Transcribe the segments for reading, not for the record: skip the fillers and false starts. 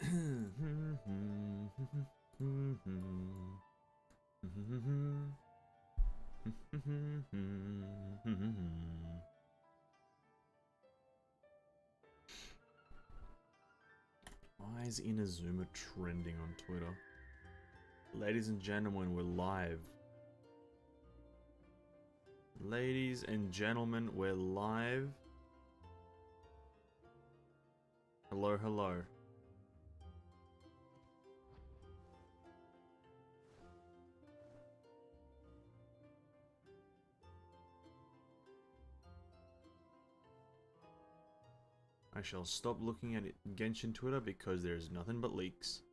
Why is Inazuma trending on Twitter? Ladies and gentlemen, we're live. Ladies and gentlemen, we're live. Hello, hello. I shall stop looking at Genshin Twitter because there's nothing but leaks.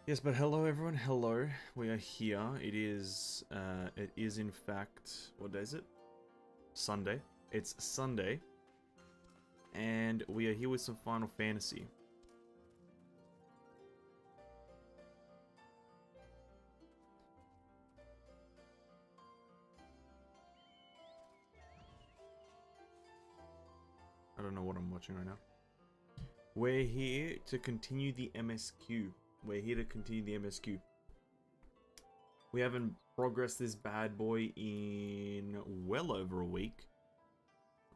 Yes, but hello everyone, hello. We are here. It is in fact, what day is it? Sunday. It's Sunday. And we are here with some Final Fantasy. I don't know what I'm watching right now. We're here to continue the MSQ. We're here to continue the MSQ. We haven't progressed this bad boy in well over a week.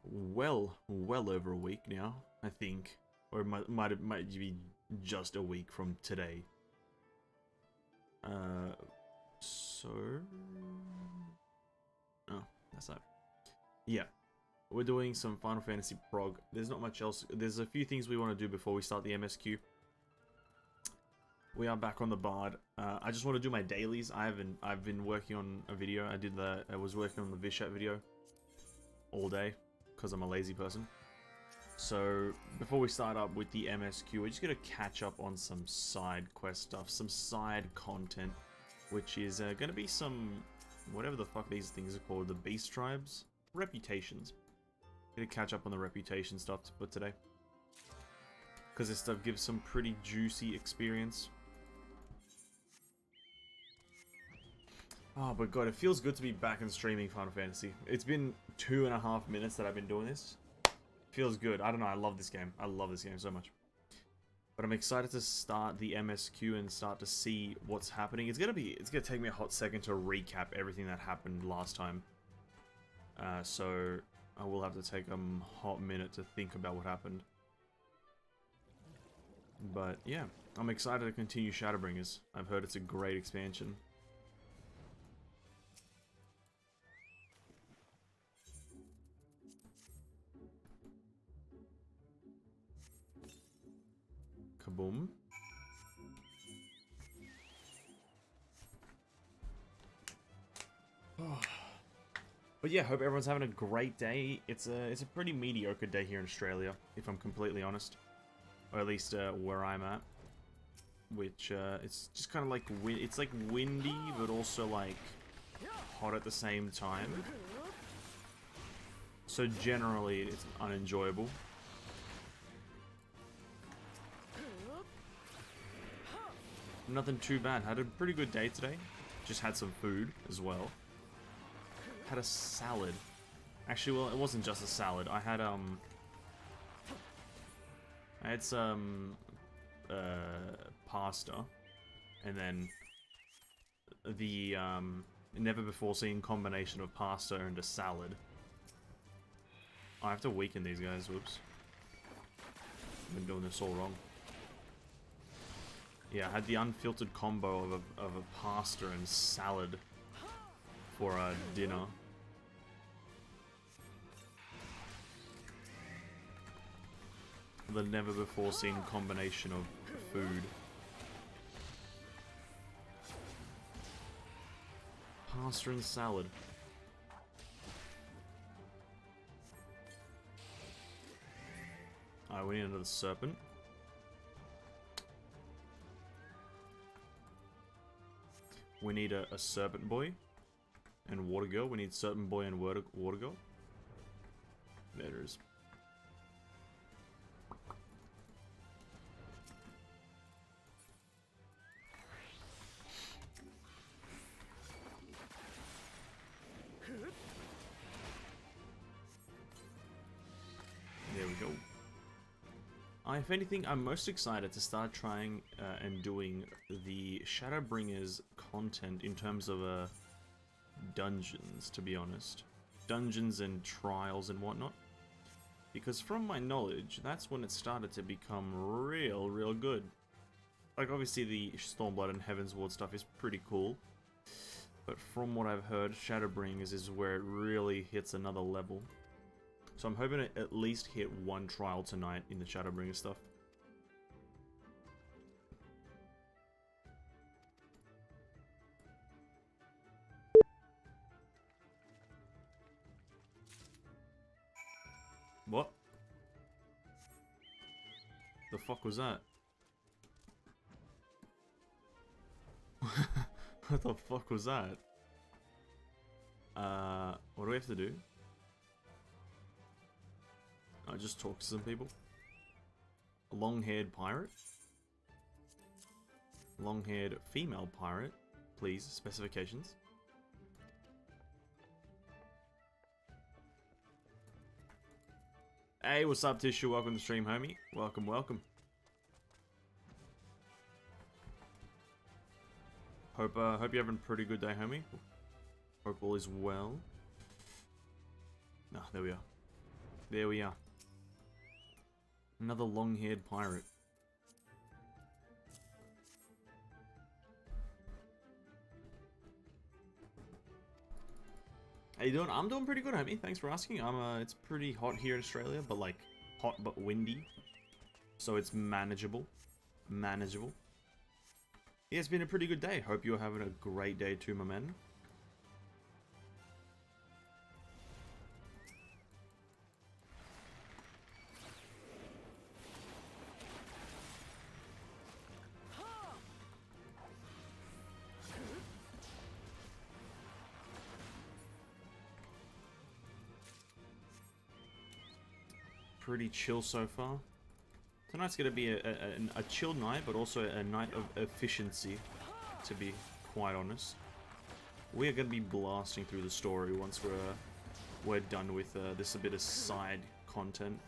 Well over a week now, I think. Or it might be just a week from today. So... Oh, that's that. Yeah. We're doing some Final Fantasy prog. There's not much else. There's a few things we want to do before we start the MSQ. We are back on the Bard. I just want to do my dailies. I've been working on a video. I was working on the Vishat video all day because I'm a lazy person. So before we start up with the MSQ, we're just gonna catch up on some side quest stuff, some side content, which is gonna be some whatever the fuck these things are called, the Beast Tribes reputations. Gonna catch up on the reputation stuff for today because this stuff gives some pretty juicy experience. Oh, but God, it feels good to be back and streaming Final Fantasy. It's been 2.5 minutes that I've been doing this. Feels good. I don't know, I love this game. I love this game so much. But I'm excited to start the MSQ and start to see what's happening. It's gonna take me a hot second to recap everything that happened last time. So I will have to take a hot minute to think about what happened. But yeah, I'm excited to continue Shadowbringers. I've heard it's a great expansion. Kaboom. But yeah, hope everyone's having a great day. It's a pretty mediocre day here in Australia, if I'm completely honest. Or at least where I'm at. Which, it's just kind of like, it's like windy, but also like hot at the same time. So generally, it's unenjoyable. Nothing too bad. Had a pretty good day today. Just had some food as well. Had a salad. Actually, well, it wasn't just a salad. I had some pasta, and then the never before seen combination of pasta and a salad. I have to weaken these guys. Whoops. I've been doing this all wrong. Yeah, I had the unfiltered combo of a pasta and salad for dinner. The never before seen combination of food. Pasta and salad. Alright, we need another serpent. We need a serpent boy and water girl. We need serpent boy and water girl. There it is. if anything, I'm most excited to start trying and doing the Shadowbringers content in terms of dungeons, to be honest. Dungeons and trials and whatnot. Because from my knowledge, that's when it started to become real good. Like, obviously the Stormblood and Heavensward stuff is pretty cool. But from what I've heard, Shadowbringers is where it really hits another level. So I'm hoping to at least hit one trial tonight in the Shadowbringers stuff. What? The fuck was that? What the fuck was that? What do we have to do? I just talk to some people. A long-haired pirate? Long-haired female pirate, please, specifications. Hey, what's up, Tissue? Welcome to the stream, homie. Welcome, welcome. Hope you're having a pretty good day, homie. Hope all is well. Ah, there we are. There we are. Another long-haired pirate. How you doing? I'm doing pretty good, homie. Thanks for asking. It's pretty hot here in Australia, but like hot but windy, so it's manageable. Manageable. Yeah, it's been a pretty good day. Hope you're having a great day too, my man. Pretty chill so far. Tonight's going to be a chill night, but also a night of efficiency, to be quite honest. We are going to be blasting through the story once we're done with this a bit of side content.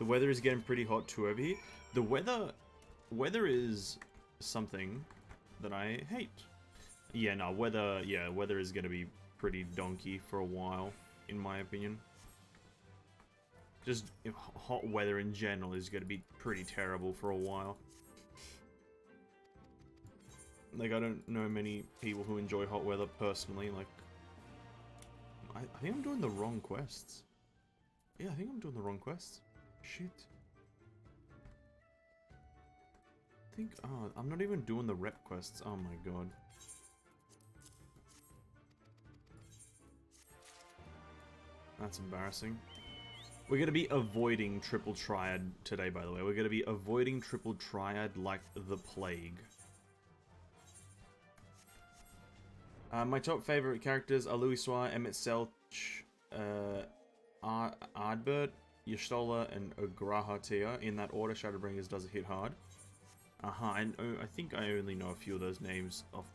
The weather is getting pretty hot too over here. The weather is something that I hate. Yeah, no, weather is gonna be pretty donkey for a while, in my opinion. Just hot weather in general is gonna be pretty terrible for a while. Like, I don't know many people who enjoy hot weather personally. Like, I think I'm doing the wrong quests. Yeah, I think I'm doing the wrong quests. Shit. Oh, I'm not even doing the rep quests. Oh my god. That's embarrassing. We're going to be avoiding triple triad today, by the way. We're going to be avoiding triple triad like the plague. My top favorite characters are Louis Soir, Emmett Selch, Ardbert, Y'shtola, and Grahatia. In that order, Shadowbringers does hit hard. I think I only know a few of those names off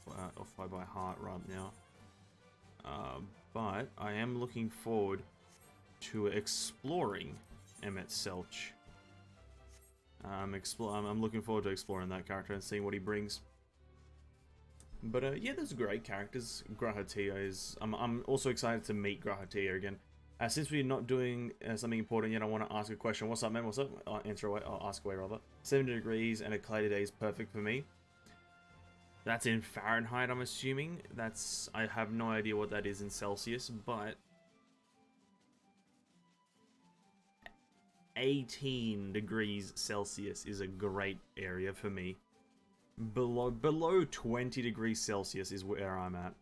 by heart right now. But I am looking forward to exploring Emmett Selch. I'm looking forward to exploring that character and seeing what he brings. But yeah, there's great characters. Grahatia is... I'm also excited to meet Grahatia again. Since we're not doing something important yet, I want to ask a question. What's up, man? What's up? I'll answer away. I'll ask away, rather. 70 degrees and a cloudy day is perfect for me. That's in Fahrenheit, I'm assuming. I have no idea what that is in Celsius, but... 18 degrees Celsius is a great area for me. Below 20 degrees Celsius is where I'm at.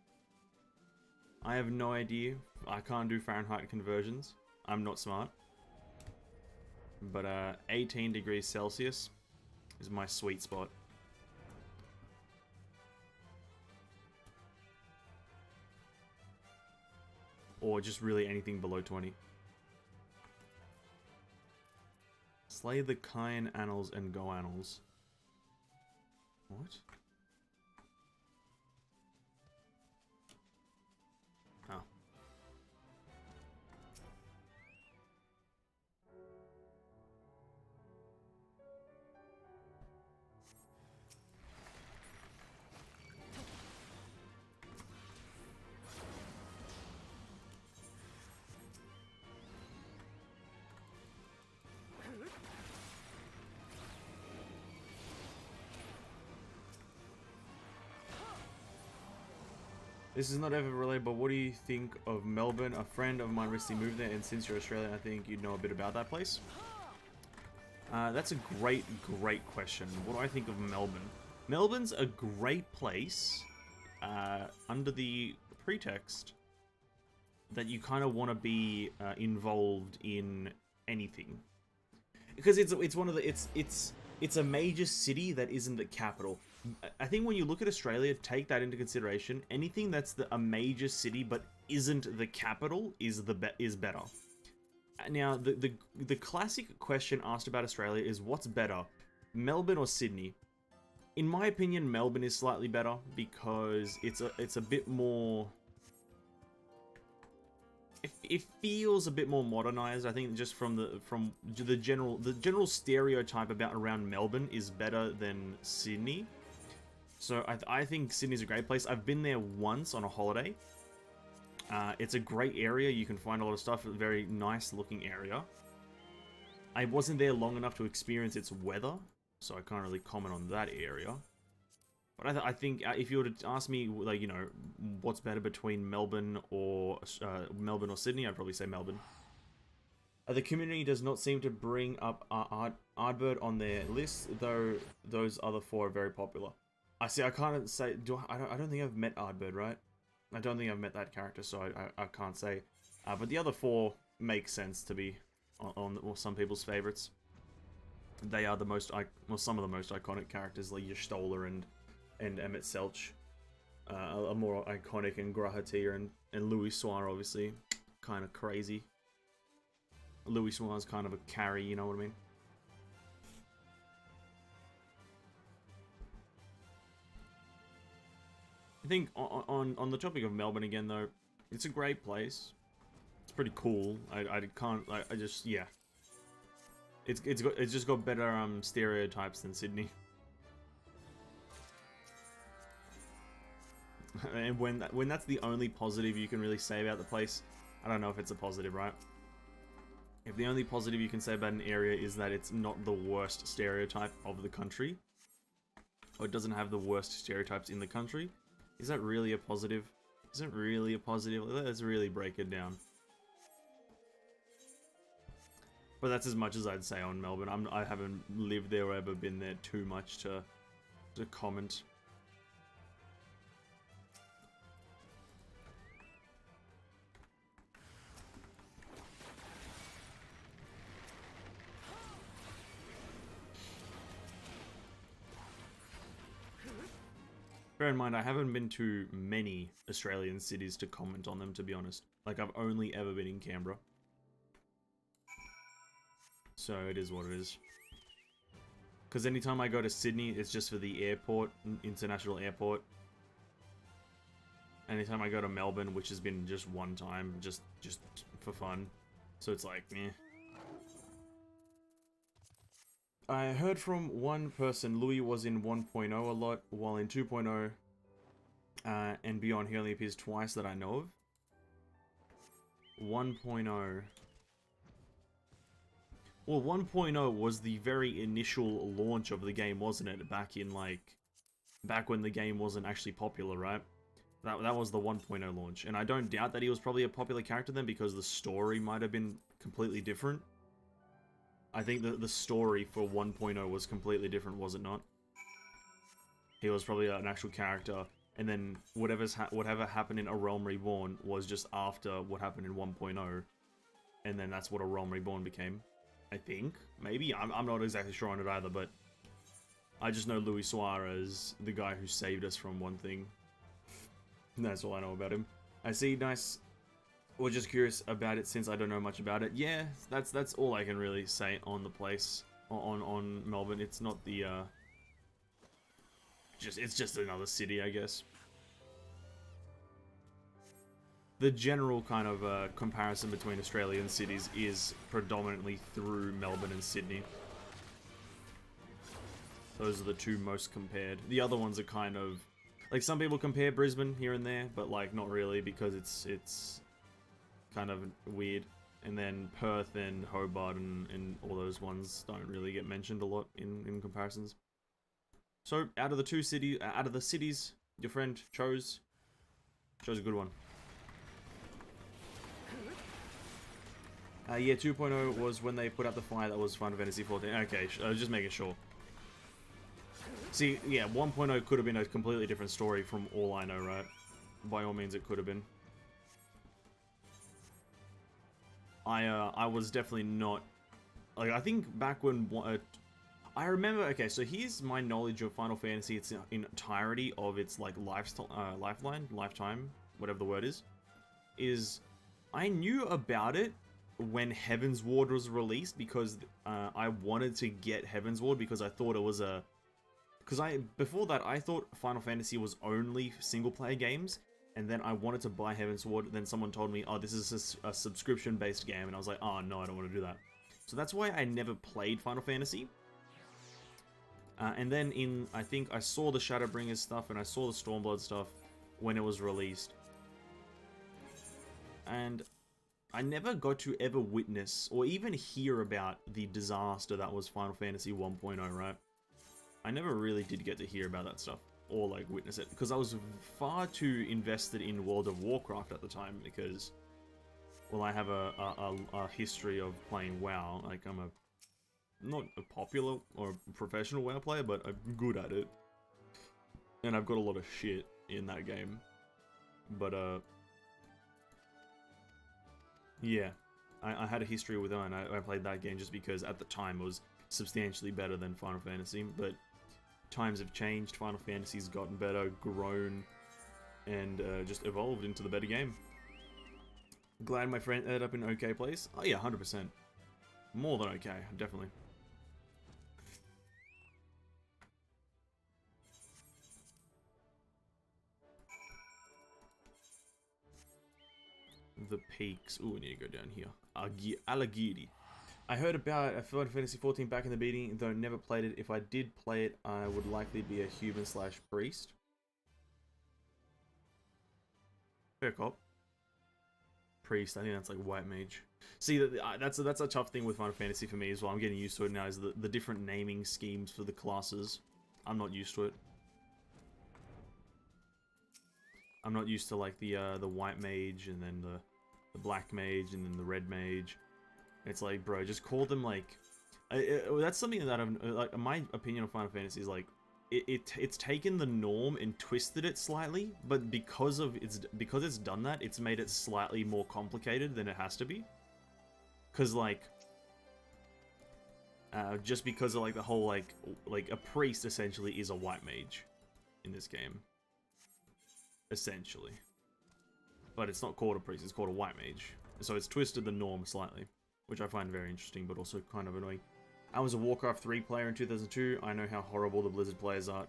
I have no idea. I can't do Fahrenheit conversions. I'm not smart. But 18 degrees Celsius is my sweet spot. Or just really anything below 20. Slay the Kyan Annals and Go Annals. What? Oh. This is not ever related, but what do you think of Melbourne? A friend of mine recently moved there, and since you're Australian, I think you'd know a bit about that place. That's a great question. What do I think of Melbourne? Melbourne's a great place, under the pretext that you kind of want to be involved in anything, because it's one of the it's a major city that isn't the capital. I think when you look at Australia, take that into consideration. Anything that's a major city but isn't the capital is better. Now, the classic question asked about Australia is what's better, Melbourne or Sydney? In my opinion, Melbourne is slightly better because it's a bit more. It feels a bit more modernized. I think just from the general stereotype around Melbourne is better than Sydney. So I think Sydney's a great place. I've been there once on a holiday. It's a great area. You can find a lot of stuff. A very nice looking area. I wasn't there long enough to experience its weather, so I can't really comment on that area. But I think if you were to ask me, like, you know, what's better between Melbourne or Sydney, I'd probably say Melbourne. The community does not seem to bring up Ardbird on their list, though those other four are very popular. I can't say. I don't think I've met Ardbird, right? I don't think I've met that character, so I can't say. But the other four make sense to be on some people's favorites. They are the most, some of the most iconic characters, like Y'shtola and Emmett Selch. Are more iconic, and Grahatir and Louis Soir, obviously, kind of crazy. Louis Soir's kind of a carry, you know what I mean? I think on the topic of Melbourne again, though, it's a great place. It's pretty cool. I just, yeah. It's just got better stereotypes than Sydney. And when that's the only positive you can really say about the place, I don't know if it's a positive, right? If the only positive you can say about an area is that it's not the worst stereotype of the country, or it doesn't have the worst stereotypes in the country, is that really a positive? Isn't really a positive? Let's really break it down. But that's as much as I'd say on Melbourne. I haven't lived there or ever been there too much to comment. Bear in mind, I haven't been to many Australian cities to comment on them, to be honest. Like, I've only ever been in Canberra. So, it is what it is. Because anytime I go to Sydney, it's just for the airport, international airport. Anytime I go to Melbourne, which has been just one time, just for fun. So it's like, meh. I heard from one person Louis was in 1.0 a lot, while in 2.0 and beyond he only appears twice that I know of. 1.0. Well, 1.0 was the very initial launch of the game, wasn't it? Back when the game wasn't actually popular, right? That was the 1.0 launch. And I don't doubt that he was probably a popular character then, because the story might have been completely different. I think the story for 1.0 was completely different, was it not? He was probably an actual character, and then whatever happened in A Realm Reborn was just after what happened in 1.0, and then that's what A Realm Reborn became. I think, maybe, I'm not exactly sure on it either, but I just know Louis Soir as the guy who saved us from one thing. That's all I know about him. I see, nice. Or just curious about it since I don't know much about it. Yeah, that's all I can really say on the place, on Melbourne. It's not the it's just another city, I guess. The general kind of comparison between Australian cities is predominantly through Melbourne and Sydney. Those are the two most compared. The other ones are kind of... Like, some people compare Brisbane here and there, but, like, not really, because it's kind of weird. And then Perth and Hobart and all those ones don't really get mentioned a lot in comparisons. So, out of the cities, your friend chose a good one. Yeah, 2.0 was when they put out the fire that was Final Fantasy 14. Okay, I was just making sure. See, yeah, 1.0 could have been a completely different story from all I know, right? By all means, it could have been. I was definitely not... Like, I think back when... I remember... Okay, so here's my knowledge of Final Fantasy. It's in entirety of its, like, lifetime, whatever the word is... I knew about it when Heavensward was released because I wanted to get Heavensward because I thought it was a... Because before that, I thought Final Fantasy was only single-player games, and then I wanted to buy Heavensward, then someone told me, oh, this is a subscription-based game, and I was like, oh, no, I don't want to do that. So that's why I never played Final Fantasy. And then I think I saw the Shadowbringers stuff, and I saw the Stormblood stuff when it was released. And I never got to ever witness, or even hear about the disaster that was Final Fantasy 1.0, right? I never really did get to hear about that stuff, or like witness it, because I was far too invested in World of Warcraft at the time, because, well, I have a history of playing WoW. Like, I'm not a popular or professional WoW player, but I'm good at it. And I've got a lot of shit in that game. But, yeah, I had a history with it, and I played that game just because at the time it was substantially better than Final Fantasy, but times have changed, Final Fantasy's gotten better, grown, and just evolved into the better game. Glad my friend ended up in an okay place. Oh yeah, 100%. More than okay, definitely. The peaks. Ooh, we need to go down here. Alagiri. I heard about Final Fantasy 14 back in the beginning, though never played it. If I did play it, I would likely be a human/priest. Fair cop. Priest, I think that's like white mage. See, that's a tough thing with Final Fantasy for me as well. I'm getting used to it now, is the different naming schemes for the classes. I'm not used to it. I'm not used to like the white mage, and then the black mage, and then the red mage. It's like, bro, just call them like... that's something that I've... Like, my opinion of Final Fantasy is like... It's taken the norm and twisted it slightly, but because it's done that, it's made it slightly more complicated than it has to be. Because, like... just because of, like, the whole, like... a priest, essentially, is a white mage in this game. Essentially. But it's not called a priest, it's called a white mage. So it's twisted the norm slightly, which I find very interesting, but also kind of annoying. I was a Warcraft 3 player in 2002. I know how horrible the Blizzard players are.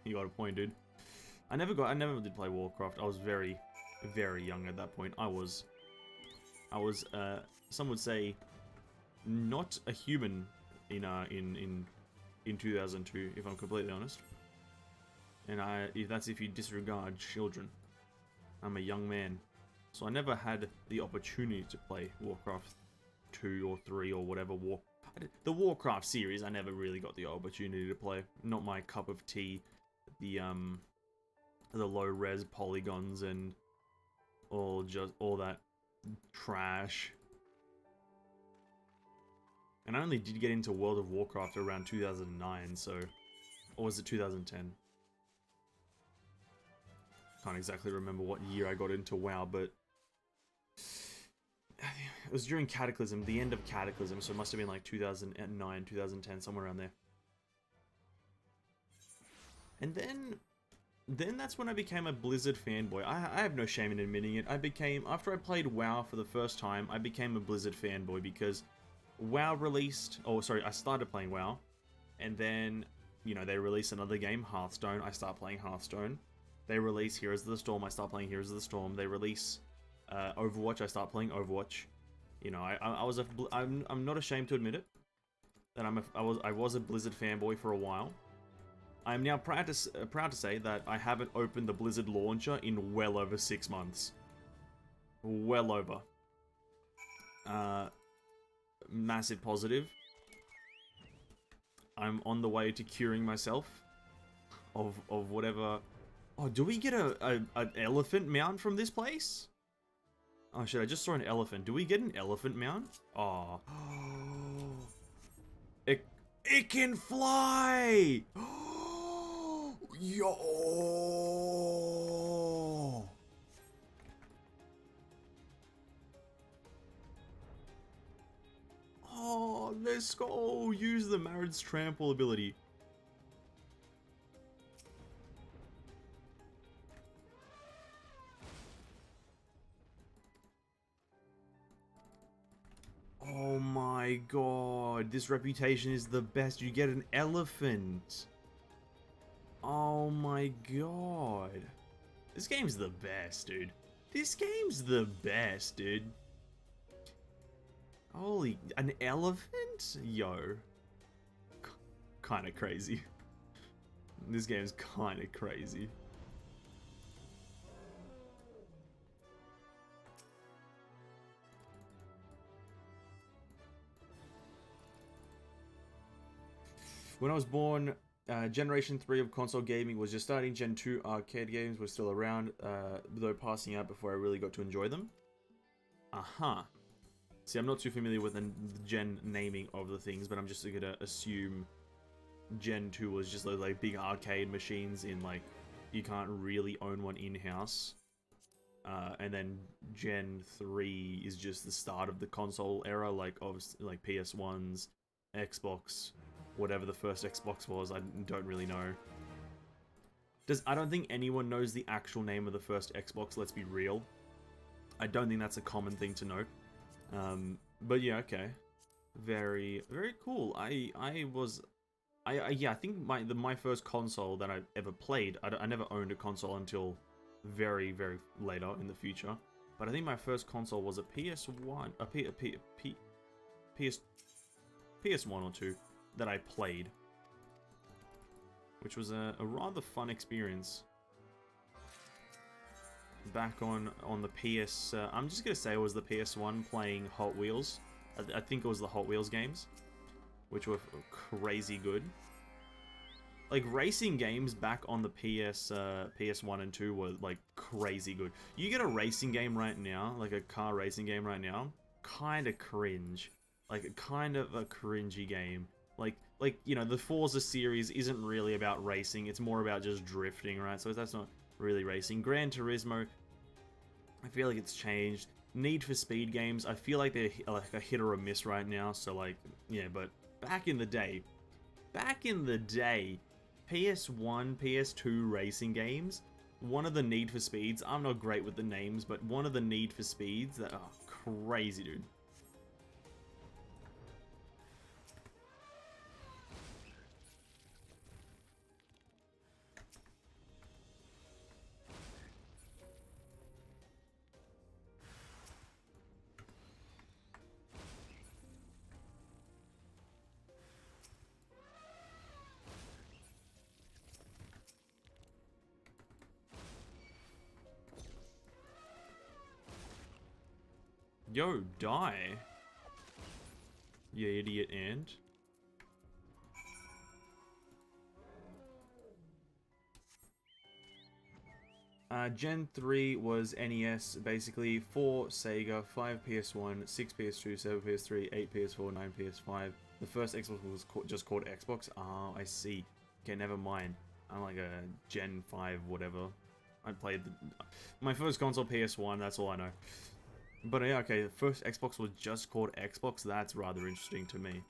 You got a point, dude. I never did play Warcraft. I was very, very young at that point. I was, some would say, not a human in 2002, if I'm completely honest. And that's if you disregard children. I'm a young man. So I never had the opportunity to play Warcraft 2 or 3 or whatever the Warcraft series. I never really got the opportunity to play. Not my cup of tea. The low res polygons and all that trash. And I only did get into World of Warcraft around 2009, so, or was it 2010? Can't exactly remember what year I got into WoW, but it was during Cataclysm, the end of Cataclysm, so it must have been like 2009, 2010, somewhere around there. And then that's when I became a Blizzard fanboy. I have no shame in admitting it. After I played WoW for the first time, I became a Blizzard fanboy because WoW released, I started playing WoW, and then you know, they release another game, Hearthstone, I start playing Hearthstone. They release Heroes of the Storm, I start playing Heroes of the Storm. They release Overwatch, I start playing Overwatch. You know, I'm not ashamed to admit it that I was a Blizzard fanboy for a while. I'm now proud to say that I haven't opened the Blizzard launcher in well over 6 months. Well over. Massive positive. I'm on the way to curing myself of whatever. Oh, do we get an elephant mount from this place? Oh shit, I just saw an elephant. Do we get an elephant mount? Oh. It can fly! Yo! Oh, let's go! Use the Marid's Trample ability. Oh my god, this reputation is the best. You get an elephant. Oh my god. This game's the best, dude. This game's the best, dude. Holy, an elephant? Yo. Kinda crazy. This game's kinda crazy. When I was born, Generation 3 of console gaming was just starting. Gen 2 arcade games were still around, though passing out before I really got to enjoy them. See, I'm not too familiar with the gen naming of the things, but I'm just gonna assume Gen 2 was just those like big arcade machines in like, you can't really own one in-house. And then Gen 3 is just the start of the console era, like obviously like PS1s, Xbox, whatever the first Xbox was, I don't really know. I don't think anyone knows the actual name of the first Xbox, let's be real. I don't think that's a common thing to know. But yeah, okay. Very, very cool. Yeah, I think my first console that I ever played, I never owned a console until very, very later in the future. But I think my first console was a PS1, PS1 or 2 that I played, which was a rather fun experience. Back on the PS, I'm just gonna say it was the PS1 playing Hot Wheels. I think it was the Hot Wheels games, which were crazy good. Like racing games back on the PS1 and 2 were like crazy good. You get a racing game right now, like a car racing game right now, kind of cringe. Like kind of a cringy game. Like you know, the Forza series isn't really about racing, it's more about just drifting, right? So that's not really racing. Gran Turismo, I feel like it's changed. Need for Speed games, I feel like they're like a hit or a miss right now, so like, yeah, but back in the day, PS1, PS2 racing games, one of the Need for Speeds, I'm not great with the names, but one of the Need for Speeds that are crazy, dude. Yo, die. You idiot ant. Gen 3 was NES, basically 4 Sega, 5 PS1, 6 PS2, 7 PS3, 8 PS4, 9 PS5. The first Xbox was just called Xbox. Ah, I see. Okay, never mind. I'm like a Gen 5 whatever. I played my first console PS1, that's all I know. But yeah, okay, the first Xbox was just called Xbox. That's rather interesting to me.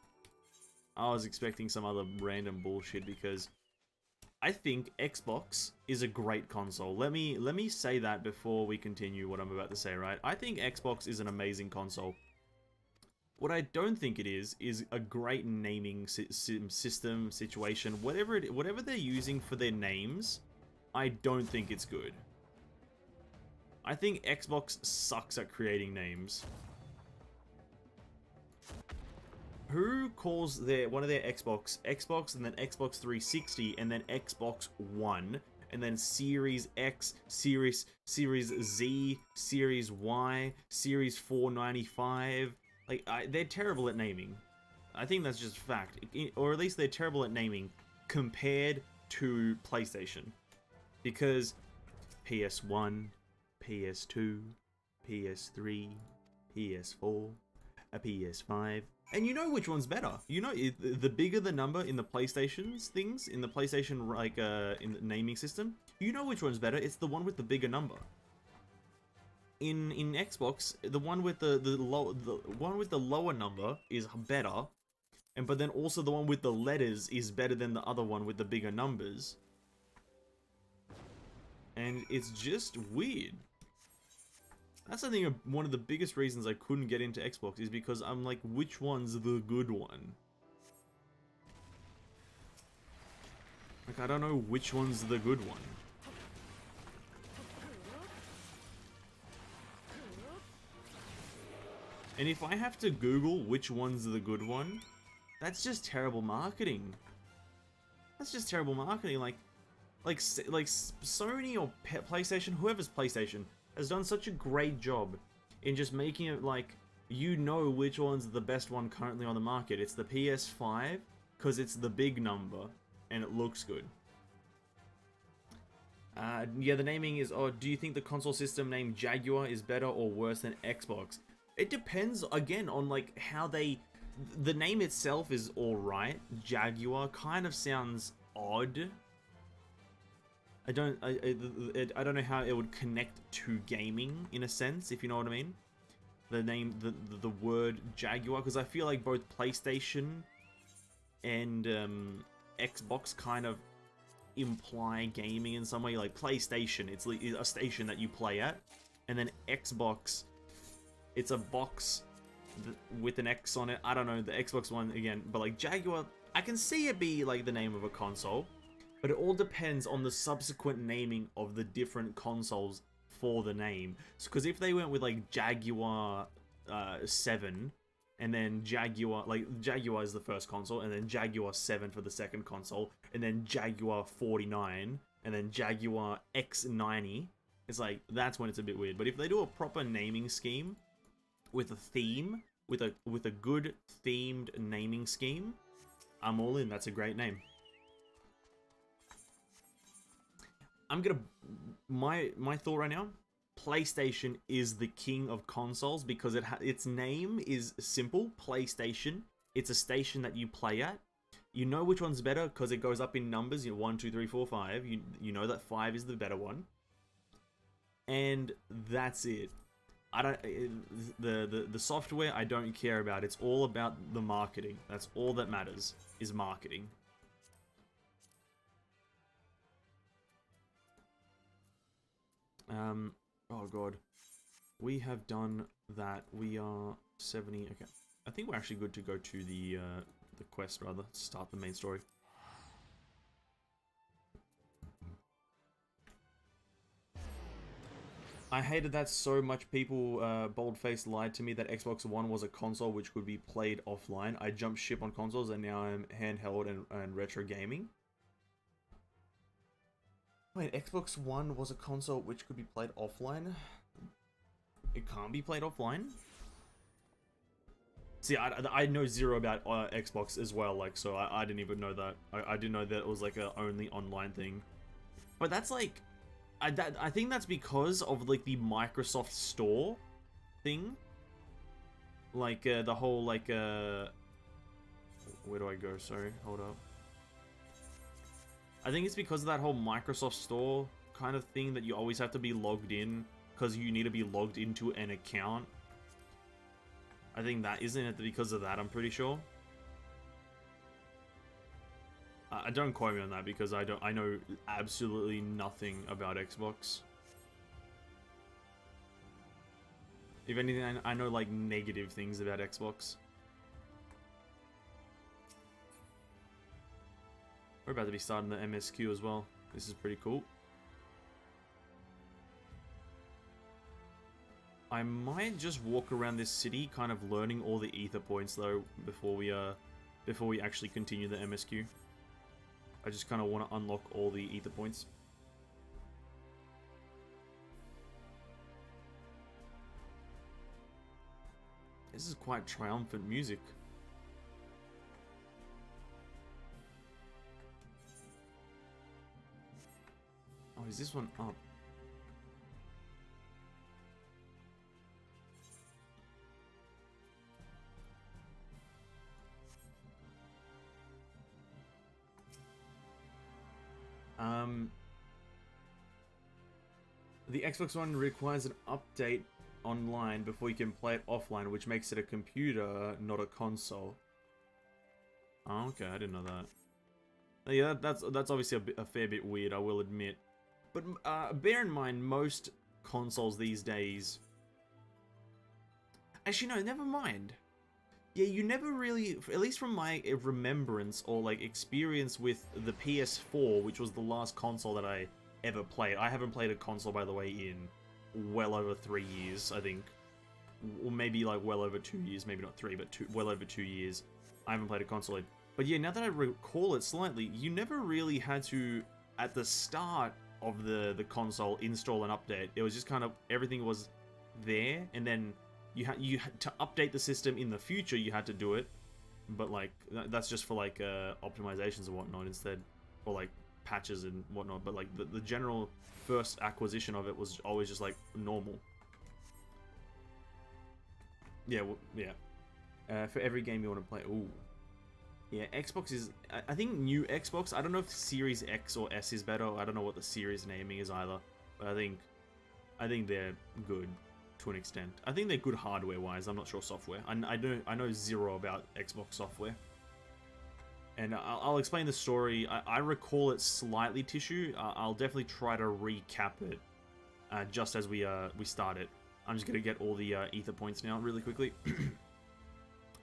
I was expecting some other random bullshit because I think Xbox is a great console. Let me say that before we continue what I'm about to say, right? I think Xbox is an amazing console. What I don't think it is a great naming system, situation, whatever they're using for their names. I don't think it's good. I think Xbox sucks at creating names. Who calls one of their Xbox, and then Xbox 360, and then Xbox One, and then Series X, Series Z, Series Y, Series 495? Like, they're terrible at naming. I think that's just fact. Or at least they're terrible at naming compared to PlayStation. Because PS1, PS2, PS3, PS4, a PS5. And you know which one's better. You know, the bigger the number in the PlayStation's things, in the PlayStation, like, in the naming system, you know which one's better. It's the one with the bigger number. In Xbox, the one with the one with the lower number is better, but then also the one with the letters is better than the other one with the bigger numbers. And it's just weird. That's I think one of the biggest reasons I couldn't get into Xbox is because I'm like, which one's the good one? Like, I don't know which one's the good one. And if I have to Google which one's the good one, that's just terrible marketing. That's just terrible marketing. Like Sony or PlayStation, whoever's PlayStation, has done such a great job in just making it like, you know which one's the best one currently on the market. It's the PS5, because it's the big number, and it looks good. Yeah, the naming is, oh, do you think the console system named Jaguar is better or worse than Xbox? It depends, again, on like how they... The name itself is alright. Jaguar kind of sounds odd. I don't know how it would connect to gaming in a sense, if you know what I mean. The name, the word Jaguar, because I feel like both PlayStation and Xbox kind of imply gaming in some way. Like PlayStation, it's a station that you play at, and then Xbox, it's a box with an X on it. I don't know, the Xbox one again, but like Jaguar, I can see it be like the name of a console. But it all depends on the subsequent naming of the different consoles for the name. Because if they went with like Jaguar 7, and then Jaguar, like Jaguar is the first console, and then Jaguar 7 for the second console, and then Jaguar 49, and then Jaguar X90, it's like, that's when it's a bit weird. But if they do a proper naming scheme with a theme, with a good themed naming scheme, I'm all in. That's a great name. I'm gonna... My thought right now, PlayStation is the king of consoles because its name is simple, PlayStation. It's a station that you play at. You know which one's better because it goes up in numbers. You know, 1, 2, 3, 4, 5. You know that 5 is the better one. And that's it. I don't... The software, I don't care about. It's all about the marketing. That's all that matters, is marketing. Oh god. We have done that. We are 70. Okay. I think we're actually good to go to the quest, rather. Start the main story. I hated that so much. People, bold-faced lied to me that Xbox One was a console which could be played offline. I jumped ship on consoles and now I'm handheld and retro gaming. Wait, Xbox One was a console which could be played offline? It can't be played offline? See, I know zero about Xbox as well, like, so I didn't even know that. I didn't know that it was like a only online thing. But that's like... I think that's because of like the Microsoft Store thing. Like, the whole, like, where do I go? Sorry, hold up. I think it's because of that whole Microsoft Store kind of thing that you always have to be logged in because you need to be logged into an account. I think that isn't it because of that, I'm pretty sure. I don't quote me on that because I know absolutely nothing about Xbox. If anything, I know like negative things about Xbox. We're about to be starting the MSQ as well. This is pretty cool. I might just walk around this city, kind of learning all the ether points though, before we actually continue the MSQ. I just kind of want to unlock all the ether points. This is quite triumphant music. Oh, is this one up? The Xbox One requires an update online before you can play it offline, which makes it a computer, not a console. Oh, okay, I didn't know that. Yeah, that's obviously a fair bit weird, I will admit. But bear in mind, most consoles these days... Actually, no, never mind. Yeah, you never really, at least from my remembrance or like experience with the PS4, which was the last console that I ever played. I haven't played a console, by the way, in well over 3 years, I think. Or maybe like well over 2 years, maybe not 3, but well over 2 years. I haven't played a console in. But yeah, now that I recall it slightly, you never really had to, at the start of the console, install an update. It was just kind of, everything was there, and then you had to update the system in the future, you had to do it. But like, that's just for like optimizations and whatnot instead. Or like patches and whatnot, but like the general first acquisition of it was always just like normal. Yeah, well, yeah. For every game you want to play. Ooh. Yeah, Xbox is... I think new Xbox, I don't know if Series X or S is better. I don't know what the series naming is either. But I think they're good to an extent. I think they're good hardware-wise. I'm not sure software. I know zero about Xbox software. And I'll explain the story. I recall it slightly, Tissue. I'll definitely try to recap it just as we start it. I'm just going to get all the ether points now really quickly.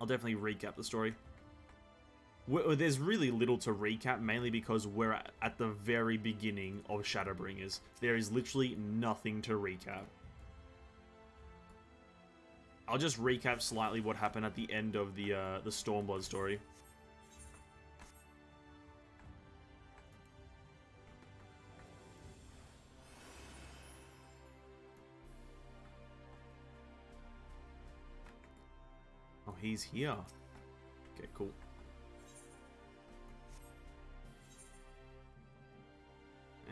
I'll definitely recap the story. There's really little to recap, mainly because we're at the very beginning of Shadowbringers. There is literally nothing to recap. I'll just recap slightly what happened at the end of the Stormblood story. Oh, he's here. Okay, cool.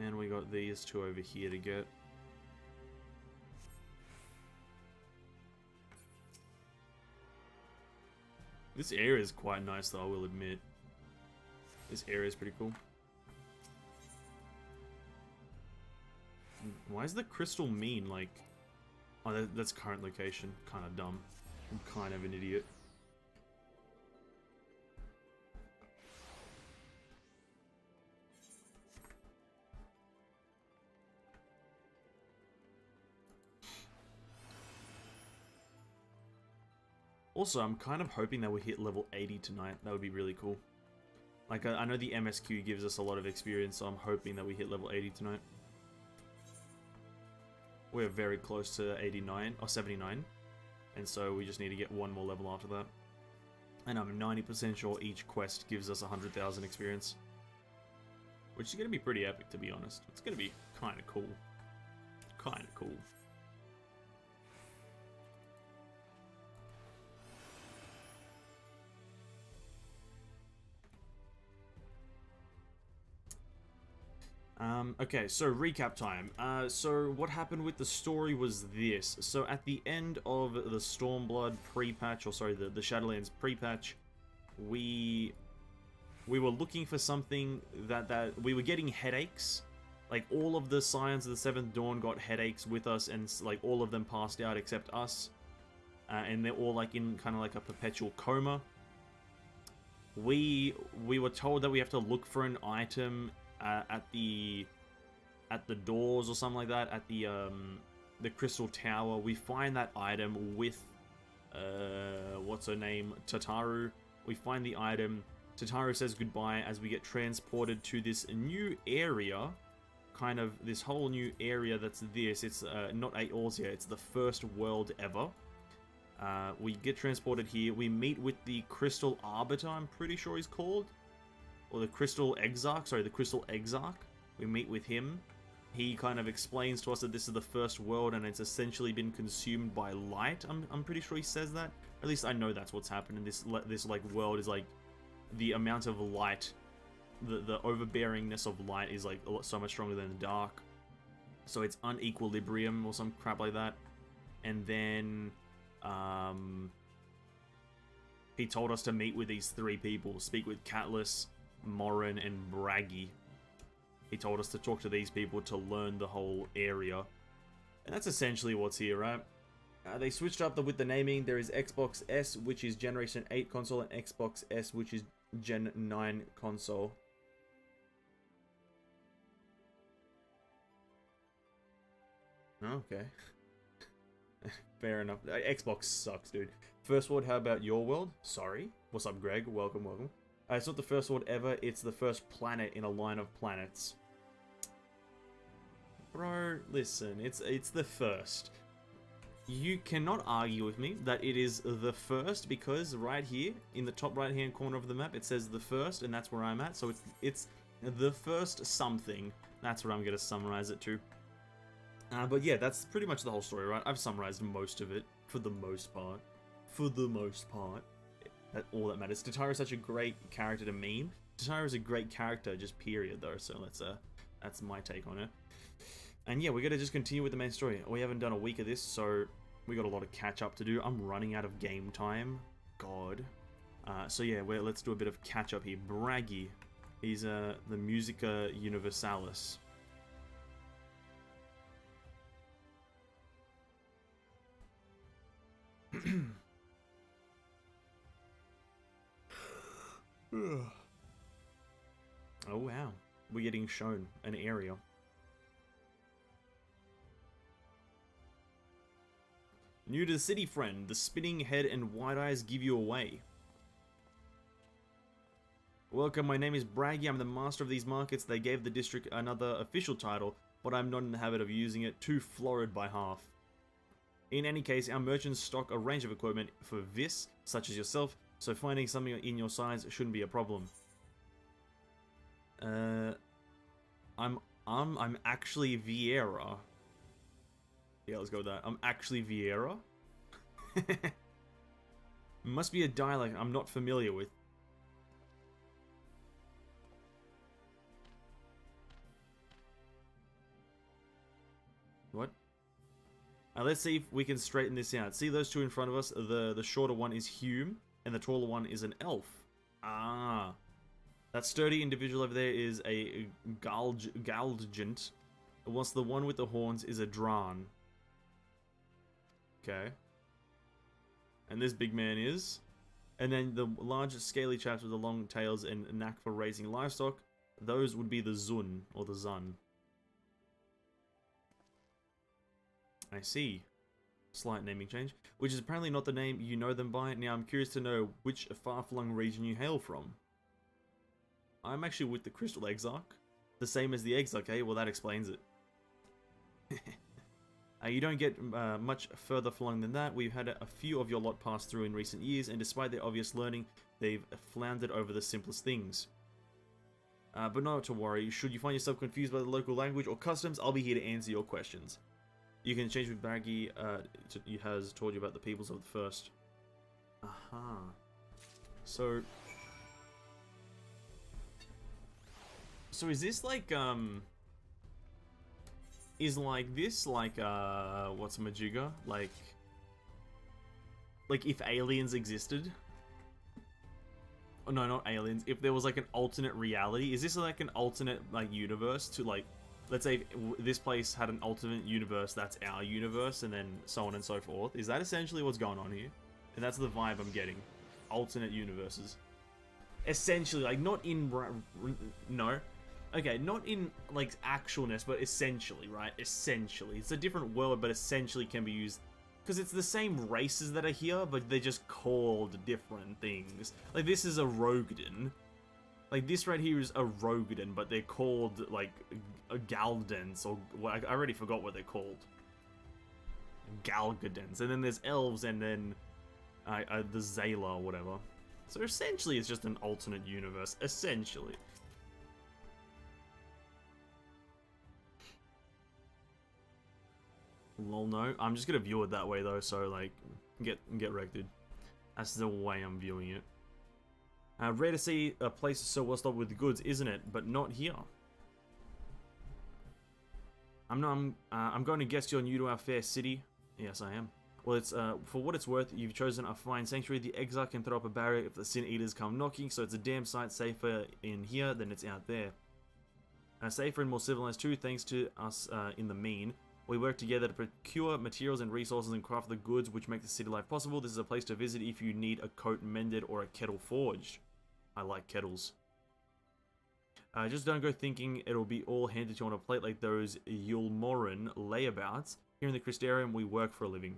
And we got these two over here to get. This area is quite nice though, I will admit. This area is pretty cool. Why is the crystal mean? Like, oh, that's current location. Kind of dumb. I'm kind of an idiot. Also, I'm kind of hoping that we hit level 80 tonight. That would be really cool. Like, I know the MSQ gives us a lot of experience, so I'm hoping that we hit level 80 tonight. We're very close to 89, or 79. And so we just need to get one more level after that. And I'm 90% sure each quest gives us 100,000 experience. Which is going to be pretty epic, to be honest. It's going to be kind of cool. Kind of cool. Okay, so recap time. So what happened with the story was this. So at the end of the Stormblood pre-patch, or sorry, the Shadowlands pre-patch, we were looking for something that we were getting headaches. Like, all of the Scions of the Seventh Dawn got headaches with us, and like all of them passed out except us. And they're all like in kind of like a perpetual coma. We were told that we have to look for an item at the doors or something like that, at the Crystal Tower. We find that item with what's her name, Tataru. We find the item. Tataru says goodbye as we get transported to this new area. Kind of this whole new area that's this. It's not Eorzea, it's the first world ever. We get transported here. We meet with the Crystal Arbiter, I'm pretty sure he's called. Or the Crystal Exarch, sorry, the Crystal Exarch. We meet with him. He kind of explains to us that this is the first world and it's essentially been consumed by light. I'm pretty sure he says that. At least I know that's what's happening. This like world is like the amount of light, the overbearingness of light is like so much stronger than the dark. So it's unequilibrium or some crap like that. And then he told us to meet with these 3 people. Speak with Cutlass, Morin, and Braggy. He told us to talk to these people to learn the whole area. And that's essentially what's here, right? They switched up with the naming. There is Xbox S, which is Generation 8 console, and Xbox S, which is Gen 9 console. Okay. Fair enough. Xbox sucks, dude. First world, how about your world? Sorry. What's up, Greg? Welcome, welcome. It's not the first world ever, it's the first planet in a line of planets. Bro, listen, it's the first. You cannot argue with me that it is the first because right here, in the top right hand corner of the map, it says the first, and that's where I'm at. So it's the first something. That's what I'm going to summarize it to. But yeah, that's pretty much the whole story, right? I've summarized most of it, for the most part. For the most part. All that matters. Tataru is such a great character to meme. Tataru is a great character, just period, though, so that's my take on it. And yeah, we're going to just continue with the main story. We haven't done a week of this, so we got a lot of catch-up to do. I'm running out of game time. God. So yeah, let's do a bit of catch-up here. Braggy. He's the Musica Universalis. Oh wow, we're getting shown an area. New to the city, friend. The spinning head and wide eyes give you away. Welcome, my name is Braggy. I'm the master of these markets. They gave the district another official title, but I'm not in the habit of using it. Too florid by half. In any case, our merchants stock a range of equipment for this, such as yourself, so finding something in your size shouldn't be a problem. I'm actually Vieira. Yeah, let's go with that. I'm actually Vieira. Must be a dialect I'm not familiar with. What? Let's see if we can straighten this out. See those two in front of us? The shorter one is Hume, and the taller one is an elf. Ah. That sturdy individual over there is a Galdgent, whilst the one with the horns is a Dran. Okay. And this big man is... And then the large scaly chaps with the long tails and knack for raising livestock, those would be the Zun, or the Zun. I see. Slight naming change. Which is apparently not the name you know them by. Now I'm curious to know which far-flung region you hail from. I'm actually with the Crystal Exarch. The same as the Exarch, eh? Well, that explains it. You don't get much further flung than that. We've had a few of your lot pass through in recent years, and despite their obvious learning, they've floundered over the simplest things. But not to worry, should you find yourself confused by the local language or customs, I'll be here to answer your questions. You can change with Braggy, he has told you about the peoples of the first. Aha. So is this like, is like this, like, what's a Majuga? Like if aliens existed? Oh, no, not aliens. If there was like an alternate reality, is this like an alternate, like, universe to, like, let's say this place had an alternate universe that's our universe, and then so on and so forth. Is that essentially what's going on here? And that's the vibe I'm getting. Alternate universes. Essentially, like, not in... No. Okay, not in, like, actualness, but essentially, right? Essentially. It's a different world, but essentially can be used... Because it's the same races that are here, but they're just called different things. Like, this is a Rogadin, Like, this right here is a Rogadin, but they're called, like, Galdens, or... Well, I already forgot what they're called. Galgadens. And then there's elves, and then the Zayla or whatever. So essentially, it's just an alternate universe. Essentially. Lol, no. I'm just gonna view it that way, though, so, like, get wrecked, dude. That's the way I'm viewing it. Rare to see a place so well stocked with goods, isn't it? But not here. I'm going to guess you're new to our fair city. Yes, I am. Well, it's for what it's worth, you've chosen a fine sanctuary. The Exarch can throw up a barrier if the Sin Eaters come knocking, so it's a damn sight safer in here than it's out there. Safer and more civilized too, thanks to us in the mean. We work together to procure materials and resources and craft the goods which make the city life possible. This is a place to visit if you need a coat mended or a kettle forged. I like kettles. Just don't go thinking it'll be all handed to you on a plate like those Yulmoran layabouts. Here in the Crystarium, we work for a living.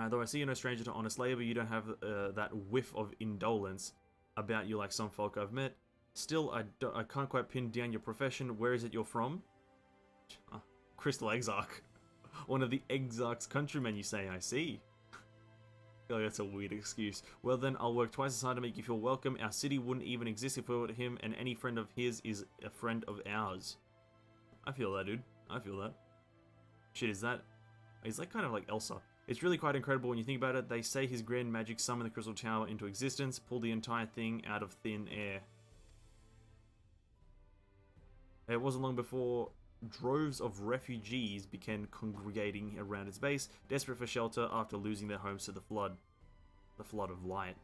Though I see you're no stranger to honest labor, you don't have that whiff of indolence about you like some folk I've met. Still, I can't quite pin down your profession. Where is it you're from? Crystal Exarch. One of the Exarch's countrymen, you say, I see. Oh, that's a weird excuse. Well then, I'll work twice as hard to make you feel welcome. Our city wouldn't even exist if we were him, and any friend of his is a friend of ours. I feel that, dude. I feel that. Shit, is that kind of like Elsa. It's really quite incredible when you think about it. They say his grand magic summoned the Crystal Tower into existence, pulled the entire thing out of thin air. It wasn't long before droves of refugees began congregating around its base, desperate for shelter after losing their homes to the flood of light.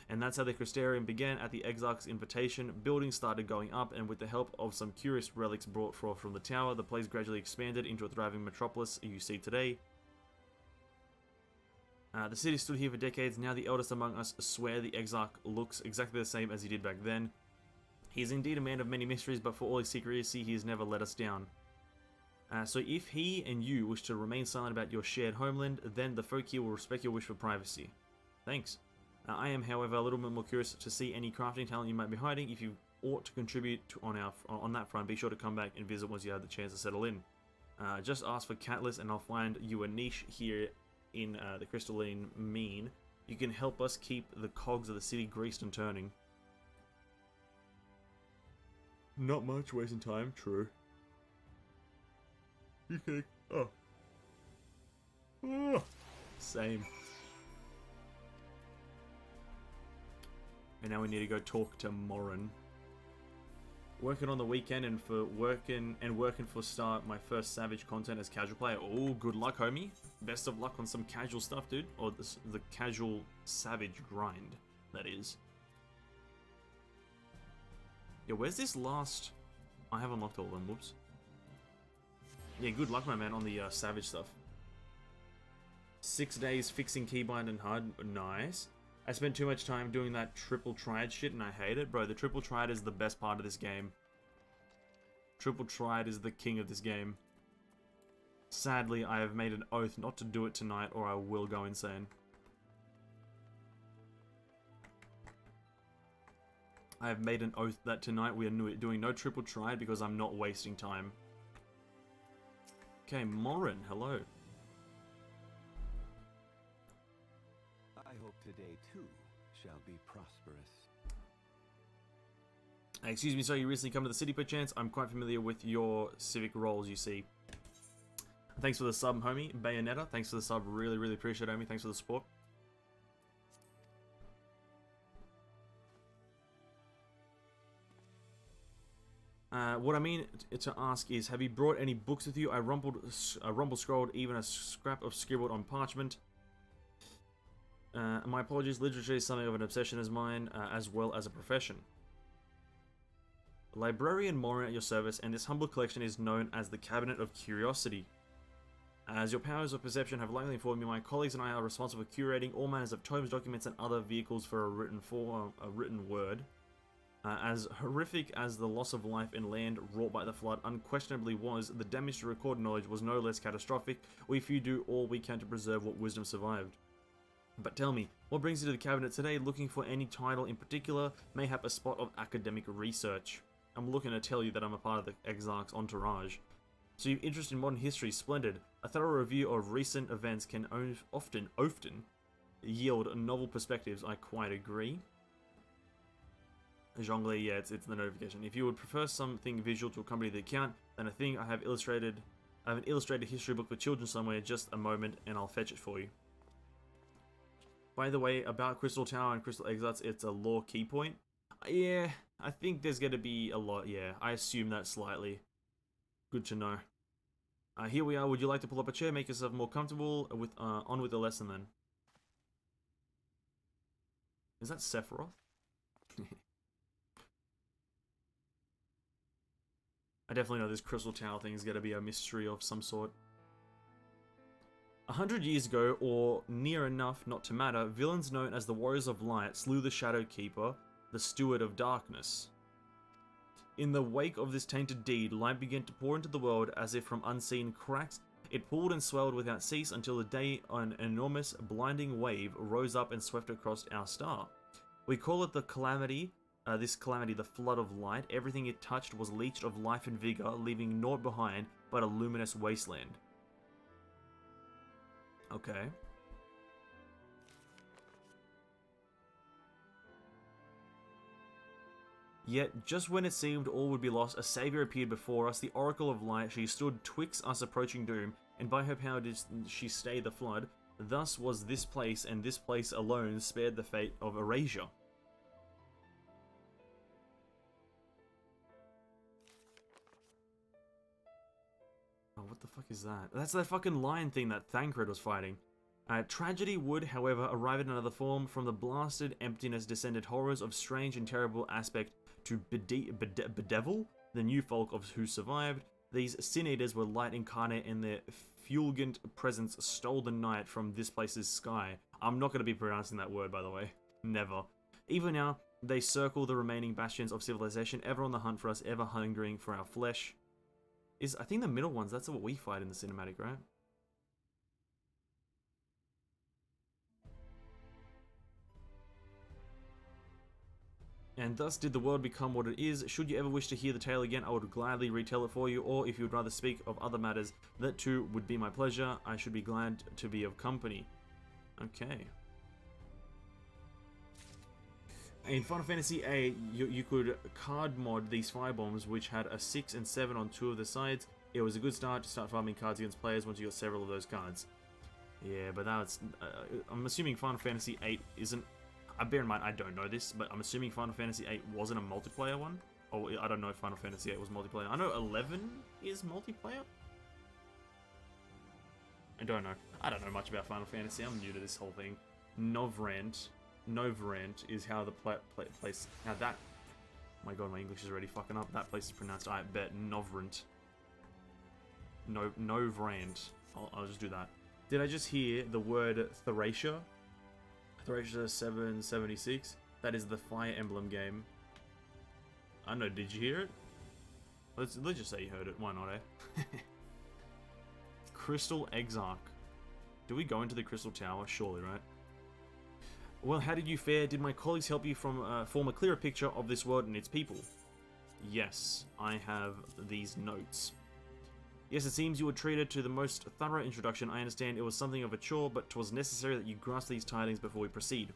And that's how the Crystarium began. At the Exarch's invitation, buildings started going up, and with the help of some curious relics brought forth from the tower, the place gradually expanded into a thriving metropolis you see today. The city stood here for decades. Now the eldest among us swear the Exarch looks exactly the same as he did back then. He is indeed a man of many mysteries, but for all his secrecy, he has never let us down. So if he and you wish to remain silent about your shared homeland, then the folk here will respect your wish for privacy. Thanks. I am, however, a little bit more curious to see any crafting talent you might be hiding. If you ought to contribute on that front, be sure to come back and visit once you have the chance to settle in. Just ask for Catalyst and I'll find you a niche here in the Crystalline Mean. You can help us keep the cogs of the city greased and turning. Not much, wasting time, true. You can... Oh. Same. And now we need to go talk to Morin. Working on the weekend and working for start my first Savage content as casual player. Oh, good luck, homie. Best of luck on some casual stuff, dude. Or the casual Savage grind, that is. Yeah, where's this last... I have unlocked all of them, whoops. Yeah, good luck, my man, on the Savage stuff. 6 days fixing keybind and HUD. Nice. I spent too much time doing that triple triad shit and I hate it. Bro, the triple triad is the best part of this game. Triple triad is the king of this game. Sadly, I have made an oath not to do it tonight or I will go insane. I have made an oath that tonight we are doing no triple triad because I'm not wasting time. Okay, Morin, hello. I hope today too shall be prosperous. Excuse me, sir, you recently come to the city perchance? I'm quite familiar with your civic roles, you see. Thanks for the sub, homie. Bayonetta, thanks for the sub. Really, really appreciate it, homie. Thanks for the support. What I mean to ask is, have you brought any books with you? I rumble scrolled even a scrap of scribbled on parchment. My apologies, literature is something of an obsession as mine, as well as a profession. Librarian Morin at your service, and this humble collection is known as the Cabinet of Curiosity. As your powers of perception have likely informed me, my colleagues and I are responsible for curating all manners of tomes, documents, and other vehicles for a written word. As horrific as the loss of life and land wrought by the flood unquestionably was, the damage to recorded knowledge was no less catastrophic. We few do all we can to preserve what wisdom survived. But tell me, what brings you to the cabinet today? Looking for any title in particular? Mayhap a spot of academic research? I'm looking to tell you that I'm a part of the Exarch's entourage. So you're interested in modern history? Splendid. A thorough review of recent events can often yield novel perspectives. I quite agree. Jonglei, yeah, it's the notification. If you would prefer something visual to accompany the account, then I think I have an illustrated history book for children somewhere. Just a moment, and I'll fetch it for you. By the way, about Crystal Tower and Crystal Exarchs, it's a lore key point. Yeah, I think there's going to be a lot. Yeah, I assume that slightly. Good to know. Here we are. Would you like to pull up a chair, make yourself more comfortable? On with the lesson then. Is that Sephiroth? I definitely know this Crystal Tower thing is going to be a mystery of some sort. 100 years ago, or near enough not to matter, villains known as the Warriors of Light slew the Shadow Keeper, the Steward of Darkness. In the wake of this tainted deed, light began to pour into the world as if from unseen cracks. It pooled and swelled without cease until the day an enormous, blinding wave rose up and swept across our star. We call it the Calamity. This calamity, the flood of light. Everything it touched was leached of life and vigor, leaving naught behind but a luminous wasteland. Okay. Yet, just when it seemed all would be lost, a savior appeared before us, the Oracle of Light. She stood twixt us approaching doom, and by her power did she stay the flood. Thus was this place, and this place alone spared the fate of erasure. Oh, what the fuck is that? That's that fucking lion thing that Thancred was fighting. Tragedy would, however, arrive in another form. From the blasted emptiness descended horrors of strange and terrible aspect to bedevil the new folk of who survived. These sin-eaters were light incarnate, and their fulgent presence stole the night from this place's sky. I'm not going to be pronouncing that word, by the way. Never. Even now, they circle the remaining bastions of civilization, ever on the hunt for us, ever hungering for our flesh. I think the middle ones, that's what we fight in the cinematic, right? And thus did the world become what it is. Should you ever wish to hear the tale again, I would gladly retell it for you, or if you would rather speak of other matters, that too would be my pleasure. I should be glad to be of company. Okay. In Final Fantasy VIII, you could card mod these firebombs, which had a 6 and 7 on 2 of the sides. It was a good start to start farming cards against players once you got several of those cards. Yeah, but that's... I'm assuming Final Fantasy VIII isn't... bear in mind, I don't know this, but I'm assuming Final Fantasy VIII wasn't a multiplayer one. Oh, I don't know if Final Fantasy VIII was multiplayer. I know 11 is multiplayer? I don't know. I don't know much about Final Fantasy. I'm new to this whole thing. Novrant is how the place... How that... Oh my god, my English is already fucking up. That place is pronounced, I bet, Novrant. Novrant. I'll just do that. Did I just hear the word Thracia? Thracia 776. That is the Fire Emblem game. I don't know, did you hear it? Let's just say you heard it. Why not, eh? Crystal Exarch. Do we go into the Crystal Tower? Surely, right? Well, how did you fare? Did my colleagues help you form a clearer picture of this world and its people? Yes, I have these notes. Yes, it seems you were treated to the most thorough introduction. I understand it was something of a chore, but 'twas necessary that you grasp these tidings before we proceed.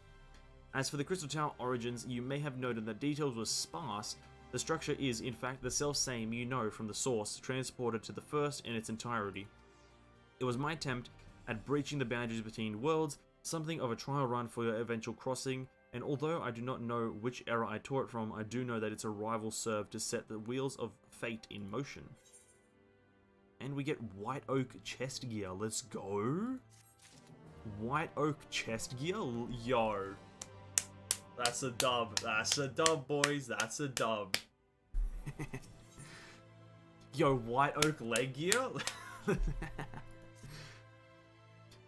As for the Crystal Tower origins, you may have noted that details were sparse. The structure is, in fact, the self-same you know from the source, transported to the first in its entirety. It was my attempt at breaching the boundaries between worlds, something of a trial run for your eventual crossing, and although I do not know which era I tore it from, I do know that its arrival served to set the wheels of fate in motion. And we get White Oak chest gear. Let's go. White Oak chest gear? Yo. That's a dub. That's a dub, boys. That's a dub. Yo, White Oak leg gear?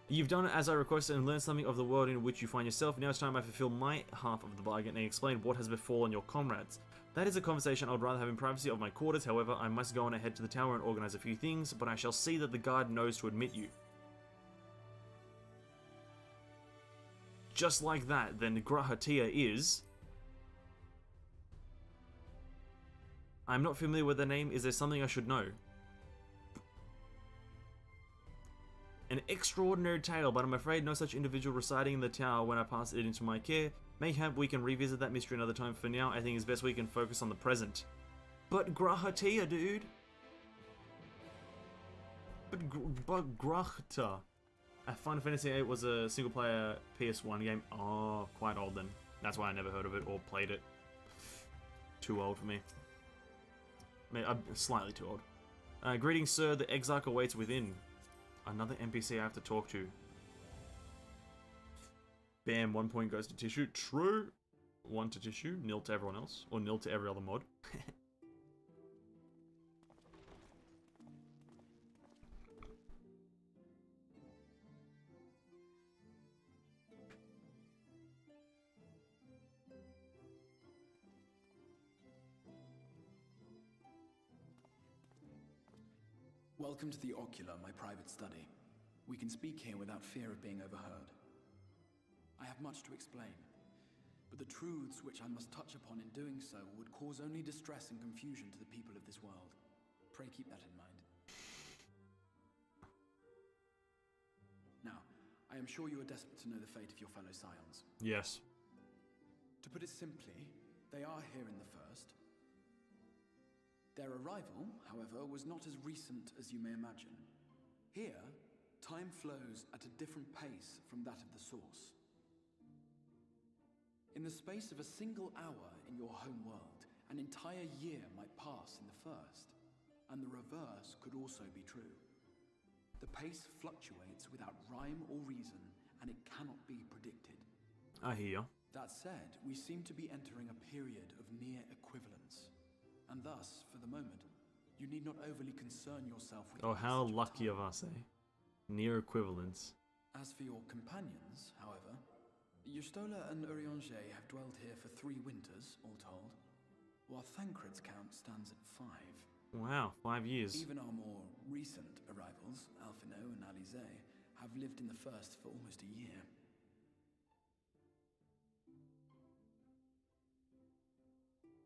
You've done it as I requested and learned something of the world in which you find yourself. Now it's time I fulfill my half of the bargain and explain what has befallen your comrades. That is a conversation I would rather have in privacy of my quarters. However, I must go on ahead to the tower and organize a few things, but I shall see that the guard knows to admit you. just like that, then Grahatia is... I'm not familiar with the name. Is there something I should know? An extraordinary tale, but I'm afraid no such individual residing in the tower when I pass it into my care. Mayhap we can revisit that mystery another time. For now, I think it's best we can focus on the present. But Grahatia, dude! But Grahta. Final Fantasy VIII was a single-player PS1 game. Oh, quite old then. That's why I never heard of it or played it. Too old for me. Maybe, slightly too old. Greetings, sir. The Exarch awaits within. Another NPC I have to talk to. Bam, 1 point goes to Tissue. True. 1 to Tissue, 0 to everyone else. Or 0 to every other mod. Welcome to the Ocular, my private study. We can speak here without fear of being overheard. I have much to explain, but the truths which I must touch upon in doing so would cause only distress and confusion to the people of this world. Pray keep that in mind. Now, I am sure you are desperate to know the fate of your fellow scions. Yes. To put it simply, they are here in the first. Their arrival, however, was not as recent as you may imagine. Here, time flows at a different pace from that of the source. In the space of a single hour in your home world, an entire year might pass in the first, and the reverse could also be true. The pace fluctuates without rhyme or reason, and it cannot be predicted. I hear. That said, we seem to be entering a period of near equivalence. And thus, for the moment, you need not overly concern yourself with... Oh, how lucky of us, eh? Near equivalence. As for your companions, however, Yustola and Urianger have dwelled here for 3 winters, all told, while Thancred's count stands at 5. Wow, 5 years. Even our more recent arrivals, Alphino and Alize, have lived in the first for almost a year.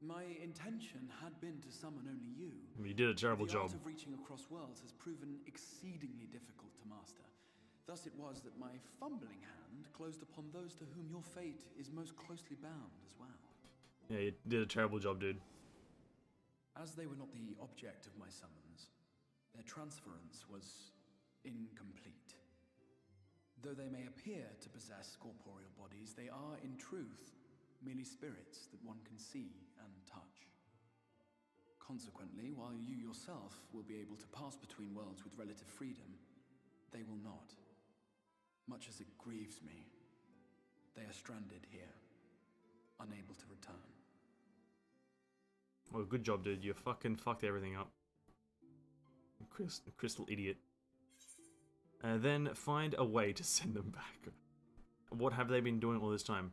My intention had been to summon only you. You did a terrible job. The art of reaching across worlds has proven exceedingly difficult to master. Thus it was that my fumbling hand closed upon those to whom your fate is most closely bound as well. Yeah, you did a terrible job, dude. As they were not the object of my summons, their transference was incomplete. Though they may appear to possess corporeal bodies, they are, in truth, merely spirits that one can see and touch. Consequently, while you yourself will be able to pass between worlds with relative freedom, they will not. Much as it grieves me, they are stranded here, unable to return. Well, good job, dude. You fucking fucked everything up. Crystal idiot. Then find a way to send them back. What have they been doing all this time?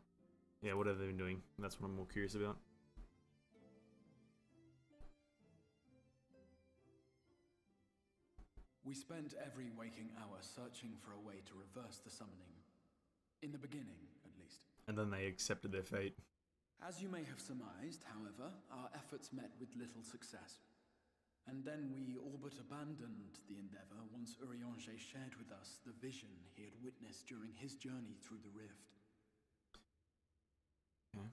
Yeah, what have they been doing? That's what I'm more curious about. We spent every waking hour searching for a way to reverse the summoning. In the beginning, at least. And then they accepted their fate. As you may have surmised, however, our efforts met with little success. And then we all but abandoned the endeavor once Urianger shared with us the vision he had witnessed during his journey through the rift. Okay.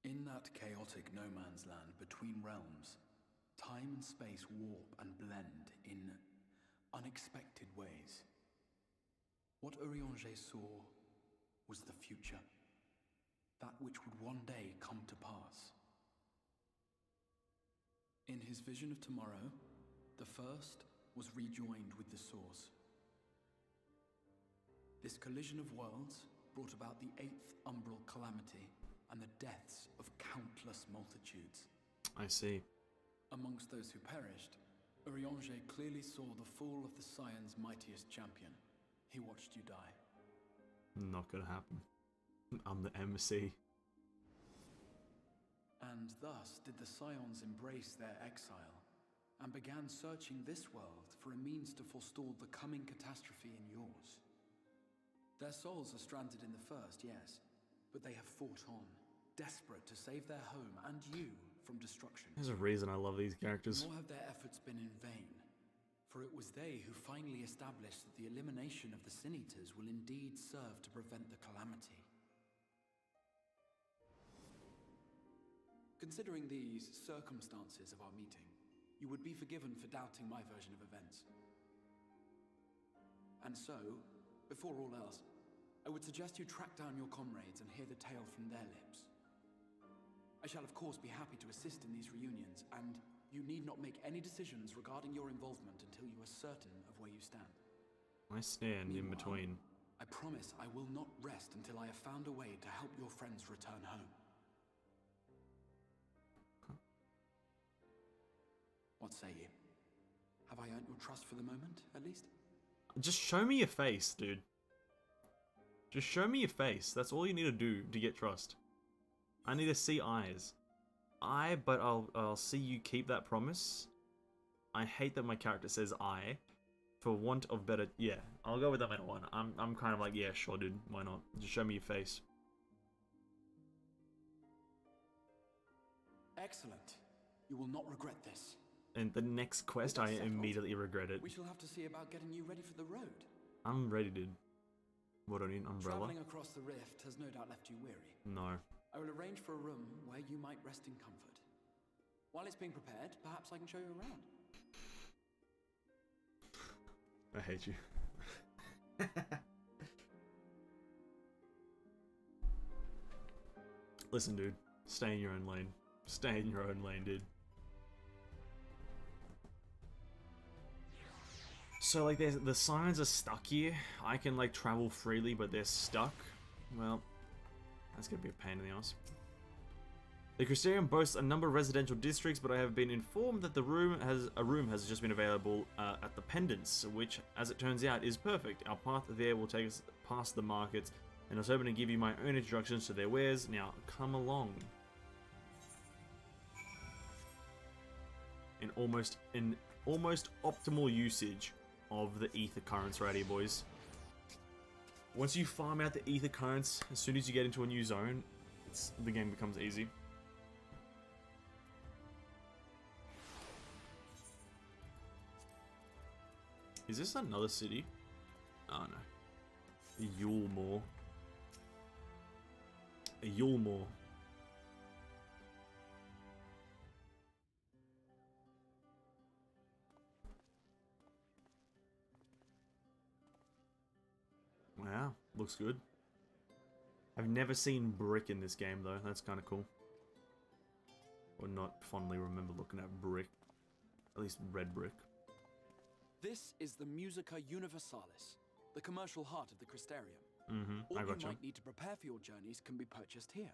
In that chaotic no-man's land between realms, time and space warp and blend in unexpected ways. What Urianger saw was the future. That which would one day come to pass. In his vision of tomorrow, the first was rejoined with the source. This collision of worlds brought about the 8th umbral calamity and the deaths of countless multitudes. I see. Amongst those who perished, Urianger clearly saw the fall of the Scion's mightiest champion. He watched you die. Not gonna happen. I'm the MC. And thus did the Scions embrace their exile, and began searching this world for a means to forestall the coming catastrophe in yours. Their souls are stranded in the first, yes, but they have fought on, desperate to save their home and you from destruction. There's a reason I love these characters. Nor have their efforts been in vain, for it was they who finally established that the elimination of the Sin Eaters will indeed serve to prevent the calamity. Considering these circumstances of our meeting, you would be forgiven for doubting my version of events. And so, before all else, I would suggest you track down your comrades and hear the tale from their lips. I shall of course be happy to assist in these reunions, and you need not make any decisions regarding your involvement until you are certain of where you stand. I stand in Meanwhile, between. I promise I will not rest until I have found a way to help your friends return home. What say you? Have I earned your trust for the moment, at least? Just show me your face, dude. Just show me your face. That's all you need to do to get trust. I need to see eyes. But I'll see you keep that promise. I hate that my character says I. For want of better... Yeah, I'll go with that one. I'm kind of like, yeah, sure, dude. Why not? Just show me your face. Excellent. You will not regret this. And the next quest, I immediately regret it. We shall have to see about getting you ready for the road. I'm ready, dude. What, do I need an umbrella? Traveling across the rift has no doubt left you weary. No. I will arrange for a room where you might rest in comfort. While it's being prepared, perhaps I can show you around. I hate you. Listen, dude. Stay in your own lane. Stay in your own lane, dude. So, like, the signs are stuck here. I can, like, travel freely, but they're stuck. Well, that's gonna be a pain in the ass. The Crystarium boasts a number of residential districts, but I have been informed that a room has just been available at the Pendants, which, as it turns out, is perfect. Our path there will take us past the markets, and I was hoping to give you my own introductions to their wares. Now, come along. In almost optimal usage of the ether currents right here, boys. Once you farm out the ether currents, as soon as you get into a new zone, the game becomes easy. Is this another city? Oh no. Yulmore. Yulmore. Wow, looks good. I've never seen brick in this game though, that's kind of cool. Or not fondly remember looking at brick. At least red brick. This is the Musica Universalis, the commercial heart of the Crystarium. Mm-hmm, All you might need to prepare for your journeys can be purchased here.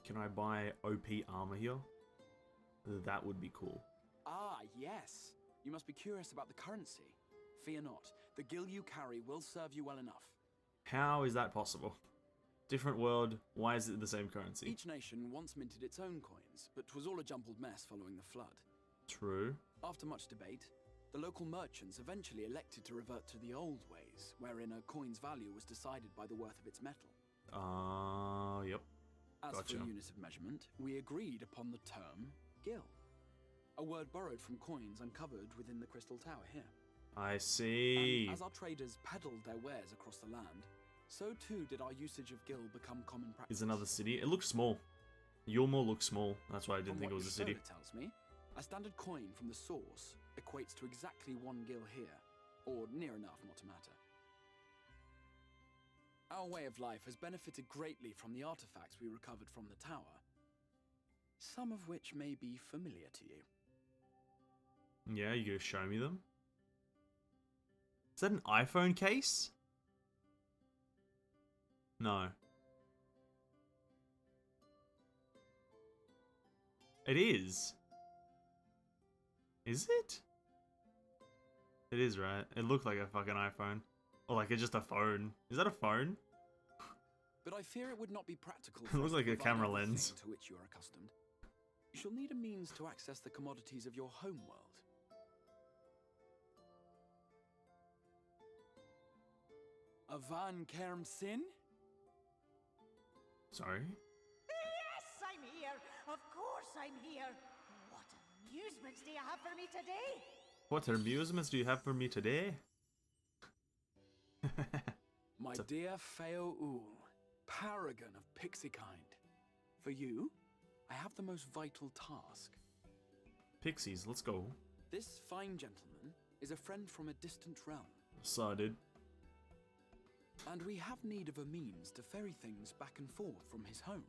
Can I buy OP armor here? That would be cool. Ah, yes. You must be curious about the currency. Fear not. The gil you carry will serve you well enough. How is that possible? Different world, why is it the same currency? Each nation once minted its own coins, but 'twas all a jumbled mess following the flood. True. After much debate, the local merchants eventually elected to revert to the old ways, wherein a coin's value was decided by the worth of its metal. Yep. As Gotcha. for unit of measurement, we agreed upon the term gil. A word borrowed from coins uncovered within the Crystal Tower here. I see. And as our traders peddled their wares across the land, so too did our usage of gil become common practice. Is another city? It looks small. Yulmore looks small. That's why I didn't From think it what was a city. your soda tells me, a standard coin from the source equates to exactly 1 gil here, or near enough not to matter. Our way of life has benefited greatly from the artifacts we recovered from the tower, some of which may be familiar to you. Yeah, you gonna show me them? Is that an iPhone case? No. It is. Is it? It is, right? It looked like a fucking iPhone. Or like it's just a phone. Is that a phone? But I fear it would not be practical. It looks like a camera everything lens. to which you are accustomed. You shall need a means to access the commodities of your homeworld. Avan Kerm Sin? Sorry? Yes, I'm here. Of course I'm here. What amusements do you have for me today? What amusements do you have for me today? My dear Feo Ul, paragon of pixie kind. For you, I have the most vital task. Pixies, let's go. This fine gentleman is a friend from a distant realm. Saw, dude. And we have need of a means to ferry things back and forth from his home.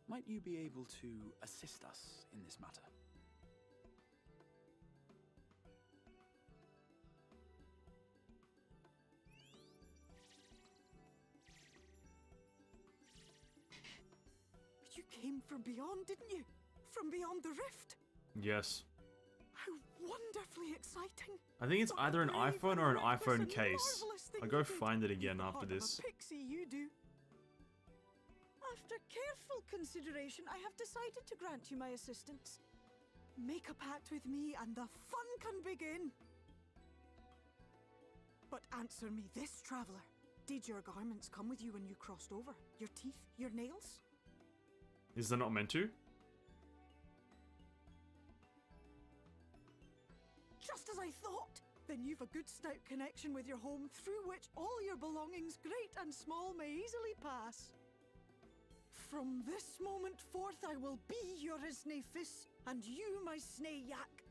Might you be able to assist us in this matter? You came from beyond, didn't you? From beyond the rift? Yes. How wonderfully exciting. I think it's What either a an brave iPhone and or an reckless iPhone and case. marvelous thing I'll go you did. find it again The after heart of a this. pixie you do. After careful consideration, I have decided to grant you my assistance. Make a pact with me and the fun can begin. But answer me this, traveler. Did your garments come with you when you crossed over? Your teeth? Your nails? Is that not meant to? Just as I thought! Then you've a good stout connection with your home through which all your belongings, great and small, may easily pass. From this moment forth I will be your Isne Fis, and you my Snay Yak.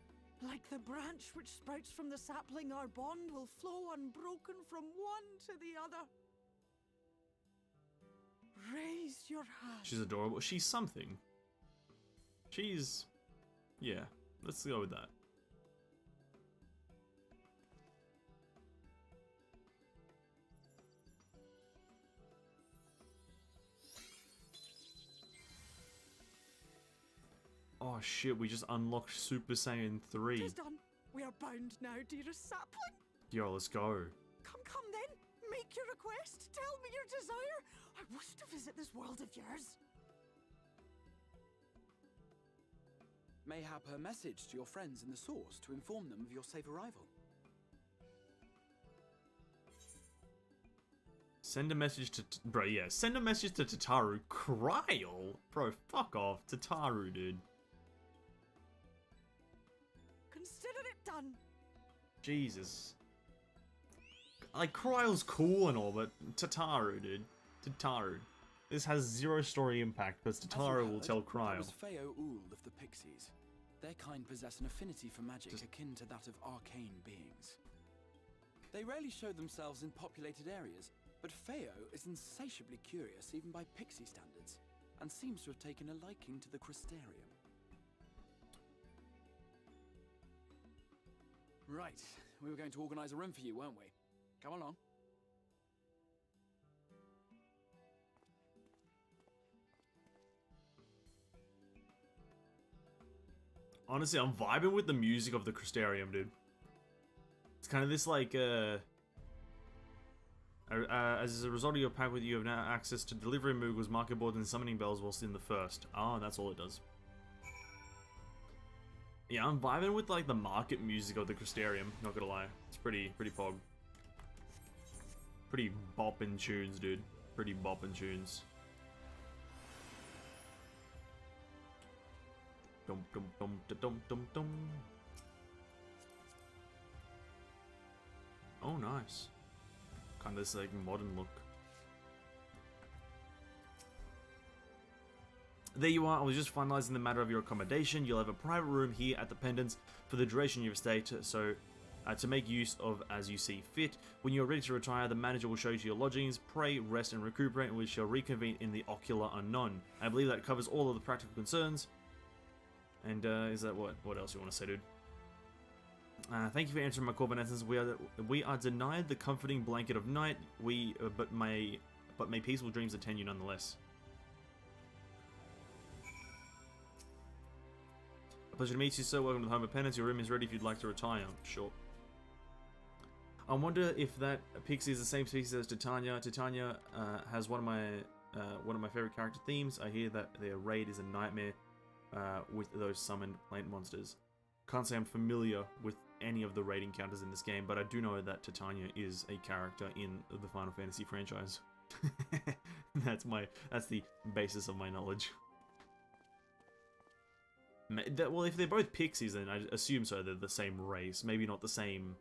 Like the branch which sprouts from the sapling, our bond will flow unbroken from one to the other. Raise your hand. She's adorable. She's something. She's... yeah, let's go with that. Oh shit, we just unlocked Super Saiyan 3. Tis done. We are bound now, dearest sapling. Yo, let's go. Come then. Make your request. Tell me your desire. I wish to visit this world of yours. Mayhap her message to your friends in the Source to inform them of your safe arrival. Send a message to... bro, yeah. Send a message to Tataru. Kryl? Bro, fuck off. Tataru, dude. Consider it done. Jesus. Like, Kryl's cool and all, but Tataru, dude. Tataru. This has zero story impact, because As you Tataru will heard, tell that Kryl. was Feo Ul of the Pixies. Their kind possess an affinity for magic akin to that of arcane beings. They rarely show themselves in populated areas, but Feo is insatiably curious even by Pixie standards, and seems to have taken a liking to the Crystarium. Right, we were going to organize a room for you, weren't we? Come along. Honestly, I'm vibing with the music of the Crystarium, dude. It's kind of this, like, as a result of your pact with you have now access to delivery moogles, market boards, and summoning bells whilst in the first. Oh, that's all it does. Yeah, I'm vibing with, like, the market music of the Crystarium, not gonna lie. It's pretty pog. Pretty boppin' tunes, dude. Pretty boppin' tunes. Dum dum dum da dum dum dum. Oh, nice. Kind of this, like, modern look. There you are. I was just finalizing the matter of your accommodation. You'll have a private room here at the Pendants for the duration of your stay, to make use of as you see fit. When you're ready to retire, the manager will show you to your lodgings. Pray, rest, and recuperate, and we shall reconvene in the Ocular Unknown. I believe that covers all of the practical concerns. And is that what else you want to say, dude? Thank you for answering my call, Vanessans. We are denied the comforting blanket of night. But may peaceful dreams attend you nonetheless. A pleasure to meet you, sir. Welcome to the Home of Penance. Your room is ready if you'd like to retire. Sure. I wonder if that pixie is the same species as Titania. Titania has one of my favorite character themes. I hear that their raid is a nightmare. with those summoned plant monsters. Can't say I'm familiar with any of the raid encounters in this game, but I do know that Titania is a character in the Final Fantasy franchise. That's the basis of my knowledge. Well, if they're both pixies, then I assume so. They're the same race, maybe not the same,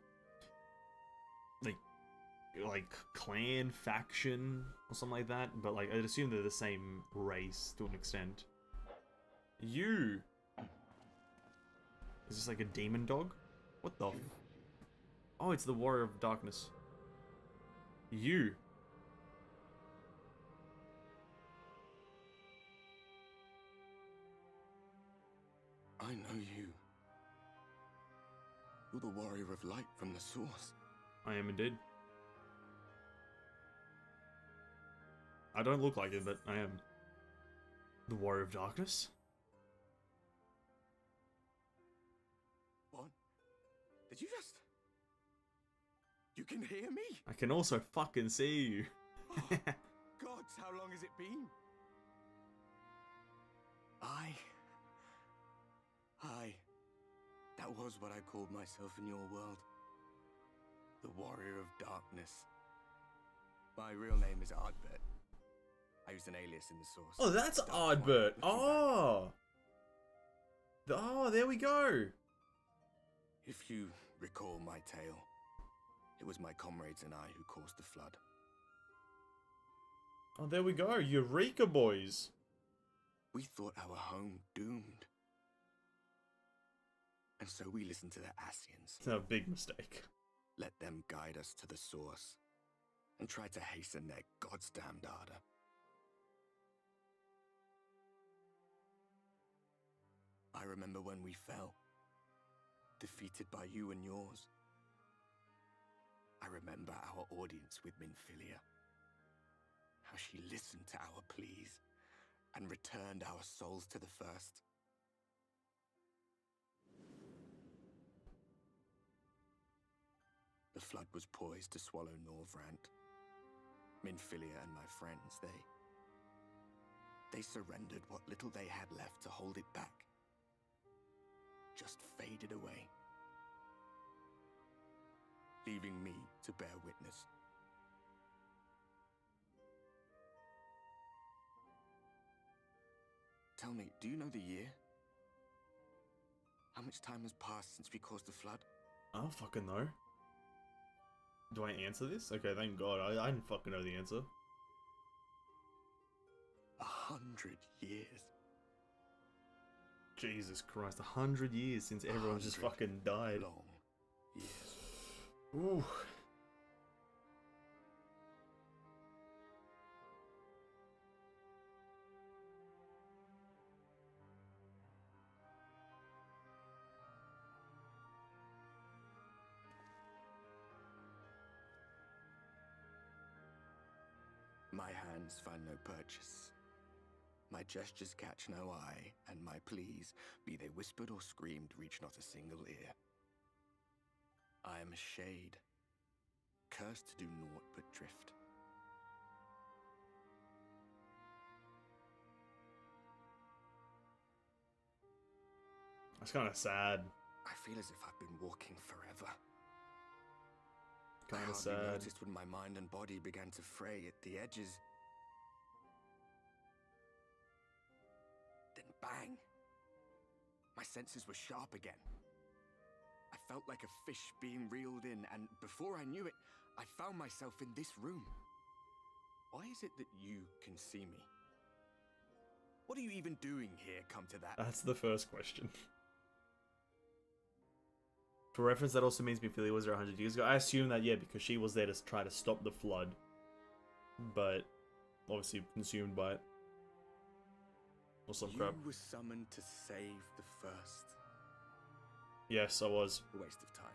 like clan, faction, or something like that. But like, I'd assume they're the same race to an extent. You. Is this like a demon dog? What the? Oh, it's the Warrior of Darkness. You. I know you. You're the Warrior of Light from the Source. I am indeed. I don't look like it, but I am. The Warrior of Darkness? What? Did you just... You can hear me? I can also fucking see you. Oh, gods, how long has it been? That was what I called myself in your world. The Warrior of Darkness. My real name is Ardbert. I used an alias in the Source. Oh, that's Ardbert. Oh! Oh, there we go. If you recall my tale, it was my comrades and I who caused the flood. Oh, there we go. Eureka, boys. We thought our home doomed. And so we listened to the Ascians. It's a big mistake. Let them guide us to the Source and try to hasten their god's damned ardor. I remember when we fell, defeated by you and yours. I remember our audience with Minfilia, how she listened to our pleas and returned our souls to the First. The flood was poised to swallow Norvrant. Minfilia and my friends, they surrendered what little they had left to hold it back. Just faded away, leaving me to bear witness. Tell me, do you know the year? How much time has passed since we caused the flood? I don't fucking know. Do I answer this? Okay, thank God. I didn't fucking know the answer. 100 years. Jesus Christ, 100 years since everyone just fucking died. Long years. Ooh. My hands find no purchase. My gestures catch no eye, and my pleas, be they whispered or screamed, reach not a single ear. I am a shade, cursed to do naught but drift. That's kind of sad. I feel as if I've been walking forever. Kind I of hardly sad. noticed when my mind and body began to fray at the edges. Then bang! My senses were sharp again. I felt like a fish being reeled in, and before I knew it, I found myself in this room. Why is it that you can see me? What are you even doing here, come to that? That's the first question. For reference, that also means Minfilia was there 100 years ago. I assume that, yeah, because she was there to try to stop the flood. But, obviously consumed by it. Or some crap. You were summoned to save the First. Yes, I was. A waste of time.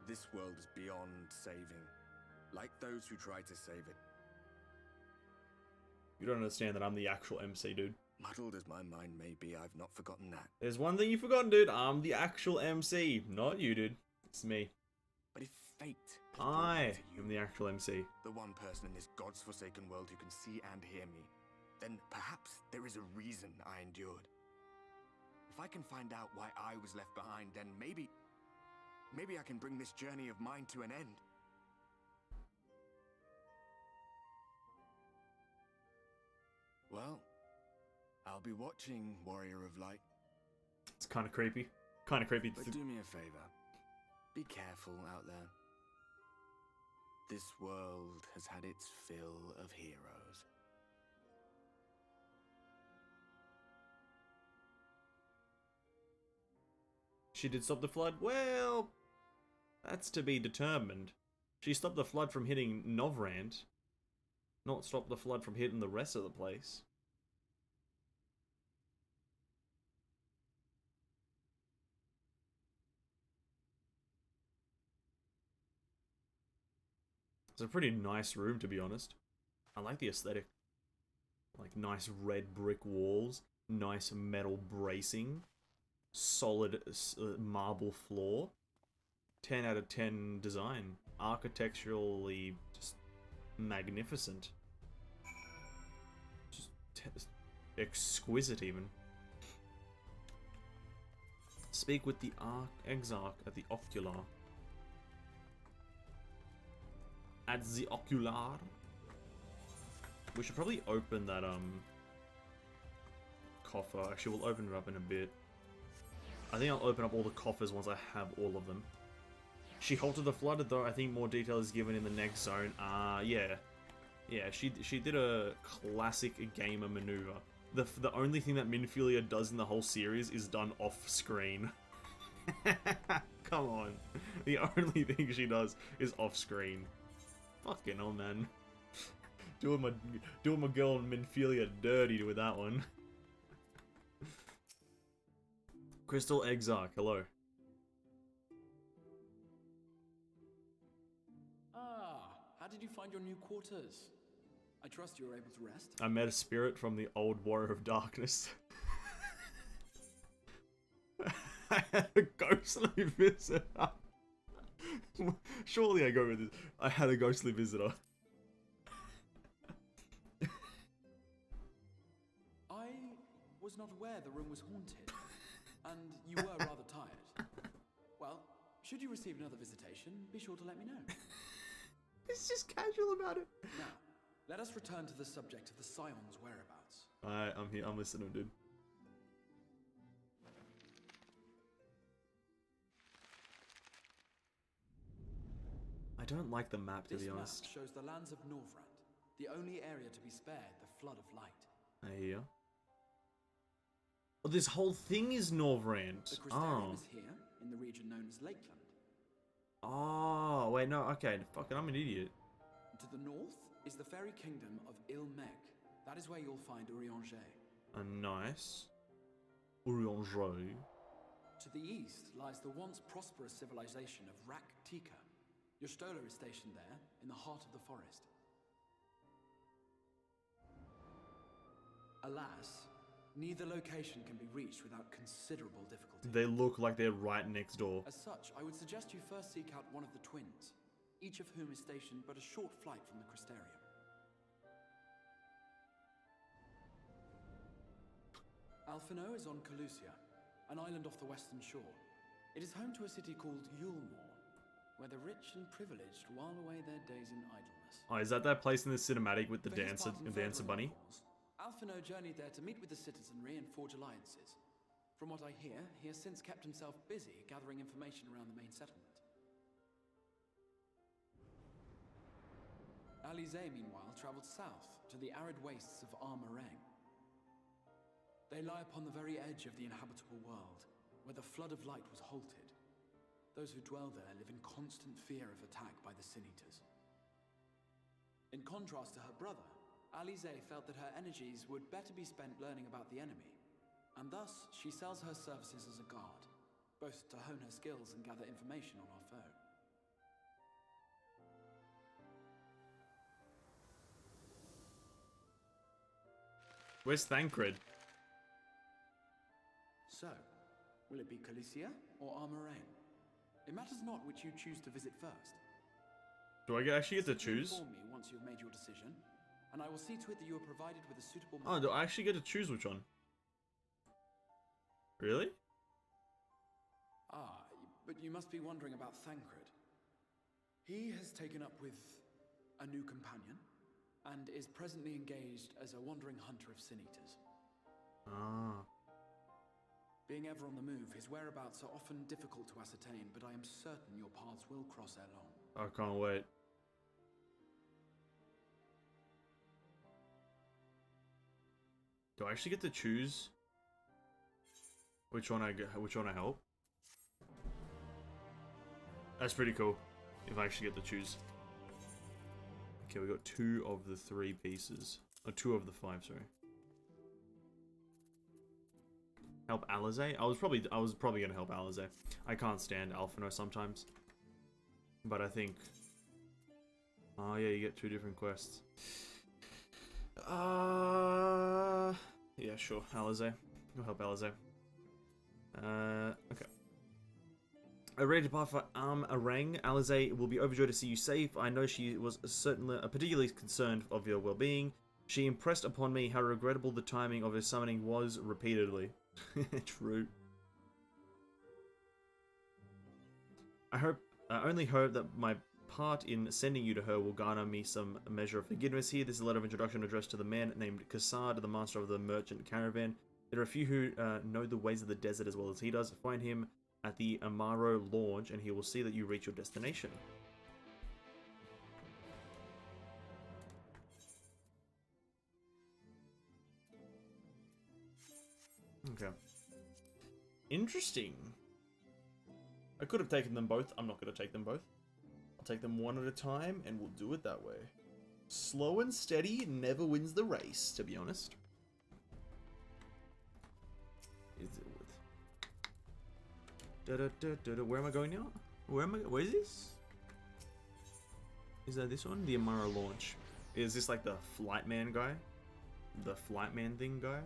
This world is beyond saving, like those who try to save it. You don't understand that I'm the actual MC, dude. Muddled as my mind may be, I've not forgotten that. There's one thing you've forgotten, dude. I'm the actual MC. Not you, dude. It's me. But if fate has brought I me to you, am the actual MC. the one person in this god's forsaken world who can see and hear me, then perhaps there is a reason I endured. If I can find out why I was left behind, then maybe I can bring this journey of mine to an end. Well, I'll be watching, Warrior of Light. It's kind of creepy. Kind of creepy. But do me a favor. Be careful out there. This world has had its fill of heroes. She did stop the flood? Well, that's to be determined. She stopped the flood from hitting Novrand, not stop the flood from hitting the rest of the place. It's a pretty nice room, to be honest. I like the aesthetic. Like nice red brick walls, nice metal bracing, solid marble floor. 10 out of 10 design. Architecturally just magnificent. Just exquisite even. Speak with the Exarch at the Ocular. At the Ocular. We should probably open that coffer. Actually, we'll open it up in a bit. I think I'll open up all the coffers once I have all of them. She halted the flood, though I think more detail is given in the next zone. Yeah. Yeah, she did a classic gamer maneuver. The only thing that Minfilia does in the whole series is done off screen. Come on. The only thing she does is off screen. Fucking hell, man. Doing my girl Minfilia dirty with that one. Crystal Exarch, hello. How did you find your new quarters? I trust you were able to rest? I met a spirit from the old Warrior of Darkness. I had a ghostly visitor. Surely I go with this. I had a ghostly visitor. I was not aware the room was haunted, and you were rather tired. Well, should you receive another visitation, be sure to let me know. It's just casual about it. Now, let us return to the subject of the Scion's whereabouts. Alright, I'm here. I'm listening, dude. I don't like the map, to be honest. This map shows the lands of Norvrand, the only area to be spared the flood of light. I hear. Oh, this whole thing is Norvrand. The Crystarium is here, in the region known as Lakeland. Oh, wait, no, okay. Fucking, I'm an idiot. To the north is the fairy kingdom of Ilmeg. That is where you'll find Urianger. Nice. Urianger. To the east lies the once prosperous civilization of Rak-Tika. Your Stola is stationed there, in the heart of the forest. Alas, neither location can be reached without considerable difficulty. They look like they're right next door. As such, I would suggest you first seek out one of the twins, each of whom is stationed but a short flight from the Crystarium. Alphino is on Calusia, an island off the western shore. It is home to a city called Yulmore, where the rich and privileged while away their days in idleness. Oh, is that place in the cinematic with the For his dancer, part in dancer bunny? furthering the cause, Alphino journeyed there to meet with the citizenry and forge alliances. From what I hear, he has since kept himself busy gathering information around the main settlement. Alize, meanwhile, traveled south to the arid wastes of Armarang. They lie upon the very edge of the inhabitable world, where the flood of light was halted. Those who dwell there live in constant fear of attack by the Sin Eaters. In contrast to her brother, Alize felt that her energies would better be spent learning about the enemy, and thus she sells her services as a guard, both to hone her skills and gather information on our foe. Where's Thancred? So, will it be Calicia or Armarang? It matters not which you choose to visit first. Do I actually get to choose? Inform me once you've made your decision, and I will see to it that you are provided with a suitable Oh, do I actually get to choose which one? Really? Ah, but you must be wondering about Thancred. He has taken up with a new companion, and is presently engaged as a wandering hunter of sin-eaters. Ah. Being ever on the move, his whereabouts are often difficult to ascertain, but I am certain your paths will cross ere long. I can't wait. Do I actually get to choose which one I help? That's pretty cool. If I actually get to choose. Okay, we got 2 of the 3 pieces. Or 2 of the 5, sorry. Help Alizé? I was probably gonna help Alizé. I can't stand Alphino sometimes. But I think... Oh yeah, you get 2 different quests. Yeah, sure. Alizé. We'll help Alizé. Okay. Ready to depart for Arang. Alizé will be overjoyed to see you safe. I know she was particularly concerned of your well-being. She impressed upon me how regrettable the timing of her summoning was repeatedly. True. I only hope that my part in sending you to her will garner me some measure of forgiveness here. This is a letter of introduction addressed to the man named Kassad, the master of the merchant caravan. There are a few who know the ways of the desert as well as he does. Find him at the Amaro launch and he will see that you reach your destination. Okay. Interesting. I could have taken them both. I'm not going to take them both. I'll take them one at a time and we'll do it that way. Slow and steady never wins the race, to be honest. Is it with... Where am I going now? Where is this? Is that this one? The Amara launch. Is this like the Flightman guy? The Flightman thing guy?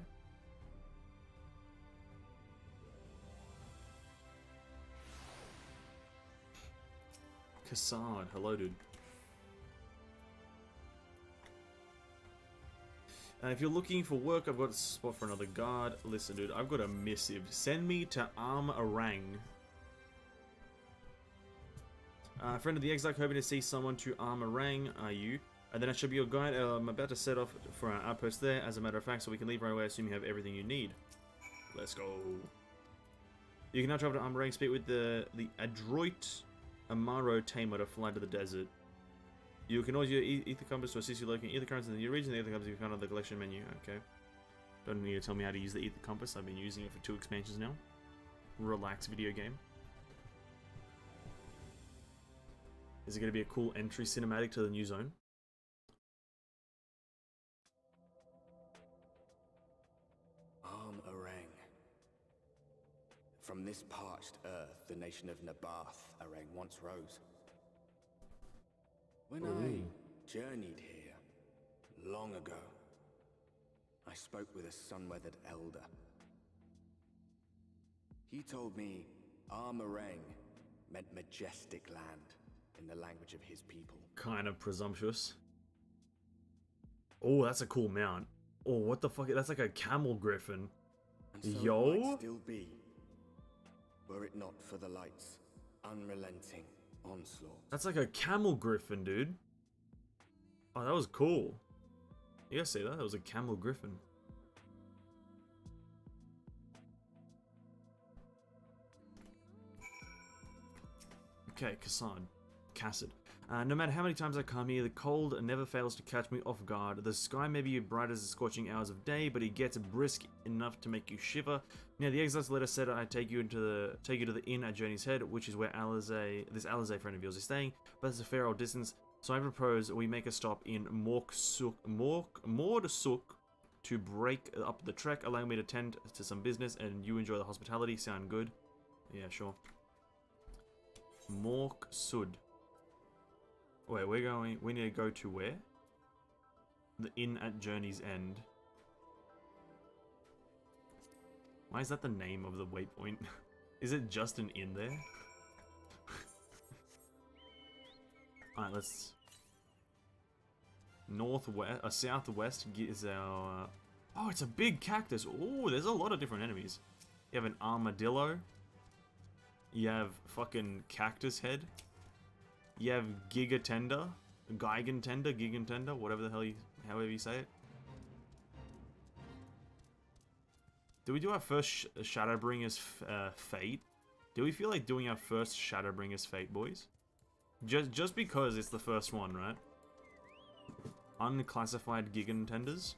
Kassad, hello dude. If you're looking for work, I've got a spot for another guard. Listen dude, I've got a missive. Send me to Arang. Friend of the Exarch, hoping to see someone to Arang, are you? And then I should be your guide. I'm about to set off for our outpost there, as a matter of fact, so we can leave right away, assume you have everything you need. Let's go. You can now travel to Arang, speak with the adroit Amaro Tamer to fly to the desert. You can always use Ether Compass to assist you locating Ether Currents in the new region. The Ether Compass you found on the collection menu. Okay. Don't need to tell me how to use the Ether Compass. I've been using it for 2 expansions now. Relax video game. Is it going to be a cool entry cinematic to the new zone? Arang. From this parched earth, the nation of Nabath, Arang once rose. When I journeyed here, long ago, I spoke with a sun-weathered elder. He told me Arang meant majestic land in the language of his people. Kind of presumptuous. Oh, that's a cool mount. Oh, what the fuck? That's like a camel griffin. And so Yo? it might still be, were it not for the light's unrelenting onslaught. That's like a camel griffin, dude. Oh, that was cool. You guys see that? That was a camel griffin. Okay, Cassad. No matter how many times I come here, the cold never fails to catch me off guard. The sky may be bright as the scorching hours of day, but it gets brisk enough to make you shiver. Now, the Exile's letter said I take you to the inn at Journey's Head, which is where this Alizé friend of yours is staying, but it's a fair old distance, so I propose we make a stop in Mordsuk to break up the trek, allowing me to tend to some business, and you enjoy the hospitality. Sound good? Yeah, sure. Morksud. Wait, we need to go to where? The inn at Journey's End. Why is that the name of the waypoint? Is it just an inn there? Alright, let's... Southwest is our... Oh, it's a big cactus. Oh, there's a lot of different enemies. You have an armadillo. You have fucking cactus head. You have Gigantender, Gigantender, whatever the hell however you say it. Do we do our first Shadowbringers Fate? Do we feel like doing our first Shadowbringers Fate, boys? Just because it's the first one, right? Unclassified Gigantenders.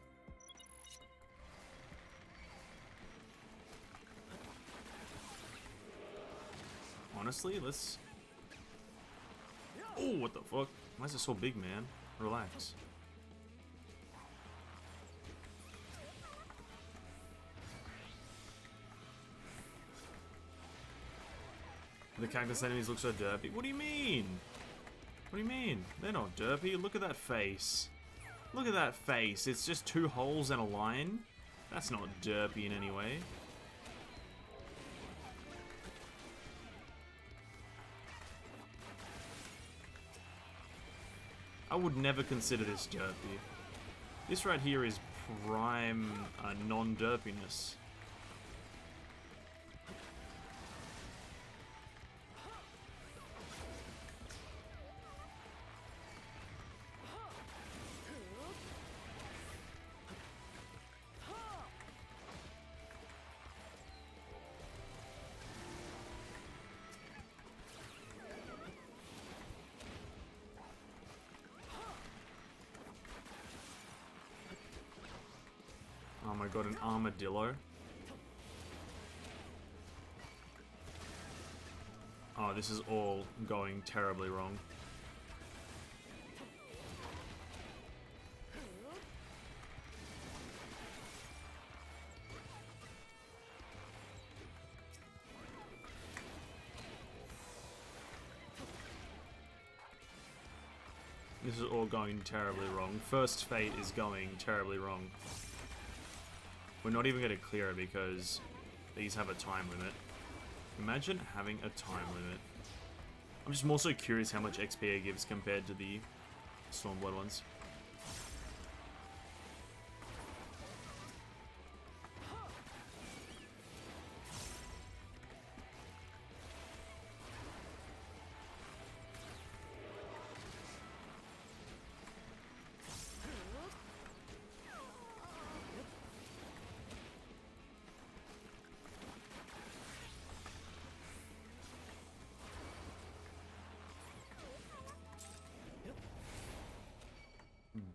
Honestly, let's... Oh, what the fuck? Why is it so big, man? Relax. The cactus enemies look so derpy. What do you mean? What do you mean? They're not derpy. Look at that face. Look at that face. It's just two holes and a line. That's not derpy in any way. I would never consider this derpy. This right here is prime non-derpiness. Oh my god, an armadillo. Oh, this is all going terribly wrong. This is all going terribly wrong. First Fate is going terribly wrong. We're not even going to clear it because these have a time limit. Imagine having a time limit. I'm just more so curious how much XP it gives compared to the Stormblood ones.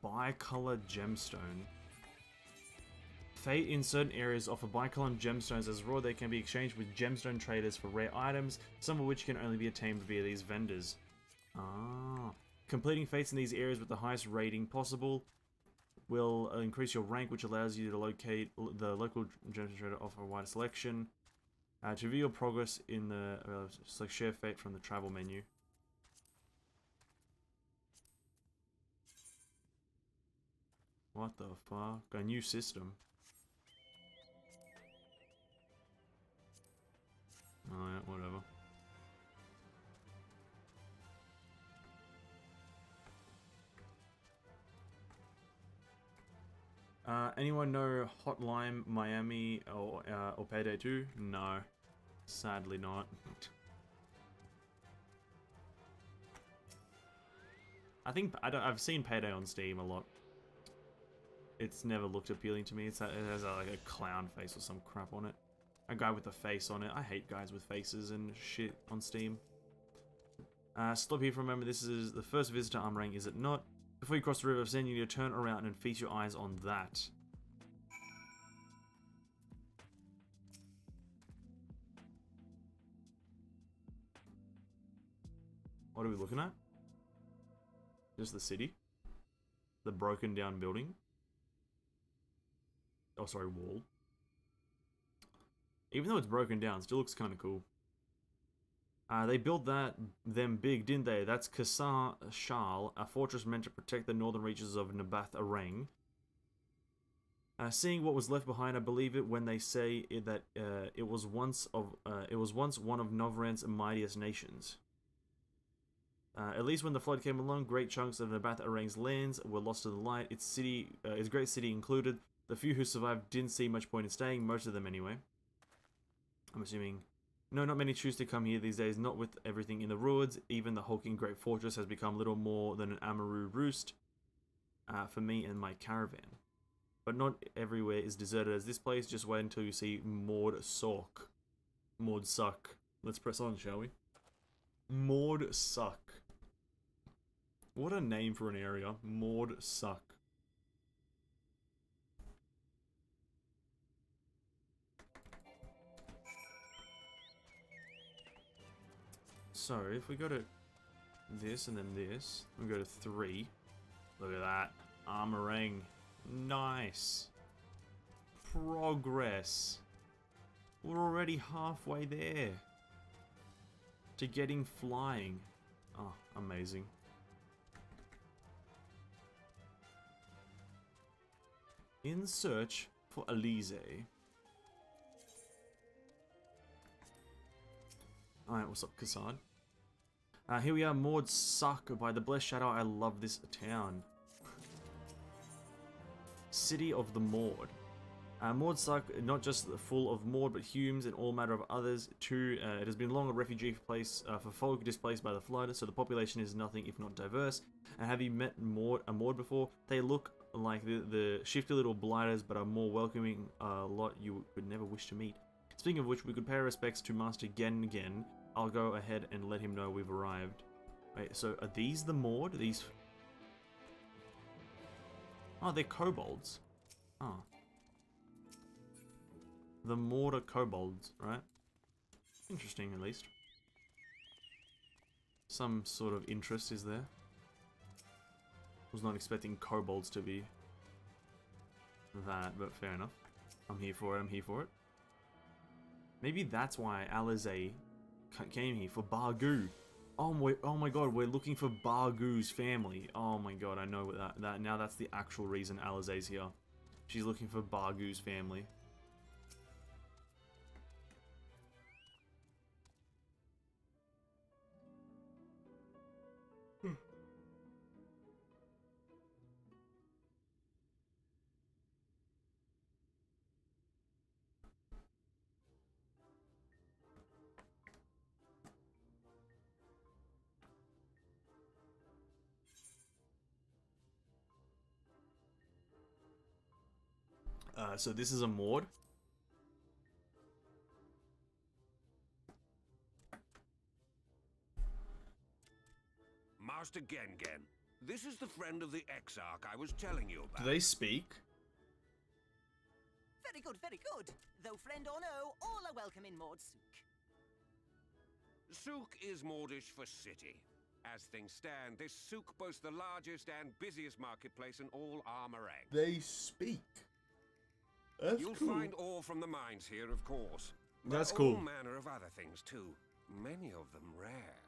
Bicolor gemstone. Fate in certain areas offer bicolor gemstones as raw. They can be exchanged with gemstone traders for rare items, some of which can only be attained via these vendors. Ah. Completing fates in these areas with the highest rating possible will increase your rank, which allows you to locate the local gemstone trader offer a wider selection. To view your progress in the select share fate from the travel menu. What the fuck? A new system. Oh yeah, whatever. Anyone know Hotline Miami or Payday 2? No. Sadly not. I've seen Payday on Steam a lot. It's never looked appealing to me. It has like a clown face or some crap on it. A guy with a face on it. I hate guys with faces and shit on Steam. Stop here for a moment. This is the first visit to Armrang, is it not? Before you cross the River of Sen, you need to turn around and feast your eyes on that. What are we looking at? Just the city? The broken down building? Oh, sorry, wall. Even though it's broken down, it still looks kind of cool. They built them big, didn't they? That's Kassar Shal, a fortress meant to protect the northern reaches of Nabath Arang. Seeing what was left behind, I believe it when they say that it was once one of Novrand's mightiest nations. At least when the flood came along, great chunks of Nabath Arang's lands were lost to the light. Its great city included. The few who survived didn't see much point in staying, most of them anyway. I'm assuming. No, not many choose to come here these days, not with everything in the ruins. Even the hulking Great Fortress has become little more than an Amaru roost for me and my caravan. But not everywhere is deserted as this place. Just wait until you see Maud Sork. Maud Suck. Let's press on, shall we? Maud Suck. What a name for an area. Maud Suck. So, if we go to this and then this, we go to 3. Look at that. Armorang. Nice. Progress. We're already halfway there. To getting flying. Oh, amazing. In search for Elise. Alright, what's up, Kassan? Here we are, Maud Suck. By the blessed shadow, I love this town. City of the Maud. Maud Suck, not just full of Maud, but Humes and all matter of others too. It has been long a refugee place for folk displaced by the flood, so the population is nothing if not diverse. And have you met a Maud before? They look like the shifty little blighters, but are more welcoming, a lot you would never wish to meet. Speaking of which, we could pay our respects to Master Gengen. I'll go ahead and let him know we've arrived. Wait, so are these the Maud? These... Oh, they're kobolds. Oh. The Maud are kobolds, right? Interesting, at least. Some sort of interest is there. Was not expecting kobolds to be that, but fair enough. I'm here for it, I'm here for it. Maybe that's why Alize came here, for Bargu. Oh my god, we're looking for Bargu's family. Oh my god, I know that now that's the actual reason Alize's here. She's looking for Bargu's family. So this is a Maud. Master Gengen, this is the friend of the Exarch I was telling you about. Do they speak? Very good, very good. Though friend or no, all are welcome in Maud Sook. Sook is Maudish for city. As things stand, this souk boasts the largest and busiest marketplace in all Armorang. They speak. That's You'll cool. find ore from the mines here, of course. That's but cool. all manner of other things too. Many of them rare.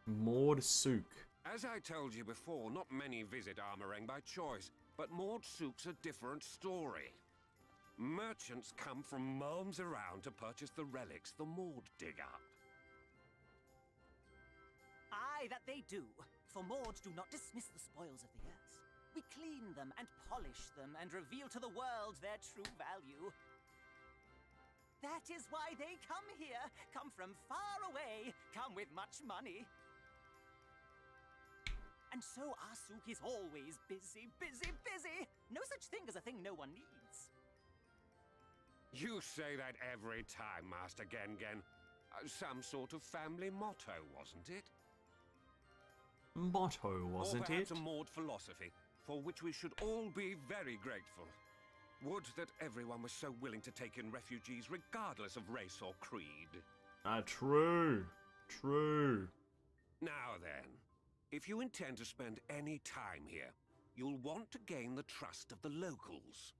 Maud Sook. As I told you before, not many visit Armorang by choice, but Maud Sook's a different story. Merchants come from miles around to purchase the relics the Maud dig up. Aye, that they do. For Maud do not dismiss the spoils of the earth. We clean them and polish them and reveal to the world their true value. That is why they come here, come from far away, come with much money. And so our souk is always busy, busy, busy. No such thing as a thing no one needs. You say that every time, Master Gengen. Some sort of family motto, wasn't it? Motto, wasn't or perhaps it? a Maud philosophy, for which we should all be very grateful. Would that everyone was so willing to take in refugees regardless of race or creed. True. True. Now then, if you intend to spend any time here, you'll want to gain the trust of the locals.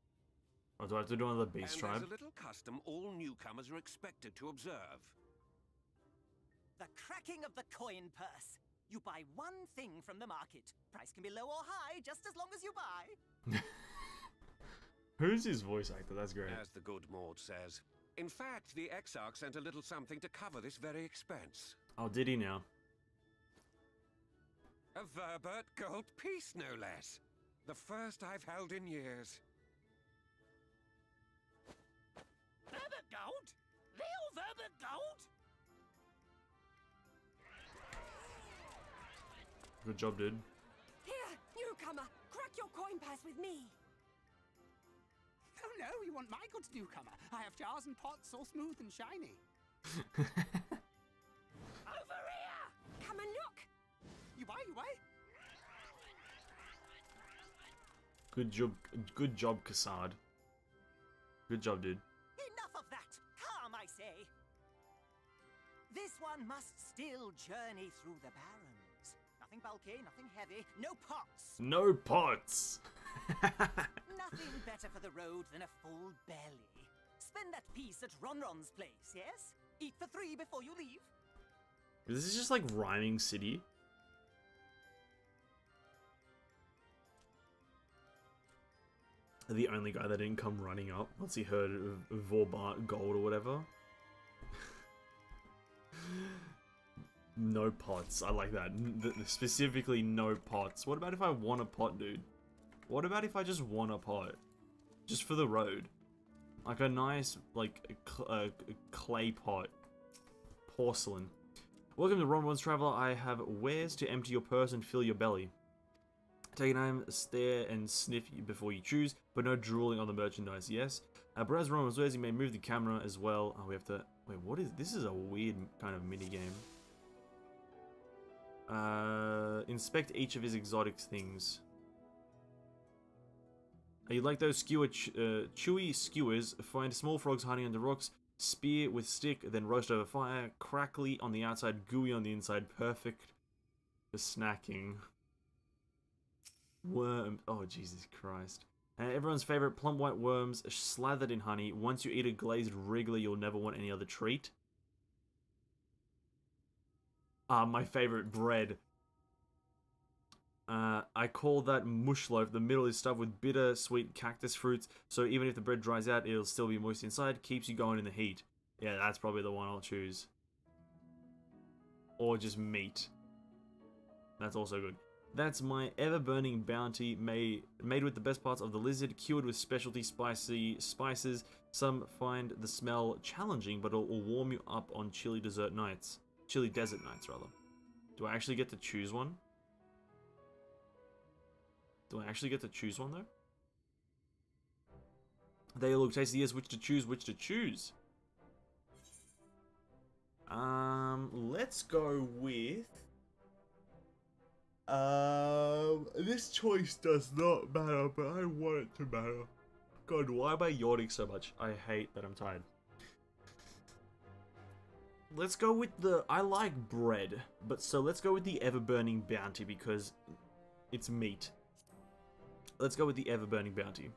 Oh, do I have to do another beast And tribe? there's a little custom all newcomers are expected to observe. The cracking of the coin purse. You buy one thing from the market. Price can be low or high, just as long as you buy. Who's his voice actor? That's great. As the good Maud says. In fact, the Exarch sent a little something to cover this very expense. Oh, did he now? A Verbert gold piece, no less. The first I've held in years. Herbert Gold? verba gold? Good job, dude. Here, newcomer, crack your coin purse with me. Oh no, you want my goods, newcomer? I have jars and pots all smooth and shiny. Over here! Come and look! You buy? Good job, Cassard. Good job, dude. Enough of that! Calm, I say! This one must still journey through the barrens. Nothing bulky, nothing heavy, no pots. No pots! Nothing better for the road than a full belly. Spend that piece at Ronron's place, yes? Eat for 3 before you leave. This is just like Rhyming City. The only guy that didn't come running up once he heard of Vorbart Gold or whatever. No pots. I like that. Specifically, no pots. What about if I want a pot, dude? What about if I just want a pot? Just for the road. Like a nice, like, clay pot. Porcelain. Welcome to Ronron's Traveler. I have wares to empty your purse and fill your belly. Take a time, stare and sniff before you choose, but no drooling on the merchandise, yes? But as Ronron's wares, you may move the camera as well. Oh, we have to... Wait, what is... This is a weird kind of mini-game. Inspect each of his exotic things. You like those chewy skewers? Find small frogs hiding under rocks. Spear with stick, then roast over fire. Crackly on the outside, gooey on the inside. Perfect for snacking. Worm. Oh, Jesus Christ. Everyone's favorite plump white worms slathered in honey. Once you eat a glazed wriggler, you'll never want any other treat. My favorite bread. I call that mush loaf. The middle is stuffed with bitter, sweet cactus fruits, so even if the bread dries out, it'll still be moist inside. Keeps you going in the heat. Yeah, that's probably the one I'll choose. Or just meat. That's also good. That's my ever-burning bounty, made with the best parts of the lizard, cured with specialty spicy spices. Some find the smell challenging, but it'll warm you up on chilly desert nights. Chilly desert nights, rather. Do I actually get to choose one? Do I actually get to choose one, though? They look tasty, yes. Which to choose, which to choose? Let's go with... this choice does not matter, but I want it to matter. God, why am I yawning so much? I hate that I'm tired. Let's go with the... I like bread, but so let's go with the ever-burning bounty because it's meat. Let's go with the ever-burning bounty.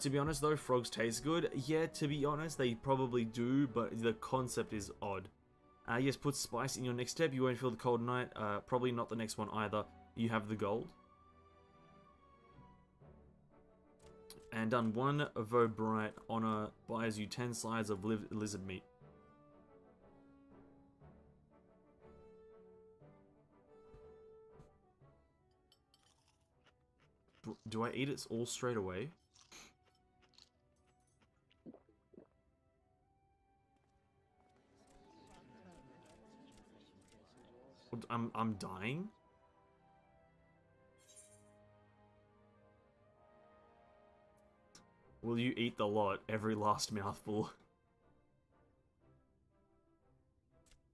To be honest though, frogs taste good. Yeah, to be honest, they probably do, but the concept is odd. Yes, put spice in your next step. You won't feel the cold night. Probably not the next one either. You have the gold. And done. 1 Vobright honor buys you 10 slides of lizard meat. Do I eat it all straight away? I'm dying? Will you eat the lot, every last mouthful?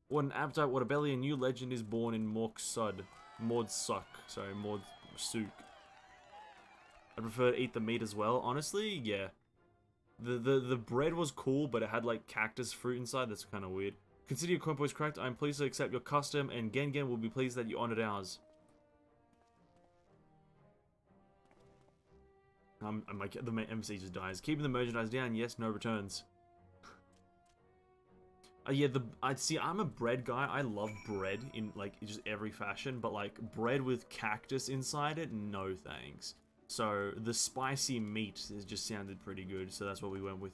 What an appetite, what a belly, a new legend is born in Morksud. Mordsuk, sorry, Mordsuk. I prefer to eat the meat as well. Honestly, yeah. The bread was cool, but it had like cactus fruit inside. That's kind of weird. Consider your coin points correct. I'm pleased to accept your custom, and Gengen will be pleased that you honored ours. The MC just dies. Keeping the merchandise down, yes, no returns. Yeah, I'm a bread guy. I love bread in like just every fashion, but like bread with cactus inside it, no thanks. So the spicy meat has just sounded pretty good, so that's what we went with.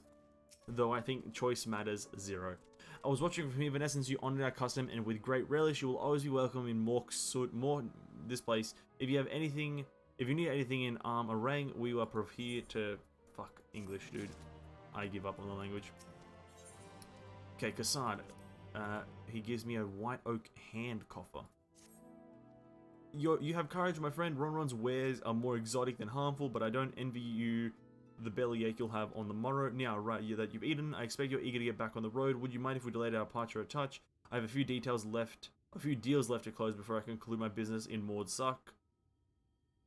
Though I think choice matters 0. I was watching from Evanescence, you honored our custom, and with great relish, you will always be welcome in this place. If you need anything in Arm Orang, we are here to... Fuck, English, dude. I give up on the language. Okay, Kassad. He gives me a white oak hand coffer. You have courage, my friend. Ronron's wares are more exotic than harmful, but I don't envy you the bellyache you'll have on the morrow. Now, right, that you've eaten, I expect you're eager to get back on the road. Would you mind if we delayed our departure a touch? I have a few deals left to close before I conclude my business in Maud Suck.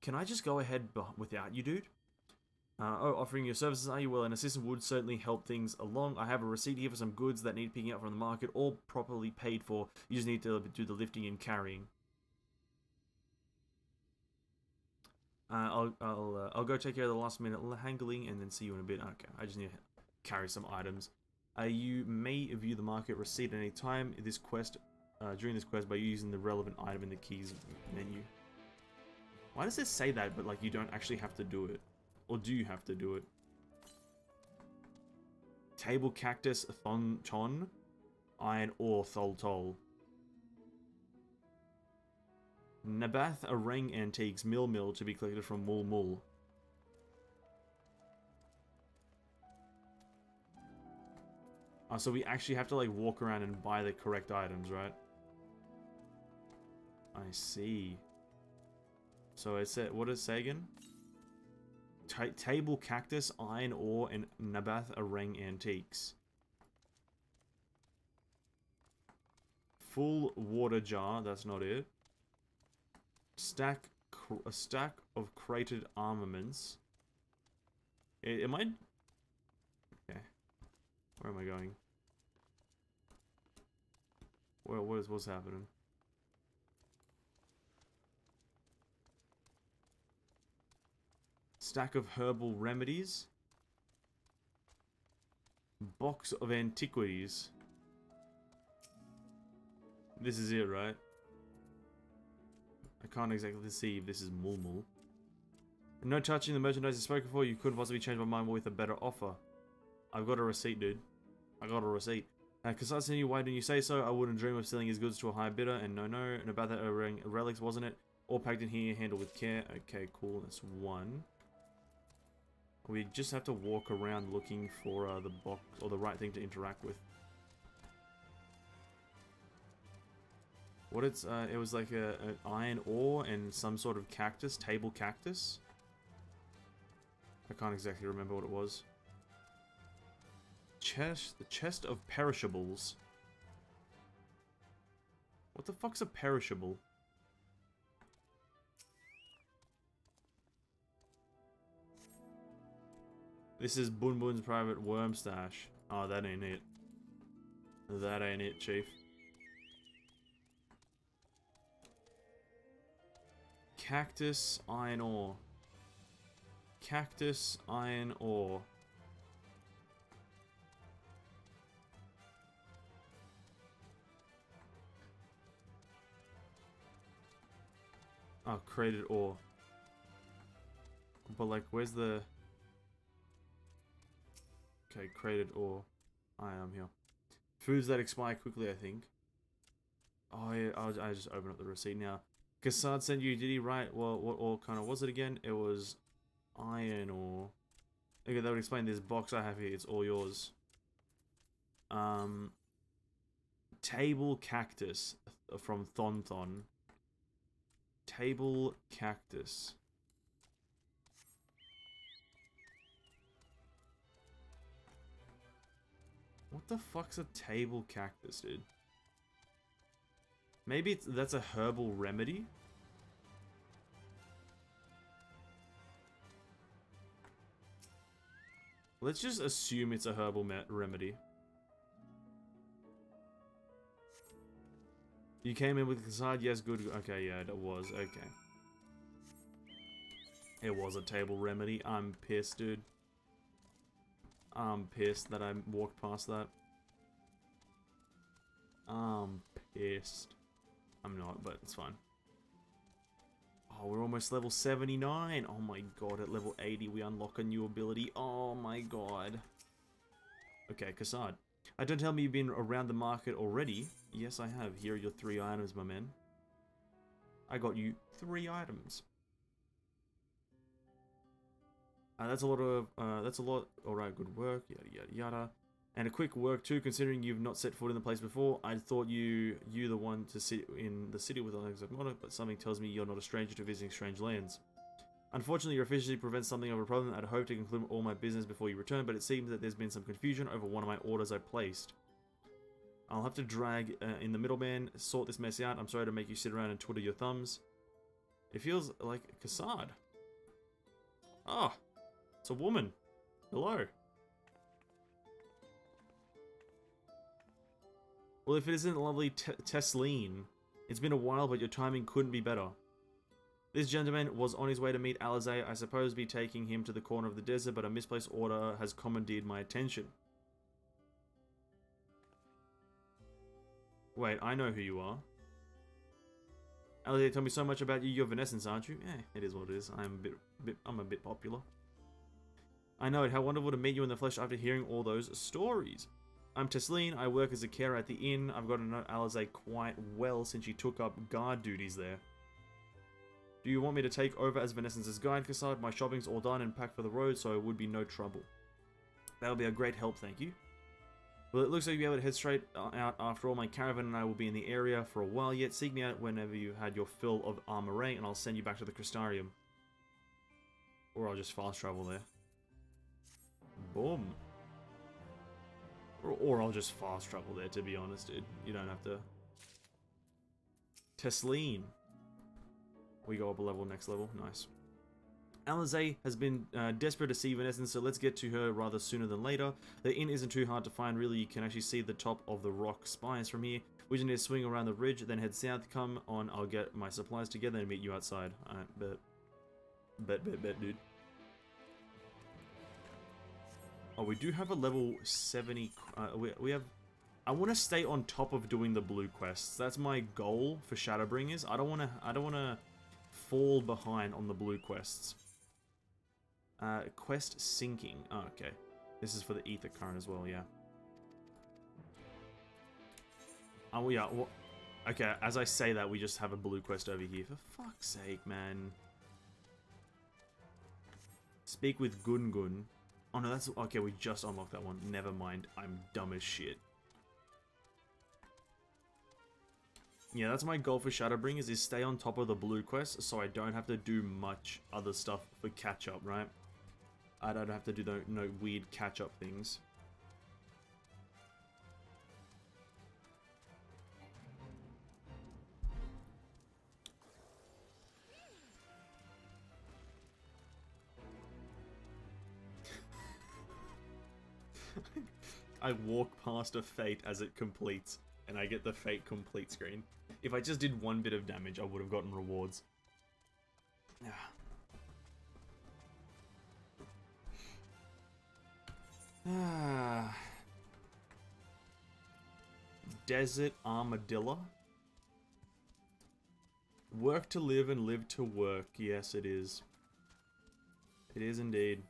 Can I just go ahead without you, dude? Offering your services, are you? Well, an assistant would certainly help things along. I have a receipt here for some goods that need picking up from the market, all properly paid for. You just need to do the lifting and carrying. I'll go take care of the last minute haggling and then see you in a bit. Okay, I just need to carry some items. You may view the market receipt at any time during this quest by using the relevant item in the keys menu. Why does it say that, but like you don't actually have to do it? Or do you have to do it? Table cactus thon, iron ore thol. Nabath Arang antiques mill to be collected from Mul. Oh, so we actually have to like walk around and buy the correct items, right? I see. So it said, what does it say again? Table cactus, iron ore, and Nabath Arang antiques. Full water jar. That's not it. A stack of crated armaments. Am I? Okay. Where am I going? What's happening? Stack of herbal remedies. Box of antiquities. This is it, right? I can't exactly see if this is Mulmul. No touching the merchandise I spoken for. You couldn't possibly change my mind with a better offer. I've got a receipt, dude. I got a receipt. Because I sent you, why didn't you say so? I wouldn't dream of selling his goods to a high bidder. And no. And about that relics, wasn't it? All packed in here, handled with care. Okay, cool. That's one. We just have to walk around looking for the box or the right thing to interact with. What it was like an iron ore and some sort of cactus, table cactus. I can't exactly remember what it was. The chest of perishables. What the fuck's a perishable? This is Bun Bun's private worm stash. Oh, that ain't it. That ain't it, chief. Cactus, iron ore. Cactus, iron ore. Oh, created ore. But like, where's the... Okay, created ore. I am here. Foods that expire quickly, I think. Oh yeah, I just open up the receipt now. Kassad sent you, did he write? Well, what ore kind of was it again? It was iron ore. Okay, that would explain this box I have here. It's all yours. Table cactus from Thon. Table cactus. What the fuck's a table cactus, dude? Maybe that's a herbal remedy? Let's just assume it's a herbal remedy. You came in with Kassad? Yes, good. Okay, yeah, it was. Okay. It was a table remedy. I'm pissed, dude. I'm pissed that I walked past that. I'm pissed. I'm not, but it's fine. Oh, we're almost level 79. Oh my god, at level 80 we unlock a new ability. Oh my god. Okay, Kassad. Don't tell me you've been around the market already. Yes, I have. Here are your 3 items, my man. I got you 3 items. That's a lot of, alright, good work, yada yada yada. And a quick work too, considering you've not set foot in the place before. I thought you the one to sit in the city with an exotic monarch, but something tells me you're not a stranger to visiting strange lands. Unfortunately, your efficiency prevents something of a problem. I'd hoped to conclude all my business before you return, but it seems that there's been some confusion over one of my orders I placed. I'll have to drag in the middleman, sort this mess out. I'm sorry to make you sit around and twiddle your thumbs. It feels like Cassard. Oh, it's a woman. Hello. Well, if it isn't lovely Tesleen, it's been a while, but your timing couldn't be better. This gentleman was on his way to meet Alizé. I suppose be taking him to the corner of the desert, but a misplaced order has commandeered my attention. Wait, I know who you are. Alizé told me so much about you. You're Venescence, aren't you? Eh, it is what it is. I'm a bit popular. I know it. How wonderful to meet you in the flesh after hearing all those stories. I'm Tesleen. I work as a carer at the inn. I've got to know Alizé quite well since she took up guard duties there. Do you want me to take over as Venescence's guide, Cassard? My shopping's all done and packed for the road, so it would be no trouble. That would be a great help, thank you. Well, it looks like you'll be able to head straight out after all. My caravan and I will be in the area for a while yet. Seek me out whenever you've had your fill of armory, and I'll send you back to the Crystarium. Or I'll just fast travel there. Boom. Or I'll just fast travel there, to be honest, dude. You don't have to. Tesleen. We go up a level, next level. Nice. Alizé has been desperate to see Venescence, so let's get to her rather sooner than later. The inn isn't too hard to find, really. You can actually see the top of the rock spires from here. We just need to swing around the ridge, then head south. Come on, I'll get my supplies together and meet you outside. Alright, bet, dude. Oh, we do have a level 70... we have... I want to stay on top of doing the blue quests. That's my goal for Shadowbringers. I don't want to fall behind on the blue quests. Quest sinking. Oh, okay. This is for the ether current as well, yeah. Oh, yeah. Well, okay, as I say that, we just have a blue quest over here. For fuck's sake, man. Speak with Gungun. Oh, no, that's... Okay, we just unlocked that one. Never mind. I'm dumb as shit. Yeah, that's my goal for Shadowbringers, is stay on top of the blue quest so I don't have to do much other stuff for catch-up, right? I don't have to do no weird catch-up things. I walk past a fate as it completes, and I get the fate complete screen. If I just did one bit of damage, I would have gotten rewards. Desert Armadillo. Work to live and live to work. Yes, it is. It is indeed.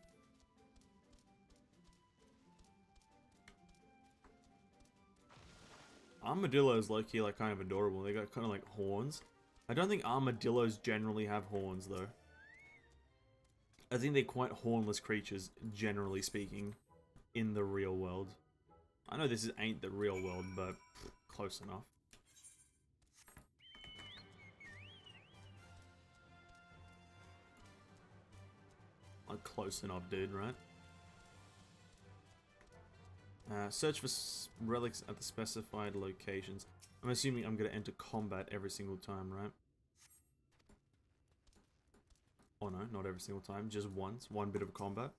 Armadillos low-key like kind of adorable. They got kind of like horns. I don't think armadillos generally have horns though. I think they're quite hornless creatures, generally speaking, in the real world. I know this ain't the real world, but close enough. Like close enough, dude, right? Search for relics at the specified locations. I'm assuming I'm going to enter combat every single time, right? Oh no, not every single time, just once. One bit of combat.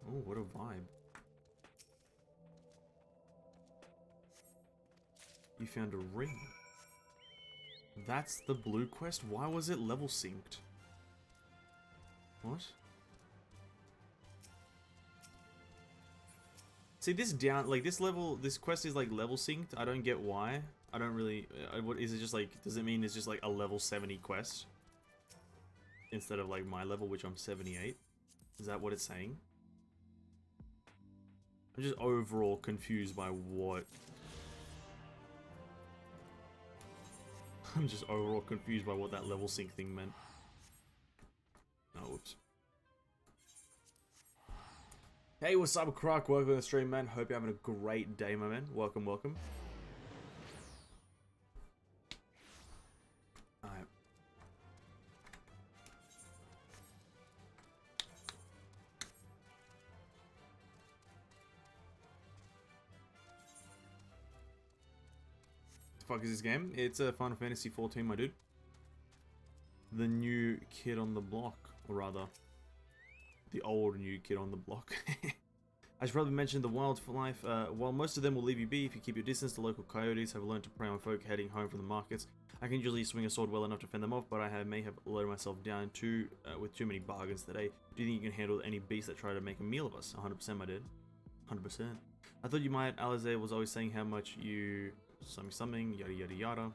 Oh, what a vibe. You found a ring. That's the blue quest? Why was it level synced? What? See, this this quest is like level synced. I don't get why. I don't really, what is it, just like, does it mean it's just like a level 70 quest? Instead of like my level, which I'm 78? Is that what it's saying? I'm just overall confused by what... I'm just overall confused by what that level sync thing meant. Oh, whoops. Hey, what's up, Croc? Welcome to the stream, man. Hope you're having a great day, my man. Welcome, welcome. Alright. The fuck is this game? It's a Final Fantasy 14, my dude. The new kid on the block, or rather, the old new kid on the block. I should probably mention the wildlife. While most of them will leave you be if you keep your distance, the local coyotes have learned to prey on folk heading home from the markets. I can usually swing a sword well enough to fend them off, but may have loaded myself down with too many bargains today. Do you think you can handle any beasts that try to make a meal of us? 100%, my dude. 100%. I thought you might. Alize was always saying how much you... something, yada yada yada.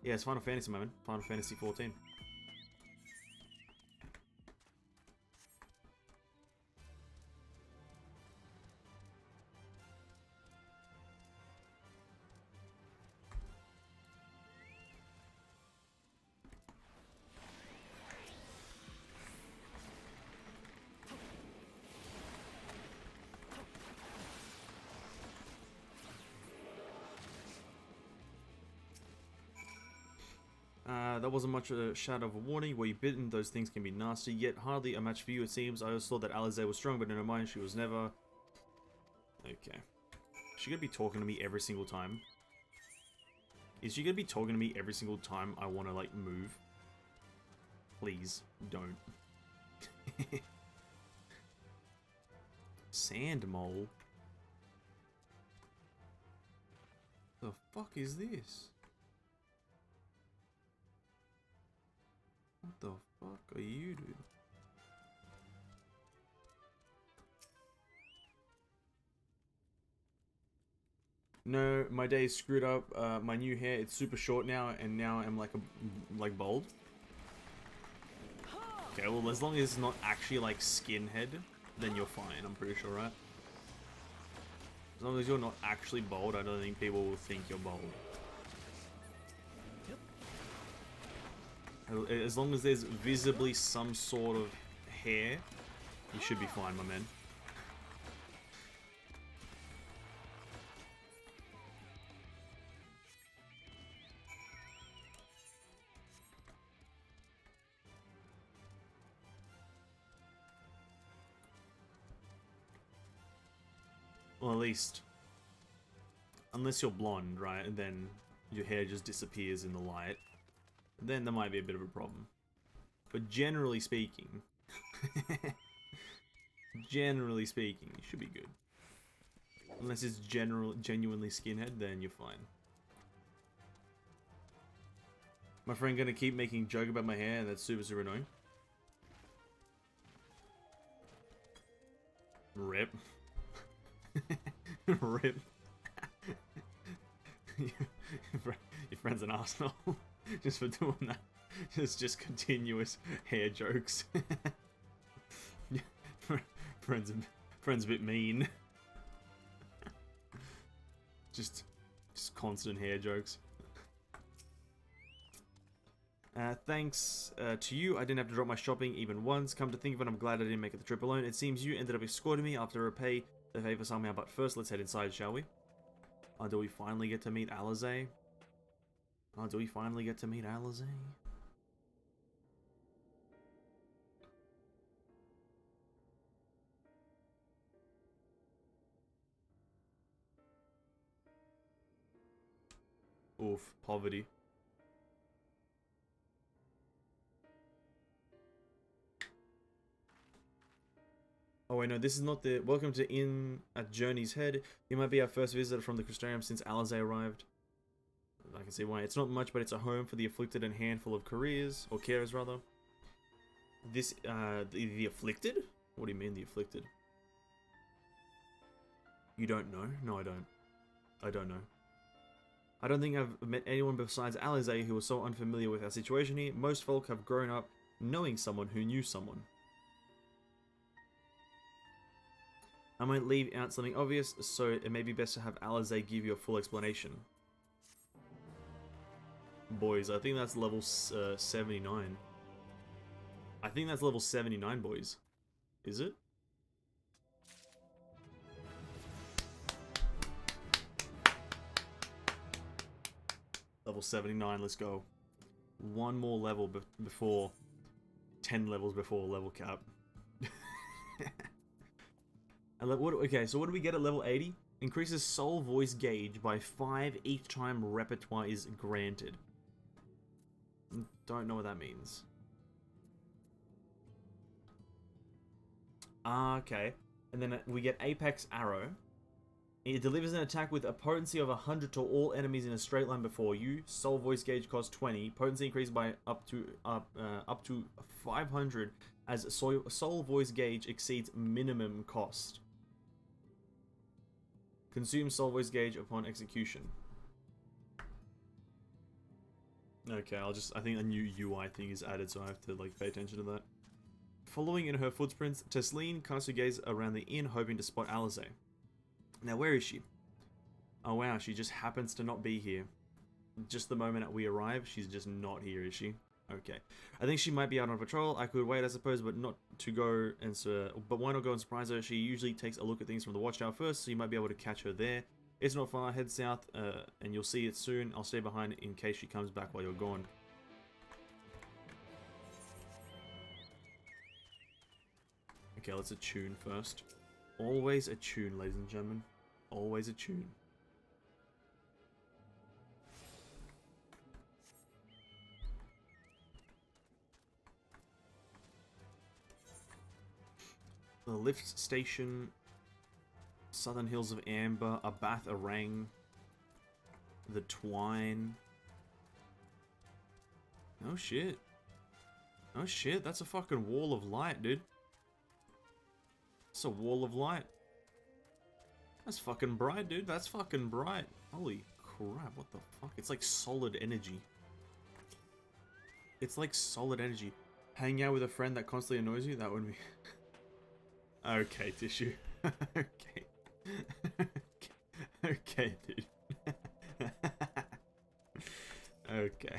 Yeah, it's Final Fantasy, man. Final Fantasy 14. That wasn't much of a shadow of a warning. Where you bitten, those things can be nasty, yet hardly a match for you, it seems. I always thought that Alize was strong, but in her mind, she was never... Okay. Is she gonna be talking to me every single time? Is she gonna be talking to me every single time I want to, like, move? Please, don't. Sand mole? The fuck is this? What the fuck are you doing? No, my day is screwed up. My new hair, it's super short now, and now I'm like bald. Okay, well, as long as it's not actually like skinhead, then you're fine. I'm pretty sure, right? As long as you're not actually bald, I don't think people will think you're bald. As long as there's visibly some sort of hair, you should be fine, my man. Well, at least, unless you're blonde, right, and then your hair just disappears in the light, then there might be a bit of a problem. But generally speaking, generally speaking, you should be good. Unless it's genuinely skinhead, then you're fine. My friend gonna keep making joke about my hair, and that's super, super annoying. Rip. Rip. Your friend's an arsehole. Just for doing that. Just continuous hair jokes. friend's a bit mean. just constant hair jokes. Thanks to you, I didn't have to drop my shopping even once. Come to think of it, I'm glad I didn't make it the trip alone. It seems you ended up escorting me after repay the favor somehow, but first let's head inside, shall we? Oh, do we finally get to meet Alize? Oh, do we finally get to meet Alize? Oof, poverty. Oh wait, no, this is not the... Welcome to Inn at Journey's Head. You might be our first visitor from the Crystarium since Alize arrived. I can see why. It's not much, but it's a home for the afflicted and handful of careers, or carers rather. This, the afflicted? What do you mean, the afflicted? You don't know? No, I don't. I don't know. I don't think I've met anyone besides Alize who was so unfamiliar with our situation here. Most folk have grown up knowing someone who knew someone. I might leave out something obvious, so it may be best to have Alize give you a full explanation. boys. I think that's level 79. I think that's level 79, boys. Is it? Level 79, let's go. One more level before 10 levels before level cap. Okay, so what do we get at level 80? Increases soul voice gauge by 5 each time repertoire is granted. Don't know what that means. Okay. And then we get Apex Arrow. It delivers an attack with a potency of 100 to all enemies in a straight line before you. Soul voice gauge costs 20. Potency increased by up to 500 as soul voice gauge exceeds minimum cost. Consume soul voice gauge upon execution. Okay, I think a new UI thing is added, so I have to like pay attention to that. Following in her footprints, Tesleen casts her gaze around the inn, hoping to spot Alize. Now, where is she? Oh wow, she just happens to not be here. Just the moment that we arrive, she's just not here, is she? Okay. I think she might be out on patrol. I could wait, I suppose, but not to go and but why not go and surprise her? She usually takes a look at things from the watchtower first, so you might be able to catch her there. It's not far. Head south, and you'll see it soon. I'll stay behind in case she comes back while you're gone. Okay, let's attune first. Always attune, ladies and gentlemen. Always attune. The lift station, Southern Hills of Amber, Abath Arang, the Twine. Oh shit. Oh shit, that's a fucking wall of light, dude. It's a wall of light. That's fucking bright, dude. That's fucking bright. Holy crap, what the fuck? It's like solid energy. It's like solid energy. Hang out with a friend that constantly annoys you? That would be... Okay, Tissue. Okay. Okay, dude. Okay.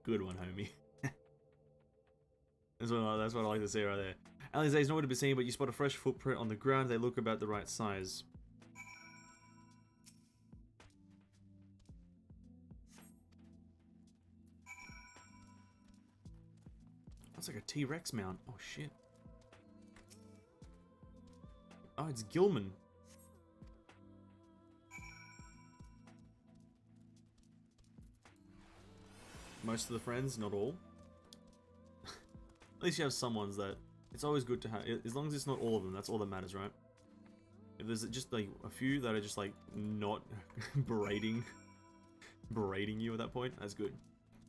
Good one, homie. That's what I like to see right there. Alize is nowhere to be seen, but you spot a fresh footprint on the ground. They look about the right size. That's like a T-Rex mount. Oh shit. Oh, it's Gilman. Most of the friends, not all. At least you have some ones that... It's always good to have... As long as it's not all of them, that's all that matters, right? If there's just like a few that are just like not berating you at that point, that's good.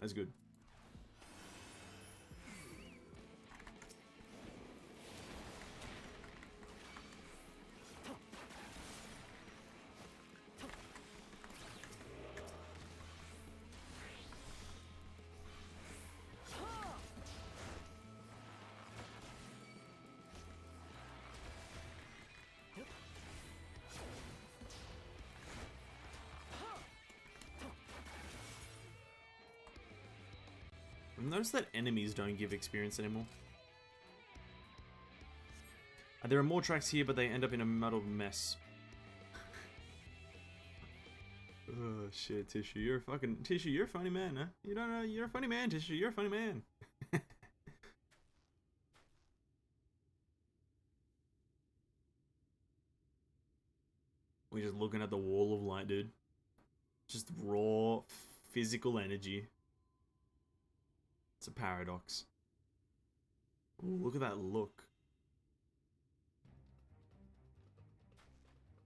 That's good. Notice that enemies don't give experience anymore. There are more tracks here, but they end up in a muddled mess. Oh shit, Tissue, you're a fucking... Tissue, you're a funny man, huh? You don't know, you're a funny man, Tissue, you're a funny man. We're just looking at the wall of light, dude. Just raw physical energy. It's a paradox. Ooh, look at that look.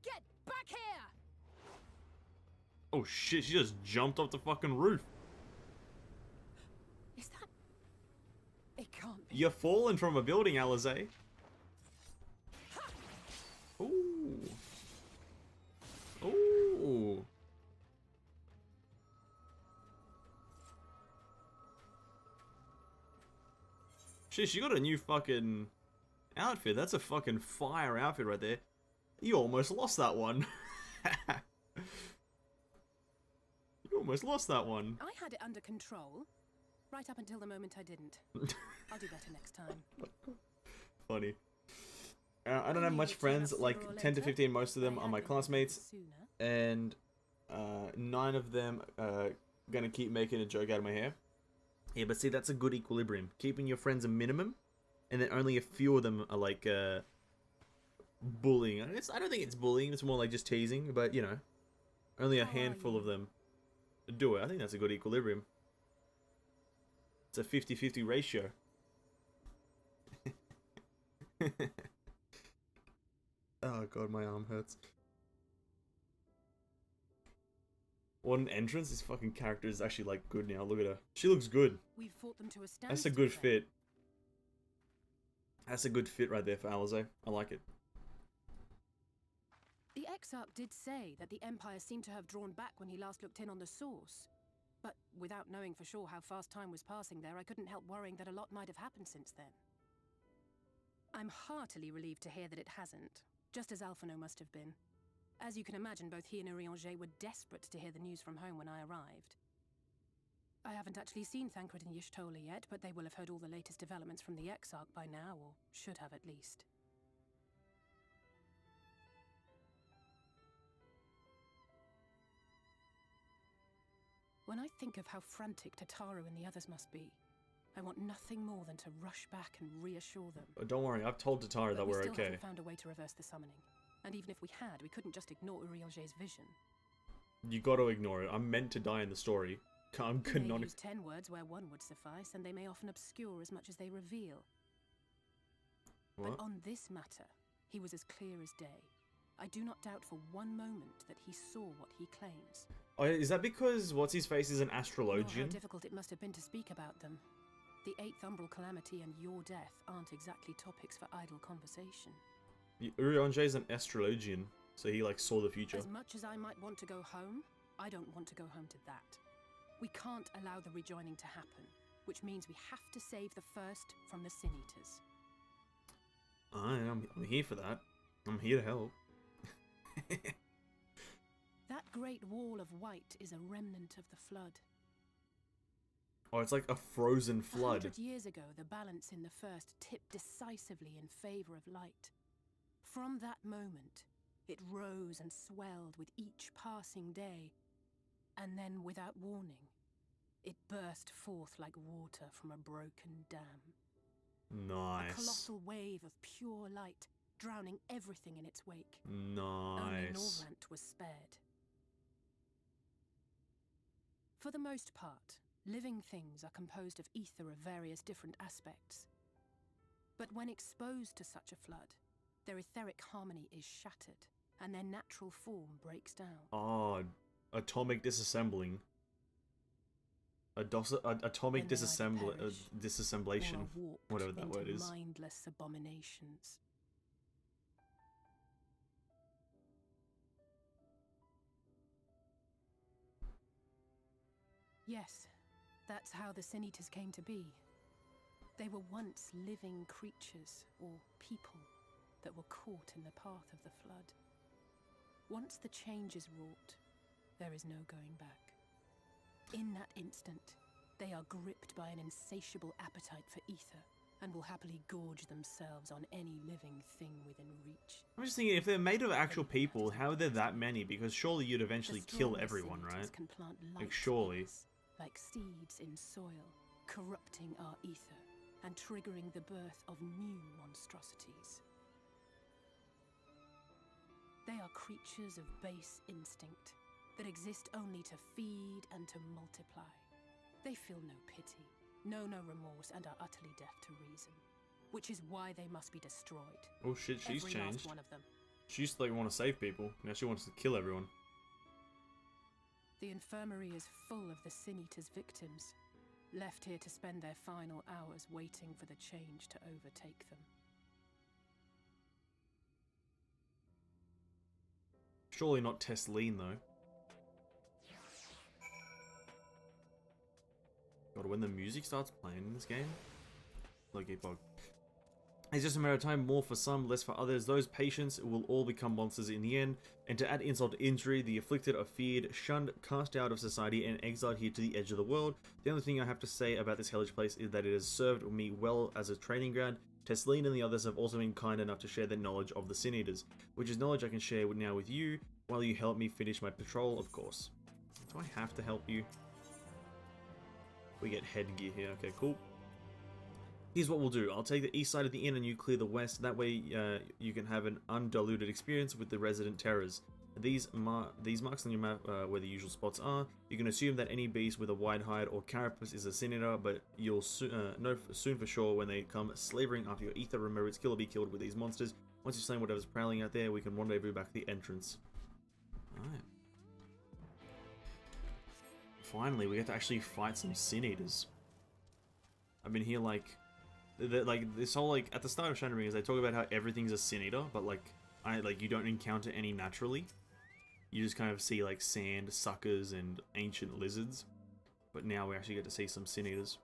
Get back here! Oh shit, she just jumped off the fucking roof. Is that... It can't be. You're falling from a building, Alize. Ooh. Ooh. Shit, she got a new fucking outfit. That's a fucking fire outfit right there. You almost lost that one. You almost lost that one. I had it under control, right up until the moment I didn't. I'll do better next time. Funny. I don't have much friends, like 10 to 15, most of them are my classmates, and 9 of them are gonna keep making a joke out of my hair. Yeah, but see, that's a good equilibrium. Keeping your friends a minimum, and then only a few of them are like bullying. I don't think it's bullying, it's more like just teasing, but you know, only a handful of them do it. I think that's a good equilibrium. It's a 50-50 ratio. Oh god, my arm hurts. What an entrance! This fucking character is actually like good now. Look at her. She looks good. We've fought them to a standstill. That's a good fit. That's a good fit right there for Alize. I like it. The Exarch did say that the Empire seemed to have drawn back when he last looked in on the source. But without knowing for sure how fast time was passing there, I couldn't help worrying that a lot might have happened since then. I'm heartily relieved to hear that it hasn't, just as Alphino must have been. As you can imagine, both he and Urianger were desperate to hear the news from home when I arrived. I haven't actually seen Thancred and Y'shtola yet, but they will have heard all the latest developments from the Exarch by now, or should have at least. When I think of how frantic Tataru and the others must be, I want nothing more than to rush back and reassure them. Don't worry, I've told Tataru that we're okay. We still haven't found a way to reverse the summoning. And even if we had, we couldn't just ignore Urianger's vision. You gotta ignore it. I'm meant to die in the story. I'm canonical. They use 10 words where one would suffice, and they may often obscure as much as they reveal. What? But on this matter, he was as clear as day. I do not doubt for one moment that he saw what he claims. Oh, is that because what's-his-face is an astrologian? How difficult it must have been to speak about them. The 8th Umbral Calamity and your death aren't exactly topics for idle conversation. Urianger is an astrologian, so he like saw the future. As much as I might want to go home, I don't want to go home to that. We can't allow the rejoining to happen, which means we have to save the first from the Sin Eaters. I'm here for that. I'm here to help. That great wall of white is a remnant of the flood. Oh, it's like a frozen flood. 100 years ago, the balance in the first tipped decisively in favor of light. From that moment, it rose and swelled with each passing day, and then, without warning, it burst forth like water from a broken dam. Nice. A colossal wave of pure light, drowning everything in its wake. Nice. Only Norrant was spared. For the most part, living things are composed of ether of various different aspects. But when exposed to such a flood, their etheric harmony is shattered, and their natural form breaks down. Oh, atomic disassembling. Atomic disassemblation, whatever that word is. Mindless abominations. Yes, that's how the Sin Eaters came to be. They were once living creatures, or people, that were caught in the path of the flood. Once the change is wrought, there is no going back. In that instant, they are gripped by an insatiable appetite for ether, and will happily gorge themselves on any living thing within reach. I'm just thinking, if they're made of actual people, how are there that many? Because surely you'd eventually kill everyone, right? Like, surely. Like seeds in soil, corrupting our ether, and triggering the birth of new monstrosities. They are creatures of base instinct, that exist only to feed and to multiply. They feel no pity, know no remorse, and are utterly deaf to reason. Which is why they must be destroyed. Oh shit, she's Every changed. last one of them. She used to like want to save people, now she wants to kill everyone. The infirmary is full of the Sin Eaters' victims, left here to spend their final hours waiting for the change to overtake them. Surely not Tesleen, though. God, when the music starts playing in this game, low-key bug. It's just a matter of time, more for some, less for others. Those patients will all become monsters in the end, and to add insult to injury, the afflicted are feared, shunned, cast out of society, and exiled here to the edge of the world. The only thing I have to say about this hellish place is that it has served me well as a training ground. Tesleen and the others have also been kind enough to share their knowledge of the Sin Eaters, which is knowledge I can share now with you, while you help me finish my patrol, of course. Do I have to help you? We get headgear here, okay, cool. Here's what we'll do. I'll take the east side of the inn and you clear the west. That way you can have an undiluted experience with the resident terrors. These marks on your map where the usual spots are. You can assume that any beast with a wide hide or carapace is a Sin Eater, but you'll know soon for sure when they come slavering after your ether. Remember, it's kill or be killed with these monsters. Once you've slain whatever's prowling out there, we can rendezvous back at the entrance. Alright. Finally, we get to actually fight some Sin Eaters. I've been here like this whole, like, at the start of Shadowbringers, they talk about how everything's a Sin Eater, but like you don't encounter any naturally. You just kind of see like sand suckers and ancient lizards. But now we actually get to see some Sin Eaters.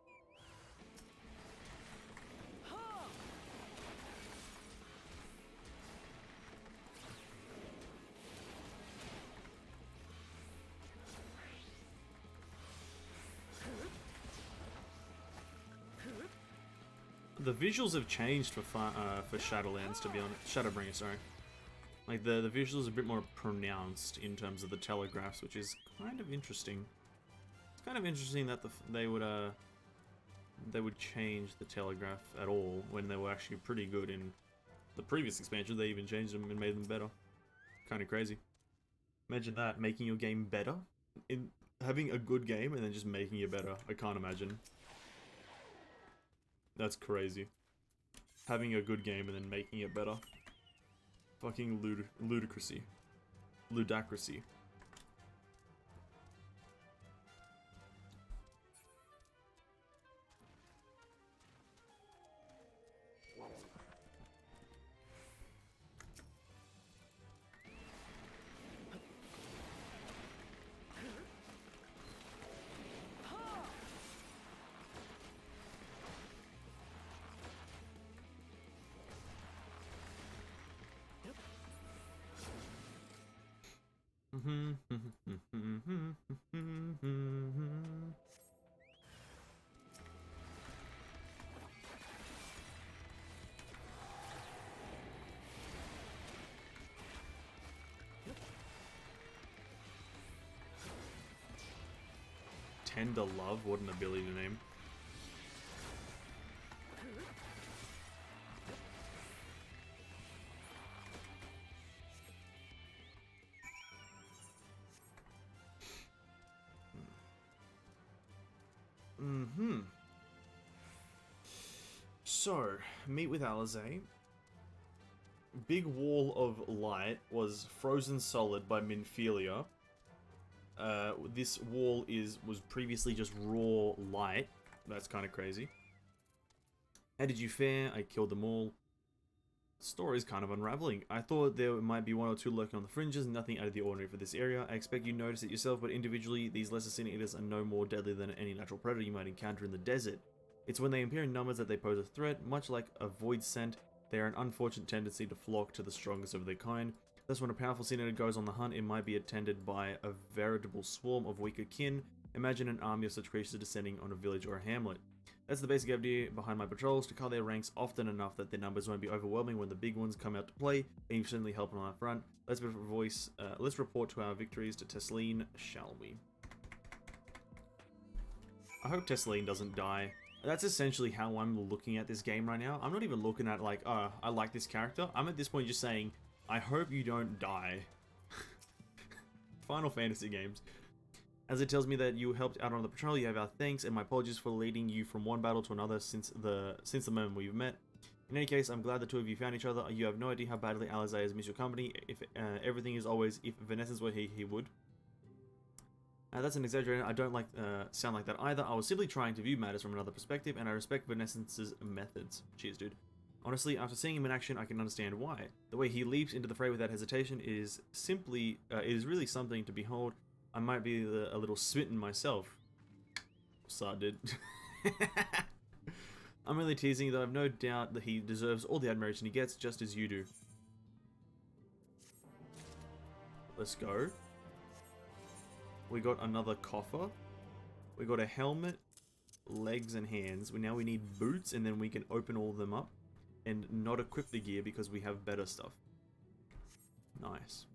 The visuals have changed for Shadowlands, to be honest. Shadowbringers, sorry. Like the visuals are a bit more pronounced in terms of the telegraphs, which is kind of interesting. It's kind of interesting that they would change the telegraph at all when they were actually pretty good in the previous expansion. They even changed them and made them better. Kind of crazy. Imagine that, making your game better, in having a good game and then just making it better. I can't imagine. That's crazy. Having a good game and then making it better. Fucking ludicrousy. Ludacracy. Tender Love, what an ability to name. So, meet with Alizé. Big Wall of Light was frozen solid by Minfilia. This wall was previously just raw light. That's kind of crazy. How did you fare? I killed them all. The story is kind of unraveling. I thought there might be one or two lurking on the fringes, nothing out of the ordinary for this area. I expect you notice it yourself, but individually, these lesser Sin Eaters are no more deadly than any natural predator you might encounter in the desert. It's when they appear in numbers that they pose a threat. Much like a void scent, they are an unfortunate tendency to flock to the strongest of their kind. Thus, when a powerful Sin Eater goes on the hunt, it might be attended by a veritable swarm of weaker kin. Imagine an army of such creatures descending on a village or a hamlet. That's the basic idea behind my patrols, to cut their ranks often enough that their numbers won't be overwhelming when the big ones come out to play, and you certainly help on that front. Let's report to our victories to Tesleen, shall we? I hope Tesleen doesn't die. That's essentially how I'm looking at this game right now. I'm not even looking at like, oh, I like this character. I'm at this point just saying, I hope you don't die. Final Fantasy games. As it tells me that you helped out on the patrol, you have our thanks, and my apologies for leading you from one battle to another since the moment we've met. In any case, I'm glad the two of you found each other. You have no idea how badly Alizé has missed your company. If everything is always, if Vanessa's were here, he would. That's an exaggeration. I don't sound like that either. I was simply trying to view matters from another perspective, and I respect Vanessa's methods. Cheers, dude. Honestly, after seeing him in action, I can understand why. The way he leaps into the fray without hesitation is simply, it is really something to behold. I might be a little smitten myself. Sad, dude. I'm really teasing, though I've no doubt that he deserves all the admiration he gets, just as you do. Let's go. We got another coffer. We got a helmet, legs and hands. Now we need boots, and then we can open all of them up and not equip the gear because we have better stuff. Nice.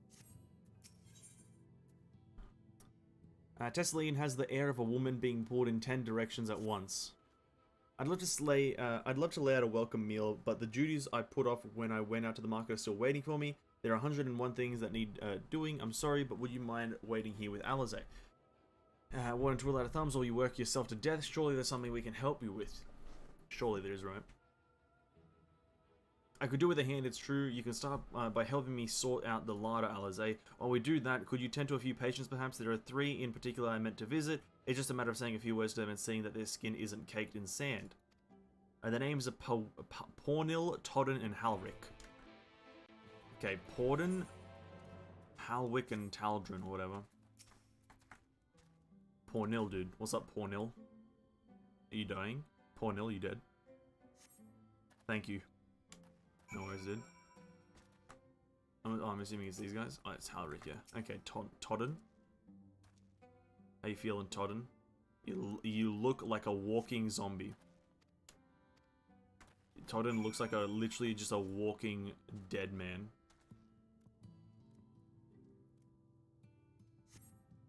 Tesseline has the air of a woman being pulled in 10 directions at once. I'd love to lay out a welcome meal, but the duties I put off when I went out to the market are still waiting for me. There are 101 things that need doing. I'm sorry, but would you mind waiting here with Alizé? Want to twirl out of thumbs or you work yourself to death? Surely there's something we can help you with. Surely there is, right? I could do with a hand, it's true. You can start by helping me sort out the larder, Alizé. While we do that, could you tend to a few patients perhaps? There are 3 in particular I meant to visit. It's just a matter of saying a few words to them and seeing that their skin isn't caked in sand. The names are Pornil, Todden, and Halric. Okay, Porden, Halwick, and Taldrin, or whatever. Pornil, dude. What's up, Pornil? Are you dying? Pornil, you dead? Thank you. No worries, dude. I'm assuming it's these guys. Oh, it's Halric, yeah. Okay, Todden. How you feeling, Todden? You look like a walking zombie. Todden looks like literally just a walking dead man.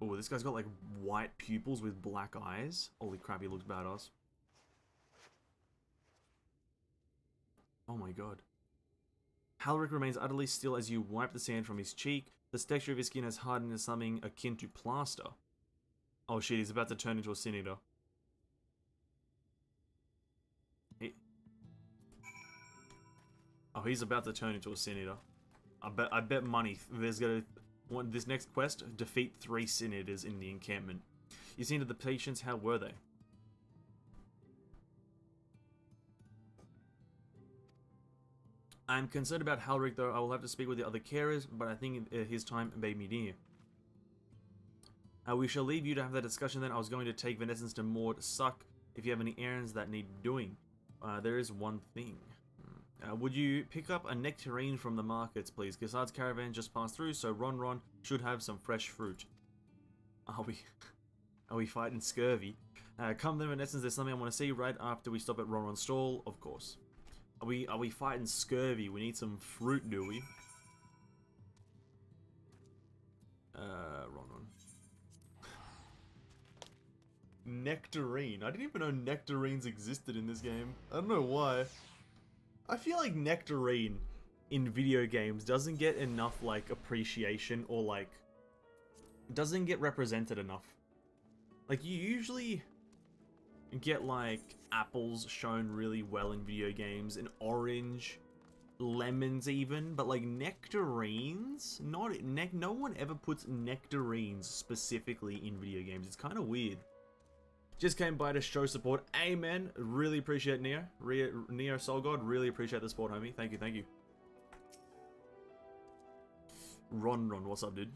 Oh, this guy's got like white pupils with black eyes. Holy crap, he looks badass. Oh my god. Halric remains utterly still as you wipe the sand from his cheek. The texture of his skin has hardened into something akin to plaster. Oh shit, he's about to turn into a sin eater. Oh, he's about to turn into a sin eater. I bet money there's gonna... This next quest, defeat 3 sin eaters in the encampment. You seen to the patients, how were they? I'm concerned about Halric though. I will have to speak with the other carers, but I think his time may be near. We shall leave you to have that discussion then. I was going to take Vanessence to Maud Suck if you have any errands that need doing. There is one thing. Would you pick up a nectarine from the markets, please? Gassad's caravan just passed through, so Ron should have some fresh fruit. Are we fighting scurvy? Come then, in essence, there's something I want to see right after we stop at Ronron's stall, of course. Are we fighting scurvy? We need some fruit, do we? Ron. Nectarine. I didn't even know nectarines existed in this game. I don't know why. I feel like nectarine in video games doesn't get enough, like, appreciation or, like, doesn't get represented enough. Like, you usually get, like, apples shown really well in video games, and orange, lemons even, but, like, nectarines? No one ever puts nectarines specifically in video games. It's kind of weird. Just came by to show support. Amen. Really appreciate Neo Soul God. Really appreciate the support, homie. Thank you. Ron, what's up, dude?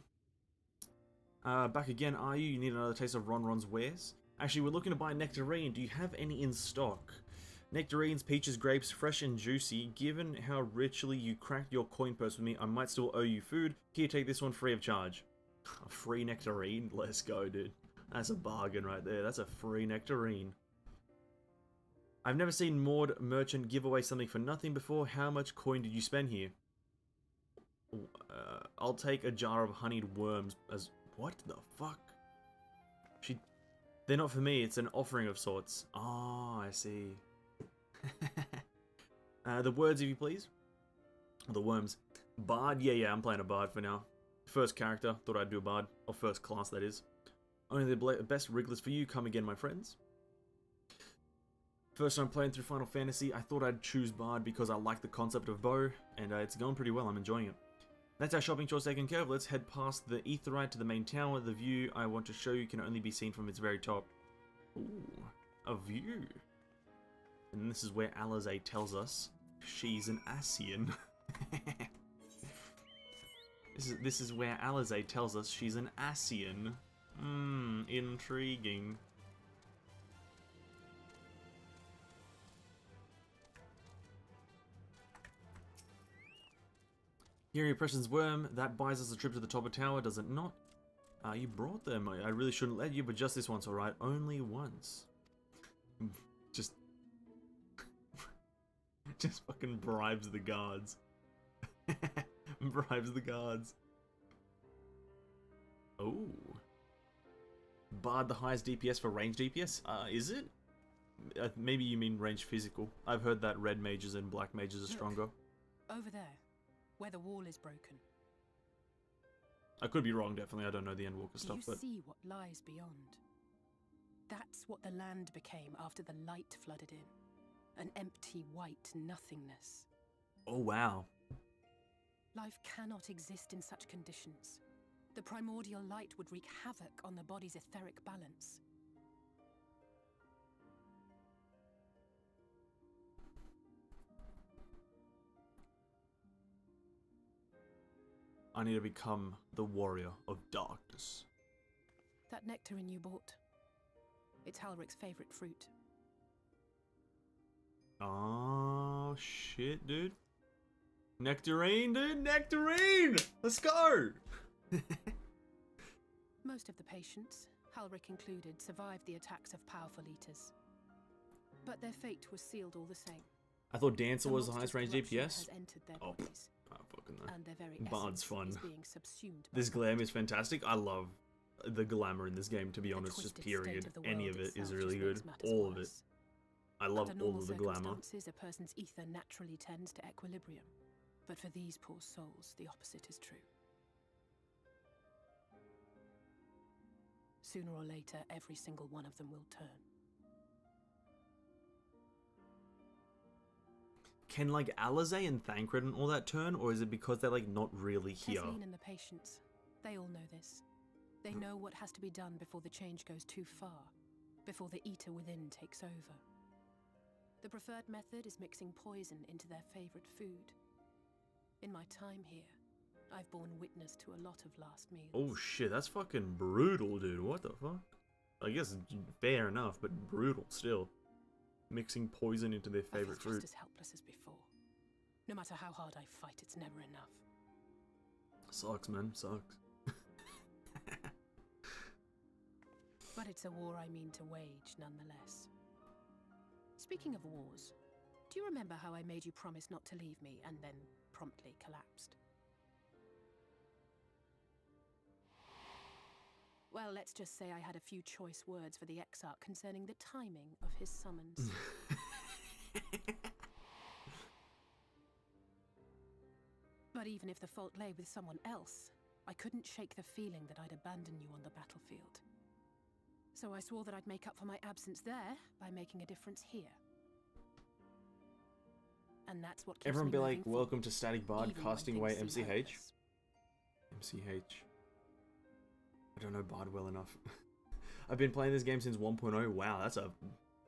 Back again, are you? You need another taste of Ron's wares? Actually, we're looking to buy nectarine. Do you have any in stock? Nectarines, peaches, grapes, fresh and juicy. Given how richly you cracked your coin purse with me, I might still owe you food. Here, take this one free of charge. A free nectarine? Let's go, dude. That's a bargain right there. That's a free nectarine. I've never seen Maud Merchant give away something for nothing before. How much coin did you spend here? I'll take a jar of honeyed worms as... What the fuck? They're not for me. It's an offering of sorts. Oh, I see. The words, if you please. The worms. Bard? Yeah, I'm playing a bard for now. First character. Thought I'd do a bard. Or first class, that is. Only the best wrigglers for you. Come again, my friends. First time playing through Final Fantasy, I thought I'd choose Bard because I like the concept of bow, and it's going pretty well. I'm enjoying it. That's our shopping chores taken care of. Let's head past the Aetheryte to the main tower. The view I want to show you can only be seen from its very top. Ooh, a view. And this is where Alizé tells us she's an Ascian. This is where Alizé tells us she's an Ascian. Intriguing. Here your Preston's worm, that buys us a trip to the top of tower, does it not? You brought them. I really shouldn't let you, but just this once, alright? Only once. Just... just fucking bribes the guards. Bribes the guards. Oh. Bard the highest DPS for range DPS? Is it? Maybe you mean range physical. I've heard that red mages and black mages are stronger. Over there, where the wall is broken. I could be wrong, definitely. I don't know the Endwalker stuff, Do you but... see what lies beyond? That's what the land became after the light flooded in. An empty white nothingness. Oh, wow. Life cannot exist in such conditions. The primordial light would wreak havoc on the body's etheric balance. I need to become the warrior of darkness. That nectarine you bought. It's Halric's favorite fruit. Oh, shit, dude. Nectarine, dude! Nectarine! Let's go! Most of the patients, Halric included, survived the attacks of powerful eaters. But their fate was sealed all the same. I thought Dancer was the highest monstrous range corruption DPS. has entered their Oh, bodies, I fucking know. and their very Bard's essence fun. is being subsumed by This it. glam is fantastic. I love the glamour in this game, to be The honest, just twisted period. state of the Any world of it is itself really just good. makes matters All of it. worse. I love Under all normal of the glamour. circumstances, a person's ether naturally tends to equilibrium. But for these poor souls, the opposite is true. Sooner or later, every single one of them will turn. Can, like, Alizé and Thancred and all that turn, or is it because they're, like, not really here? Tesleen and the patients, they all know this. They know what has to be done before the change goes too far, before the eater within takes over. The preferred method is mixing poison into their favorite food. In my time here, I've borne witness to a lot of last meals. Oh shit, that's fucking brutal, dude. What the fuck? I guess fair enough, but brutal still. Mixing poison into their favorite I feel fruit. just as helpless as before. No matter how hard I fight, it's never enough. Sucks, man. Sucks. But it's a war I mean to wage, nonetheless. Speaking of wars, do you remember how I made you promise not to leave me and then promptly collapsed? Well, let's just say I had a few choice words for the Exarch concerning the timing of his summons. But even if the fault lay with someone else, I couldn't shake the feeling that I'd abandon you on the battlefield. So I swore that I'd make up for my absence there by making a difference here. And that's what keeps Everyone me be moving like, forward, welcome to Static Bard, even when casting things away seem MCH. hopeless. MCH. I don't know Bard well enough. I've been playing this game since 1.0. Wow, that's a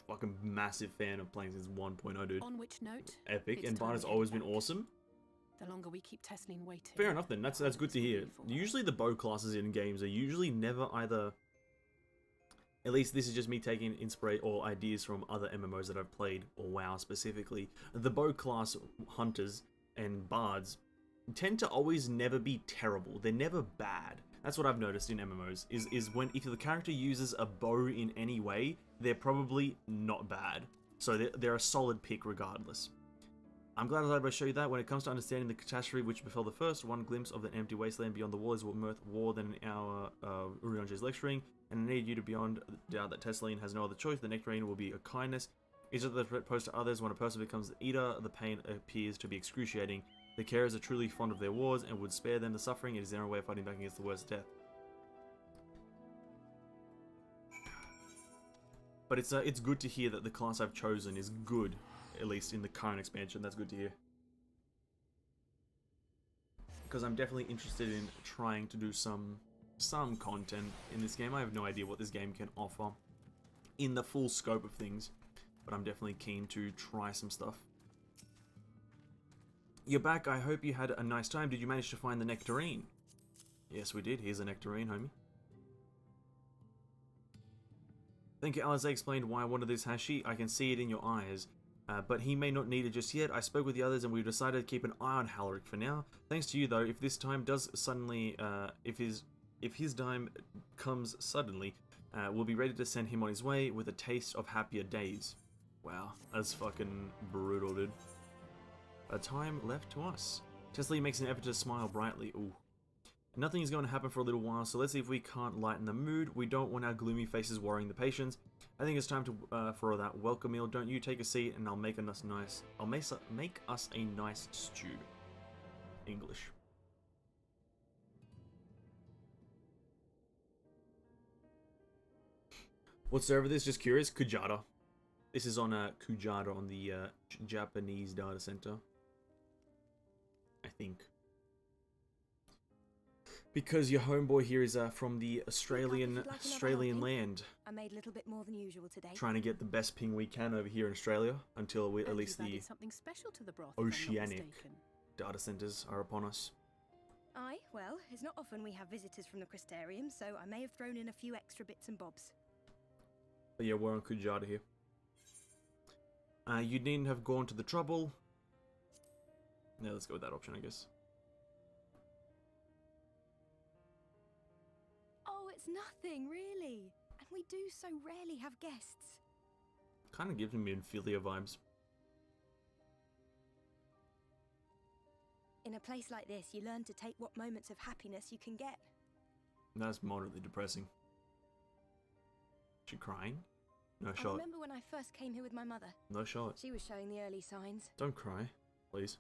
fucking massive fan of playing since 1.0, dude. On which note, Epic, it's and time Bard has we always head been back. awesome. The longer we keep Tesleen waiting. Fair enough then, that's good to hear. For Usually the bow classes in games are usually never either... At least this is just me taking inspiration or ideas from other MMOs that I've played, or WoW specifically. The bow class hunters and bards tend to always never be terrible. They're never bad. That's what I've noticed in MMOs, is when if the character uses a bow in any way, they're probably not bad. So they're a solid pick regardless. I'm glad I was able to show you that. When it comes to understanding the catastrophe which befell the first, one glimpse of the empty wasteland beyond the wall is worth more than an hour of Urionje's lecturing, and I need you to beyond doubt that Tesleen has no other choice. The nectarine will be a kindness. Each of the threat posed to others. When a person becomes the eater, the pain appears to be excruciating. The carers are truly fond of their wards and would spare them the suffering. It is their own way of fighting back against the worst death. But it's good to hear that the class I've chosen is good, at least in the current expansion. That's good to hear. Because I'm definitely interested in trying to do some content in this game. I have no idea what this game can offer in the full scope of things, but I'm definitely keen to try some stuff. You're back. I hope you had a nice time. Did you manage to find the nectarine? Yes, we did. Here's a nectarine, homie. Thank you, Alizé explained why I wanted this hashi. I can see it in your eyes. but he may not need it just yet. I spoke with the others and we've decided to keep an eye on Halric for now. Thanks to you though, if this time does suddenly, if his time comes suddenly, we'll be ready to send him on his way with a taste of happier days. Wow, that's fucking brutal, dude. A time left to us. Tesla makes an effort to smile brightly. Ooh. Nothing is going to happen for a little while, so let's see if we can't lighten the mood. We don't want our gloomy faces worrying the patients. I think it's time to for that welcome meal. Don't you take a seat, and I'll make us nice. I'll make us a nice stew. English. What's over this? Just curious. Kujata. This is on Kujata on the Japanese data center. I think. Because your homeboy here is from the Australian land. I made a little bit more than usual today. Trying to get the best ping we can over here in Australia until we, at least the something special to the broth, oceanic data centers are upon us. Aye, well, it's not often we have visitors from the Crystarium, so I may have thrown in a few extra bits and bobs. But yeah, we're on Kujata here. You needn't have gone to the trouble. Yeah, let's go with that option, I guess. Oh, it's nothing, really. And we do so rarely have guests. Kind of gives me Ophelia vibes. In a place like this, you learn to take what moments of happiness you can get. That's moderately depressing. She crying? No I shot. remember when I first came here with my mother. No shot. She was showing the early signs. Don't cry, please.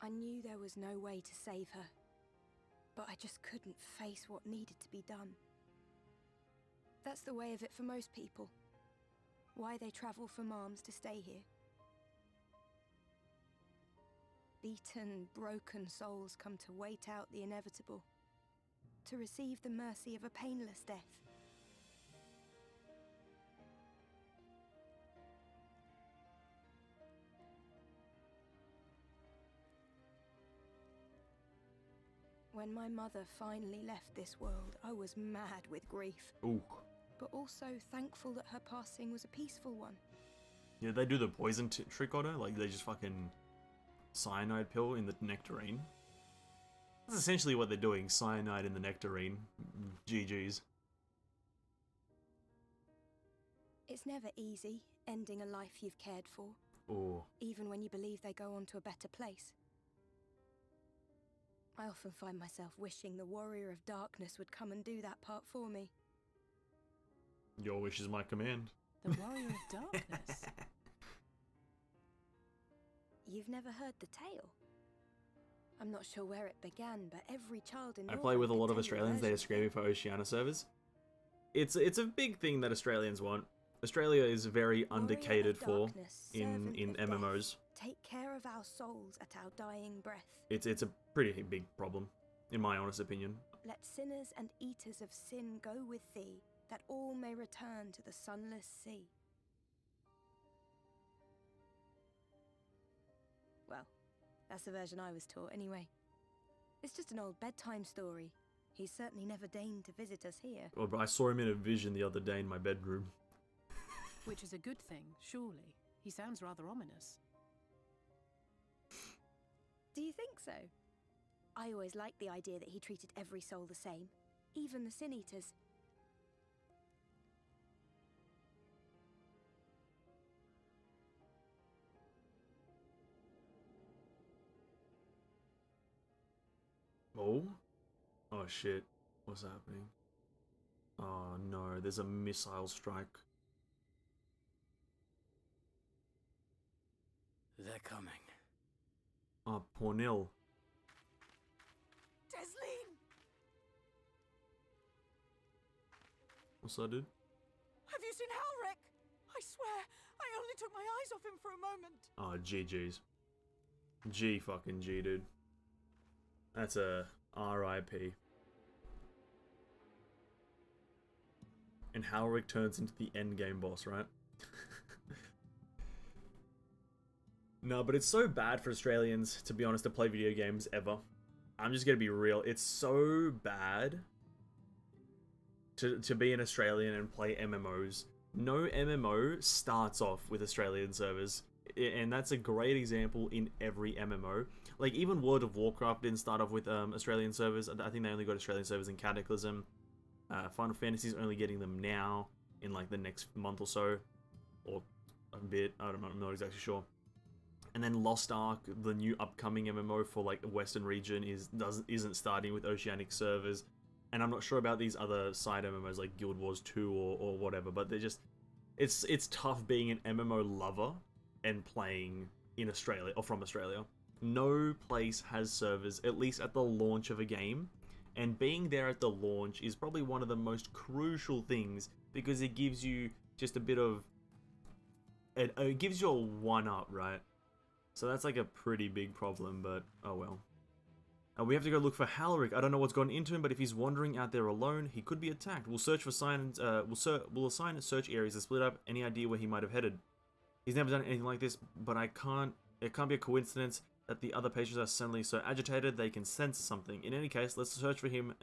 I knew there was no way to save her, but I just couldn't face what needed to be done. That's the way of it for most people. Why they travel from arms to stay here. Beaten, broken souls come to wait out the inevitable, to receive the mercy of a painless death. When my mother finally left this world, I was mad with grief. Ooh. But also thankful that her passing was a peaceful one. Yeah, they do the poison trick on her, like they just fucking cyanide pill in the nectarine. That's essentially what they're doing, cyanide in the nectarine. GG's. It's never easy, ending a life you've cared for. Ooh. Even when you believe they go on to a better place. I often find myself wishing the Warrior of Darkness would come and do that part for me. Your wish is my command. The Warrior of Darkness? You've never heard the tale? I'm not sure where it began, but every child in I play with a lot of Australians, they are screaming for Oceania servers. It's a big thing that Australians want. Australia is very undercatered for in MMOs. Take care of our souls at our dying breath. It's a pretty big problem, in my honest opinion. Let sinners and eaters of sin go with thee, that all may return to the sunless sea. Well, that's the version I was taught anyway. It's just an old bedtime story. He's certainly never deigned to visit us here. Well, but I saw him in a vision the other day in my bedroom. Which is a good thing, surely. He sounds rather ominous. Do you think so? I always liked the idea that he treated every soul the same, even the Sin Eaters. Oh? Oh shit. What's happening? Oh no, there's a missile strike. They're coming. Oh, Pornil. Desleen! What's that, dude? Have you seen Halric? I swear, I only took my eyes off him for a moment. Oh, GG's. G fucking G, dude. That's a RIP. And Halric turns into the endgame boss, right? No, but it's so bad for Australians, to be honest, to play video games ever. I'm just gonna be real. It's so bad to be an Australian and play MMOs. No MMO starts off with Australian servers, and that's a great example in every MMO. Like, even World of Warcraft didn't start off with Australian servers. I think they only got Australian servers in Cataclysm. Final Fantasy's only getting them now in like the next month or so, or a bit. I don't know. I'm not exactly sure. And then Lost Ark, the new upcoming MMO for like the Western region, isn't starting with Oceanic servers. And I'm not sure about these other side MMOs like Guild Wars 2 or whatever, but they're just... It's tough being an MMO lover and playing in Australia, or from Australia. No place has servers, at least at the launch of a game. And being there at the launch is probably one of the most crucial things, because it gives you just a bit of... It gives you a one-up, right? So that's like a pretty big problem, but oh well. We have to go look for Halric. I don't know what's gone into him, but if he's wandering out there alone, he could be attacked. We'll search for signs. We'll assign search areas to split up. Any idea where he might have headed? He's never done anything like this, but it can't be a coincidence that the other patients are suddenly so agitated they can sense something. In any case, let's search for him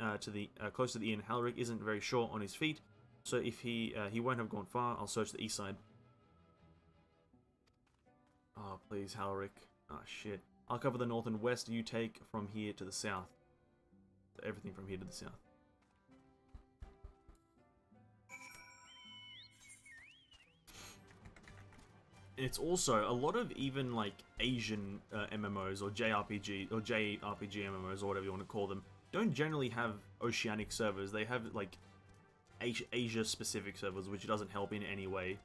close to the inn. Halric isn't very sure on his feet, so if he won't have gone far. I'll search the east side. Oh, please, Halric. Oh, shit. I'll cover the north and west. You take from here to the south. So everything from here to the south. It's also a lot of even like Asian MMOs or JRPG MMOs or whatever you want to call them don't generally have Oceanic servers. They have like Asia specific servers, which doesn't help in any way.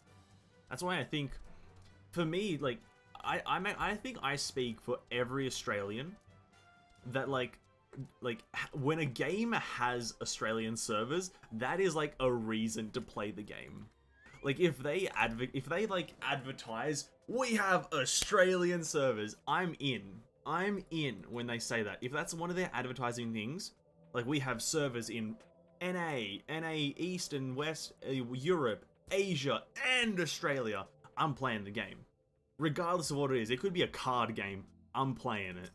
That's why I think, for me, like, I think I speak for every Australian that like when a game has Australian servers, that is like a reason to play the game. Like, if they like advertise, we have Australian servers, I'm in when they say that. If that's one of their advertising things, like, we have servers in NA East and West, Europe, Asia, and Australia, I'm playing the game. Regardless of what it is, it could be a card game, I'm playing it.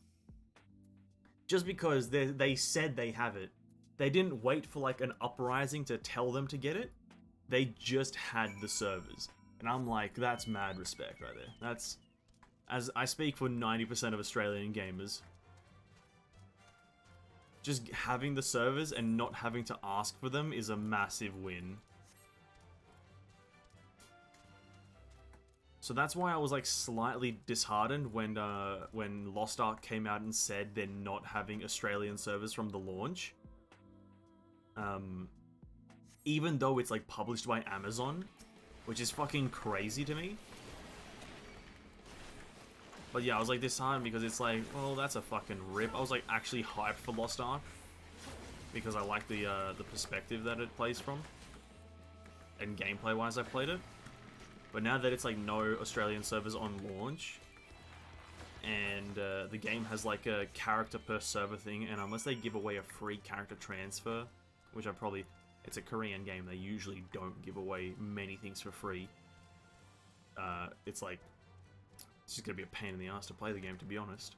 Just because they said they have it. They didn't wait for like an uprising to tell them to get it. They just had the servers. And I'm like, that's mad respect right there. That's, as I speak for 90% of Australian gamers. Just having the servers and not having to ask for them is a massive win. So that's why I was like slightly disheartened when Lost Ark came out and said they're not having Australian servers from the launch. Even though it's like published by Amazon, which is fucking crazy to me. But yeah, I was like disheartened because it's like, well, that's a fucking rip. I was like actually hyped for Lost Ark because I like the perspective that it plays from, and gameplay wise I played it. But now that it's like no Australian servers on launch, and the game has like a character per server thing, and unless they give away a free character transfer, which it's a Korean game, they usually don't give away many things for free. It's just gonna be a pain in the ass to play the game, to be honest.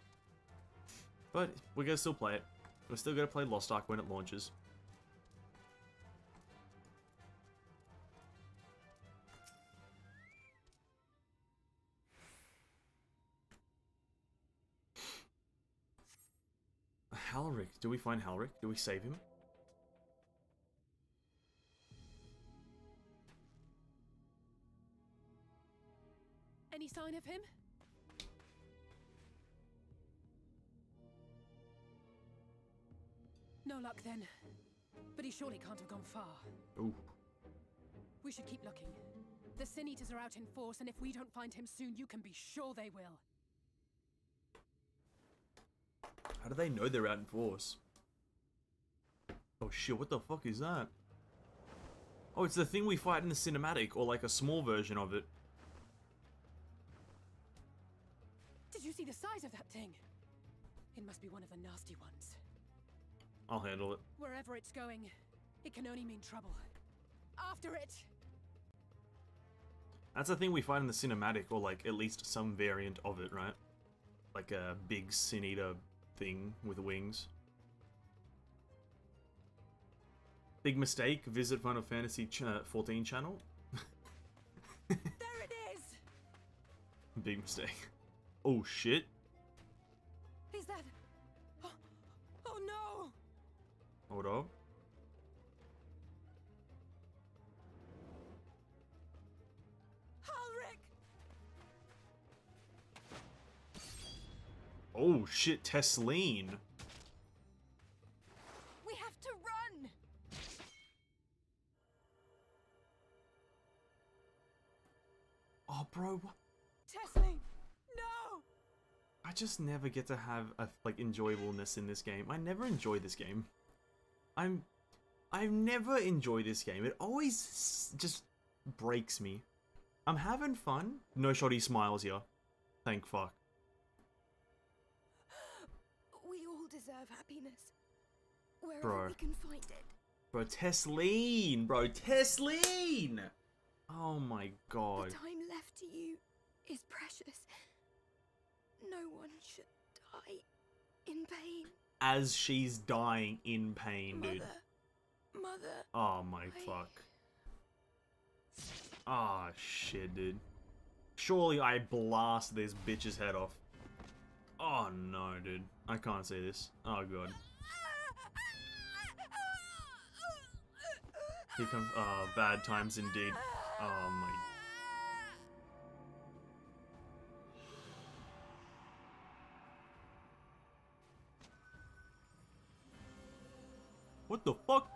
But we're gonna still play it. We're still gonna play Lost Ark when it launches. Halric. Do we find Halric? Do we save him? Any sign of him? No luck then. But he surely can't have gone far. Ooh. We should keep looking. The Sin Eaters are out in force, and if we don't find him soon, you can be sure they will. How do they know they're out in force? Oh shit, what the fuck is that? Oh, it's the thing we fight in the cinematic, or like a small version of it. Did you see the size of that thing? It must be one of the nasty ones. I'll handle it. Wherever it's going, it can only mean trouble. After it! That's the thing we fight in the cinematic, or like at least some variant of it, right? Like a big Sin Eater thing with wings. Big mistake. Visit Final Fantasy 14 channel. There it is! Big mistake. Oh shit. Is that... Oh, oh no! Hold up. Halric! Oh shit, Tesleen. We have to run! Oh, bro, what? Tesling! No! I just never get to have a, like, enjoyableness in this game. I never enjoy this game. I've never enjoyed this game. It always just breaks me. I'm having fun. No shoddy smiles here. Thank fuck. We all deserve happiness. Wherever Bro. we can find it. Bro, Tesleen! Bro, Tesleen! Oh my god. The time left to you is precious. No one should die in pain. As she's dying in pain, dude. Mother. Oh my fuck. Ah, shit, dude. Surely I blast this bitch's head off. Oh no, dude. I can't say this. Oh god. Here comes. Oh, bad times indeed. Oh my. What the fuck?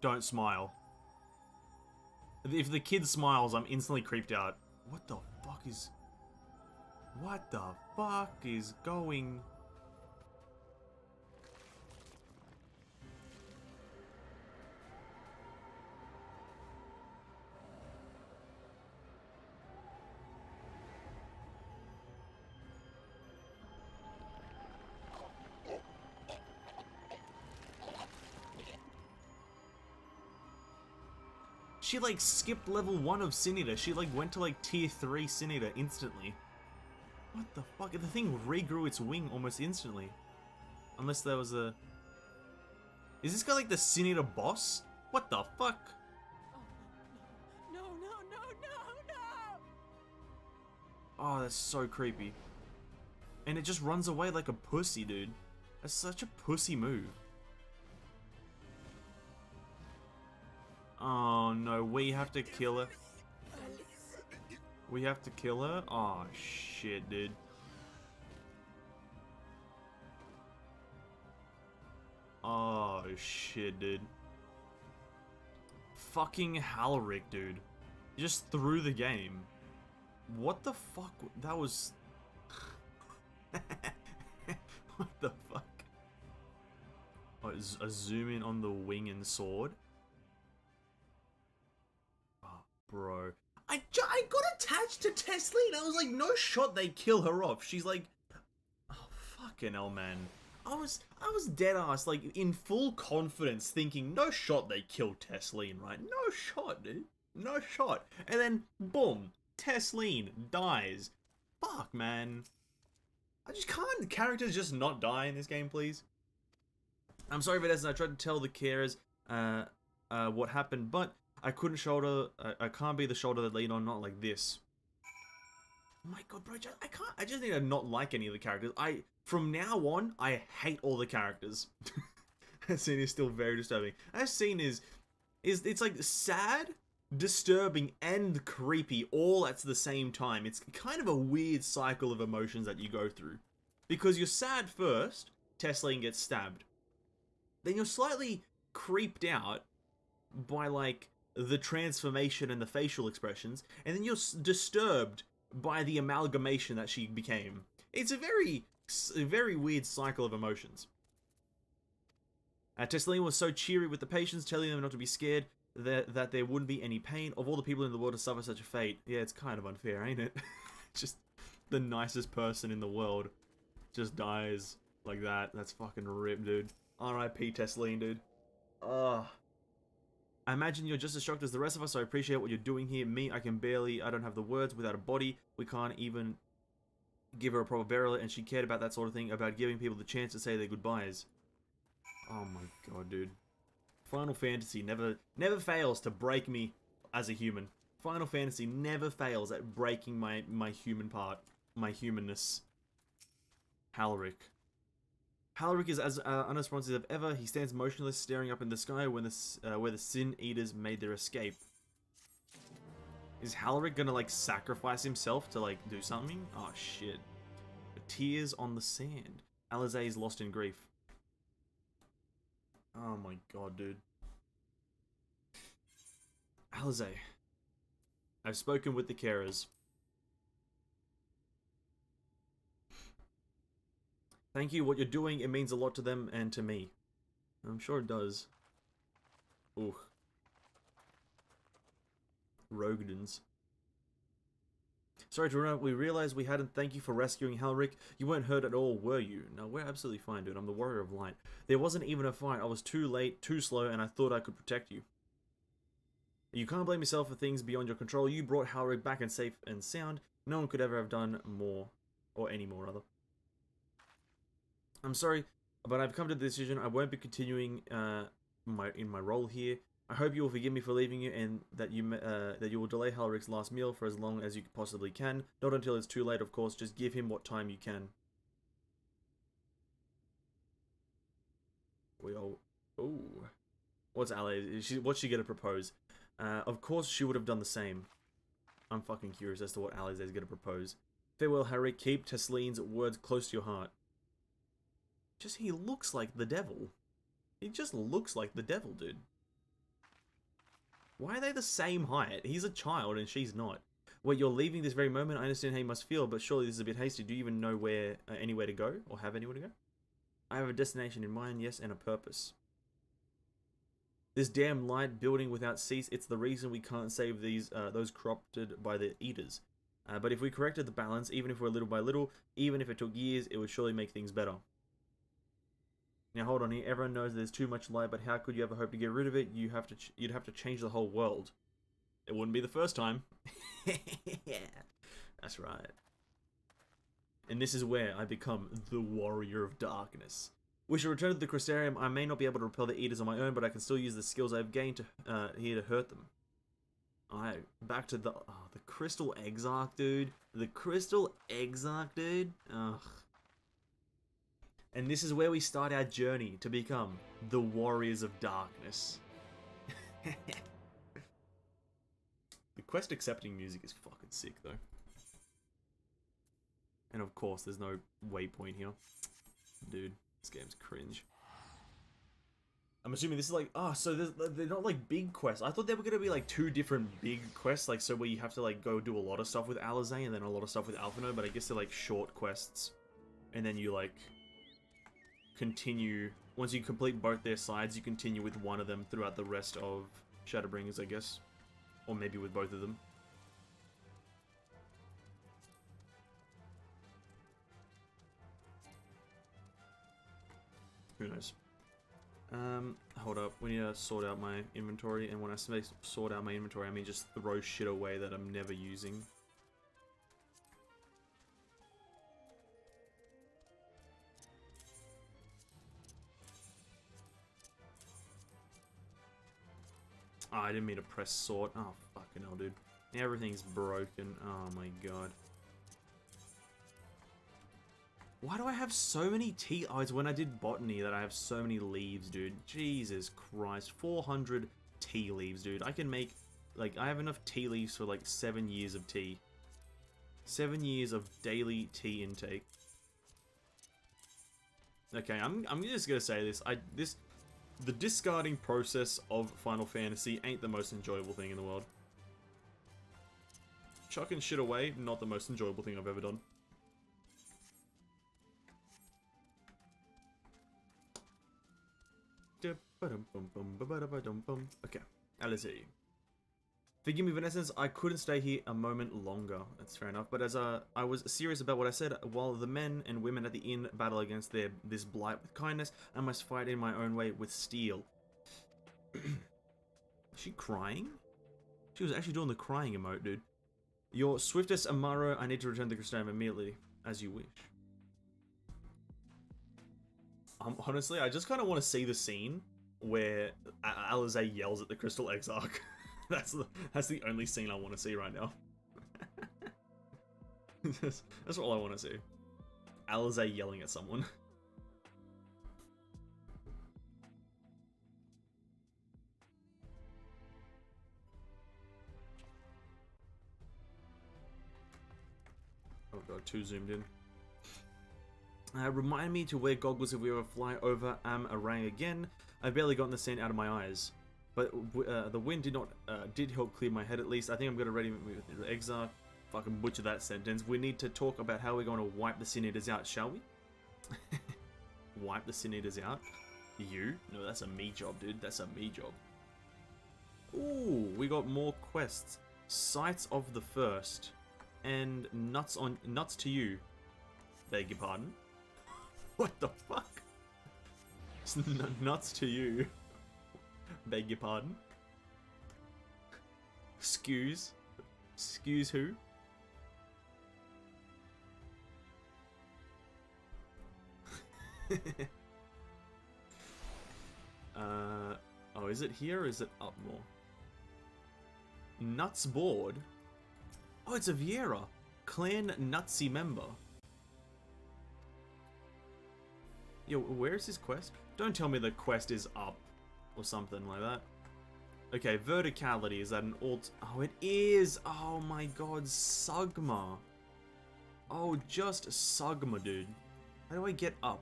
Don't smile. If the kid smiles, I'm instantly creeped out. What the fuck is... What the fuck is going... She like skipped level 1 of Sin Eater. She like went to like tier 3 Sin Eater instantly. What the fuck? The thing regrew its wing almost instantly. Unless there was a... Is this guy like the Sin Eater boss? What the fuck? No, no, no, no, no! Oh, that's so creepy. And it just runs away like a pussy, dude. That's such a pussy move. Oh no, we have to kill her. We have to kill her? Oh shit, dude. Oh shit, dude. Fucking Halric, dude. You just threw the game. What the fuck? That was... What the fuck? Oh, a zoom in on the wing and sword? Bro, I got attached to Tesleen. I was like, no shot they kill her off. She's like, oh fucking hell, man. I was dead ass, like in full confidence, thinking no shot they kill Tesleen, right? No shot, dude. No shot. And then boom, Tesleen dies. Fuck, man. I just can't. Characters just not die in this game, please. I'm sorry, Vanessa. I tried to tell the carers what happened, but I couldn't shoulder. I can't be the shoulder that lean on, not like this. Oh my god, bro! I can't. I just need to not like any of the characters. From now on, I hate all the characters. That scene is still very disturbing. That scene is it's like sad, disturbing, and creepy all at the same time. It's kind of a weird cycle of emotions that you go through, because you're sad first. Tesleen gets stabbed. Then you're slightly creeped out by like the transformation and the facial expressions, and then you're disturbed by the amalgamation that she became. It's a very weird cycle of emotions. Tesleen was so cheery with the patients, telling them not to be scared, that there wouldn't be any pain. Of all the people in the world to suffer such a fate, yeah, it's kind of unfair, ain't it? Just the nicest person in the world just dies like that. That's fucking rip, dude. R.I.P. Tesleen, dude. Ugh. I imagine you're just as shocked as the rest of us, so I appreciate what you're doing here. Me, I don't have the words. Without a body, we can't even give her a proper burial, and she cared about that sort of thing, about giving people the chance to say their goodbyes. Oh my god, dude. Final Fantasy never fails to break me as a human. Final Fantasy never fails at breaking my human part, my humanness. Halric. Halric is as unresponsive as ever. He stands motionless, staring up in the sky when where the Sin Eaters made their escape. Is Halric gonna like sacrifice himself to like do something? Oh shit. Tears on the sand. Alizé is lost in grief. Oh my god, dude. Alizé. I've spoken with the carers. Thank you, what you're doing, it means a lot to them and to me. I'm sure it does. Ooh. Rogadins. Sorry to interrupt, we realized we hadn't thank you for rescuing Halric. You weren't hurt at all, were you? No, we're absolutely fine, dude. I'm the Warrior of Light. There wasn't even a fight. I was too late, too slow, and I thought I could protect you. You can't blame yourself for things beyond your control. You brought Halric back in safe and sound. No one could ever have done more. Or any more, rather. I'm sorry, but I've come to the decision I won't be continuing in my role here. I hope you will forgive me for leaving you, and that you will delay Halric's last meal for as long as you possibly can. Not until it's too late, of course. Just give him what time you can. We all... Ooh. What's Alizé? What's she gonna propose? Of course she would have done the same. I'm fucking curious as to what Alizé is gonna propose. Farewell, Harry. Keep Tesline's words close to your heart. He looks like the devil. He just looks like the devil, dude. Why are they the same height? He's a child and she's not. Wait, you're leaving this very moment? I understand how you must feel, but surely this is a bit hasty. Do you even know where, anywhere to go? Or have anywhere to go? I have a destination in mind, yes, and a purpose. This damn light building without cease, it's the reason we can't save those corrupted by the Eaters. But if we corrected the balance, even if we're little by little, even if it took years, it would surely make things better. Now hold on here, everyone knows there's too much light, but how could you ever hope to get rid of it? You'd have to change the whole world. It wouldn't be the first time. Yeah, that's right. And this is where I become the Warrior of Darkness. We should return to the Crystarium. I may not be able to repel the Eaters on my own, but I can still use the skills I've gained here to hurt them. Alright, back to the Crystal Exarch, dude. The Crystal Exarch, dude. Ugh. And this is where we start our journey to become the Warriors of Darkness. The quest accepting music is fucking sick, though. And of course, there's no waypoint here. Dude, this game's cringe. I'm assuming this is like, so they're not like big quests. I thought they were going to be like two different big quests, like so where you have to like go do a lot of stuff with Alizé and then a lot of stuff with Alphinaud, but I guess they're like short quests. And then you like continue, once you complete both their sides, you continue with one of them throughout the rest of Shadowbringers, I guess. Or maybe with both of them. Who knows? Hold up, we need to sort out my inventory, and when I say sort out my inventory, I mean just throw shit away that I'm never using. Oh, I didn't mean to press sort. Oh, fucking hell, dude. Everything's broken. Oh my god. Why do I have so many tea? Oh, it's when I did botany that I have so many leaves, dude. Jesus Christ. 400 tea leaves, dude. I can make, like, I have enough tea leaves for, like, 7 years of tea. 7 years of daily tea intake. Okay, I'm just gonna say this. The discarding process of Final Fantasy ain't the most enjoyable thing in the world. Chucking shit away, not the most enjoyable thing I've ever done. Okay, Alizé. Forgive me, Vanessence, I couldn't stay here a moment longer. That's fair enough. But as I was serious about what I said, while the men and women at the inn battle against this blight with kindness, I must fight in my own way with steel. Is she crying? She was actually doing the crying emote, dude. Your swiftest Amaro, I need to return to the Crystarium immediately, as you wish. Honestly, I just kind of want to see the scene where Alizé yells at the Crystal Exarch. That's the only scene I want to see right now. That's all I want to see. Alizé yelling at someone. Oh god, too zoomed in. Remind me to wear goggles if we ever fly over Am-Arang again. I've barely gotten the sand out of my eyes. But the wind did help clear my head at least. I think I'm going to ready with the Exarch. Fucking butcher that sentence. We need to talk about how we're going to wipe the Sin Eaters out, shall we? Wipe the Sin Eaters out? You? No, that's a me job, dude. That's a me job. Ooh, we got more quests. Sights of the First. And nuts to you. Beg your pardon? What the fuck? Nuts to you. Beg your pardon? Excuse who? Oh, is it here or is it up more? Nuts board? Oh, it's a Viera. Clan Nutsy member. Yo, where's his quest? Don't tell me the quest is up or something like that. Okay, verticality, is that an alt? Oh, it is! Oh my god, Sugma. Oh, just Sugma, dude. How do I get up?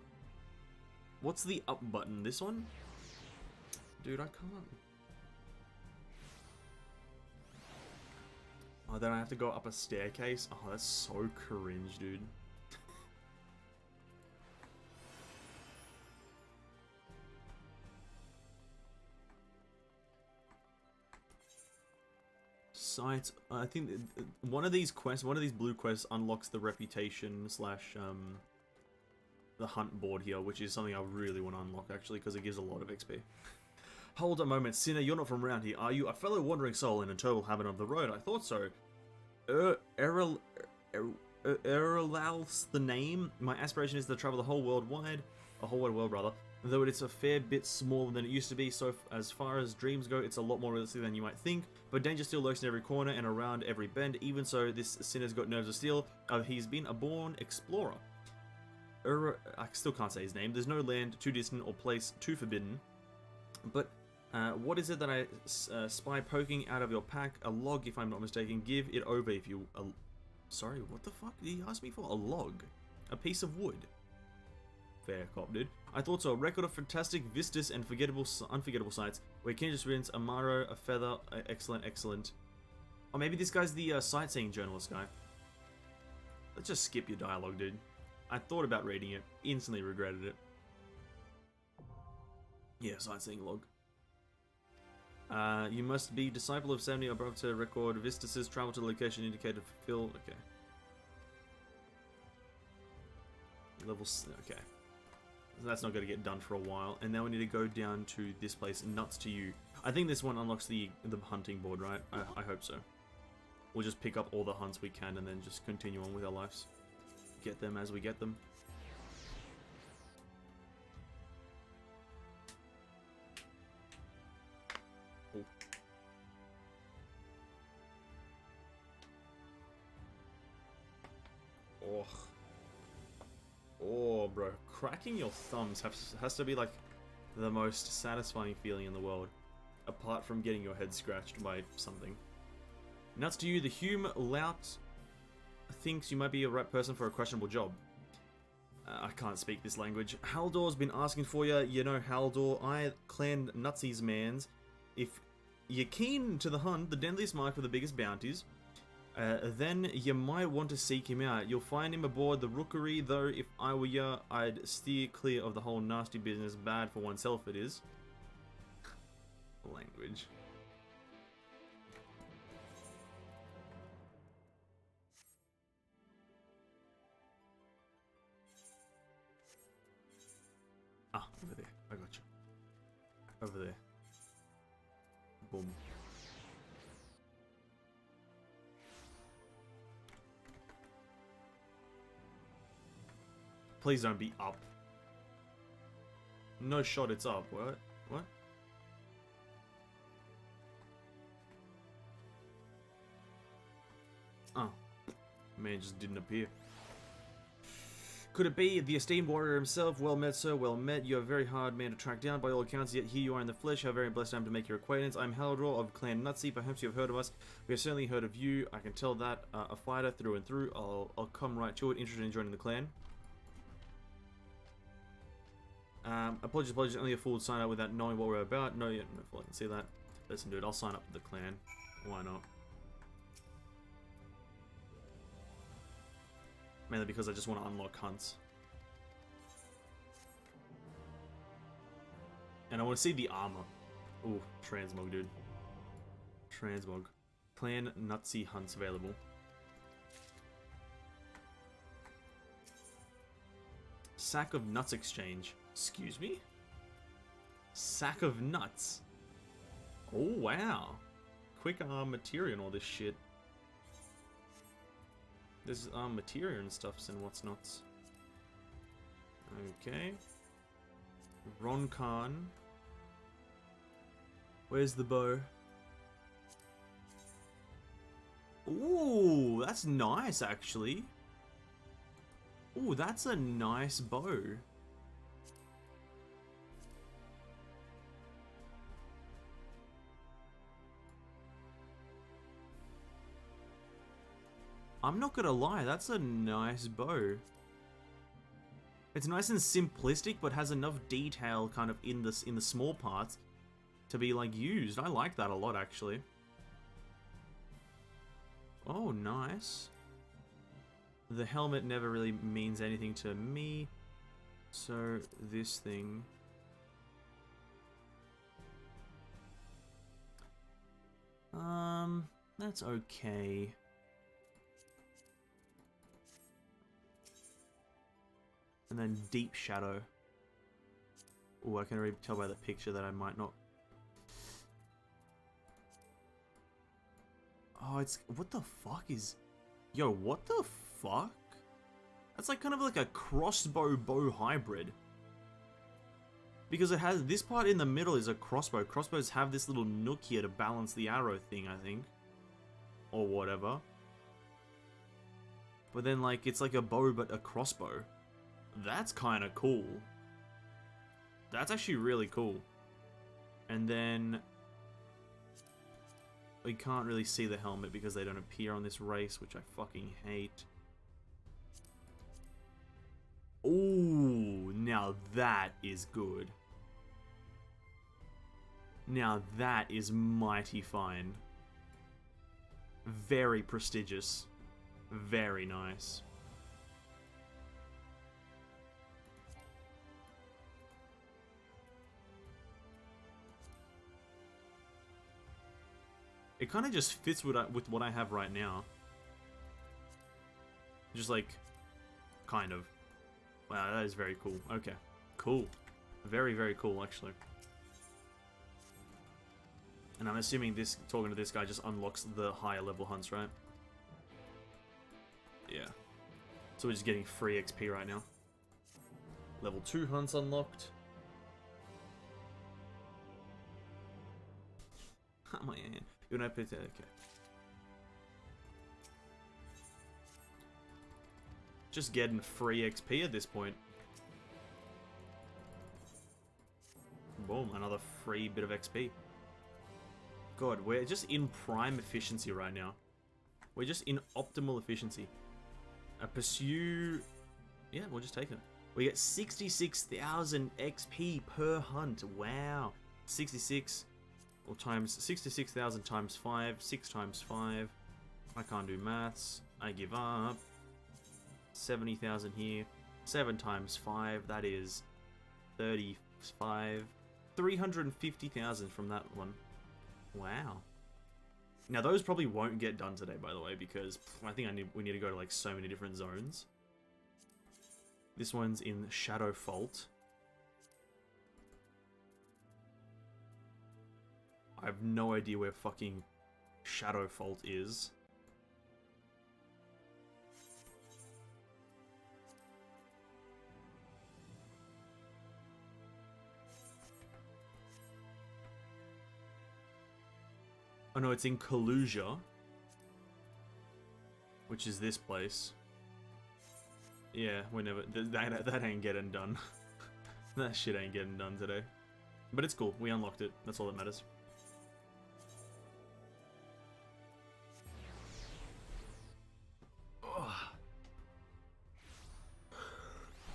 What's the up button? This one? Dude, I can't. Oh, then I have to go up a staircase? Oh, that's so cringe, dude. Sites. I think one of these quests, one of these blue quests, unlocks the reputation slash the hunt board here, which is something I really want to unlock actually because it gives a lot of XP. Hold a moment, Sinner, you're not from around here, are you? A fellow wandering soul in a terrible habit of the road. I thought so. Erlal's the name. My aspiration is to travel the whole world wide, though it's a fair bit smaller than it used to be, so as far as dreams go, it's a lot more realistic than you might think, but danger still lurks in every corner and around every bend. Even so, this sinner's got nerves of steel. He's been a born explorer. I still can't say his name. There's no land too distant or place too forbidden. But what is it that I spy poking out of your pack? A log, if I'm not mistaken. Give it over if you... Sorry, what the fuck did he ask me for? A log? A piece of wood? Fair cop, dude. I thought so. A record of fantastic vistas and unforgettable sights. Where can just rinse Amaro, a feather. Excellent, excellent. Or maybe this guy's the sightseeing journalist guy. Let's just skip your dialogue, dude. I thought about reading it. Instantly regretted it. Yeah, sightseeing log. You must be disciple of 70 or above to record vistas. Travel to the location indicated. Fulfill. Okay. Okay. That's not going to get done for a while. And now we need to go down to this place, Nuts to You. I think this one unlocks the hunting board, right? I hope so. We'll just pick up all the hunts we can and then just continue on with our lives. Get them as we get them. Oh. Oh. Oh, bro. Cracking your thumbs has to be like the most satisfying feeling in the world. Apart from getting your head scratched by something. Nuts to You, the Hume Lout thinks you might be a right person for a questionable job. I can't speak this language. Haldor's been asking for you. You know Haldor, I clan Nutsy's mans. If you're keen to the hunt, the deadliest mark for the biggest bounties, then you might want to seek him out. You'll find him aboard the Rookery, though if I were you, I'd steer clear of the whole nasty business. Bad for oneself it is. Language. Ah, over there. I got you. Over there. Boom. Please don't be up. No shot, it's up. What? What? Oh. Man just didn't appear. Could it be the esteemed warrior himself? Well met, sir, well met. You are a very hard man to track down by all accounts, yet here you are in the flesh. How very blessed I am to make your acquaintance. I'm Haldor of Clan Nutsy. Perhaps you have heard of us. We have certainly heard of you. I can tell that. A fighter through and through. I'll come right to it. Interested in joining the clan. Apologies, only a fool would sign up without knowing what we're about. No, yeah, no fool, I can see that. Listen, dude, I'll sign up with the clan. Why not? Mainly because I just want to unlock hunts. And I want to see the armor. Ooh, transmog, dude. Transmog. Clan Nutsy hunts available. Sack of nuts exchange. Excuse me? Sack of nuts. Oh, wow. Quick materia and all this shit. There's materia and stuffs and what's nots. Okay. Ronkan. Where's the bow? Ooh, that's nice actually. Ooh, that's a nice bow. I'm not gonna lie, that's a nice bow. It's nice and simplistic, but has enough detail kind of in the small parts to be like used. I like that a lot actually. Oh, nice. The helmet never really means anything to me, so this thing. That's okay. And then Deep Shadow. Oh, I can already tell by the picture that I might not. Oh, it's... What the fuck is... Yo, what the fuck? That's like kind of like a crossbow bow hybrid. Because it has... This part in the middle is a crossbow. Crossbows have this little nook here to balance the arrow thing, I think. Or whatever. But then, like, it's like a bow but a crossbow. That's kind of cool. That's actually really cool. And then we can't really see the helmet because they don't appear on this race, which I fucking hate. Ooh, now that is good. Now that is mighty fine. Very prestigious. Very nice. It kind of just fits with what I have right now. Just like, kind of. Wow, that is very cool. Okay, cool. Very, very cool, actually. And I'm assuming this, talking to this guy, just unlocks the higher level hunts, right? Yeah. So we're just getting free XP right now. Level 2 hunts unlocked. Oh my god. You're not okay. Just getting free XP at this point. Boom, another free bit of XP. God, we're just in prime efficiency right now. We're just in optimal efficiency. Pursue... Yeah, we'll just take it. We get 66,000 XP per hunt. Wow. 66... Or times 66,000 times 5, 6 times 5. I can't do maths. I give up. 70,000 here. 7 times 5, that is 35. 350,000 from that one. Wow. Now those probably won't get done today, by the way, because I think we need to go to like so many different zones. This one's in Shadow Fault. I have no idea where fucking Shadow Fault is. Oh no, it's in Kalusia, which is this place. Yeah, we never. That ain't getting done. That shit ain't getting done today. But it's cool. We unlocked it. That's all that matters.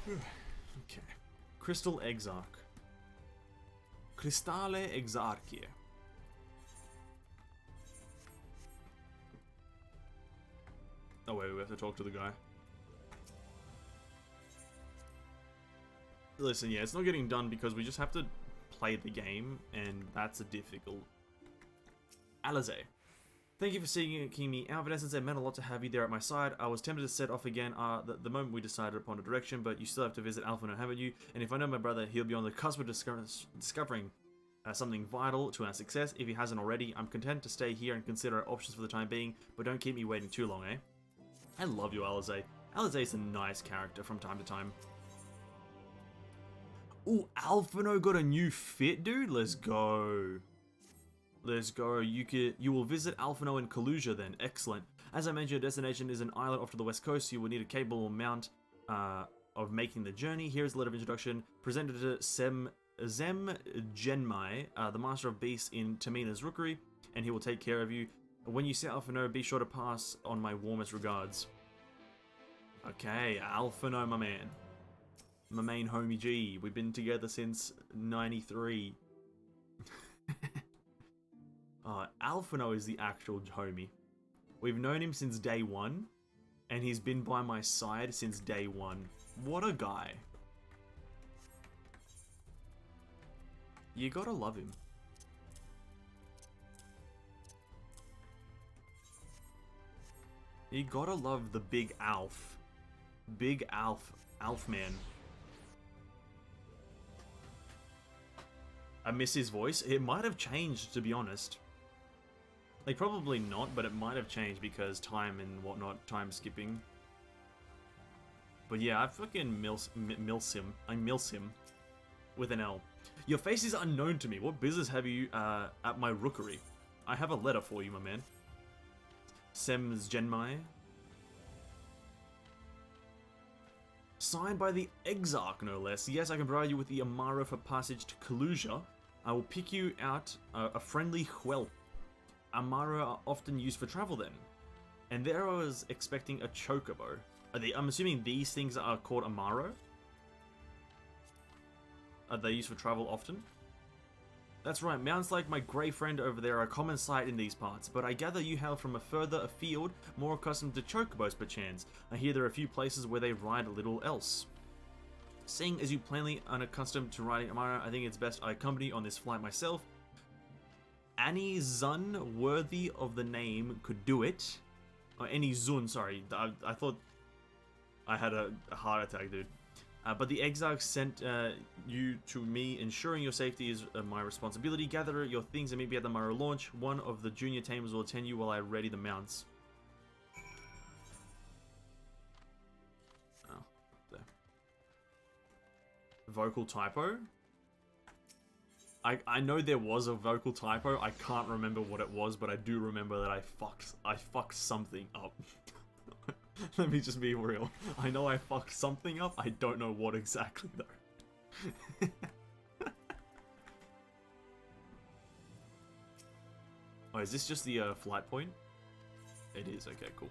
Okay. Crystal Exarch. Cristale Exarchie. Oh wait, we have to talk to the guy. Listen, yeah, it's not getting done because we just have to play the game, and that's a difficult. Alize. Thank you for seeking me out. In essence, it meant a lot to have you there at my side. I was tempted to set off again the moment we decided upon a direction, but you still have to visit Alphinaud, haven't you? And if I know my brother, he'll be on the cusp of discovering something vital to our success. If he hasn't already, I'm content to stay here and consider our options for the time being, but don't keep me waiting too long, eh? I love you, Alize. Alize is a nice character from time to time. Ooh, Alphinaud got a new fit, dude. Let's go. Let's go. You will visit Alphinaud in Kalusia then. Excellent. As I mentioned, your destination is an island off to the west coast, so you will need a capable amount of making the journey. Here's a letter of introduction presented to Zem Genmai, the master of beasts in Tamina's rookery, and he will take care of you. When you see Alphinaud, be sure to pass on my warmest regards. Okay, Alphinaud, my man. My main homie G. We've been together since 93. Alphinaud is the actual homie. We've known him since day one, and he's been by my side since day one. What a guy. You gotta love him. You gotta love the big Alf. Big Alf. Alf man. I miss his voice. It might have changed, to be honest. Like, probably not, but it might have changed because time and whatnot, time skipping. But yeah, I fucking mills him. I mills him. With an L. Your face is unknown to me. What business have you at my rookery? I have a letter for you, my man. Sems Genmai. Signed by the Exarch, no less. Yes, I can provide you with the Amaro for passage to Kalusia. I will pick you out a friendly whelp. Amaro are often used for travel then. And there I was expecting a chocobo. I'm assuming these things are called Amaro? Are they used for travel often? That's right, mounts like my grey friend over there are a common sight in these parts, but I gather you hail from a further afield, more accustomed to chocobos perchance. I hear there are a few places where they ride a little else. Seeing as you plainly unaccustomed to riding Amaro, I think it's best I accompany on this flight myself. Any Zun worthy of the name could do it. Or any Zun, sorry, I thought I had a heart attack, dude. But the Exarch sent you to me, ensuring your safety is my responsibility. Gather your things and meet me at the Amaro launch. One of the junior tamers will attend you while I ready the mounts. Oh, there. Vocal typo? I know there was a vocal typo. I can't remember what it was, but I do remember that I fucked something up. Let me just be real. I know I fucked something up. I don't know what exactly though. Oh, is this just the flight point? It is. Okay, cool.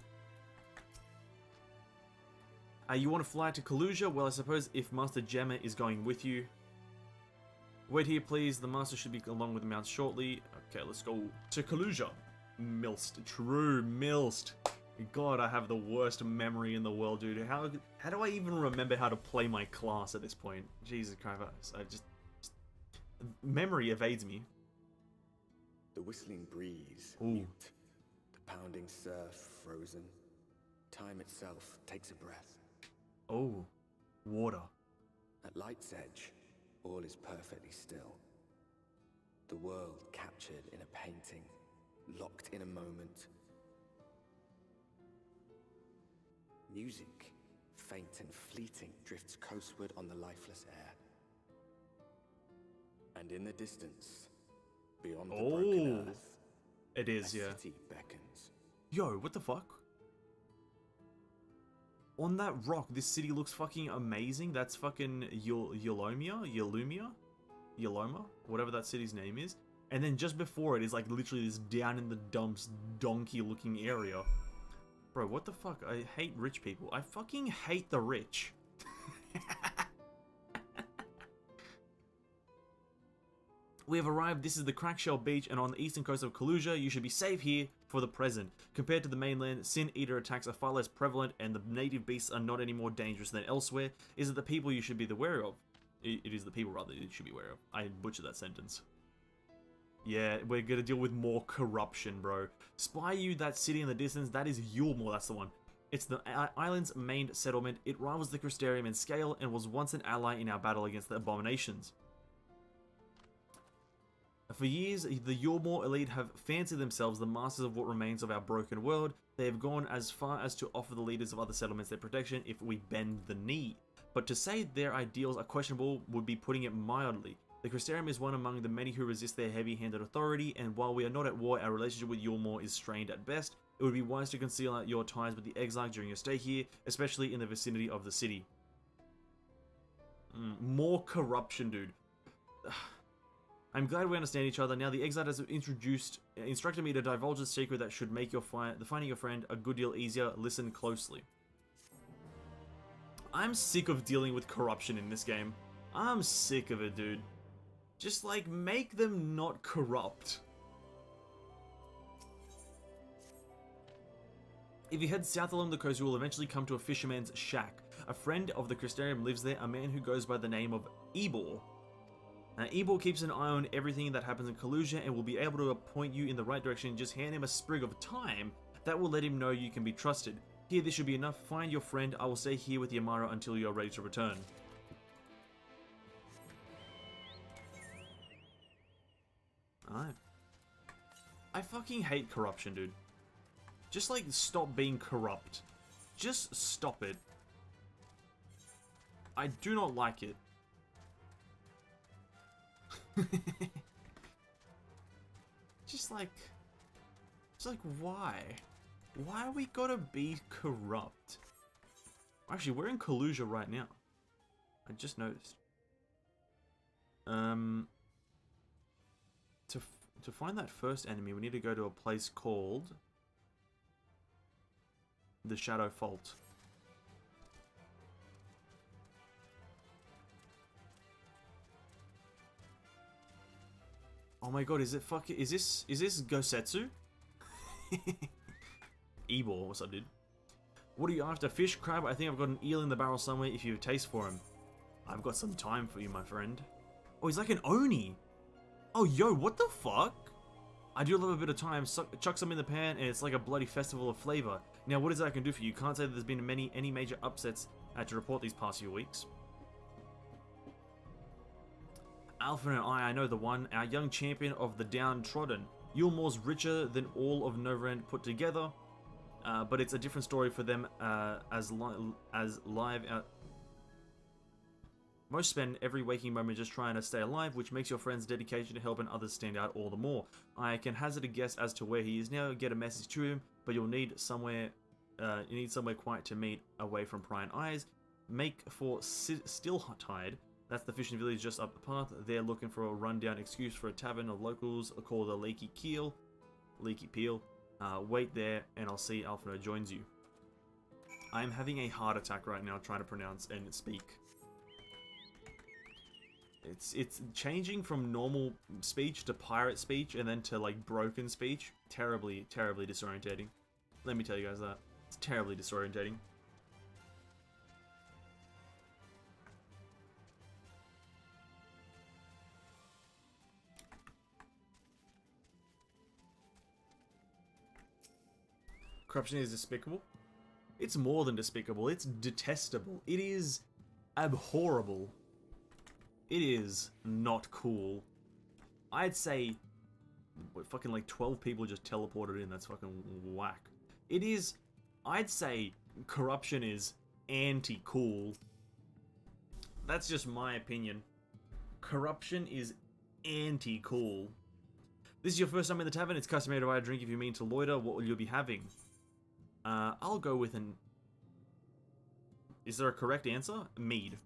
You want to fly to Kalusia? Well, I suppose if Master Gemma is going with you. Wait here, please. The Master should be along with the mounts shortly. Okay, let's go to Kalusia. Milst. True, Milst. God, I have the worst memory in the world, dude. How do I even remember how to play my class at this point? Jesus Christ, I just memory evades me. The whistling breeze, Ooh. mute. The pounding surf, frozen. Time itself takes a breath. Oh, water. At light's edge, all is perfectly still. The world captured in a painting, locked in a moment. Music, faint and fleeting, drifts coastward on the lifeless air. And in the distance, beyond the broken earth, It is, A yeah. city beckons. Yo, what the fuck? On that rock, this city looks fucking amazing. That's fucking Yoloma? Whatever that city's name is. And then just before it is like literally this down in the dumps donkey looking area. Bro, what the fuck? I hate rich people. I fucking hate the rich. We have arrived. This is the Crackshell Beach, and on the eastern coast of Kalusia, you should be safe here for the present. Compared to the mainland, Sin Eater attacks are far less prevalent, and the native beasts are not any more dangerous than elsewhere. Is it the people you should be aware of? It is the people, rather, you should be aware of. I butchered that sentence. Yeah, we're gonna deal with more corruption, bro. Spy you that city in the distance, that is Yulmore, that's the one. It's the island's main settlement. It rivals the Crystarium in scale, and was once an ally in our battle against the Abominations. For years, the Yulmore elite have fancied themselves the masters of what remains of our broken world. They have gone as far as to offer the leaders of other settlements their protection if we bend the knee. But to say their ideals are questionable would be putting it mildly. The Crystarium is one among the many who resist their heavy-handed authority, and while we are not at war, our relationship with Yulmore is strained at best. It would be wise to conceal your ties with the XIV during your stay here, especially in the vicinity of the city. More corruption, dude. I'm glad we understand each other. Now the XIV has instructed me to divulge a secret that should make finding your friend a good deal easier. Listen closely. I'm sick of dealing with corruption in this game. I'm sick of it, dude. Just like, make them not corrupt. If you head south along the coast, you will eventually come to a fisherman's shack. A friend of the Crystarium lives there, a man who goes by the name of Ebor. Now, Ebor keeps an eye on everything that happens in Kalusia and will be able to point you in the right direction. Just hand him a sprig of thyme that will let him know you can be trusted. Here, this should be enough. Find your friend. I will stay here with Yamara until you are ready to return. Alright. I fucking hate corruption, dude. Just, like, stop being corrupt. Just stop it. I do not like it. Just like, why? Why are we gotta be corrupt? Actually, we're in Kalusia right now. I just noticed. To find that first enemy, we need to go to a place called the Shadow Fault. Oh my god, is this Gosetsu? Ebor, what's up, dude? What are you after? Fish, crab? I think I've got an eel in the barrel somewhere if you have a taste for him. I've got some time for you, my friend. Oh, he's like an Oni. Oh, yo, what the fuck? I do love a bit of time. Chuck some in the pan and it's like a bloody festival of flavor. Now, what is that I can do for you? Can't say that there's been any major upsets to report these past few weeks. Alpha and I know the one, our young champion of the downtrodden. Yulmore's richer than all of Novrand put together, but it's a different story for them as live out. Most spend every waking moment just trying to stay alive, which makes your friend's dedication to helping others stand out all the more. I can hazard a guess as to where he is now, get a message to him, but you'll need somewhere quiet to meet away from prying eyes. Make for Stilltide. That's the fishing village just up the path. They're looking for a rundown excuse for a tavern of locals called the Leaky Peel. Wait there and I'll see Alphino joins you. I'm having a heart attack right now trying to pronounce and speak. It's changing from normal speech to pirate speech and then to like broken speech. Terribly disorientating. Let me tell you guys that. It's terribly disorientating. Corruption is despicable. It's more than despicable. It's detestable. It is abhorrible. It is not cool. I'd say fucking like 12 people just teleported in. That's fucking whack. It is, I'd say corruption is anti-cool. That's just my opinion. Corruption is anti-cool. This is your first time in the tavern. It's customary to buy a drink if you mean to loiter. What will you be having? I'll go with an... Is there a correct answer? Mead.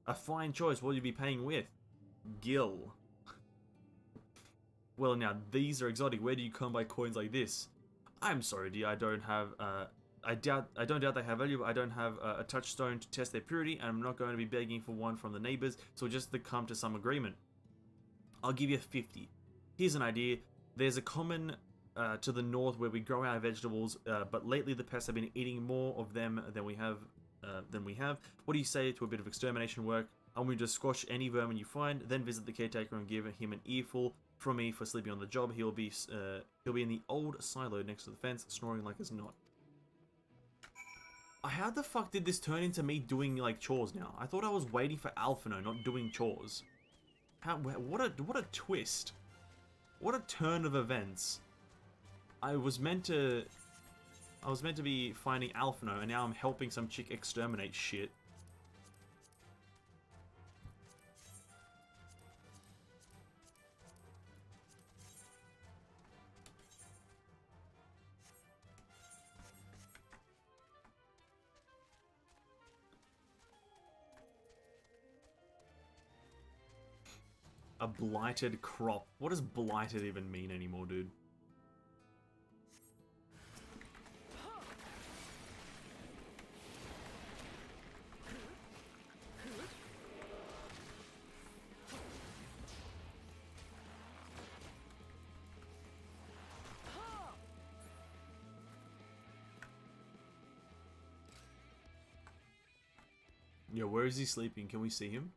A fine choice. What will you be paying with? Gill. Well, now, these are exotic. Where do you come by coins like this? I'm sorry, dear. I don't have... I don't doubt they have value, but I don't have a touchstone to test their purity, and I'm not going to be begging for one from the neighbors, so just to come to some agreement. I'll give you 50. Here's an idea. There's a common to the north where we grow our vegetables, but lately the pests have been eating more of them than we have. What do you say to a bit of extermination work? I'm going to squash any vermin you find, then visit the caretaker and give him an earful from me for sleeping on the job. He'll be in the old silo next to the fence, snoring like it's not. How the fuck did this turn into me doing like chores now? I thought I was waiting for Alphino, not doing chores. What a twist. What a turn of events. I was meant to be finding Alphino, and now I'm helping some chick exterminate shit. A blighted crop. What does blighted even mean anymore, dude? Yeah, where is he sleeping? Can we see him?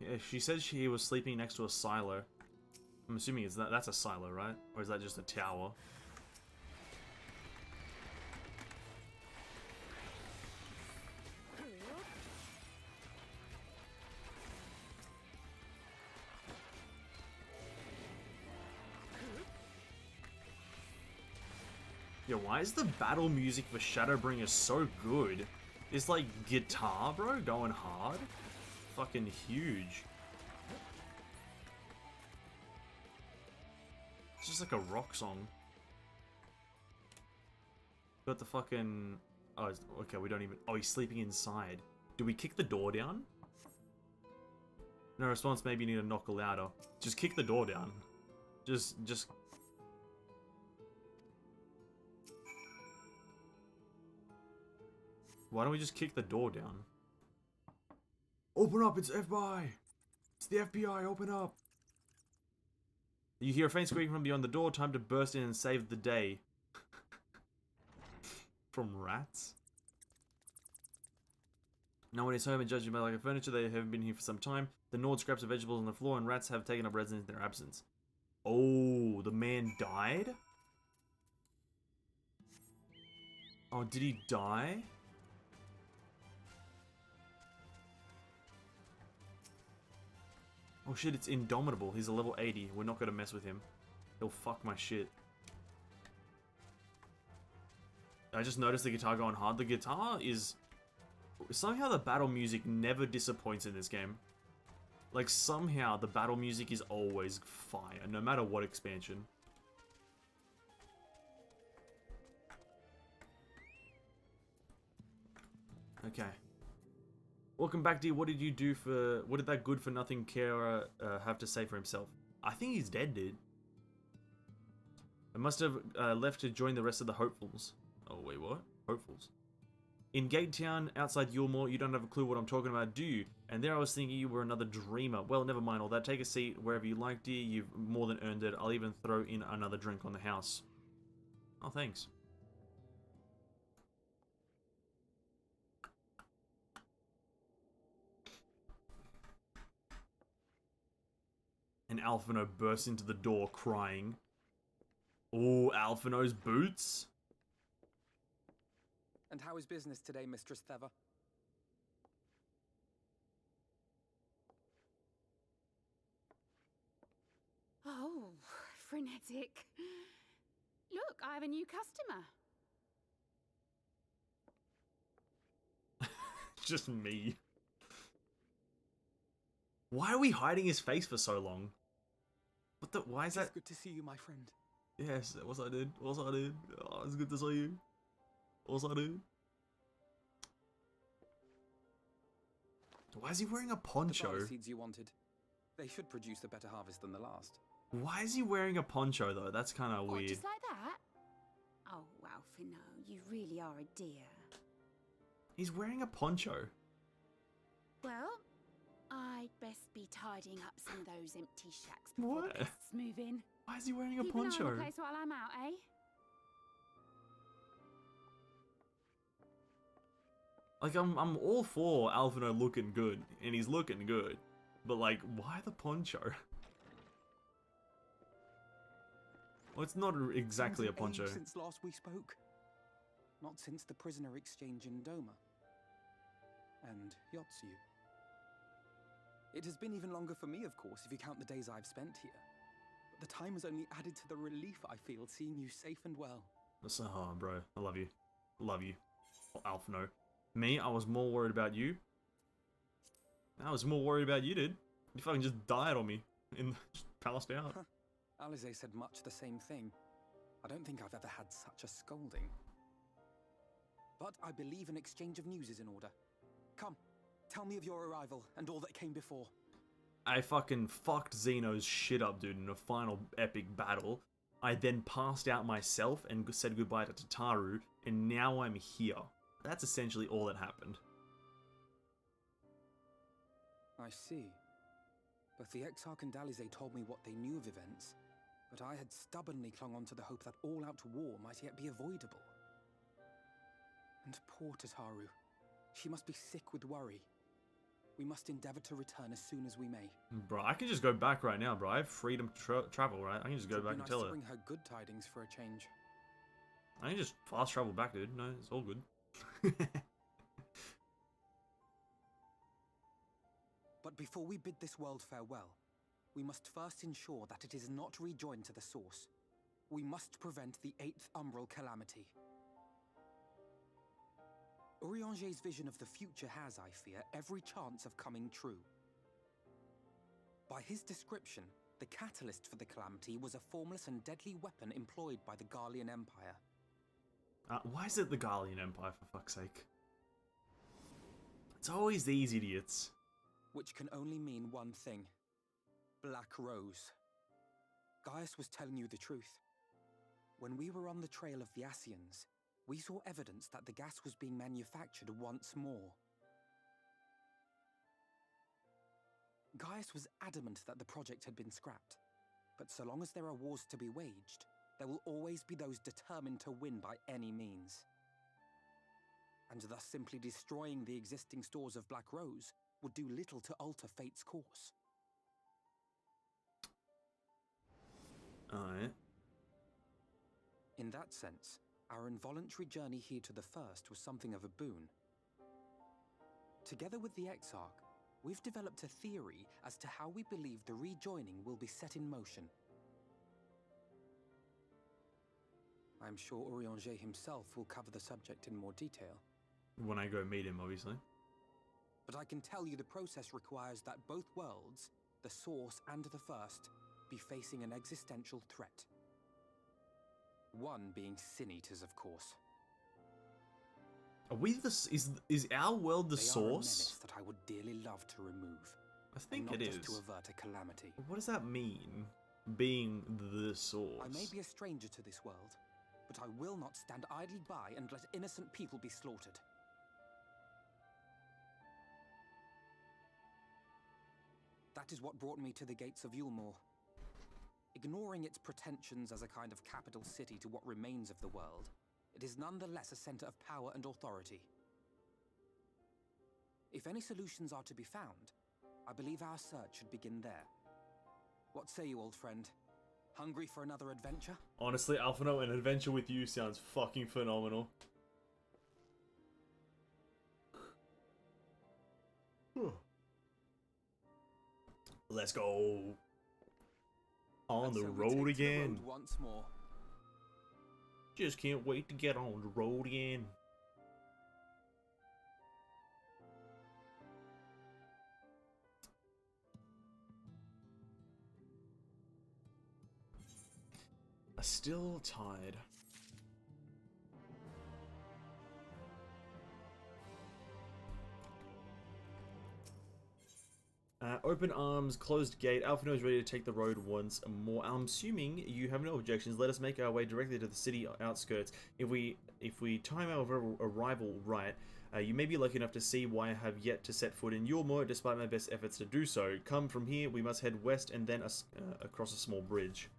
Yeah, she said he was sleeping next to a silo. I'm assuming that's a silo, right? Or is that just a tower? Yeah, why is the battle music for Shadowbringers so good? It's like guitar, bro, going hard. Fucking huge. It's just like a rock song. Got the fucking... Oh, okay, we don't even... Oh, he's sleeping inside. Do we kick the door down? No response, maybe you need to knock louder. Just kick the door down. Just... Why don't we just kick the door down? Open up, it's FBI! It's the FBI, open up! You hear a faint squeak from beyond the door, time to burst in and save the day. From rats? No one is home and judging by lack of furniture, they haven't been here for some time. The gnawed scraps of vegetables on the floor and rats have taken up residence in their absence. Oh, the man died? Oh, did he die? Oh shit, it's Indomitable. He's a level 80. We're not gonna mess with him. He'll fuck my shit. I just noticed the guitar going hard. The guitar is... Somehow the battle music never disappoints in this game. Like, somehow the battle music is always fire, no matter what expansion. Okay. Welcome back, dear. What did you do for... What did that good-for-nothing carer have to say for himself? I think he's dead, dude. I must have left to join the rest of the hopefuls. Oh, wait, what? Hopefuls. In Gate Town, outside Yulmore, you don't have a clue what I'm talking about, do you? And there I was thinking you were another dreamer. Well, never mind all that. Take a seat wherever you like, dear. You've more than earned it. I'll even throw in another drink on the house. Oh, thanks. And Alphino bursts into the door crying. Oh, Alphino's boots? And how is business today, Mistress Theva? Oh, frenetic. Look, I have a new customer. Just me. Why are we hiding his face for so long? What the? Why is that? It's good to see you, my friend. Yes, what's I did? What's I did? Oh, it's good to see you. What's I did? Why is he wearing a poncho? The seeds you wanted. They should produce a better harvest than the last. Why is he wearing a poncho though? That's kind of weird. Just like that? Oh, Alfino, you really are a dear. He's wearing a poncho. Well, I'd best be tidying up some of those empty shacks before What? the guests move in. Why is he wearing a Keep an eye poncho? on the place while I'm out, eh? Like I'm all for Alfino looking good, and he's looking good, but like, why the poncho? Well, it's not exactly a poncho. Since last we spoke. Not since the prisoner exchange in Doma. And Yotsu. It has been even longer for me, of course, if you count the days I've spent here. But the time has only added to the relief I feel seeing you safe and well. Oh, bro, I love you. Love you. Alfino. Me, I was more worried about you. I was more worried about you, dude. You fucking just died on me and just passed out. Alize said much the same thing. I don't think I've ever had such a scolding. But I believe an exchange of news is in order. Come, tell me of your arrival and all that came before. I fucking fucked Xeno's shit up, dude, in a final epic battle. I then passed out myself and said goodbye to Tataru, and now I'm here. That's essentially all that happened. I see. Both the Exarch and Alize told me what they knew of events, but I had stubbornly clung on to the hope that all-out war might yet be avoidable. And poor Tataru. She must be sick with worry. We must endeavor to return as soon as we may. Bro, I can just go back right now, bro. I have freedom to travel, right? I can just go back and tell her. Bring her good tidings for a change. I can just fast travel back, dude. No, it's all good. But before we bid this world farewell, we must first ensure that it is not rejoined to the source. We must prevent the 8th Umbral calamity. Urianger's vision of the future has, I fear, every chance of coming true. By his description, the catalyst for the calamity was a formless and deadly weapon employed by the Garlean Empire. Why is it the Garlean Empire, for fuck's sake? It's always these idiots. Which can only mean one thing. Black Rose. Gaius was telling you the truth. When we were on the trail of the Ascians, we saw evidence that the gas was being manufactured once more. Gaius was adamant that the project had been scrapped. But so long as there are wars to be waged, there will always be those determined to win by any means. And thus simply destroying the existing stores of Black Rose would do little to alter fate's course. Alright. In that sense, our involuntary journey here to the First was something of a boon. Together with the Exarch, we've developed a theory as to how we believe the rejoining will be set in motion. I'm sure Urianger himself will cover the subject in more detail. When I go meet him, obviously. But I can tell you the process requires that both worlds, the Source and the First, be facing an existential threat. One being Sin Eaters, of course. Are we the... Is our world the They Source? Are a menace that I would dearly love to remove. I think and it not is. Just to avert a calamity. What does that mean? Being the Source? I may be a stranger to this world, but I will not stand idly by and let innocent people be slaughtered. That is what brought me to the gates of Yulmore. Ignoring its pretensions as a kind of capital city to what remains of the world, it is nonetheless a center of power and authority. If any solutions are to be found, I believe our search should begin there. What say you, old friend? Hungry for another adventure? Honestly, Alphino, an adventure with you sounds fucking phenomenal. Let's go. On the road again. Once more. Just can't wait to get on the road again. Still tied. Open arms, closed gate. Alphino is ready to take the road once more. I'm assuming you have no objections. Let us make our way directly to the city outskirts. If we time our arrival right, you may be lucky enough to see why I have yet to set foot in Yulmore, despite my best efforts to do so. Come from here, we must head west and then across a small bridge.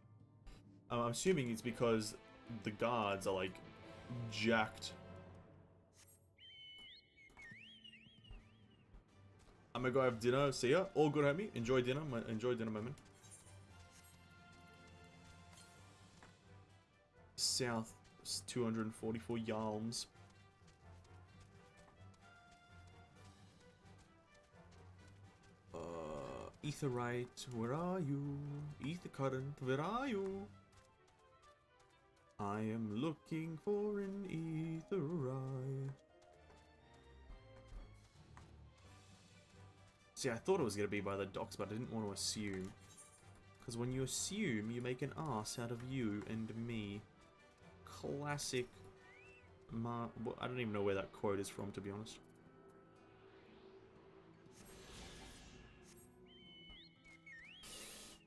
I'm assuming it's because the guards are like jacked. I'm gonna go have dinner. See ya. All good, homie. Enjoy dinner. Enjoy dinner, moment. South 244 yalms. Etherite, where are you? Ether current, where are you? I am looking for an etherite. See, I thought it was going to be by the docks, but I didn't want to assume. Because when you assume, you make an ass out of you and me. Classic... well, I don't even know where that quote is from, to be honest.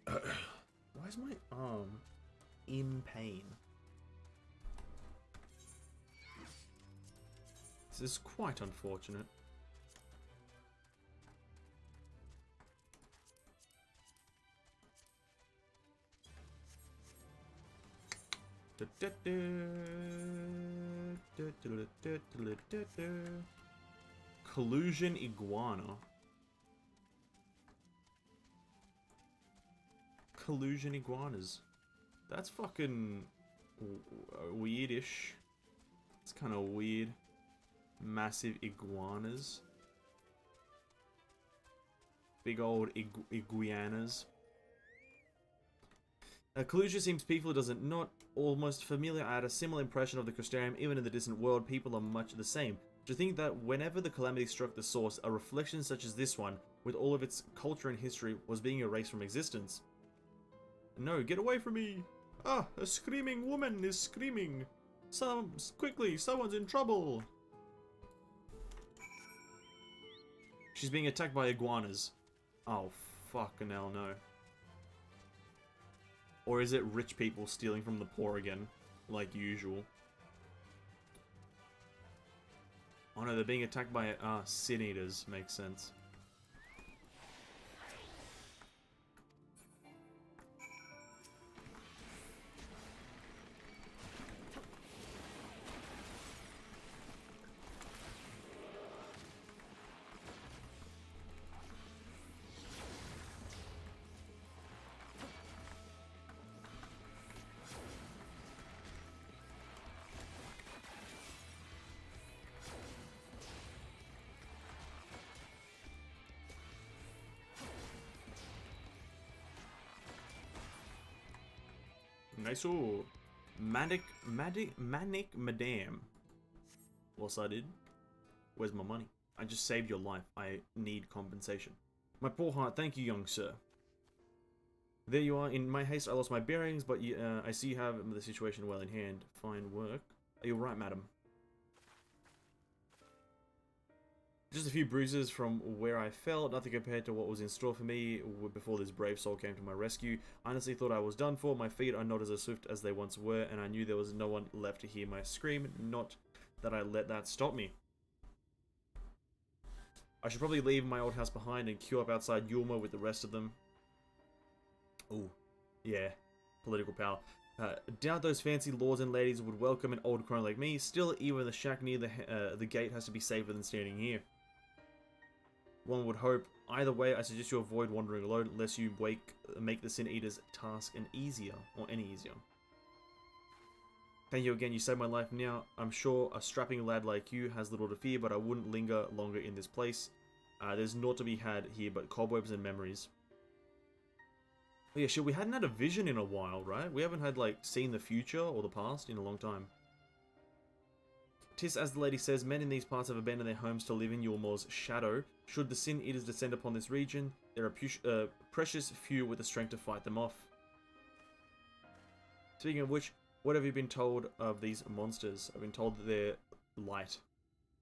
Why is my arm in pain? This is quite unfortunate. Collusion iguana. Collusion iguanas. That's fucking weirdish. It's kind of weird. Massive iguanas. Big old iguanas. Collusion seems peaceful, does it not? Almost familiar. I had a similar impression of the Crystarium. Even in the distant world, people are much the same. To think that whenever the calamity struck the source, a reflection such as this one, with all of its culture and history, was being erased from existence. No, get away from me! Ah, a screaming woman is screaming! Quickly, someone's in trouble! She's being attacked by iguanas. Oh, fucking hell no. Or is it rich people stealing from the poor again, like usual? Oh no, they're being attacked by sin eaters. Makes sense. Nice. Oh, Manic Madame. What's I did? Where's my money? I just saved your life. I need compensation. My poor heart. Thank you, young sir. There you are. In my haste, I lost my bearings, but I see you have the situation well in hand. Fine work. You're right, madam. Just a few bruises from where I fell, nothing compared to what was in store for me before this brave soul came to my rescue. I honestly thought I was done for. My feet are not as swift as they once were, and I knew there was no one left to hear my scream. Not that I let that stop me. I should probably leave my old house behind and queue up outside Yulma with the rest of them. Oh, yeah. Political power. Doubt those fancy lords and ladies would welcome an old crone like me. Still, even the shack near the gate has to be safer than standing here. One would hope. Either way, I suggest you avoid wandering alone unless you make the Sin Eater's task any easier. Thank you again, you saved my life now. I'm sure a strapping lad like you has little to fear, but I wouldn't linger longer in this place. There's naught to be had here but cobwebs and memories. Oh yeah, shit, we hadn't had a vision in a while, right? We haven't had, like, seen the future or the past in a long time. 'Tis as the lady says, men in these parts have abandoned their homes to live in Yulmore's shadow. Should the Sin Eaters descend upon this region, there are precious few with the strength to fight them off. Speaking of which, what have you been told of these monsters? I've been told that they're light.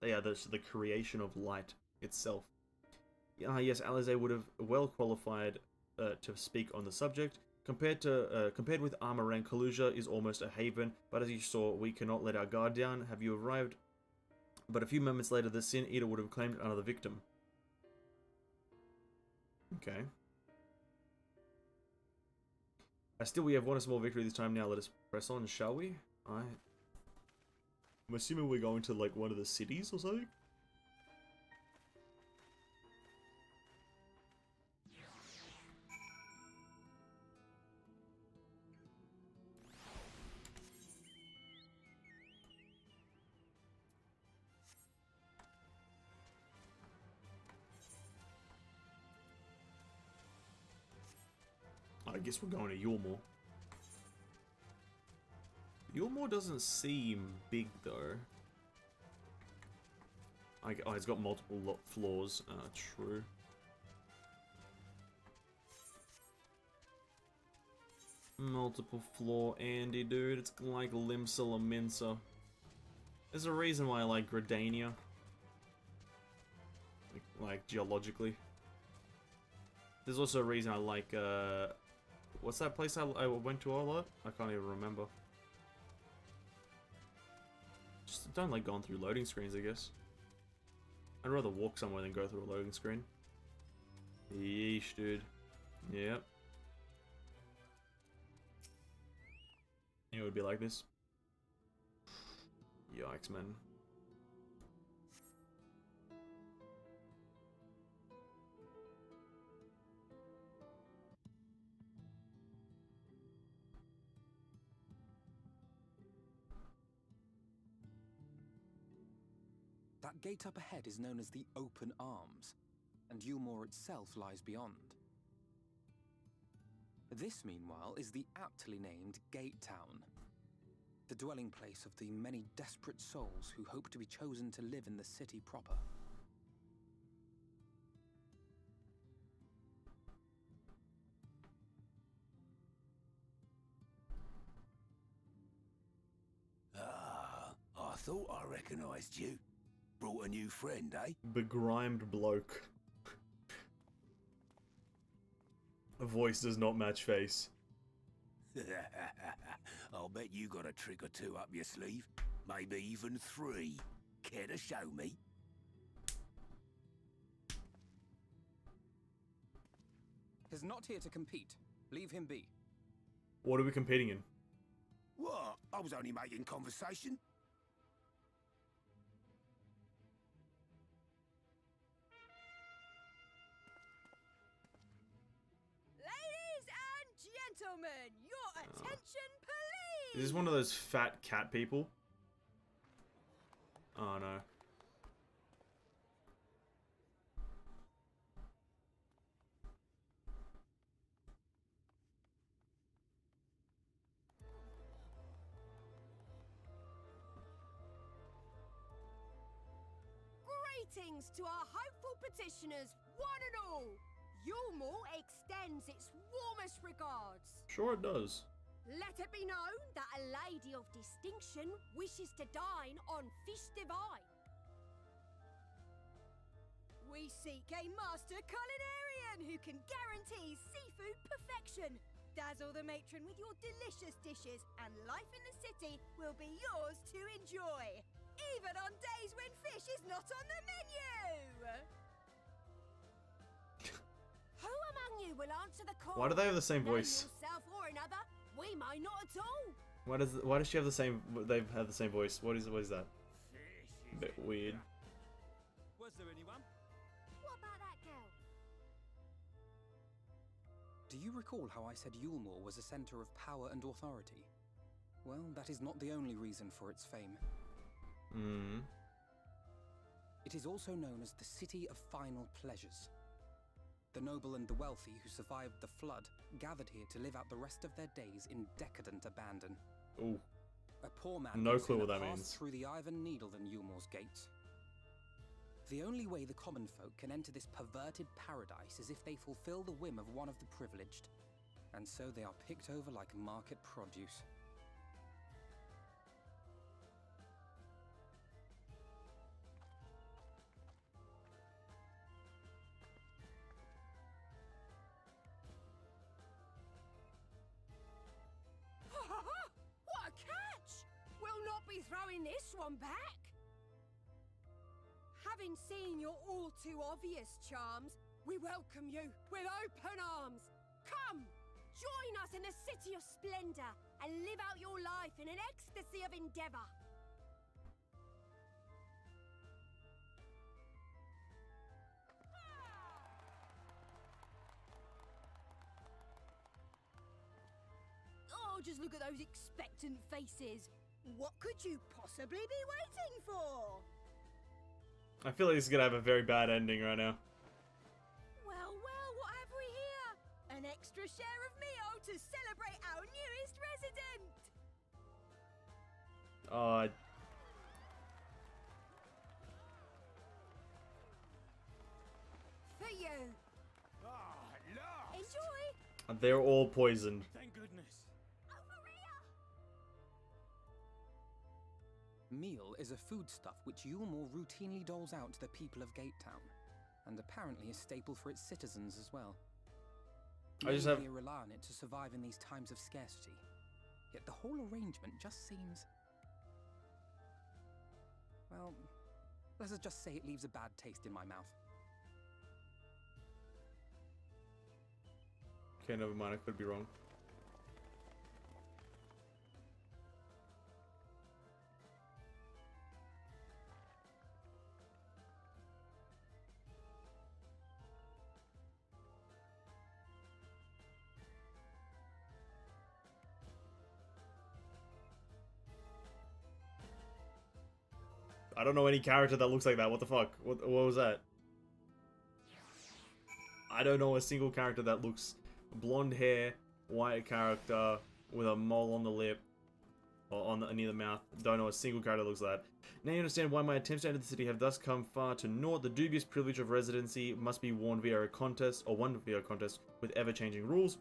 They are the creation of light itself. Yes, Alize would have well qualified to speak on the subject. Compared with Armorang, Kaluja is almost a haven, but as you saw, we cannot let our guard down. Have you arrived? But a few moments later, the Sin Eater would have claimed another victim. Okay. We have won a small victory this time. Now let us press on, shall we? I'm assuming we're going to like one of the cities or something. I guess we're going to Yulmore. Yulmore doesn't seem big though. Oh, it's got multiple floors. True. Multiple floor Andy, dude. It's like Limsa Laminsa. There's a reason why I like Gridania. Like geologically. There's also a reason I like, what's that place I went to a lot? I can't even remember. Just don't like going through loading screens, I guess. I'd rather walk somewhere than go through a loading screen. Yeesh, dude. Yep. It would be like this. Yikes, man. That gate up ahead is known as the Open Arms, and Yulmore itself lies beyond. This, meanwhile, is the aptly named Gate Town, the dwelling place of the many desperate souls who hope to be chosen to live in the city proper. Ah, I thought I recognized you. Brought a new friend, eh? Begrimed bloke. Voice does not match face. I'll bet you got a trick or two up your sleeve. Maybe even 3. Care to show me? He's not here to compete. Leave him be. What are we competing in? What? I was only making conversation. Ladies and gentlemen, your attention, please! Is this one of those fat cat people? Oh no. Greetings to our hopeful petitioners, one and all. Yulmore extends its warmest regards. Sure it does. Let it be known that a lady of distinction wishes to dine on fish divine. We seek a master culinarian who can guarantee seafood perfection. Dazzle the matron with your delicious dishes, and life in the city will be yours to enjoy, even on days when fish is not on the menu. Who among you will answer the call? Why do they have the same Name voice? yourself or another. We might not at all. Why does she have the same? They have the same voice. What is that? A bit weird. Was there anyone? What about that girl? Do you recall how I said Yulmore was a center of power and authority? Well, that is not the only reason for its fame. Hmm. It is also known as the City of Final Pleasures. The noble and the wealthy who survived the flood gathered here to live out the rest of their days in decadent abandon. Ooh. A poor man No clue what that passed means. through the Iron Needle than Yulmore's gates. The only way the common folk can enter this perverted paradise is if they fulfill the whim of one of the privileged. And so they are picked over like market produce. throwing this one back? Having seen your all too obvious charms, we welcome you with open arms. Come, join us in a city of splendor and live out your life in an ecstasy of endeavor. Oh, just look at those expectant faces. What could you possibly be waiting for? I feel like this is gonna have a very bad ending right now. Well, well, what have we here? An extra share of meal to celebrate our newest resident! For you! Enjoy! They're all poisoned. Thank goodness. Meal is a foodstuff which Yulmore routinely doles out to the people of Gatetown, and apparently a staple for its citizens as well. Many here rely on it to survive in these times of scarcity, yet the whole arrangement just seems... well, let's just say it leaves a bad taste in my mouth. Okay, never mind, I could be wrong. I don't know any character that looks like that. What the fuck? What was that? I don't know a single character that looks blonde hair, white character with a mole on the lip or on the near the mouth. Don't know a single character that looks like that. Now you understand why my attempts to enter the city have thus come far to naught. The dubious privilege of residency must be won via a contest or won via a contest with ever-changing rules.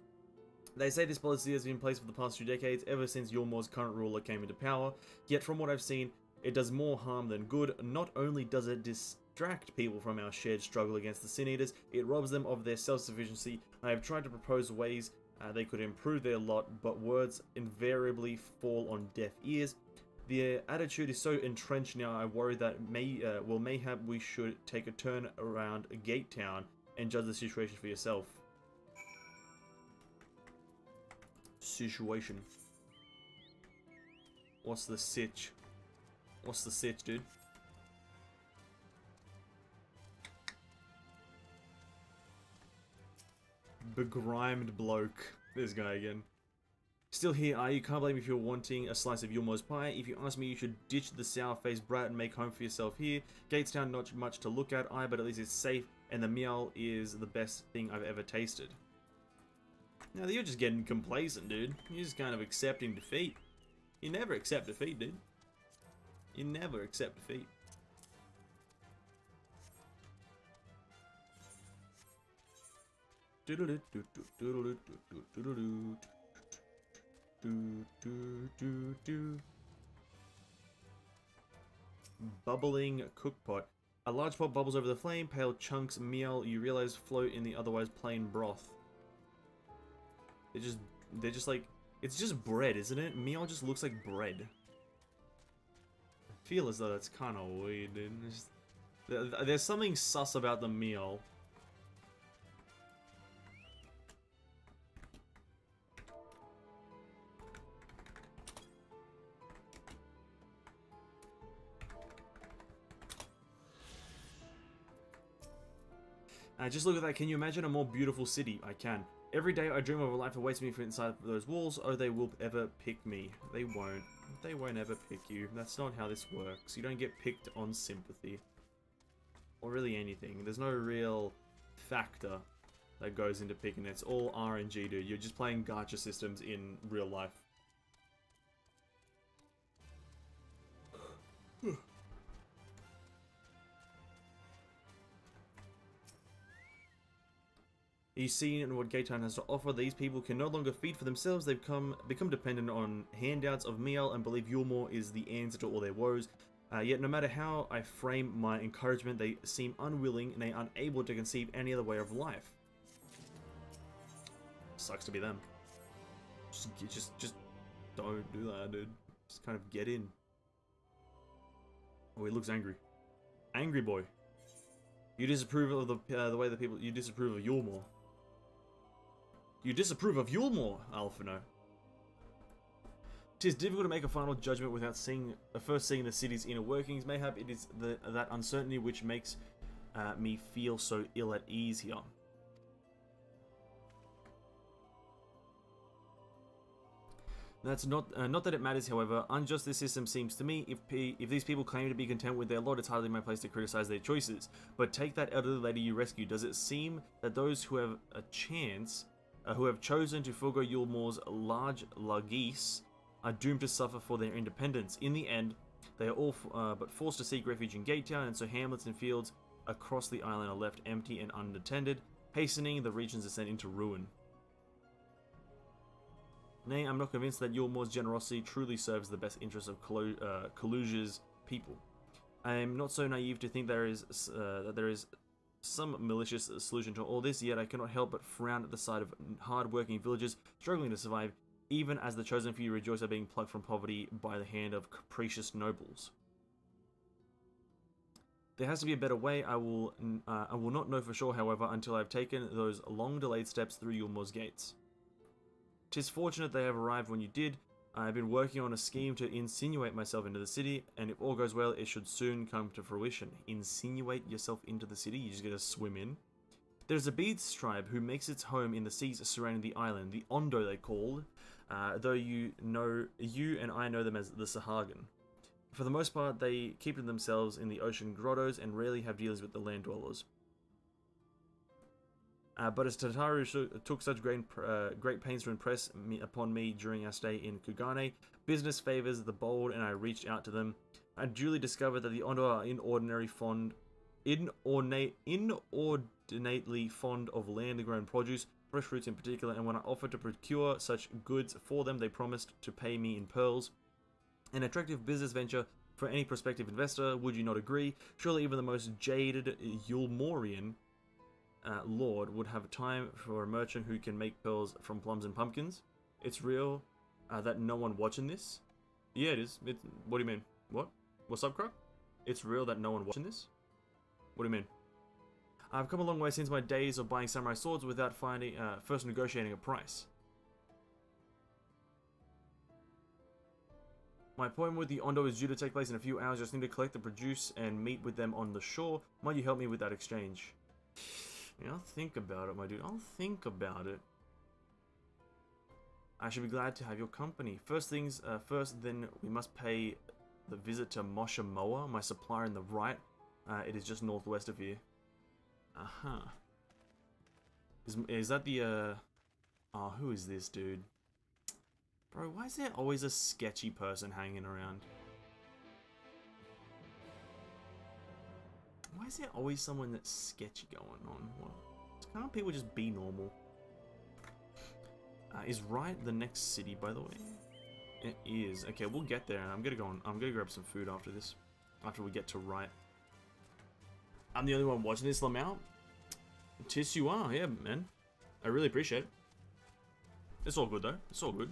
They say this policy has been in place for the past 2 decades, ever since Yulmore's current ruler came into power. Yet from what I've seen, it does more harm than good. Not only does it distract people from our shared struggle against the Sin Eaters, it robs them of their self-sufficiency. I have tried to propose ways they could improve their lot, but words invariably fall on deaf ears. The attitude is so entrenched now, I worry that mayhap we should take a turn around Gatetown and judge the situation for yourself. Situation. What's the sitch? What's the sitch, dude? Begrimed bloke. This guy again. Still here, are you? Can't blame me if you're wanting a slice of Yulmore's pie. If you ask me, you should ditch the sour-faced brat and make home for yourself here. Gatetown, not much to look at, but at least it's safe, and the meal is the best thing I've ever tasted. Now, you're just getting complacent, dude. You're just kind of accepting defeat. You never accept defeat, dude. You never accept defeat. Bubbling cookpot. A large pot bubbles over the flame, pale chunks meal you realize float in the otherwise plain broth. They're just like, it's just bread, isn't it? Meal just looks like bread. I feel as though that's kind of weird, dude. There's something sus about the meal. Just look at that. Can you imagine a more beautiful city? I can. Every day I dream of a life that waits me for inside those walls. Oh, they will ever pick me. They won't. They won't ever pick you. That's not how this works. You don't get picked on sympathy. Or really anything. There's no real factor that goes into picking. It's all RNG, dude. You're just playing gacha systems in real life. You see in what Gatetown has to offer, these people can no longer feed for themselves. They've become dependent on handouts of meal and believe Yulmore is the answer to all their woes. Yet no matter how I frame my encouragement, they seem unwilling and they are unable to conceive any other way of life. Sucks to be them. Just don't do that, dude. Just kind of get in. Oh, he looks angry. Angry boy. You disapprove of the way that people... You disapprove of Yulmore. You disapprove of Yulmore, Alphino. 'Tis difficult to make a final judgment without first seeing the city's inner workings. Mayhap it is that uncertainty which makes me feel so ill at ease here. That's not that it matters, however. Unjust this system seems to me. If these people claim to be content with their lot, it's hardly my place to criticize their choices. But take that elderly lady you rescued. Does it seem that those who have a chance, who have chosen to forego Yulmore's large largesse, are doomed to suffer for their independence? In the end, they are all but forced to seek refuge in Gatetown, and so hamlets and fields across the island are left empty and unattended, hastening the region's descent into ruin. Nay, I'm not convinced that Yulmore's generosity truly serves the best interests of Kaluja's people. I am not so naive to think that there is some malicious solution to all this, yet I cannot help but frown at the sight of hard-working villagers struggling to survive, even as the chosen few rejoice at being plucked from poverty by the hand of capricious nobles. There has to be a better way. I will not know for sure, however, until I have taken those long-delayed steps through Yulmore's gates. 'Tis fortunate they have arrived when you did. I have been working on a scheme to insinuate myself into the city, and if all goes well, it should soon come to fruition. Insinuate yourself into the city? You just gonna swim in? There's a beads tribe who makes its home in the seas surrounding the island, the Ondo they called, though you and I know them as the Sahagan. For the most part, they keep to themselves in the ocean grottos and rarely have dealings with the land dwellers. But as Tataru took such great pains to impress upon me during our stay in Kugane, business favors the bold, and I reached out to them. I duly discovered that the Ondo are inordinately fond of land-grown produce, fresh fruits in particular, and when I offered to procure such goods for them, they promised to pay me in pearls. An attractive business venture for any prospective investor, would you not agree? Surely even the most jaded Yulmorian lord would have time for a merchant who can make pearls from plums and pumpkins. It's real that no one watching this? Yeah, it is. What do you mean? What? What's up, Croc? It's real that no one watching this? What do you mean? I've come a long way since my days of buying samurai swords without first negotiating a price. My appointment with the Ondo is due to take place in a few hours. Just need to collect the produce and meet with them on the shore. Might you help me with that exchange? Yeah, I'll think about it, my dude. I'll think about it. I should be glad to have your company. First things first, then we must pay the visit to Moshamoa, my supplier in the right. It is just northwest of here. Aha. Is that the, Oh, who is this dude? Bro, why is there always a sketchy person hanging around? Why is there always someone that's sketchy going on? What? Can't people just be normal? Is Wright the next city, by the way? It is. Okay, we'll get there. I'm gonna grab some food after this. After we get to Wright. I'm the only one watching this, Lamau? Tis you are, yeah, man. I really appreciate it. It's all good, though. It's all good.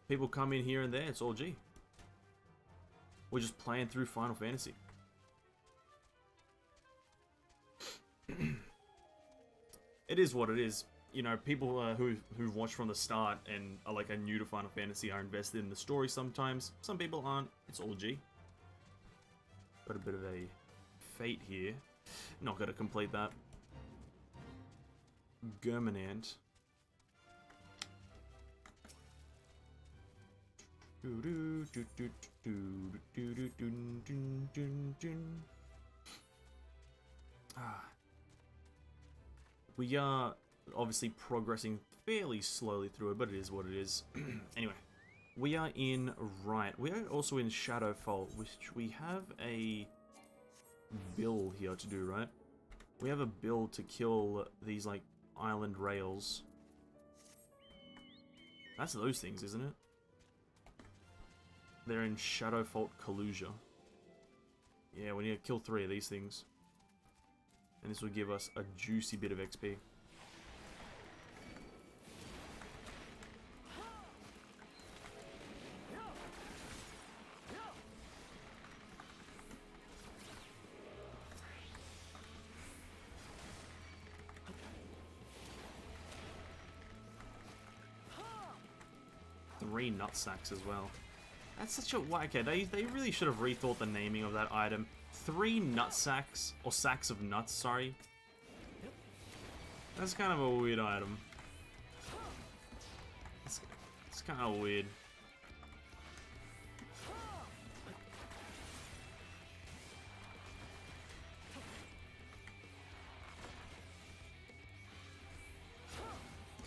People come in here and there, it's all G. We're just playing through Final Fantasy. It is what it is. You know, people who've watched from the start and are new to Final Fantasy are invested in the story sometimes. Some people aren't. It's all G. Got a bit of a fate here. Not gonna complete that. Germinant. We are obviously progressing fairly slowly through it, but it is what it is. Anyway, we are in Wright. We are also in Shadowfall, which we have a bill here to do, right? We have a bill to kill these, island rails. That's those things, isn't it? They're in Shadowfault Kaluja. Yeah, we need to kill 3 of these things. And this will give us a juicy bit of XP. 3 nut sacks as well. That's such a... Okay, they really should have rethought the naming of that item. 3 nut sacks, or sacks of nuts, sorry. That's kind of a weird item. It's kind of weird.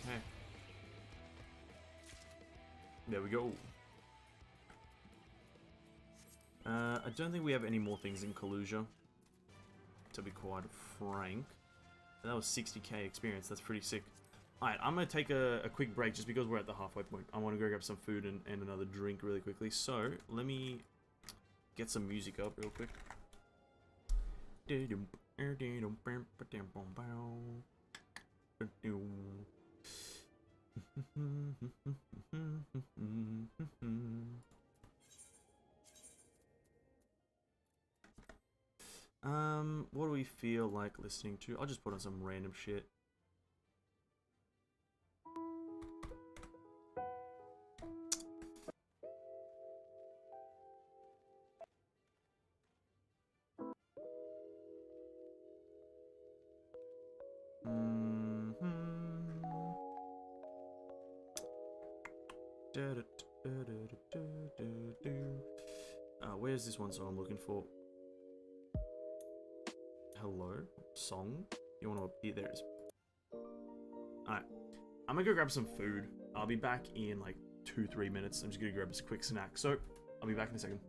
Okay. There we go. I don't think we have any more things in Kalusia, to be quite frank. That was 60k experience, that's pretty sick. Alright, I'm gonna take a quick break just because we're at the halfway point. I want to go grab some food and another drink really quickly. So, let me get some music up real quick. What do we feel like listening to? I'll just put on some random shit. Where's this one song I'm looking for? Hello? Song? You want to appear? There it is. Alright. I'm gonna go grab some food. I'll be back in like 2-3 minutes. I'm just gonna grab a quick snack. So, I'll be back in a second.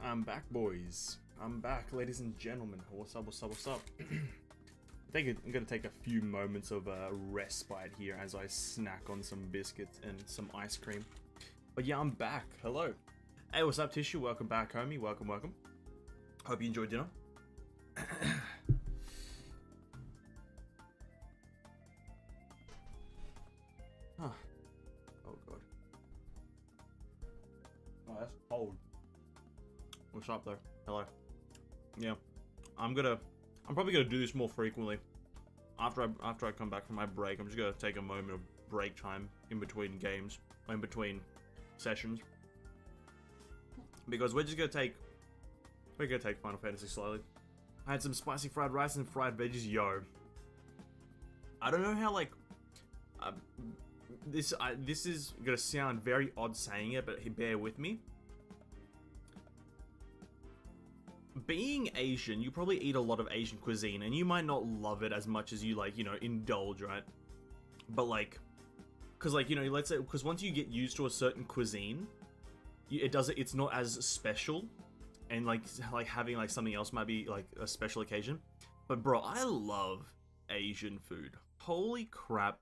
I'm back, boys. I'm back, ladies and gentlemen. What's up, what's up, what's up? I'm gonna take a few moments of respite here as I snack on some biscuits and some ice cream. But yeah, I'm back. Hello. Hey, what's up, Tissue? Welcome back, homie. Welcome, welcome. Hope you enjoyed dinner. Huh. Oh, God. Oh, that's cold. What's up, though? Hello. Yeah. I'm probably gonna do this more frequently. After I come back from my break, I'm just gonna take a moment of break time in between games, in between sessions, because we're gonna take Final Fantasy slowly. I had some spicy fried rice and fried veggies. Yo, I don't know how like this is gonna sound very odd saying it, but bear with me. Being Asian, you probably eat a lot of Asian cuisine, and you might not love it as much as you like, you know, indulge, right? But like, because like, you know, let's say, because once you get used to a certain cuisine, it's not as special, and like having like something else might be like a special occasion. But bro, I love Asian food. Holy crap.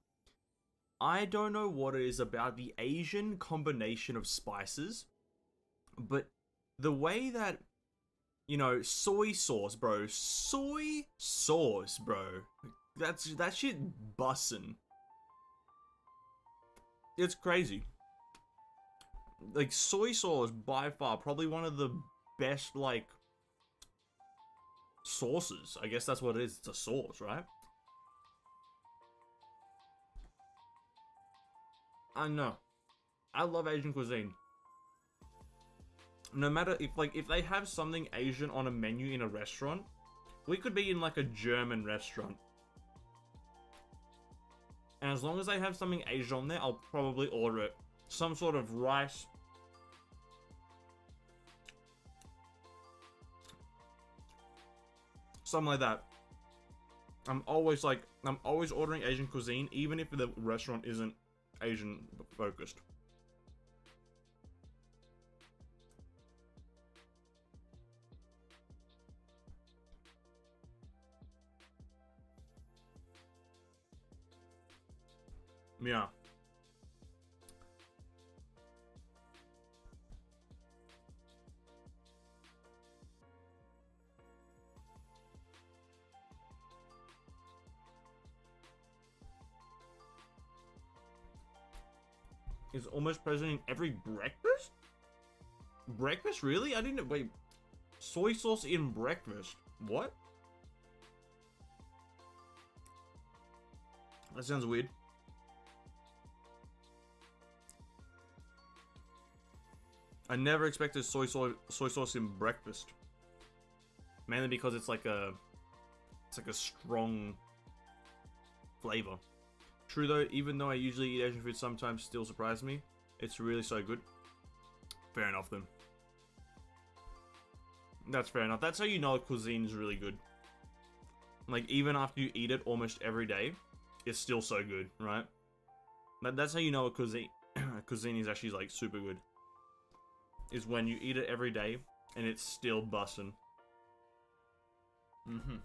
I don't know what it is about the Asian combination of spices, but the way that, you know, soy sauce, bro. Soy sauce, bro. That shit bussin'. It's crazy. Like, soy sauce, by far, probably one of the best, like, sauces. I guess that's what it is. It's a sauce, right? I know. I love Asian cuisine. No matter if they have something Asian on a menu in a restaurant, we could be in like a German restaurant, and as long as they have something Asian on there, I'll probably order it. Some sort of rice, something like that. I'm always ordering Asian cuisine, even if the restaurant isn't Asian focused. Yeah. It's almost present in every breakfast? Breakfast? Really? I didn't... Wait. Soy sauce in breakfast? What? That sounds weird. I never expected soy sauce in breakfast. Mainly because it's like a strong flavor. True though, even though I usually eat Asian food, sometimes still surprises me. It's really so good. Fair enough then. That's fair enough. That's how you know cuisine is really good. Like, even after you eat it almost every day, it's still so good, right? That's how you know a cuisine is actually like super good. Is when you eat it every day and it's still bussin'. Mm-hmm.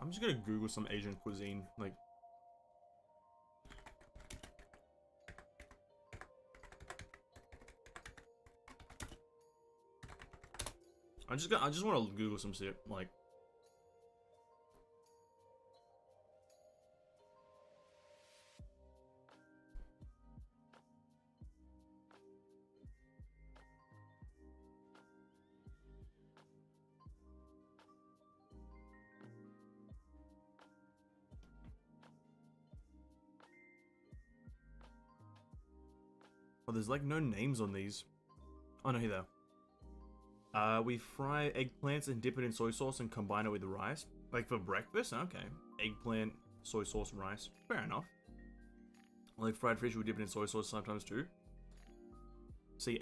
I'm just gonna Google some Asian cuisine, like. I just want to Google some shit, like. Oh, there's like no names on these. Oh no, here they are. We fry eggplants and dip it in soy sauce and combine it with the rice. Like for breakfast? Okay. Eggplant, soy sauce, rice. Fair enough. Like fried fish, we dip it in soy sauce sometimes too. See,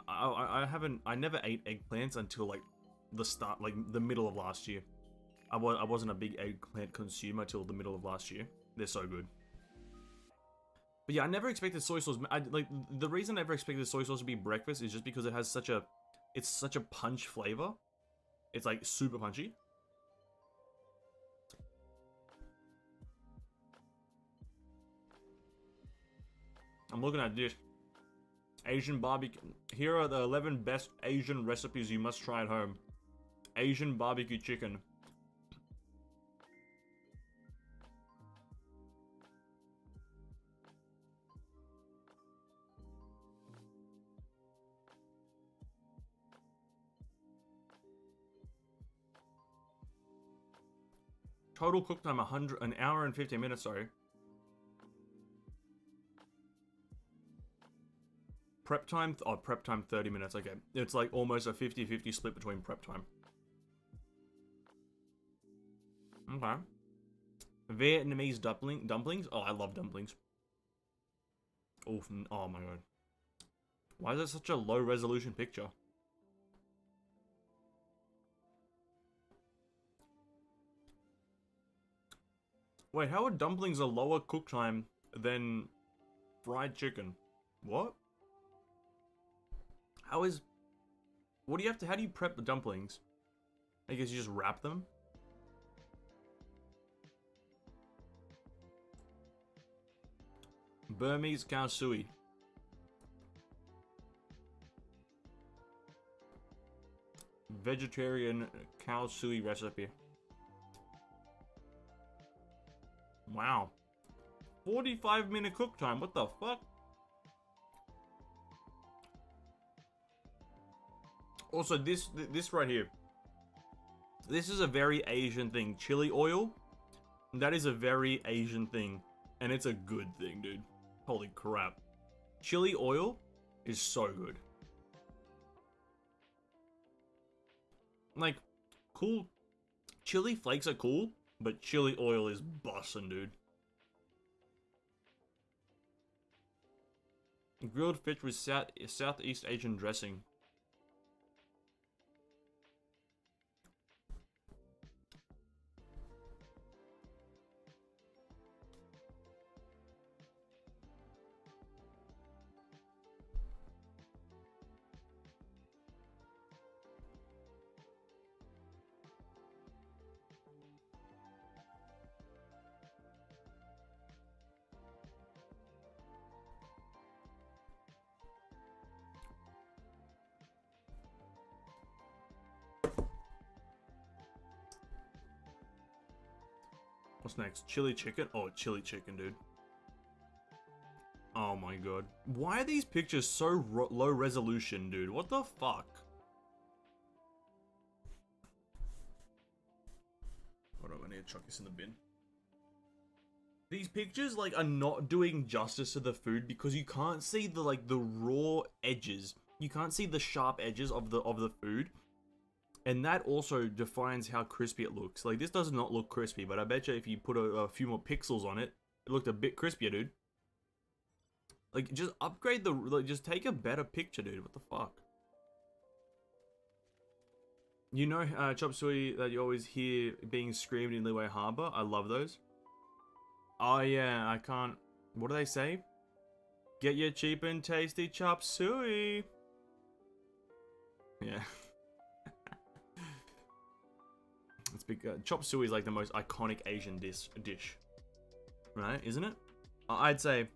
I never ate eggplants until like the middle of last year. I wasn't a big eggplant consumer till the middle of last year. They're so good. But yeah, I never expected soy sauce. Like the reason I never expected soy sauce to be breakfast is just because it has such a, it's such a punch flavor. It's like super punchy. I'm looking at this. Asian barbecue. Here are the 11 best Asian recipes you must try at home. Asian barbecue chicken. Total cook time an hour and 15 minutes, sorry. Prep time, prep time 30 minutes, okay. It's like almost a 50-50 split between prep time. Okay. Vietnamese dumplings? Oh, I love dumplings. Oof, oh my god. Why is it such a low resolution picture? Wait, how are dumplings a lower cook time than fried chicken? What? How is... What do you have to... How do you prep the dumplings? I guess you just wrap them? Burmese cow suey. Vegetarian cow suey recipe. Wow. 45-minute cook time. What the fuck? Also, this right here. This is a very Asian thing. Chili oil. That is a very Asian thing. And it's a good thing, dude. Holy crap. Chili oil is so good. Like, cool. Chili flakes are cool, but chili oil is bussin', dude. Grilled fish with Southeast Asian dressing. What's next? Chili chicken? Oh, chili chicken, dude. Oh my god. Why are these pictures so low resolution, dude? What the fuck? Hold on, I need to chuck this in the bin. These pictures, like, are not doing justice to the food because you can't see the, like, the raw edges. You can't see the sharp edges of the food. And that also defines how crispy it looks. Like, this does not look crispy, but I bet you if you put a few more pixels on it, it looked a bit crispier, dude. Like, just upgrade the... Like, just take a better picture, dude. What the fuck? You know chop suey that you always hear being screamed in Leeway Harbor? I love those. Oh, yeah, I can't... What do they say? Get your cheap and tasty chop suey. Yeah. It's big. Chop suey is like the most iconic Asian dish, right? Isn't it? I'd say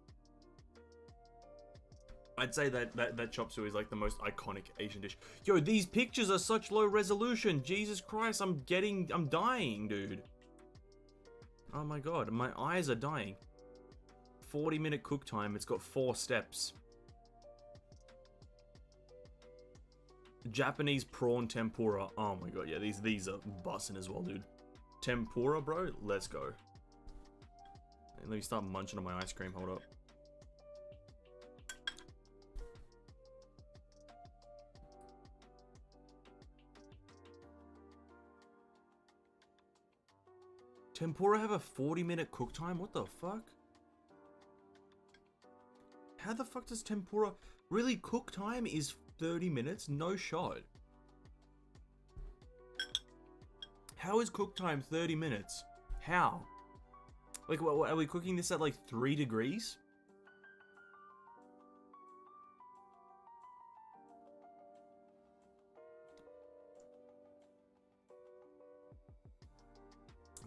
that chop suey is like the most iconic Asian dish. Yo, these pictures are such low resolution. Jesus Christ, I'm dying, dude. Oh my god, my eyes are dying. 40-minute cook time. It's got 4 steps. Japanese prawn tempura. Oh my god, yeah, these are bussin' as well, dude. Tempura, bro? Let's go. Let me start munching on my ice cream. Hold up. Tempura have a 40-minute cook time? What the fuck? How the fuck does tempura... Really, cook time is 30 minutes? No shot. How is cook time 30 minutes? How? Like, what, are we cooking this at like 3 degrees?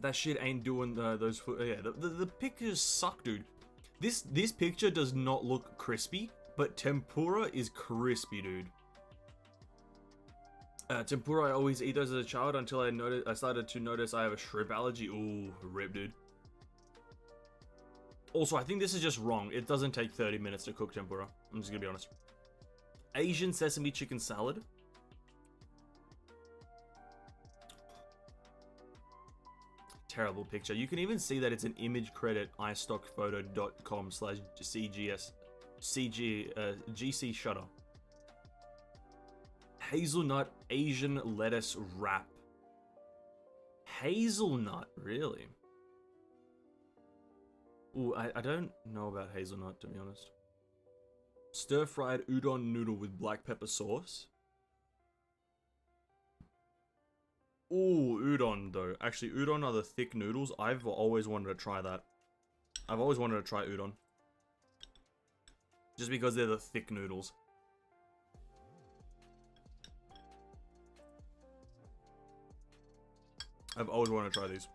That shit ain't doing those food. Yeah, the pictures suck, dude. This picture does not look crispy, but tempura is crispy, dude. Tempura, I always eat those as a child until I started to notice I have a shrimp allergy. Ooh, rip, dude. Also, I think this is just wrong. It doesn't take 30 minutes to cook tempura. I'm just gonna be honest. Asian sesame chicken salad. Terrible picture. You can even see that it's an image credit istockphoto.com/GC Shutter. Hazelnut Asian lettuce wrap. Hazelnut, really? Ooh, I don't know about hazelnut, to be honest. Stir-fried udon noodle with black pepper sauce. Ooh, udon though. Actually, udon are the thick noodles. I've always wanted to try that. I've always wanted to try udon. Just because they're the thick noodles. I've always wanted to try these.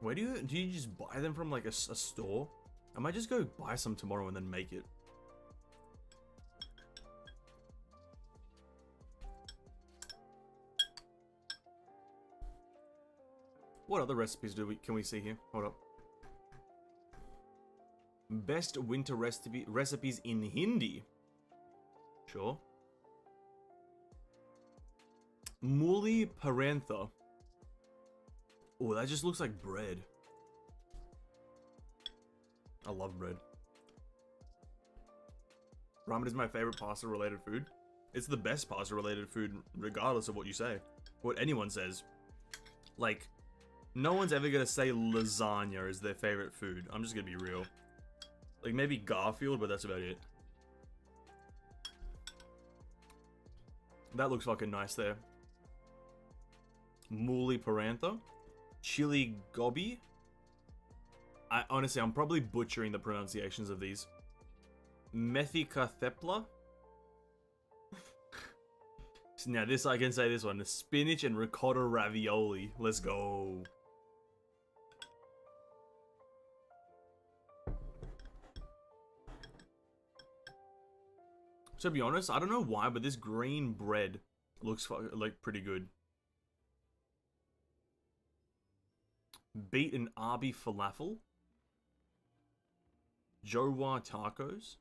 Where do you just buy them from, like a store? I might just go buy some tomorrow and then make it. What other recipes can we see here? Hold up. Best winter recipes in Hindi. Sure. Muli Parantha. Oh, that just looks like bread. I love bread. Ramen is my favorite pasta-related food. It's the best pasta-related food, regardless of what you say. What anyone says. Like, no one's ever gonna say lasagna is their favorite food. I'm just gonna be real. Like, maybe Garfield, but that's about it. That looks fucking nice there. Muli Parantha. Chili gobi. Honestly, I'm probably butchering the pronunciations of these. Methika thepla. Now this, I can say this one. Spinach and ricotta ravioli. Let's go. To be honest, I don't know why, but this green bread looks like pretty good. Beet and Arby falafel. Jowa tacos.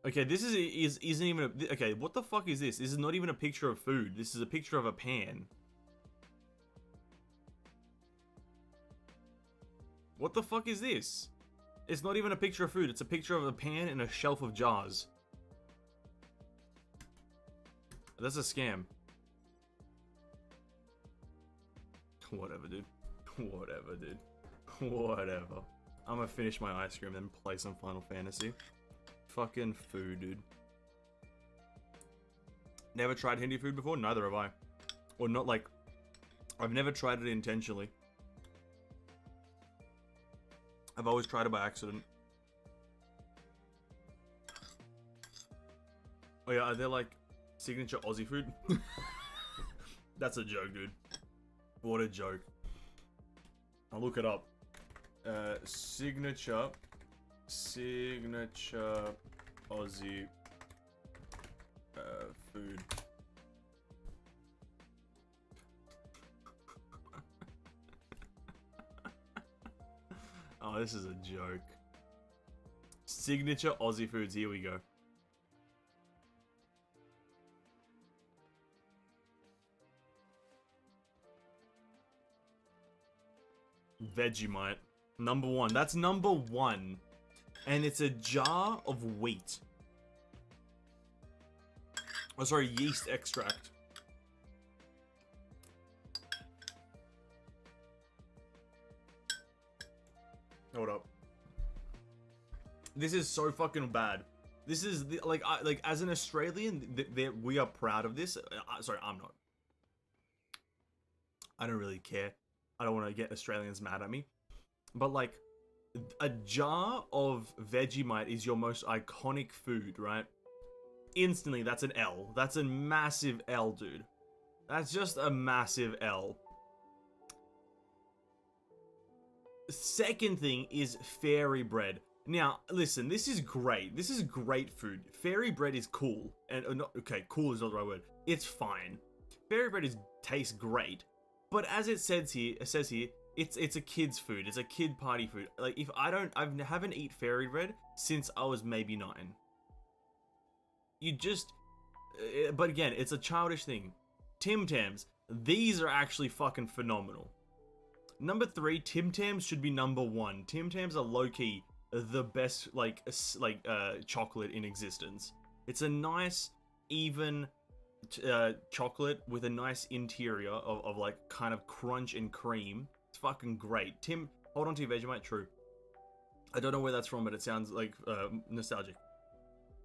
Okay, this isn't even a... Okay, what the fuck is this? This is not even a picture of food. This is a picture of a pan. What the fuck is this? It's not even a picture of food. It's a picture of a pan and a shelf of jars. That's a scam. Whatever, dude. Whatever, dude. Whatever. I'm gonna finish my ice cream and then play some Final Fantasy. Fucking food, dude. Never tried Hindi food before? Neither have I. Or not like... I've never tried it intentionally. I've always tried it by accident. Oh yeah, are there like signature Aussie food? That's a joke, dude. What a joke. I'll look it up. Signature Aussie food. Oh, this is a joke. Signature Aussie foods, here we go. Vegemite. Number 1. That's number 1. And it's a jar of wheat. Oh, sorry, yeast extract. Hold up. This is so fucking bad. This is like as an Australian, we are proud of this. Sorry, I'm not. I don't really care. I don't want to get Australians mad at me. But like, a jar of Vegemite is your most iconic food, right? Instantly, that's an L. That's a massive L, dude. That's just a massive L. Second thing is fairy bread. Now, listen, this is great. This is great food. Fairy bread is cool. And okay, cool is not the right word. It's fine. Fairy bread tastes great. But as it says here, it's a kid's food. It's a kid party food. Like, if I haven't eaten fairy bread since I was maybe 9. You just, but again, it's a childish thing. Tim Tams, these are actually fucking phenomenal. Number 3, Tim Tams should be number 1. Tim Tams are low-key the best, chocolate in existence. It's a nice, even chocolate with a nice interior of like kind of crunch and cream. It's fucking great. Hold on to your Vegemite. True. I don't know where that's from, but it sounds like nostalgic.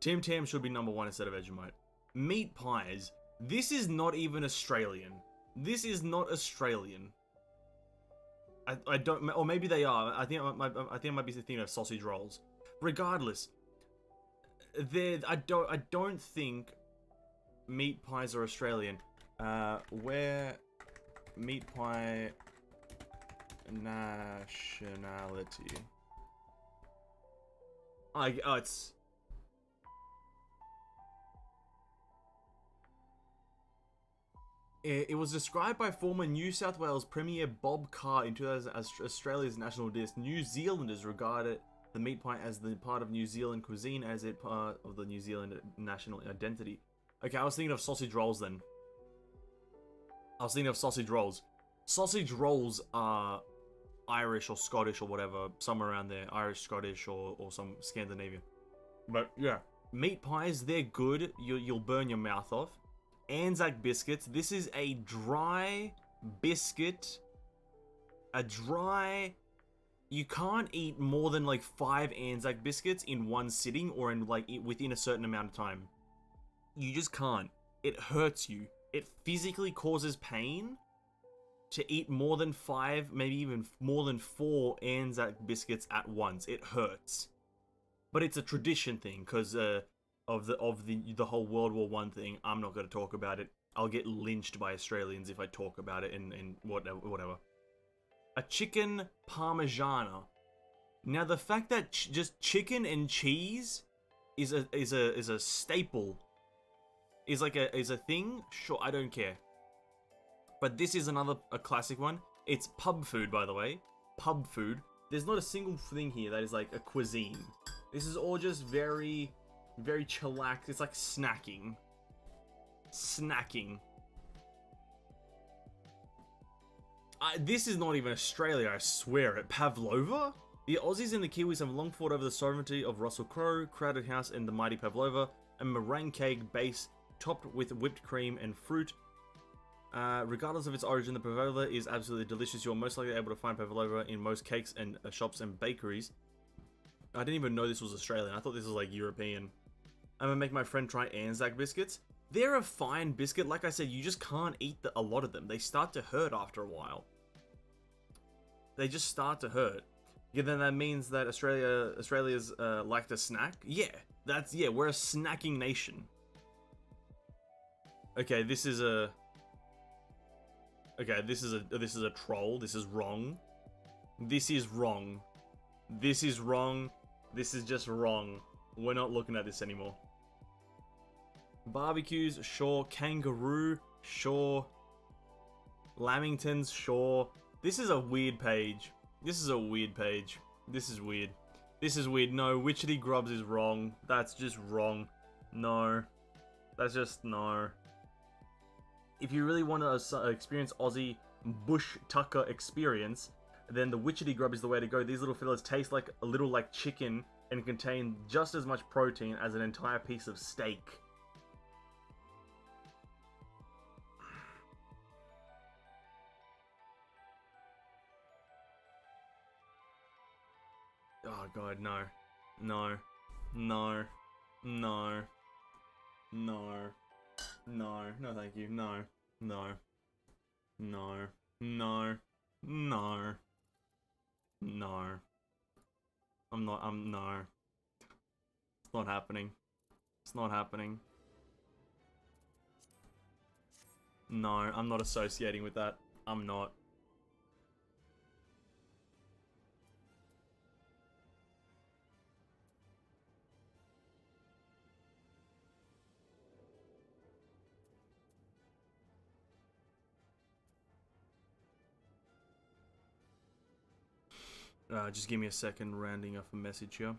Tim Tam should be number 1 instead of Vegemite. Meat pies. This is not even Australian. This is not Australian. I don't, or maybe they are. I think I might be thinking of sausage rolls. Regardless, I don't think meat pies are Australian. Where meat pie nationality? It's. It was described by former New South Wales Premier Bob Carr in 2000 as Australia's national dish. New Zealanders regarded the meat pie as the part of New Zealand cuisine, as it part of the New Zealand national identity. Okay, I was thinking of sausage rolls then. I was thinking of sausage rolls. Sausage rolls are Irish or Scottish or whatever, somewhere around there. Irish, Scottish, or some Scandinavian. But yeah, meat pies, they're good. You'll burn your mouth off. Anzac biscuits. This is a dry biscuit. You can't eat more than like 5 Anzac biscuits in one sitting or in like within a certain amount of time. You just can't. It hurts you. It physically causes pain to eat more than 5, maybe even more than 4 Anzac biscuits at once. It hurts. But it's a tradition thing because of the whole World War I thing. I'm not going to talk about it. I'll get lynched by Australians if I talk about it and whatever. A chicken parmigiana. Now the fact that just chicken and cheese is a staple, is a thing. Sure, I don't care. But this is a classic one. It's pub food, by the way. Pub food. There's not a single thing here that is like a cuisine. This is all just very, very chillax. It's like snacking. This is not even Australia, I swear it. Pavlova? The Aussies and the Kiwis have long fought over the sovereignty of Russell Crowe, Crowded House, and the mighty Pavlova, a meringue cake base topped with whipped cream and fruit. Regardless of its origin, the Pavlova is absolutely delicious. You're most likely able to find Pavlova in most cakes and shops and bakeries. I didn't even know this was Australian. I thought this was like European. I'm gonna make my friend try Anzac biscuits. They're a fine biscuit. Like I said, you just can't eat a lot of them. They start to hurt after a while. They just start to hurt. Yeah, then that means that Australia's like to snack. Yeah, we're a snacking nation. Okay, this is a troll. This is wrong. This is wrong. This is wrong. This is just wrong. We're not looking at this anymore. Barbecues, sure. Kangaroo, sure. Lamingtons, sure. This is a weird page. This is weird. No, Witchetty Grubs is wrong. That's just wrong. No. That's just no. If you really want to experience Aussie bush tucker experience, then the Witchetty Grub is the way to go. These little fellas taste like a little like chicken and contain just as much protein as an entire piece of steak. god, no. No. No. No. No. No. No, thank you. No. No. No. No. No. No. No. It's not happening. It's not happening. No, I'm not associating with that. I'm not. Just give me a second, rounding off a message here.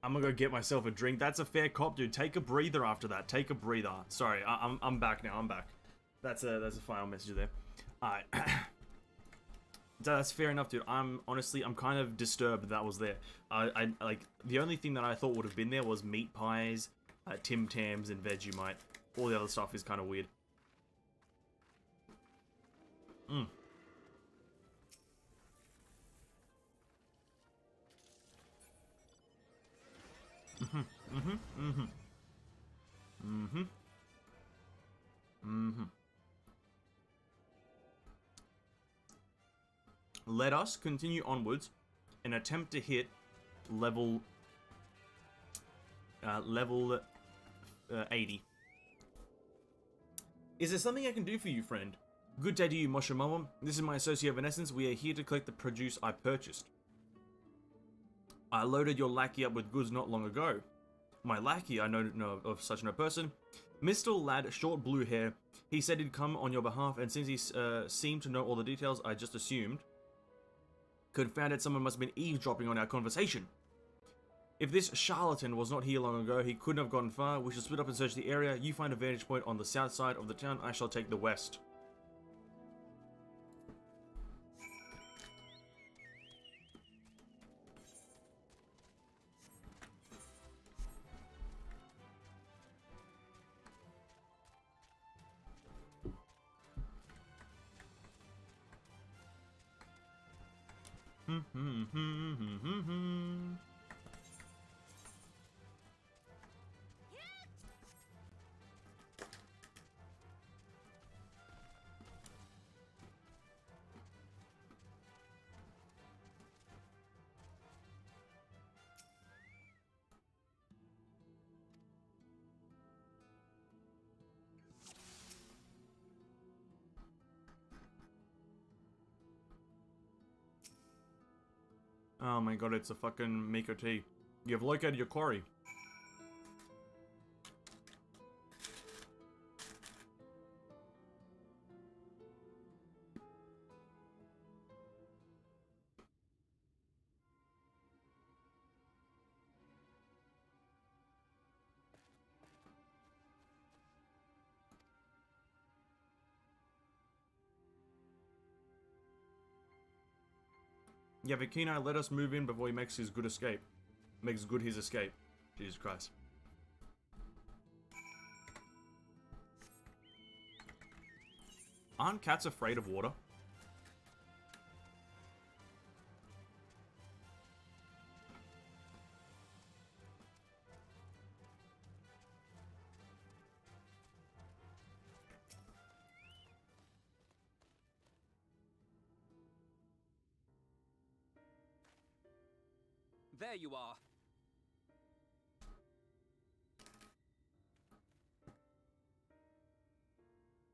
I'm gonna go get myself a drink. That's a fair cop, dude. Take a breather after that. Take a breather. Sorry, I'm back now. I'm back. That's a final message there. Alright. That's fair enough, dude. I'm kind of disturbed that was there. I like the only thing that I thought would have been there was meat pies, Tim Tams, and Vegemite. All the other stuff is kind of weird. Mm. Let us continue onwards and attempt to hit level 80. Is there something I can do for you, friend? Good day to you, Moshimomo. This is my associate Evanescence. We are here to collect the produce I purchased. I loaded your lackey up with goods not long ago. My lackey, I know of such no person. Mr. Lad, short blue hair. He said he'd come on your behalf, and since he seemed to know all the details, I just assumed. Confounded, someone must have been eavesdropping on our conversation. If this charlatan was not here long ago, he couldn't have gone far. We should split up and search the area. You find a vantage point on the south side of the town. I shall take the west. Oh my god, it's a fucking Miko T. You have located your quarry. Yavakino, let us move in before he makes his good escape. Makes good his escape. Jesus Christ. Aren't cats afraid of water? There you are.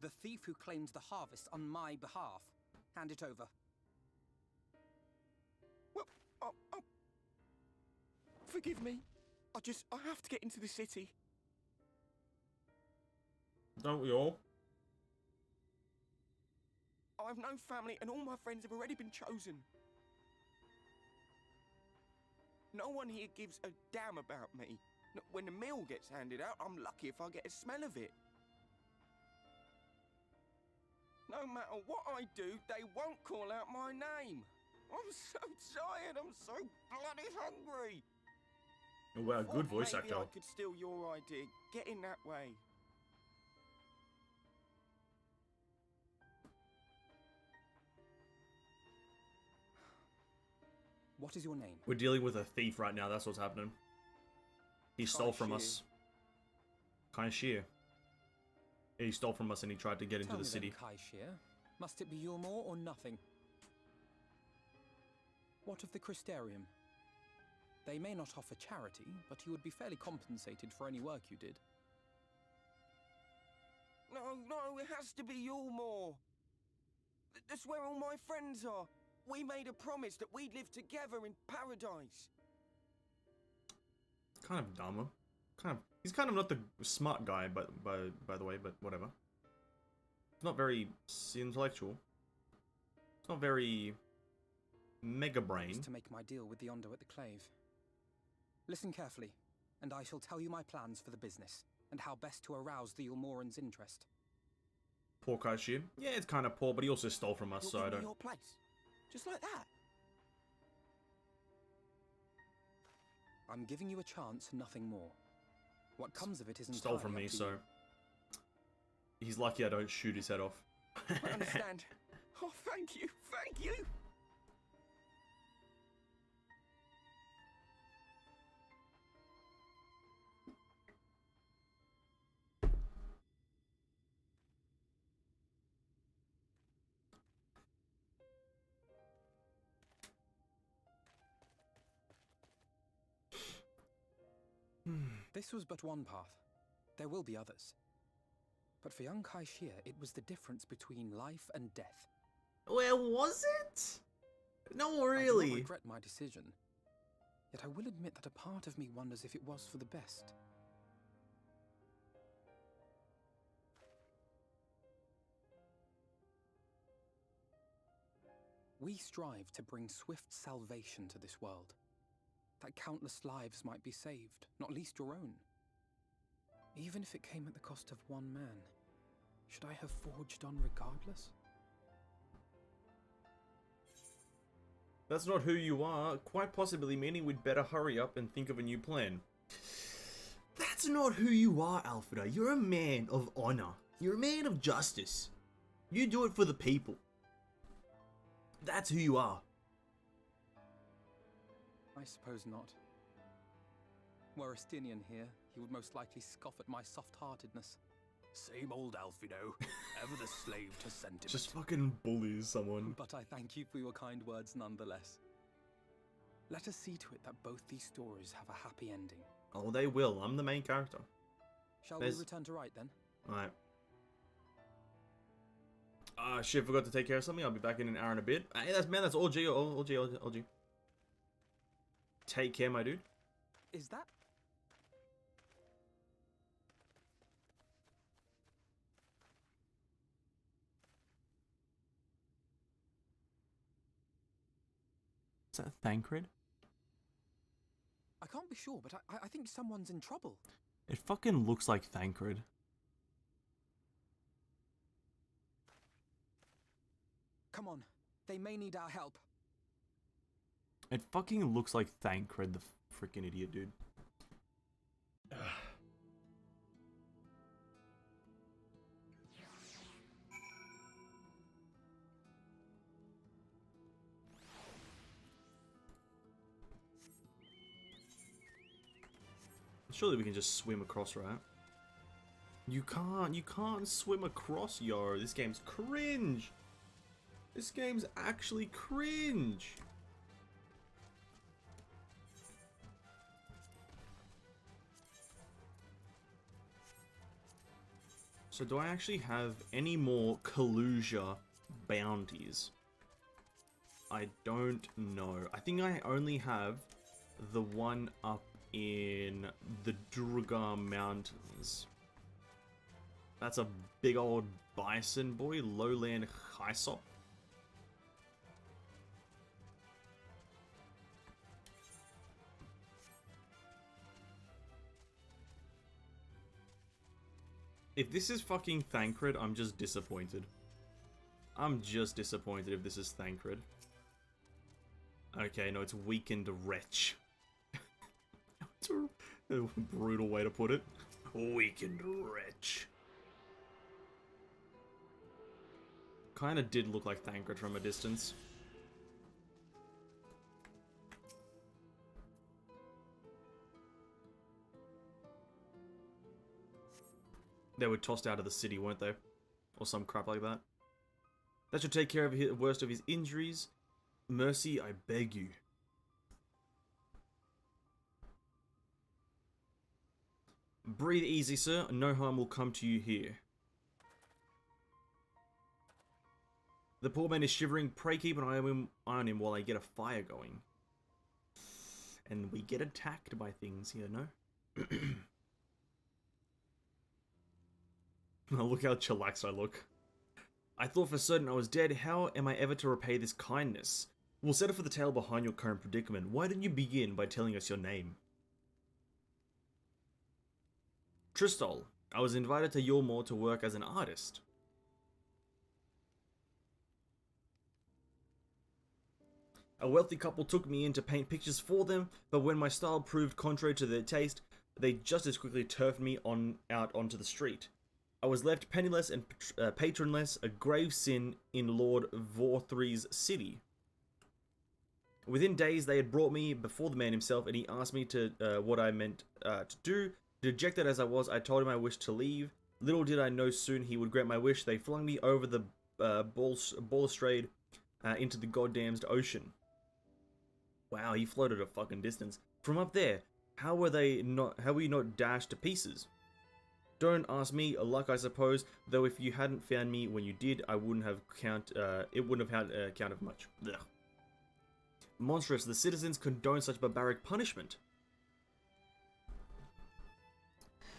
The thief who claimed the harvest on my behalf. Hand it over. Well, forgive me. I have to get into the city. Don't we all? I have no family and all my friends have already been chosen. No one here gives a damn about me. When the meal gets handed out, I'm lucky if I get a smell of it. No matter what I do, they won't call out my name. I'm so tired, I'm so bloody hungry. Wow, good voice maybe actor. I could steal your idea. Get in that way. What is your name? We're dealing with a thief right now, that's what's happening. He stole from Kai us. Kai Shear. He stole from us and he tried to get into Tell the me city. Then, Kai Shear, must it be Yulmore or nothing? What of the Crystarium? They may not offer charity, but you would be fairly compensated for any work you did. No, it has to be Yulmore. That's where all my friends are. We made a promise that we'd live together in paradise. Kind of dumber. He's kind of not the smart guy, by the way, but whatever. He's not very intellectual. It's not very mega brain. To make my deal with the Ondo at the Clave. Listen carefully, and I shall tell you my plans for the business, and how best to arouse the Yulmoran's interest. Poor Kai Shear. Yeah, it's kind of poor, but he also stole from us, so I don't... Your place. Just like that. I'm giving you a chance, nothing more. What comes of it isn't Stole from me, so... He's lucky I don't shoot his head off. I understand. Oh, thank you, thank you. This was but one path. There will be others. But for young Kai Shear, it was the difference between life and death. Well, was it? No, I do really. not regret my decision. Yet I will admit that a part of me wonders if it was for the best. We strive to bring swift salvation to this world. That countless lives might be saved, not least your own. Even if it came at the cost of one man, should I have forged on regardless? That's not who you are, quite possibly meaning we'd better hurry up and think of a new plan. That's not who you are, Alfredo. You're a man of honor. You're a man of justice. You do it for the people. That's who you are. I suppose not. Were Estinian here, he would most likely scoff at my soft-heartedness. Same old Alfredo, ever the slave to sentiment. Just fucking bullies someone. But I thank you for your kind words nonetheless. Let us see to it that both these stories have a happy ending. Oh, they will. I'm the main character. Shall we return to right then? Alright. Shit, forgot to take care of something. I'll be back in an hour and a bit. Hey, that's all G. All G. Take care, my dude. Is that? Is that Thancred? I can't be sure, but I think someone's in trouble. It fucking looks like Thancred. Come on, they may need our help. It fucking looks like Thancred, the freaking idiot, dude. Surely we can just swim across, right? You can't swim across, yo. This game's cringe. This game's actually cringe. So do I actually have any more Kalusia bounties? I don't know. I think I only have the one up in the Durga Mountains. That's a big old bison boy, lowland Hyssop. If this is fucking Thancred, I'm just disappointed. I'm just disappointed if this is Thancred. Okay, no, it's Weakened Wretch. It's a brutal way to put it. Weakened Wretch. Kinda did look like Thancred from a distance. They were tossed out of the city, weren't they? Or some crap like that. That should take care of the worst of his injuries. Mercy, I beg you. Breathe easy, sir. No harm will come to you here. The poor man is shivering. Pray keep an eye on him while I get a fire going. And we get attacked by things here, no? Oh, look how chillaxed I look. I thought for certain I was dead. How am I ever to repay this kindness? We'll settle for the tale behind your current predicament. Why didn't you begin by telling us your name? Tristol. I was invited to Yulmore to work as an artist. A wealthy couple took me in to paint pictures for them, but when my style proved contrary to their taste, they just as quickly turfed me out onto the street. I was left penniless and patronless, a grave sin in Lord Vorthry's city. Within days, they had brought me before the man himself, and he asked me to what I meant to do. Dejected as I was, I told him I wished to leave. Little did I know soon he would grant my wish. They flung me over the balustrade into the goddamned ocean. Wow, he floated a fucking distance. From up there, how were you not dashed to pieces? Don't ask me, luck I suppose, though if you hadn't found me when you did, I wouldn't have it wouldn't have had count of much. Ugh. Monstrous, the citizens condone such barbaric punishment.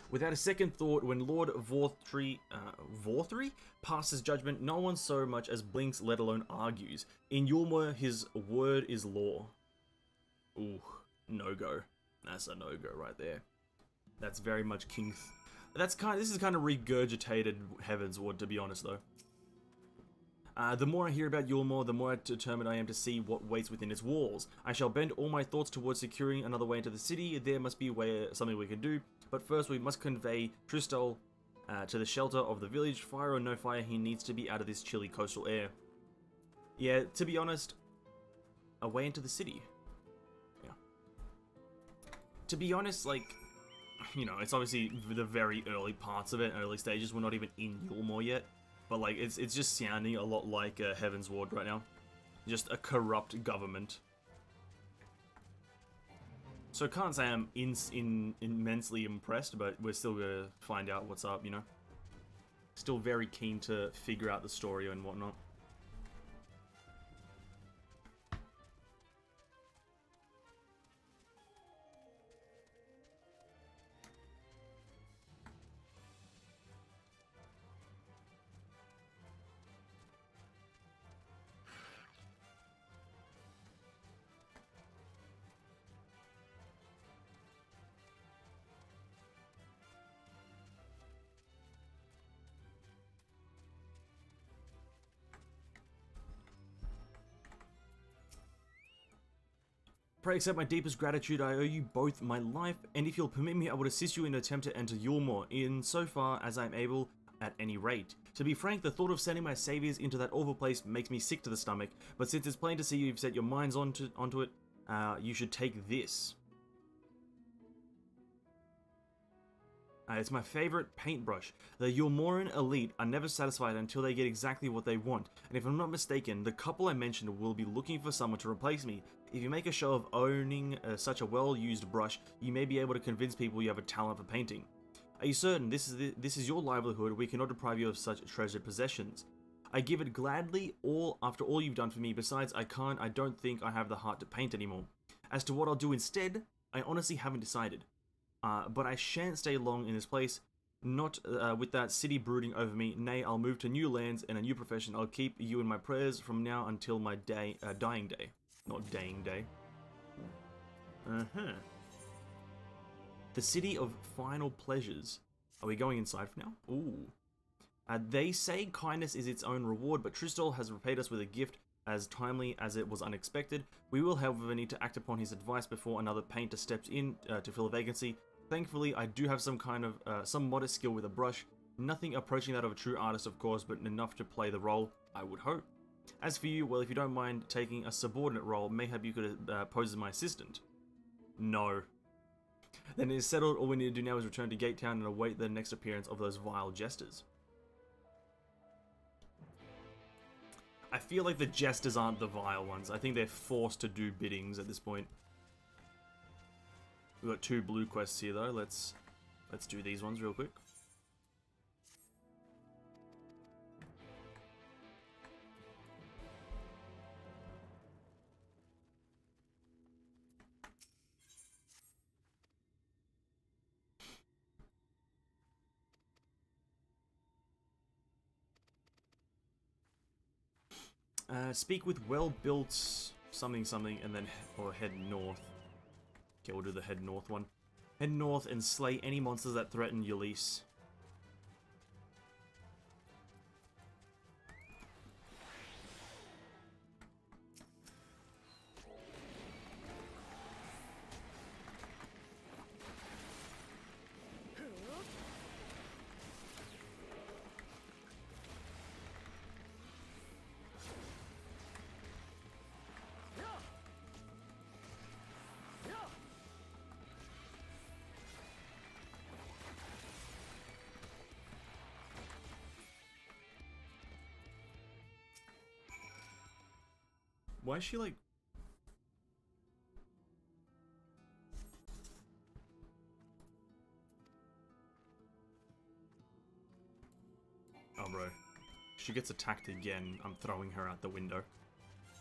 Without a second thought, when Lord Vorthry passes judgment, no one so much as blinks, let alone argues. In Yulmore, his word is law. Ooh, no-go. That's a no-go right there. That's very much King... This is kind of regurgitated Heavensward, to be honest, though. The more I hear about Yulmore, the more determined I am to see what waits within its walls. I shall bend all my thoughts towards securing another way into the city. There must be something we can do. But first, we must convey Tristol to the shelter of the village. Fire or no fire, he needs to be out of this chilly coastal air. Yeah, to be honest, a way into the city. Yeah. To be honest, like... You know, it's obviously the very early parts of it, early stages. We're not even in Yulmore yet, but like it's just sounding a lot like Heavensward right now, just a corrupt government. So can't say I'm immensely impressed, but we're still gonna find out what's up. You know, still very keen to figure out the story and whatnot. Pray accept my deepest gratitude. I owe you both my life, and if you'll permit me, I would assist you in an attempt to enter Yulmore, in so far as I am able, at any rate. To be frank, the thought of sending my saviors into that awful place makes me sick to the stomach, but since it's plain to see you've set your minds onto it, you should take this. It's my favorite paintbrush. The Yulmoran elite are never satisfied until they get exactly what they want, and if I'm not mistaken, the couple I mentioned will be looking for someone to replace me. If you make a show of owning such a well-used brush, you may be able to convince people you have a talent for painting. Are you certain this is your livelihood? We cannot deprive you of such treasured possessions. I give it gladly, after all you've done for me. Besides, I don't think I have the heart to paint anymore. As to what I'll do instead, I honestly haven't decided. But I shan't stay long in this place. Not with that city brooding over me. Nay, I'll move to new lands and a new profession. I'll keep you in my prayers from now until my dying day. Not dying day. Uh-huh. The city of final pleasures. Are we going inside for now? Ooh. They say kindness is its own reward, but Tristal has repaid us with a gift as timely as it was unexpected. We will, however, need to act upon his advice before another painter steps in to fill a vacancy. Thankfully, I do have some modest skill with a brush. Nothing approaching that of a true artist, of course, but enough to play the role, I would hope. As for you, well, if you don't mind taking a subordinate role, mayhap you could pose as my assistant. No. Then it is settled. All we need to do now is return to Gate Town and await the next appearance of those vile jesters. I feel like the jesters aren't the vile ones. I think they're forced to do biddings at this point. We've got 2 blue quests here though. Let's do these ones real quick. Speak with well-built something, and then head north. Okay, we'll do the head north one. Head north and slay any monsters that threaten Ulysses. Why is she like... Oh, bro. She gets attacked again. I'm throwing her out the window.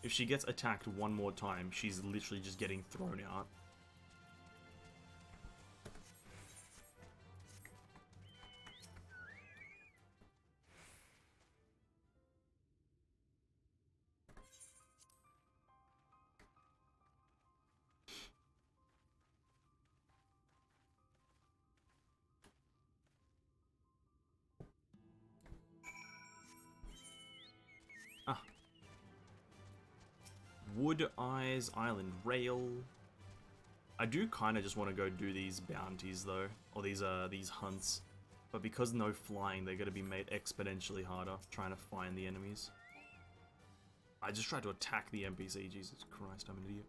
If she gets attacked one more time, she's literally just getting thrown out. Wood Eyes Island Rail. I do kind of just want to go do these bounties though, or these hunts, but because no flying, they're going to be made exponentially harder trying to find the enemies. I just tried to attack the NPC. Jesus Christ, I'm an idiot.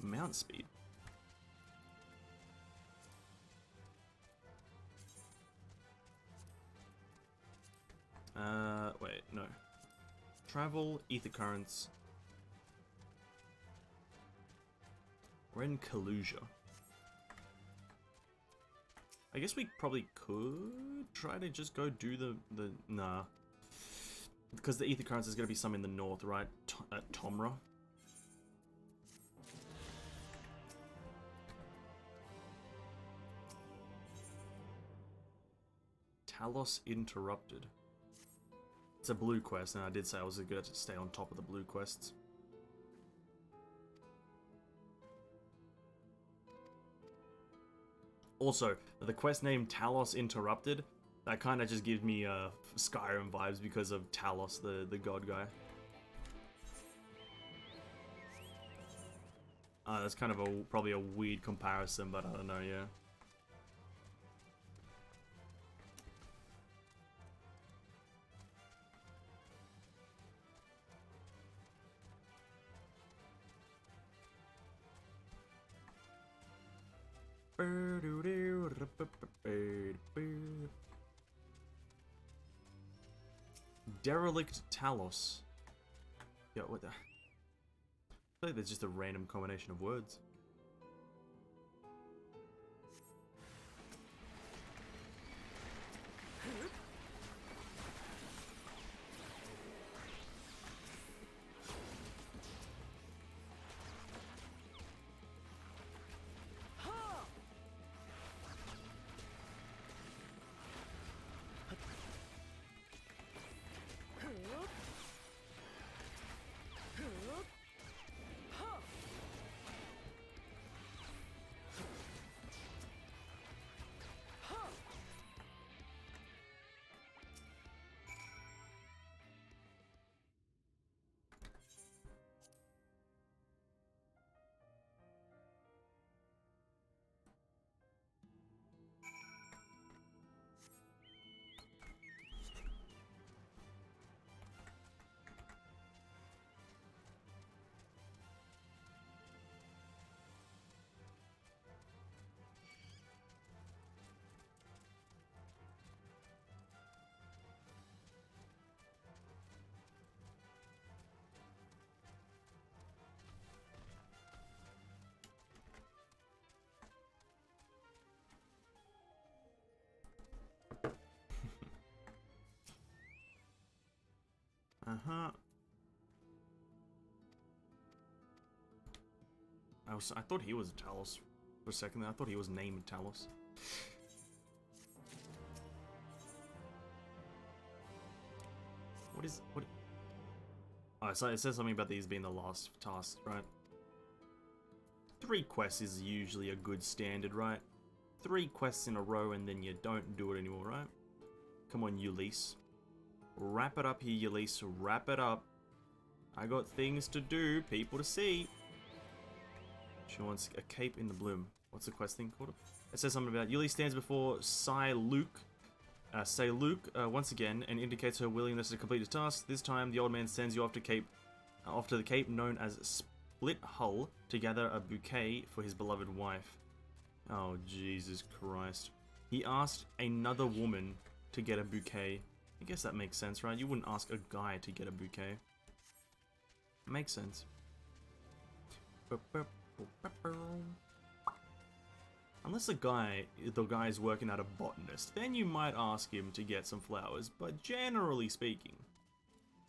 Mount speed. Wait, no. Travel, ether currents. We're in Kalusia. I guess we probably could try to just go do the nah. Because the ether currents is going to be some in the north, right? At Tomra. Talos Interrupted. It's a blue quest, and I did say I was going to stay on top of the blue quests. Also, the quest name Talos Interrupted, that kind of just gives me Skyrim vibes because of Talos, the god guy. That's kind of probably a weird comparison, but I don't know, yeah. Derelict Talos. Yo, what the... feel like there's just a random combination of words. Uh-huh. I thought he was Talos for a second there. I thought he was named Talos. What? Oh, so it says something about these being the last task, right? 3 quests is usually a good standard, right? 3 quests in a row and then you don't do it anymore, right? Come on, Ulysses. Wrap it up here, Ulysses. Wrap it up. I got things to do, people to see. She wants a cape in the bloom. What's the quest thing called? It says something about Ulysses stands before Luke once again and indicates her willingness to complete his task. This time, the old man sends you off to the cape known as Split Hull to gather a bouquet for his beloved wife. Oh, Jesus Christ. He asked another woman to get a bouquet. I guess that makes sense, right? You wouldn't ask a guy to get a bouquet. Makes sense. Unless the guy is working at a botanist, then you might ask him to get some flowers, but generally speaking,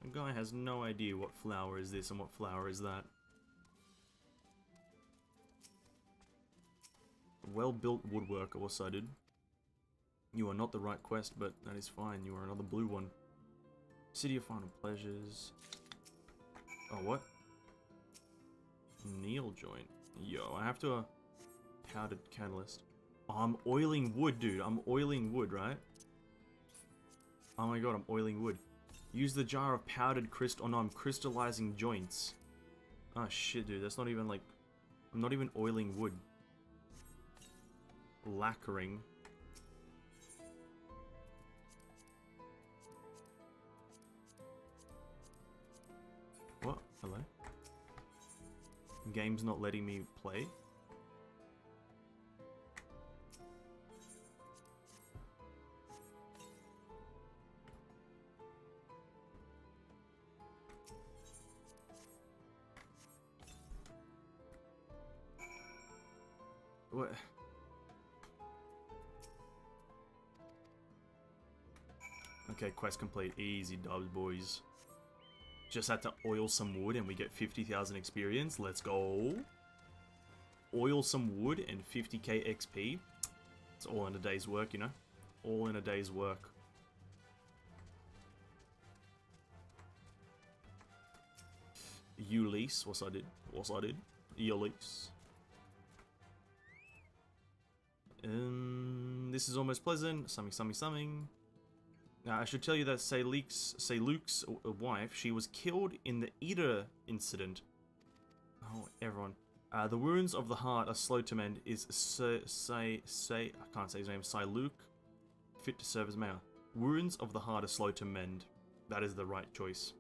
a guy has no idea what flower is this and what flower is that. Well-built woodworker was cited. You are not the right quest, but that is fine. You are another blue one. City of Final Pleasures. Oh, what? Needle joint. Yo, I have to... powdered catalyst. Oh, I'm oiling wood, dude. I'm oiling wood, right? Oh my god, I'm oiling wood. Use the jar of powdered crystal... Oh no, I'm crystallizing joints. Oh shit, dude. That's not even like... I'm not even oiling wood. Lacquering. What? Hello? Game's not letting me play? What? Okay, quest complete. Easy dubs, boys. Just had to oil some wood and we get 50,000 experience. Let's go. Oil some wood and 50k XP. It's all in a day's work, you know? All in a day's work. Ulysses, what's I did? Ulysses. This is almost pleasant. Something. Now, I should tell you that say Luke's wife, she was killed in the Eater incident. Oh, everyone. The wounds of the heart are slow to mend. Is I can't say his name. Luke fit to serve as mayor. Wounds of the heart are slow to mend. That is the right choice.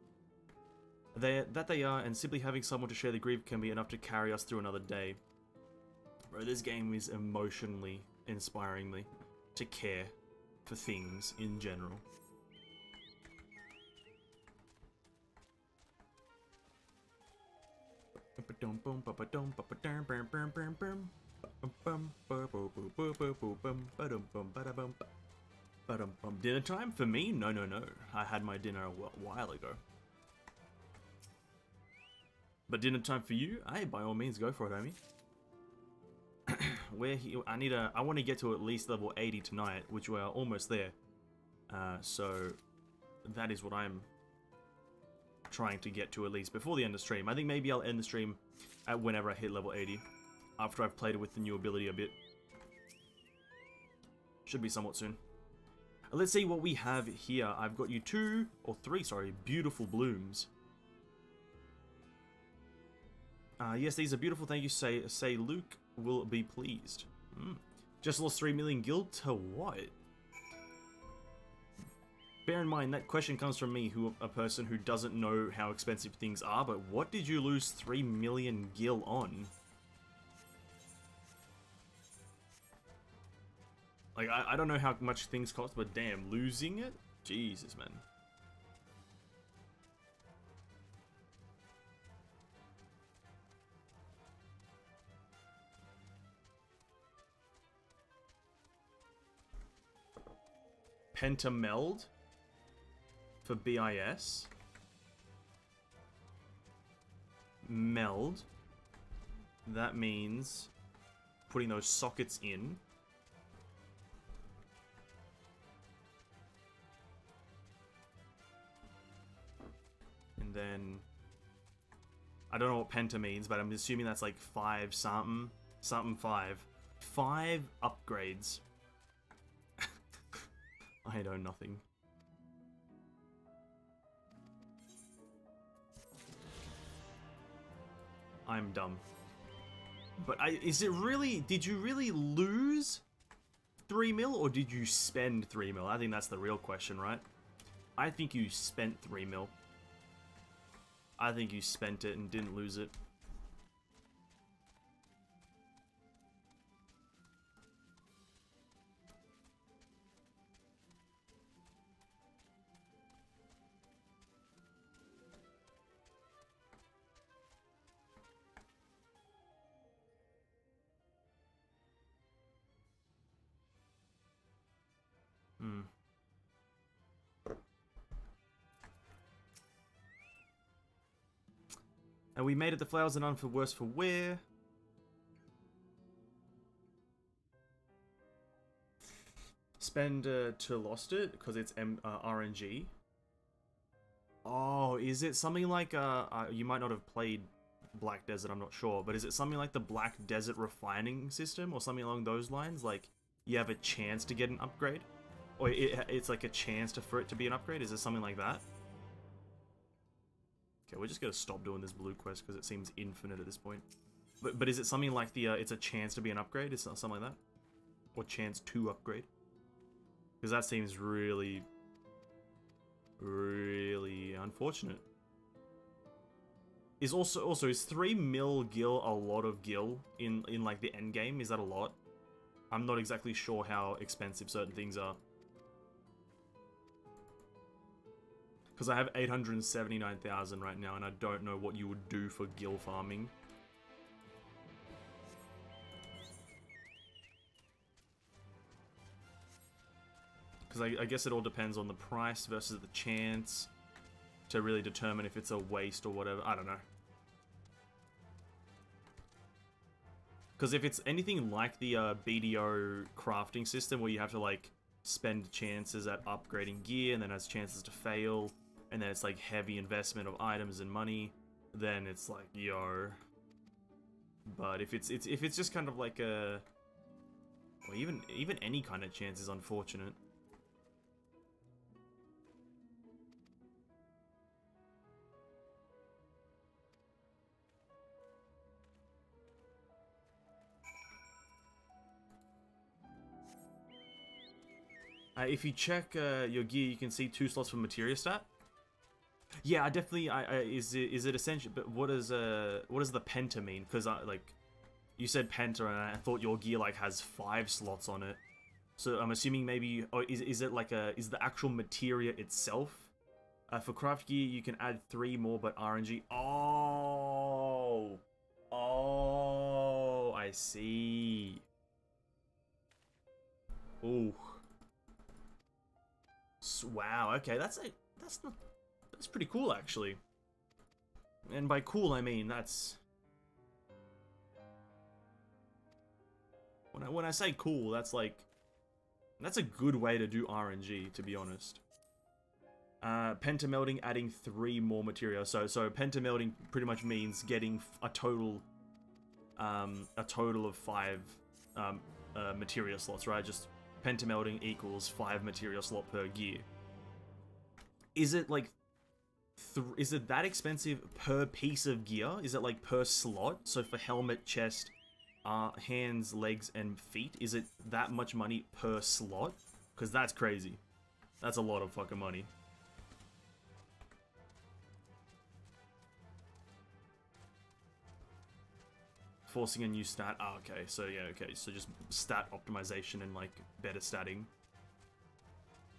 They are, and simply having someone to share the grief can be enough to carry us through another day. Bro, this game is emotionally inspiring me to care for things in general. Dinner time? For me? No, no, no. I had my dinner a while ago. But dinner time for you? Hey, by all means, go for it, homie. I want to get to at least level 80 tonight, which we're almost there. So that is what I'm trying to get to at least before the end of stream. I think maybe I'll end the stream at whenever I hit level 80, after I've played with the new ability a bit. Should be somewhat soon. Let's see what we have here. I've got you three, beautiful blooms. Yes, these are beautiful. Thank you. Say Luke will be pleased. Just lost 3 million guild to what? Bear in mind, that question comes from me, a person who doesn't know how expensive things are, but what did you lose 3 million gil on? Like, I don't know how much things cost, but damn, losing it? Jesus, man. Pentameld for BIS. Meld. That means putting those sockets in. And then I don't know what penta means, but I'm assuming that's like 5 something. 5. 5 upgrades. I know nothing. I'm dumb. But is it really, did you really lose 3 mil or did you spend 3 mil? I think that's the real question, right? I think you spent 3 mil. I think you spent it and didn't lose it. And we made it the flowers and none for worse for wear. Spend to lost it because it's RNG. Oh, is it something like you might not have played Black Desert, I'm not sure, but is it something like the Black Desert refining system or something along those lines? Like you have a chance to get an upgrade, or it's like a chance for it to be an upgrade. Is it something like that? Okay, we're just gonna stop doing this blue quest because it seems infinite at this point. But is it something like the it's a chance to be an upgrade? Is it something like that, or chance to upgrade? Because that seems really, really unfortunate. Is also is 3 mil gil a lot of gil in like the end game? Is that a lot? I'm not exactly sure how expensive certain things are. Because I have 879,000 right now, and I don't know what you would do for gil farming. Because I guess it all depends on the price versus the chance to really determine if it's a waste or whatever. I don't know. Because if it's anything like the BDO crafting system where you have to like spend chances at upgrading gear and then has chances to fail, and then it's like heavy investment of items and money, then it's like, yo. But if it's just kind of like a, well, even any kind of chance is unfortunate. If you check your gear, you can see 2 slots for materia stat. Yeah, I definitely. Is it essential? But what does the penta mean? Because like, you said penta, and I thought your gear like has 5 slots on it. So I'm assuming maybe. Oh, is it like is the actual materia itself? For craft gear, you can add 3 more, but RNG. Oh, I see. Ooh. Wow, okay, that's pretty cool actually. And by cool I mean that's when I say cool, that's like that's a good way to do RNG, to be honest. Pentamelting adding 3 more material. So pentamelting pretty much means getting a total of 5 material slots, right? Just pentamelting equals 5 material slot per gear. Is it like is it that expensive per piece of gear? Is it like per slot? So for helmet, chest, hands, legs, and feet, is it that much money per slot? Because that's crazy. That's a lot of fucking money. Forcing a new stat. Oh, okay. So yeah, okay. So just stat optimization and like better statting.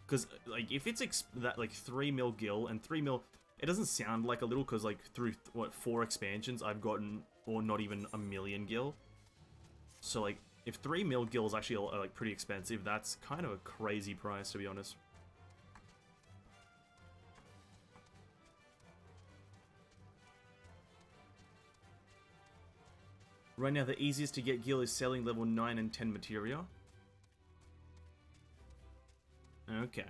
Because like if it's that like 3 mil gil and 3 mil, it doesn't sound like a little. Because like through what 4 expansions, I've gotten or not even a million gil. So like if 3 mil gil is actually like pretty expensive, that's kind of a crazy price, to be honest. Right now, the easiest to get gil is selling level 9 and 10 materia. Okay.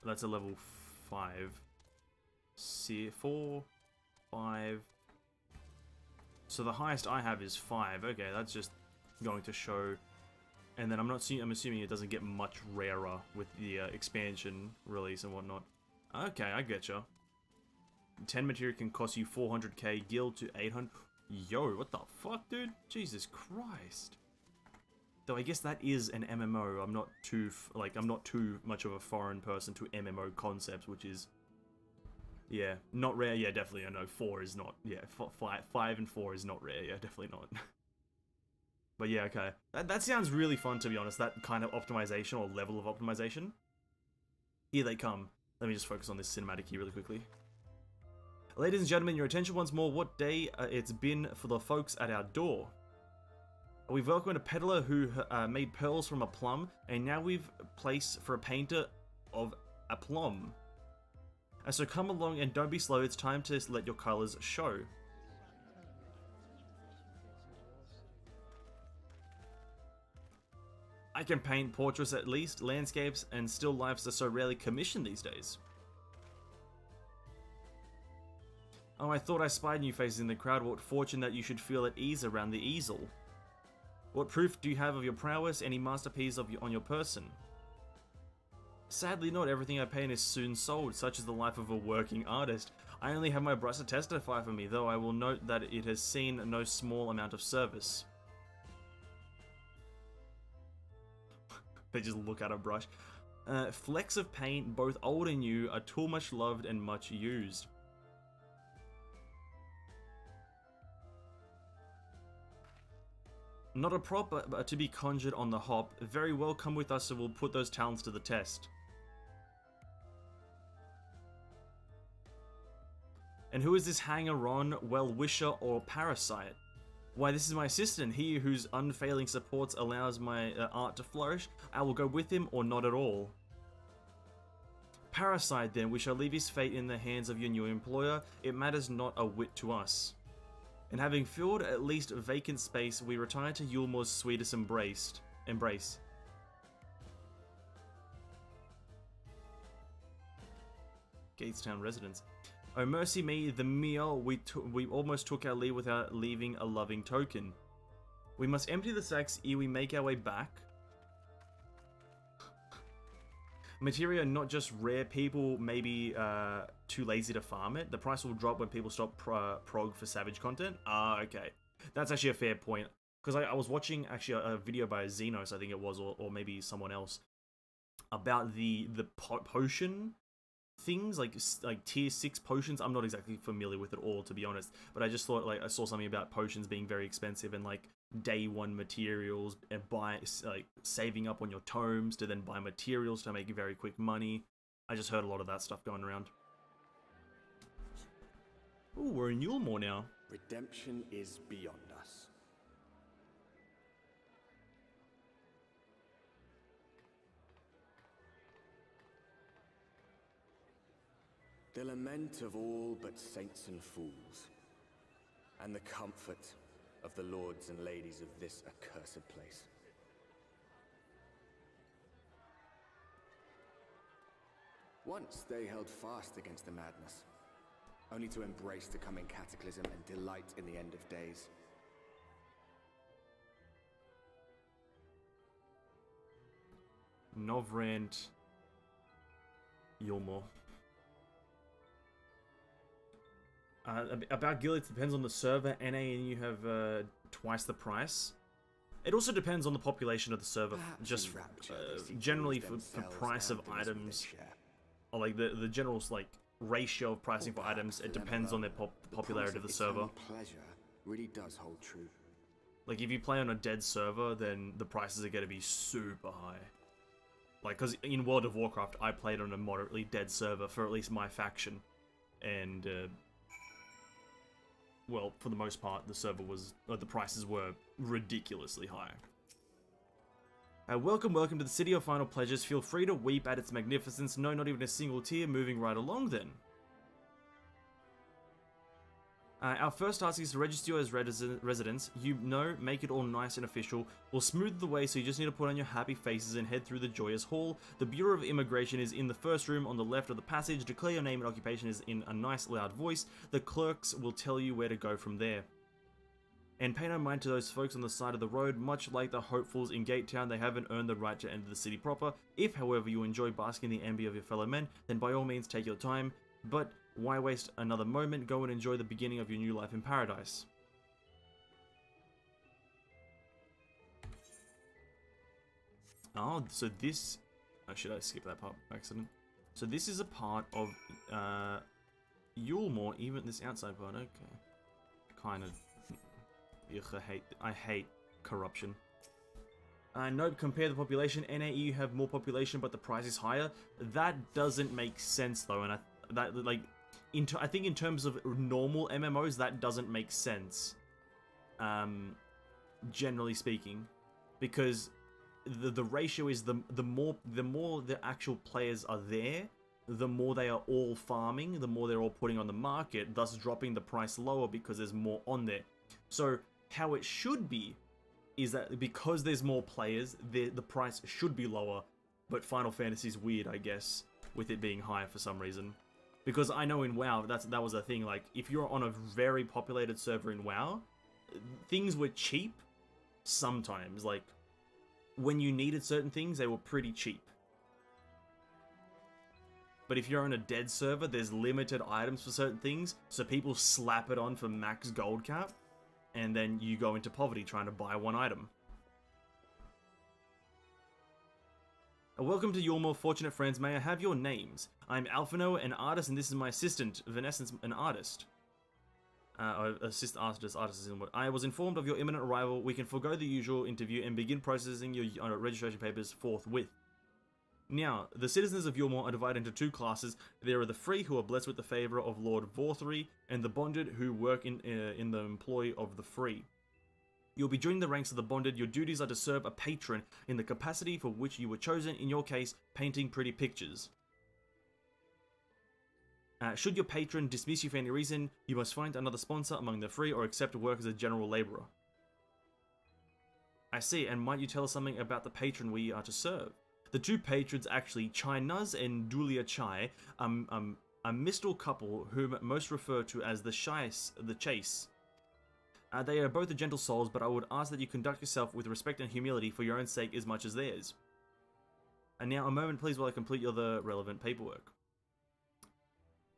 That's a level 5. See, 4, 5. So the highest I have is 5. Okay, that's just going to show. And then I'm assuming it doesn't get much rarer with the expansion release and whatnot. Okay, I getcha. 10 material can cost you 400k gil to 800. Yo, what the fuck, dude? Jesus Christ. Though I guess that is an MMO. I'm not too much of a foreign person to MMO concepts, which is, yeah, not rare. Yeah, definitely. I know 4 is not. Yeah, 5 and 4 is not rare. Yeah, definitely not. But yeah, okay. That sounds really fun, to be honest. That kind of optimization or level of optimization. Here they come. Let me just focus on this cinematic here really quickly. Ladies and gentlemen, your attention once more. What day it's been for the folks at our door. We've welcomed a peddler who made pearls from a plum, and now we've place for a painter of a plum. So come along and don't be slow, it's time to let your colours show. I can paint portraits at least, landscapes and still lifes are so rarely commissioned these days. Oh, I thought I spied new faces in the crowd. What fortune that you should feel at ease around the easel. What proof do you have of your prowess? Any masterpiece on your person? Sadly, not everything I paint is soon sold, such is the life of a working artist. I only have my brush to testify for me, though I will note that it has seen no small amount of service. They just look at a brush. Flecks of paint, both old and new, a tool much loved and much used. Not a prop, but to be conjured on the hop. Very well, come with us and we'll put those talents to the test. And who is this hanger-on, well-wisher, or parasite? Why, this is my assistant, he whose unfailing supports allows my art to flourish. I will go with him or not at all. Parasite, then, we shall leave his fate in the hands of your new employer. It matters not a whit to us. And having filled at least vacant space, we retire to Yulmore's sweetest embrace. Gatestown residence. Oh mercy me, the meal, we almost took our leave without leaving a loving token. We must empty the sacks ere we make our way back. Materia, not just rare, people may be too lazy to farm it. The price will drop when people stop prog for savage content. Ah, okay. That's actually a fair point. Because I was watching actually a video by Xenos, I think it was, or maybe someone else, about the potion things, like tier 6 potions. I'm not exactly familiar with it all, to be honest. But I just thought, like, I saw something about potions being very expensive and, like, day 1 materials and saving up on your tomes to then buy materials to make very quick money. I just heard a lot of that stuff going around. Ooh, we're in Yulmore now. Redemption is beyond us. The lament of all but saints and fools, and the comfort of the lords and ladies of this accursed place. Once they held fast against the madness, only to embrace the coming cataclysm and delight in the end of days. Novrand, Yulmore. About guilds, depends on the server. NA and you have twice the price. It also depends on the population of the server. Just generally for price of items, or like the general like ratio of pricing for items, it depends on the popularity of the server. Pleasure really does hold true. Like if you play on a dead server, then the prices are going to be super high. Like, because in World of Warcraft, I played on a moderately dead server for at least my faction, and well, for the most part, the prices were ridiculously high. Welcome to the City of Final Pleasures. Feel free to weep at its magnificence. No, not even a single tear. Moving right along then. Our first task is to register you as residents. You know, make it all nice and official. We'll smooth the way, so you just need to put on your happy faces and head through the joyous hall. The Bureau of Immigration is in the first room on the left of the passage. Declare your name and occupation is in a nice loud voice. The clerks will tell you where to go from there. And pay no mind to those folks on the side of the road. Much like the hopefuls in Gate Town, they haven't earned the right to enter the city proper. If, however, you enjoy basking in the envy of your fellow men, then by all means take your time. But why waste another moment? Go and enjoy the beginning of your new life in paradise. Oh, so this... Oh, should I skip that part by accident? So this is a part of Yulmore, even this outside part. Okay. Kind of... Ugh, I hate corruption. Note, compare the population. NAE, you have more population, but the price is higher. That doesn't make sense, though, and I think in terms of normal MMOs, that doesn't make sense. Generally speaking, because the ratio is the more the actual players are there, the more they are all farming, the more they're all putting on the market, thus dropping the price lower because there's more on there. So how it should be is that because there's more players, the price should be lower, but Final Fantasy's weird, I guess, with it being higher for some reason. Because I know in WoW, that was a thing, like, if you're on a very populated server in WoW, things were cheap sometimes. Like, when you needed certain things, they were pretty cheap. But if you're on a dead server, there's limited items for certain things, so people slap it on for max gold cap, and then you go into poverty trying to buy one item. Welcome to Yulmore, fortunate friends. May I have your names? I'm Alphino, an artist, and this is my assistant, Vanessence, an artist. Assist artist is in what. I was informed of your imminent arrival. We can forego the usual interview and begin processing your registration papers forthwith. Now, the citizens of Yulmore are divided into two classes. There are the free, who are blessed with the favor of Lord Vorthry, and the bonded, who work in the employ of the free. You'll be joining the ranks of the bonded. Your duties are to serve a patron in the capacity for which you were chosen, in your case, painting pretty pictures. Should your patron dismiss you for any reason, you must find another sponsor among the free or accept work as a general labourer. I see, and might you tell us something about the patron we are to serve? The two patrons actually, Chai Nuz and Dulia Chai, a mistal couple whom most refer to as the Chase. They are both the gentle souls, but I would ask that you conduct yourself with respect and humility for your own sake as much as theirs. And now, a moment please while I complete the relevant paperwork.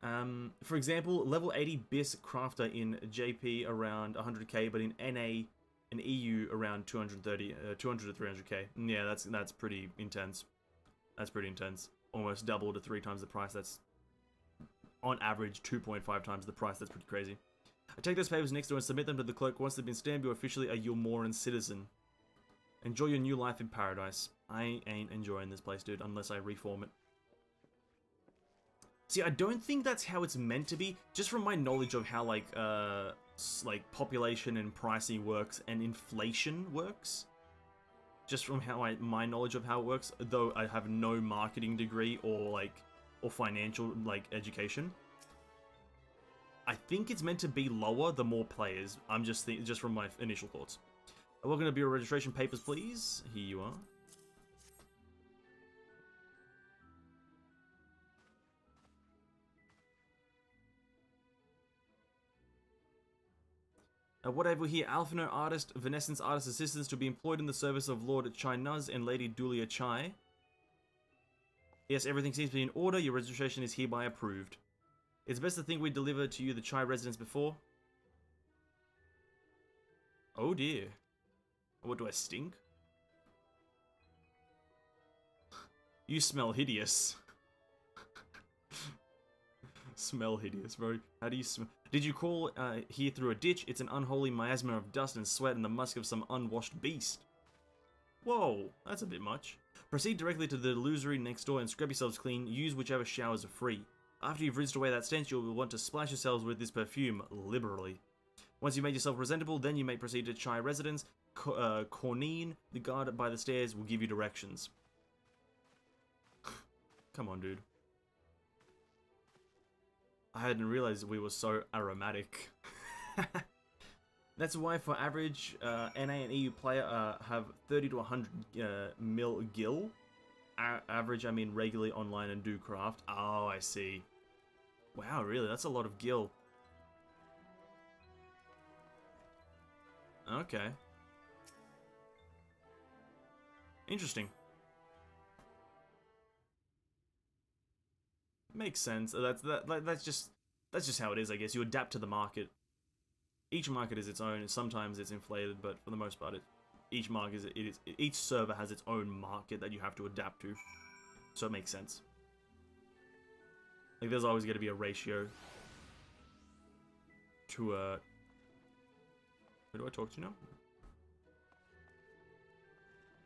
For example, level 80 BIS crafter in JP around 100k, but in NA and EU around 200 to 300k. Yeah, that's pretty intense. That's pretty intense. Almost double to 3 times the price. That's on average 2.5 times the price. That's pretty crazy. I take those papers next door and submit them to the clerk. Once they've been stamped, you're officially a Yulmoran citizen. Enjoy your new life in paradise. I ain't enjoying this place, dude, unless I reform it. See, I don't think that's how it's meant to be. Just from my knowledge of how like population and pricing works and inflation works. Just from how my knowledge of how it works, though I have no marketing degree or financial education. I think it's meant to be lower the more players. I'm just from my initial thoughts. Welcome to Bureau Registration Papers, please. Here you are. Whatever here, Alphino Artist, Venescence Artist Assistants to be employed in the service of Lord Chai Nuz and Lady Dulia Chai. Yes, everything seems to be in order. Your registration is hereby approved. It's best to think we delivered to you the Chai residence before. Oh dear. What, do I stink? You smell hideous. Smell hideous, bro. How do you smell? Did you crawl here through a ditch? It's an unholy miasma of dust and sweat and the musk of some unwashed beast. Whoa, that's a bit much. Proceed directly to the illusory next door and scrub yourselves clean. Use whichever showers are free. After you've rinsed away that stench, you'll want to splash yourselves with this perfume liberally. Once you've made yourself presentable, then you may proceed to Chai residence. Cornine, the guard by the stairs, will give you directions. Come on, dude. I hadn't realized we were so aromatic. That's why for average NA and EU player have 30 to 100 mil gil. Average, I mean regularly online and do craft. Oh, I see. Wow, really? That's a lot of gil. Okay. Interesting. Makes sense. That's just how it is, I guess. You adapt to the market. Each market is its own. Sometimes it's inflated, but for the most part, each server has its own market that you have to adapt to. So it makes sense. Like there's always going to be a ratio to who do I talk to now?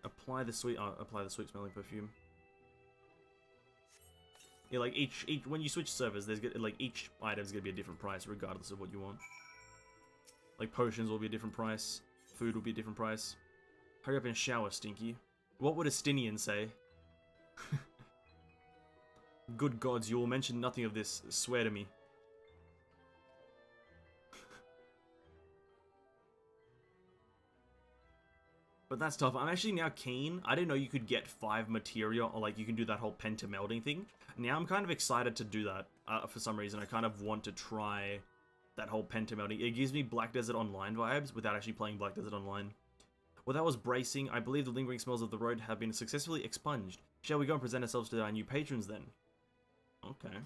Apply the sweet smelling perfume. Yeah, like each when you switch servers, there's like each item's gonna be a different price regardless of what you want. Like potions will be a different price, food will be a different price. Hurry up and shower, Stinky. What would a Stinian say? Good gods, you will mention nothing of this. Swear to me. But that's tough. I'm actually now keen. I didn't know you could get 5 materia, or like you can do that whole penta melding thing. Now I'm kind of excited to do that for some reason. I kind of want to try that whole penta melding. It gives me Black Desert Online vibes without actually playing Black Desert Online. Well, that was bracing. I believe the lingering smells of the road have been successfully expunged. Shall we go and present ourselves to our new patrons then? Okay.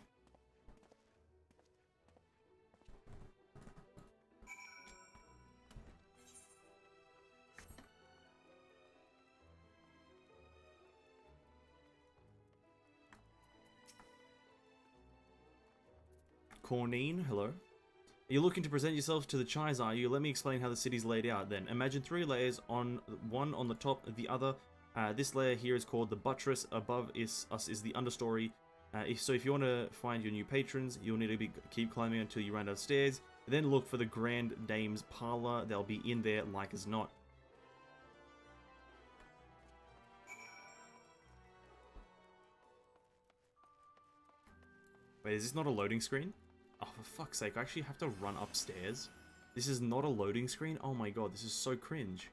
Cornine, hello. You're looking to present yourselves to the Chais, are you? Let me explain how the city's laid out then. Imagine 3 layers, one on the top, the other. This layer here is called the buttress. Above is the understory. So if you want to find your new patrons, you'll need to keep climbing until you run downstairs. Then look for the Grand Dame's parlor. They'll be in there like as not. Wait, is this not a loading screen? Oh, for fuck's sake, I actually have to run upstairs? This is not a loading screen? Oh my god, this is so cringe.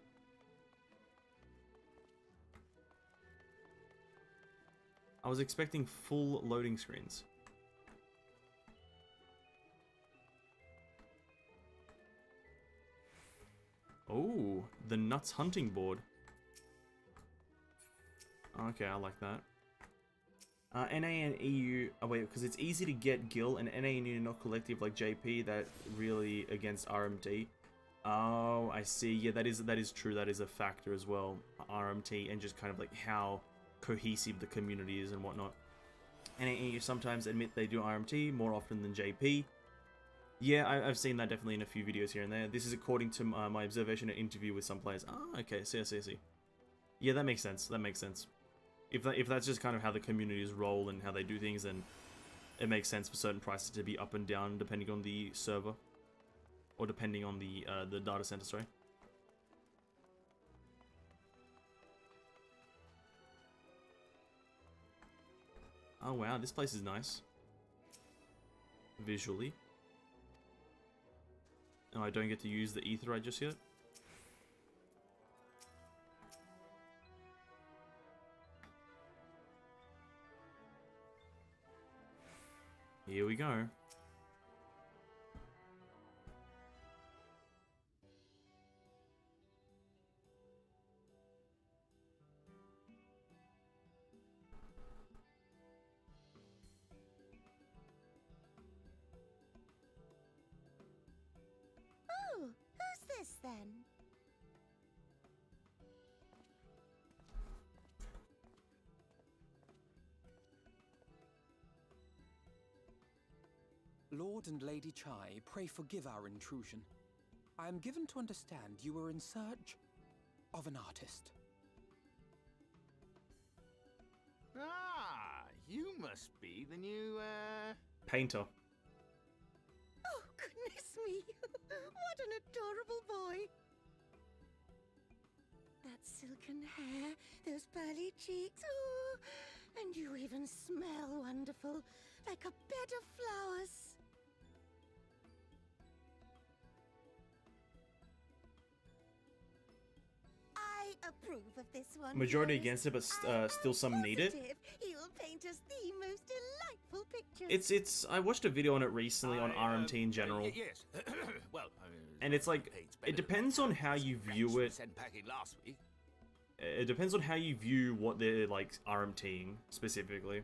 I was expecting full loading screens. Oh, the Nuts Hunting Board. Okay, I like that. NA and EU, oh wait, because it's easy to get Gil, and NA and EU not collective like JP, that really against RMT. Oh, I see. Yeah, that is true. That is a factor as well. RMT and just kind of like how cohesive the community is and whatnot. NA and EU sometimes admit they do RMT more often than JP. Yeah, I've seen that definitely in a few videos here and there. This is according to my observation and interview with some players. Oh, okay, see. Yeah, that makes sense. That makes sense. If that's just kind of how the communities roll and how they do things, then it makes sense for certain prices to be up and down depending on the server, or depending on the data center. Sorry. Oh wow, this place is nice visually. Oh, I don't get to use the aetheryte just yet. Here we go. Oh, who's this then? Lord and Lady Chai, pray forgive our intrusion. I am given to understand you were in search of an artist. Ah, you must be the new, Painter. Oh, goodness me. What an adorable boy. That silken hair, those pearly cheeks. Oh, and you even smell wonderful, like a bed of flowers. I approve of this one. Majority yours. against it, but still some need it. Positive he'll paint us the most delightful pictures. It's I watched a video on it recently on RMT in general. Yes. Well, And it's like, it depends on how you view it. Sent packing last week. It depends on how you view what they're like RMTing specifically.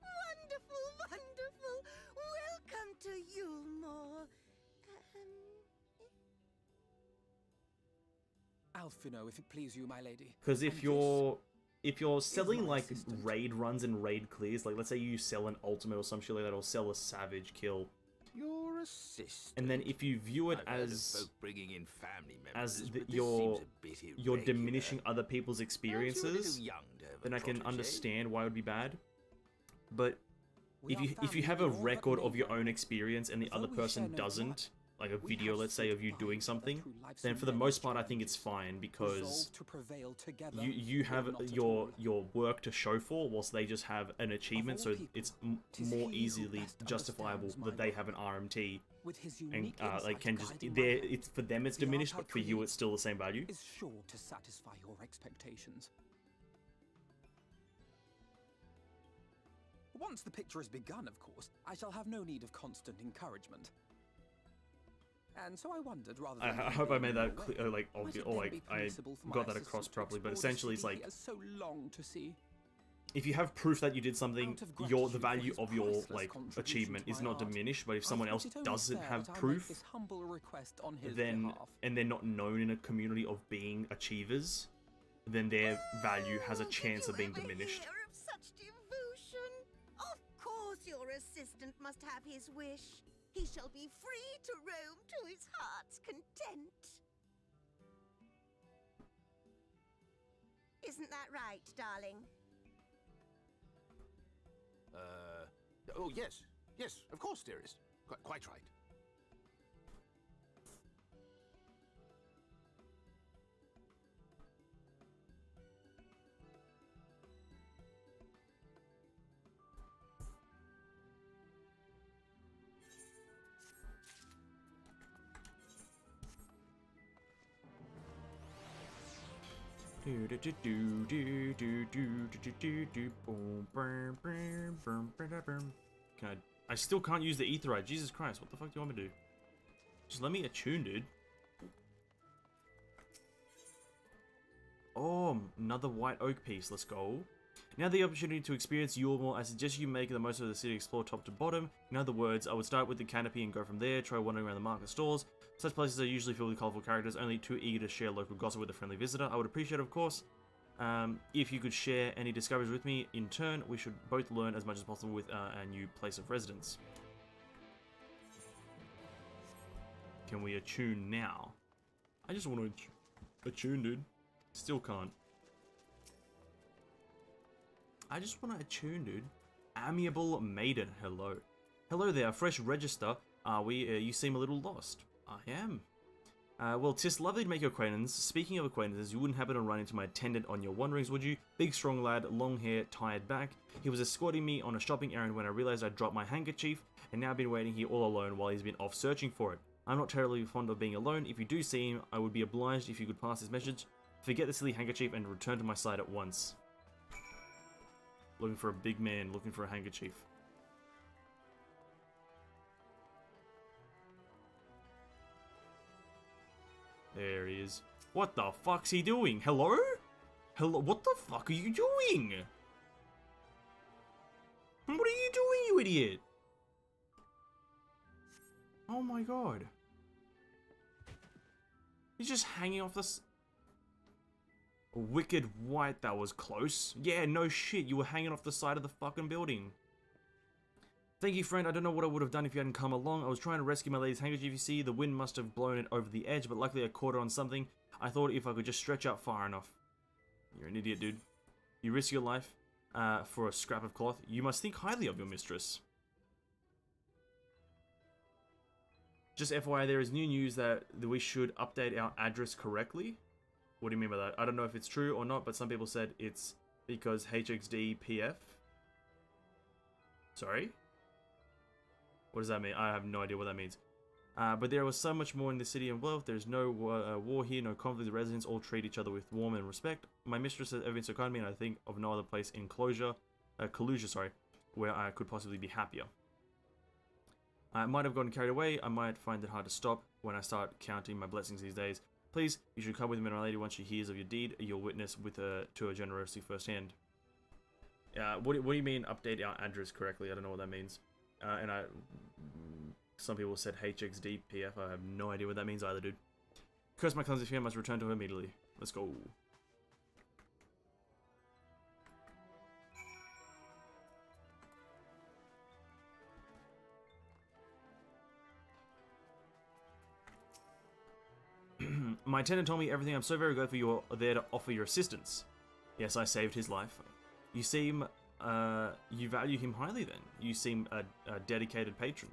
Wonderful, wonderful. Welcome to Yulmore. Alphino, if it please you, my lady. Because if you're selling like raid runs and raid clears, like let's say you sell an ultimate or some shit like that, or sell a savage kill, Your assistant. and then if you view it I've heard of as folk bringing in family members, but this you're seems a bit you're irregular. diminishing other people's Aren't you a little experiences, young to have a then I can protege? understand why it would be bad. But We if are you family have a in all but record of your name. own experience and the Though other we share person no doesn't, like a we video, have let's say, of you stood doing by something, through life's then for the many most part I think challenges, it's fine because resolved to prevail together, you or have not at your all. work to show for, whilst they just have an achievement, all so people, it's tis more he who easily best justifiable understands that my they love. have an RMT, With his and unique like insight can just guiding my there. hand, It's for them it's the art diminished, I but for you create it's still the same value. is sure to satisfy your expectations. Once the picture has begun, of course, I shall have no need of constant encouragement. And so I wondered, rather than I hope I made that away, clear, like might obvious, it or then like be I permissible for my got that assistant across to properly. But explore the essentially, it's city like he has so long to see. if you have proof that you did something, Out of the gratitude for value his of your priceless like contribution achievement to is my not art, diminished. But if I someone thought else it only doesn't fair have that I make proof, this humble request on his then behalf. and they're not known in a community of being achievers, then their value has a chance of being diminished. Hear of such devotion? Of course your assistant must have his wish. He shall be free to roam to his heart's content. Isn't that right, darling? Oh, yes. Yes, of course, dearest. Quite right. Can I still can't use the aetheryte. Jesus Christ, what the fuck do you want me to do? Just let me attune, dude. Oh, another white oak piece. Let's go. Now the opportunity to experience Yulmore, I suggest you make the most of the city, explore top to bottom. In other words, I would start with the canopy and go from there, try wandering around the market stalls. Such places are usually filled with colourful characters, only too eager to share local gossip with a friendly visitor. I would appreciate, of course, if you could share any discoveries with me. In turn, we should both learn as much as possible with our new place of residence. Can we attune now? I just want to attune, dude. Still can't. I just want to attune, dude. amiable maiden. Hello. Hello there, fresh register. You seem a little lost. I am. Well, 'tis lovely to make your acquaintance. Speaking of acquaintances, you wouldn't happen to run into my attendant on your wanderings, would you? Big, strong lad, long hair, tired back. He was escorting me on a shopping errand when I realized I'd dropped my handkerchief, and now I've been waiting here all alone while he's been off searching for it. I'm not terribly fond of being alone. If you do see him, I would be obliged if you could pass this message. Forget the silly handkerchief and return to my side at once. Looking for a big man, looking for a handkerchief. There he is. What the fuck's he doing? Hello? Hello? What the fuck are you doing? What are you doing, you idiot? Oh my god. He's just hanging off this... Wicked white, that was close. Yeah, no shit, you were hanging off the side of the fucking building. Thank you, friend. I don't know what I would have done if you hadn't come along. I was trying to rescue my lady's handkerchief, you see. The wind must have blown it over the edge, but luckily I caught it on something. I thought if I could just stretch out far enough. You're an idiot, dude. You risk your life for a scrap of cloth. You must think highly of your mistress. Just FYI, there is new news that we should update our address correctly. What do you mean by that? I don't know if it's true or not, but some people said it's because HXD PF. Sorry? What does that mean? I have no idea what that means. But there was so much more in the city and wealth. There's no war here, no conflict. The residents all treat each other with warmth and respect. My mistress has ever been so kind to me, and I think of no other place in Kalusia, where I could possibly be happier. I might have gotten carried away. I might find it hard to stop when I start counting my blessings these days. Please, you should come with me, my lady, once she hears of your deed. You'll witness to her generosity firsthand. What do you mean update our address correctly? I don't know what that means. Some people said HXD PF. I have no idea what that means either, dude. Curse my clumsy fear, must return to her immediately. Let's go. My attendant told me everything. I'm so very grateful you are there to offer your assistance. Yes, I saved his life. You seem, you value him highly then. You seem a dedicated patron.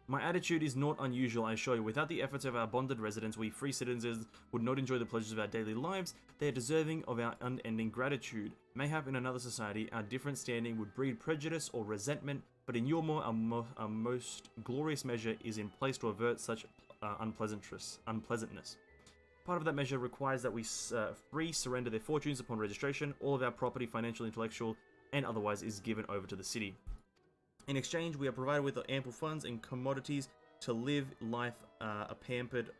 My attitude is not unusual, I assure you. Without the efforts of our bonded residents, we free citizens would not enjoy the pleasures of our daily lives. They are deserving of our unending gratitude. Mayhap in another society, our different standing would breed prejudice or resentment, but in your our most glorious measure is in place to avert such unpleasantness. Part of that measure requires that we free surrender their fortunes upon registration. All of our property, financial, intellectual, and otherwise is given over to the city. In exchange, we are provided with ample funds and commodities to live life pampered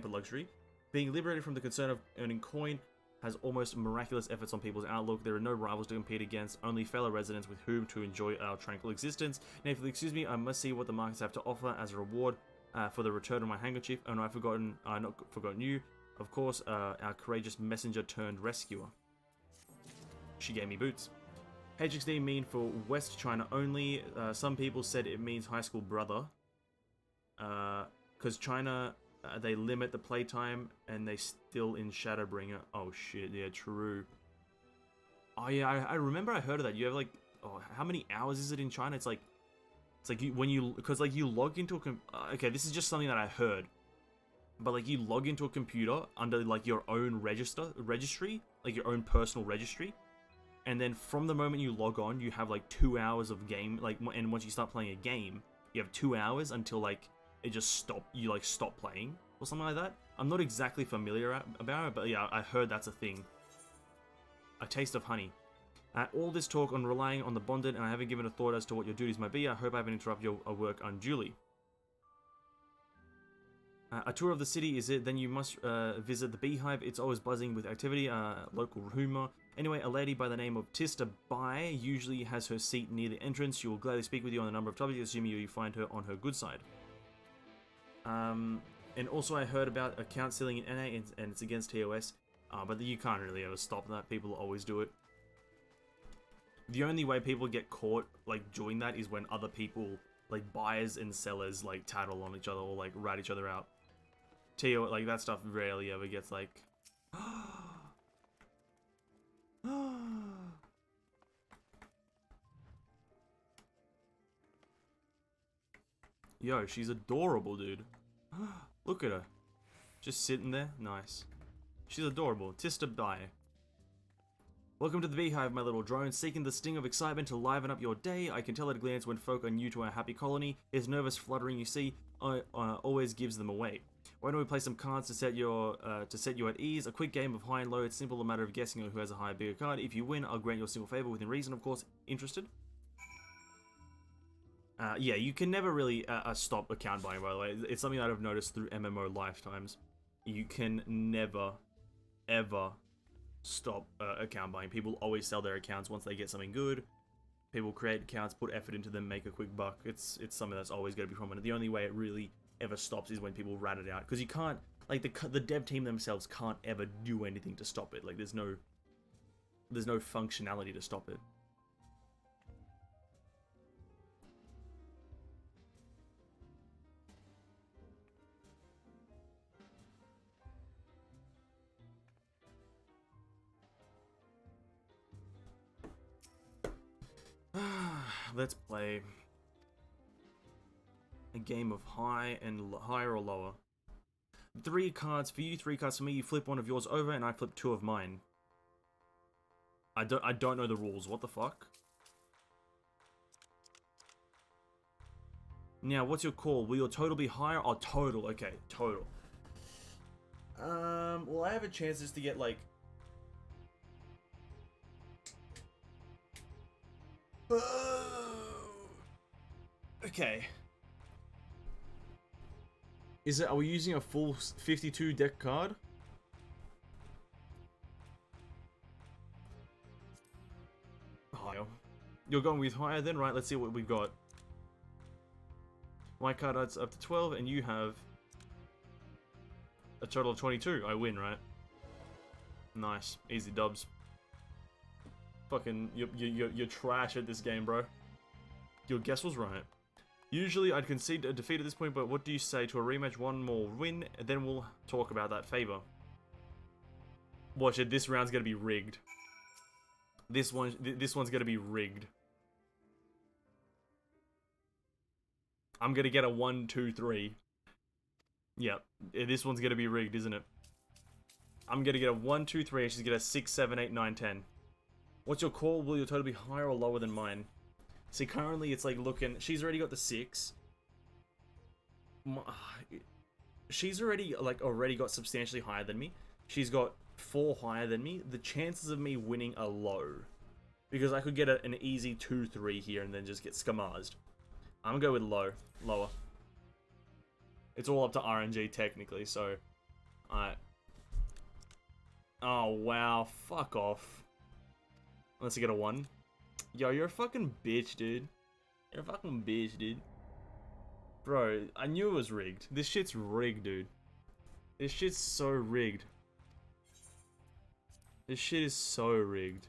luxury. Being liberated from the concern of earning coin has almost miraculous efforts on people's outlook. There are no rivals to compete against, only fellow residents with whom to enjoy our tranquil existence. Now, if you'll excuse me, I must see what the markets have to offer as a reward for the return of my handkerchief. Oh no, I've not forgotten you. Of course, our courageous messenger turned rescuer. She gave me boots. HXD mean for West China only. Some people said it means high school brother. Because China, they limit the playtime and they still in Shadowbringer. Oh shit, yeah, true. Oh yeah, I remember I heard of that. You have like, oh, how many hours is it in China? It's like because you log into a okay, this is just something that I heard. But like you log into a computer under like your own registry, like your own personal registry. And then from the moment you log on, you have like 2 hours of game, like, and once you start playing a game, you have 2 hours until like it just you like stop playing or something like that. I'm not exactly familiar about it, but yeah, I heard that's a thing. A taste of honey. All this talk on relying on the bonded, and I haven't given a thought as to what your duties might be. I hope I haven't interrupted your work unduly. A tour of the city is it? Then you must visit the beehive. It's always buzzing with activity, local humor. Anyway, a lady by the name of Tista Bai usually has her seat near the entrance. She will gladly speak with you on a number of topics, assuming you find her on her good side. And also I heard about account stealing in NA, and it's against TOS, but you can't really ever stop that. People always do it. The only way people get caught, like, doing that is when other people, like, buyers and sellers, like, tattle on each other or, like, rat each other out. Like, that stuff rarely ever gets, like... Yo, she's adorable, dude. Look at her. Just sitting there. Nice. She's adorable. Tista Bye. Welcome to the Beehive, my little drone. Seeking the sting of excitement to liven up your day. I can tell at a glance when folk are new to our happy colony. His nervous fluttering you see always gives them away. Why don't we play some cards to set you at ease? A quick game of high and low. It's simple, a matter of guessing who has a higher, bigger card. If you win, I'll grant you a single favor within reason, of course. Interested? Yeah, you can never really stop account buying, by the way. It's something that I've noticed through MMO lifetimes. You can never, ever stop account buying. People always sell their accounts once they get something good. People create accounts, put effort into them, make a quick buck. It's something that's always going to be prominent. The only way it really ever stops is when people rat it out, because you can't, like, the dev team themselves can't ever do anything to stop it. Like, there's no functionality to stop it. Let's play a game of higher or lower. 3 cards for you, 3 cards for me. You flip one of yours over, and I flip 2 of mine. I don't know the rules. What the fuck? Now, what's your call? Will your total be higher or total? Okay, total. Well, I have a chance just to get like. Okay. Are we using a full 52 deck card? Higher. You're going with higher then, right? Let's see what we've got. My card adds up to 12, and you have a total of 22. I win, right? Nice. Easy dubs. Fucking, you're trash at this game, bro. Your guess was right. Usually I'd concede a defeat at this point, but what do you say to a rematch, one more win, and then we'll talk about that favor. Watch it, this round's gonna be rigged. This one's gonna be rigged. I'm gonna get a 1, 2, 3. Yep, this one's gonna be rigged, isn't it? I'm gonna get a 1, 2, 3, and she's gonna get a 6, 7, 8, 9, 10. What's your call? Will your total be higher or lower than mine? See, currently it's like looking. She's already got the 6. She's already got substantially higher than me. She's got 4 higher than me. The chances of me winning are low, because I could get an easy 2, 3 here and then just get skamazed. I'm gonna go with lower. It's all up to RNG technically, so. Alright. Oh wow, fuck off. Unless you get a 1. Yo, you're a fucking bitch, dude. You're a fucking bitch, dude. Bro, I knew it was rigged. This shit's rigged, dude. This shit's so rigged. This shit is so rigged.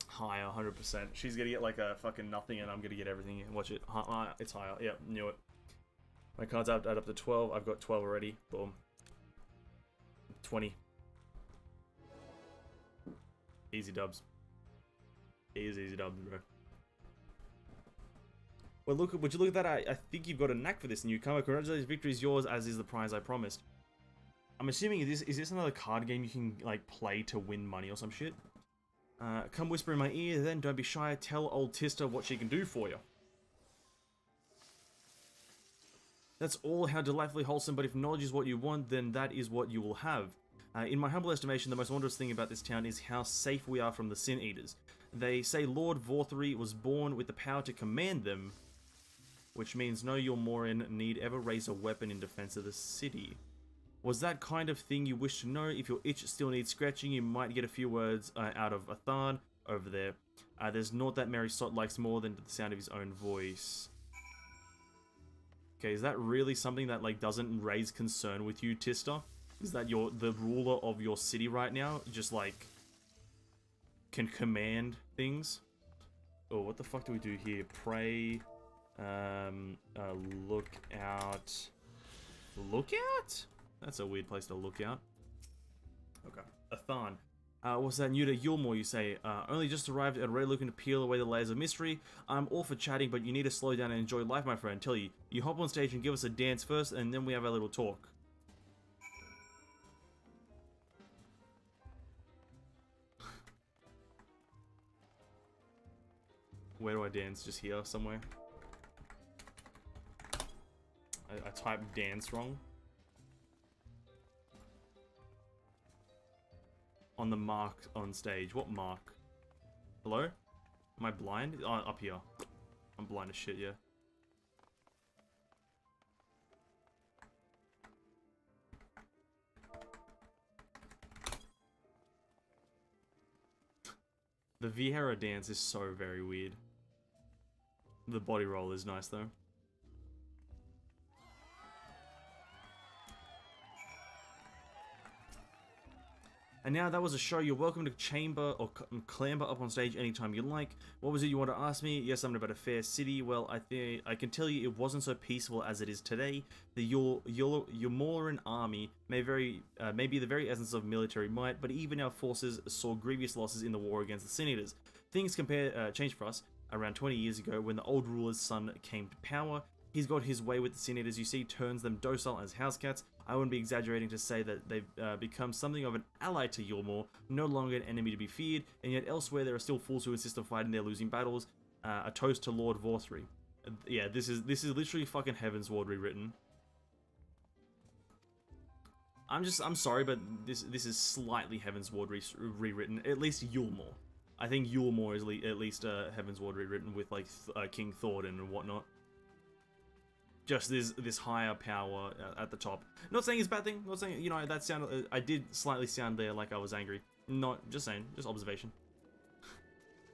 Higher, 100%. She's gonna get like a fucking nothing, and I'm gonna get everything. Watch it. It's higher. Yep, knew it. My cards add up to 12. I've got 12 already. Boom. 20. Easy dubs. Easy dubs, bro. Well, look, would you look at that? I think you've got a knack for this newcomer. Congratulations, victory is yours, as is the prize I promised. I'm assuming is this another card game you can like play to win money or some shit? Come whisper in my ear, then don't be shy. Tell old Tista what she can do for you. That's all how delightfully wholesome, but if knowledge is what you want, then that is what you will have. In my humble estimation, the most wondrous thing about this town is how safe we are from the Sin Eaters. They say Lord Vorthry was born with the power to command them, which means no Yulmoran need ever raise a weapon in defense of the city. Was that kind of thing you wish to know? If your itch still needs scratching, you might get a few words out of Athan over there. There's naught that Merry Sot likes more than the sound of his own voice. Okay, is that really something that like doesn't raise concern with you, Tista? Is that the ruler of your city right now just like can command things? Oh, what the fuck do we do here? Pray. Lookout. Lookout? That's a weird place to look out. Okay. Athan. What's that new to Yulmore, you say? Only just arrived and already looking to peel away the layers of mystery. I'm all for chatting, but you need to slow down and enjoy life, my friend. Tell you, you hop on stage and give us a dance first, and then we have a little talk. Where do I dance? Just here, somewhere? I typed dance wrong. On the mark on stage. What mark? Hello? Am I blind? Oh, up here. I'm blind as shit, yeah. The Vieira dance is so very weird. The body roll is nice though. And now that was a show. You're welcome to chamber or clamber up on stage anytime you like. What was it you want to ask me? Yes, something about a fair city. Well, I can tell you it wasn't so peaceful as it is today. The Yulmoran army may be the very essence of military might, but even our forces saw grievous losses in the war against the Sin Eaters. Things changed for us around 20 years ago when the old ruler's son came to power. He's got his way with the Sin Eaters, you see, turns them docile as house cats. I wouldn't be exaggerating to say that they've become something of an ally to Yulmore, no longer an enemy to be feared, and yet elsewhere there are still fools who insist on fighting their losing battles. A toast to Lord Vorthry. Yeah, this is literally fucking Heaven's Ward rewritten. I'm sorry, but this is slightly Heaven's Ward rewritten. At least Yulmore. I think Yulmore is at least Heaven's Ward rewritten with like King Thordan and whatnot. Just this higher power at the top. Not saying it's a bad thing. Not saying, you know, that sounded. I did slightly sound there like I was angry. Not just saying. Just observation.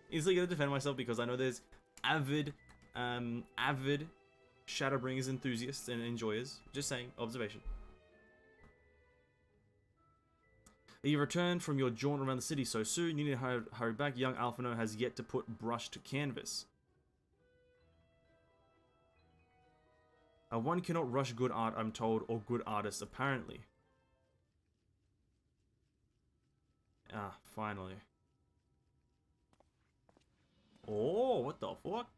Easily gonna defend myself because I know there's avid Shadowbringers enthusiasts and enjoyers. Just saying. Observation. You returned from your jaunt around the city so soon. You need to hurry back. Young Alphino has yet to put brush to canvas. One cannot rush good art, I'm told, or good artists, apparently. Ah, finally. Oh, what the fuck?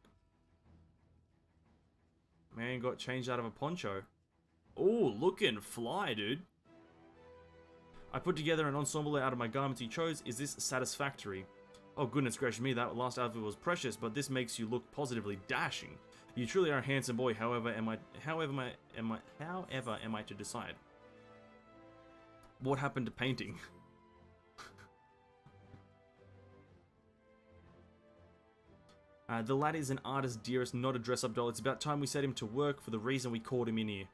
Man got changed out of a poncho. Oh, looking fly, dude. I put together an ensemble out of my garments you chose. Is this satisfactory? Oh, goodness gracious me, that last outfit was precious, but this makes you look positively dashing. You truly are a handsome boy, however am I to decide? What happened to painting? The lad is an artist, dearest, not a dress-up doll. It's about time we set him to work for the reason we called him in here.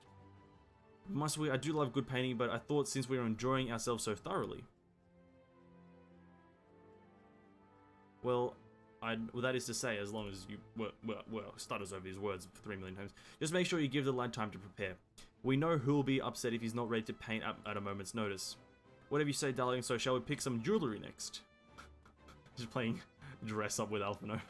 Must we? I do love good painting, but I thought since we were enjoying ourselves so thoroughly. Well, that is to say, as long as you stutters over his words 3 million times. Just make sure you give the lad time to prepare. We know who'll be upset if he's not ready to paint up at a moment's notice. Whatever you say, darling, so shall we pick some jewelry next? Just playing dress up with Alphino.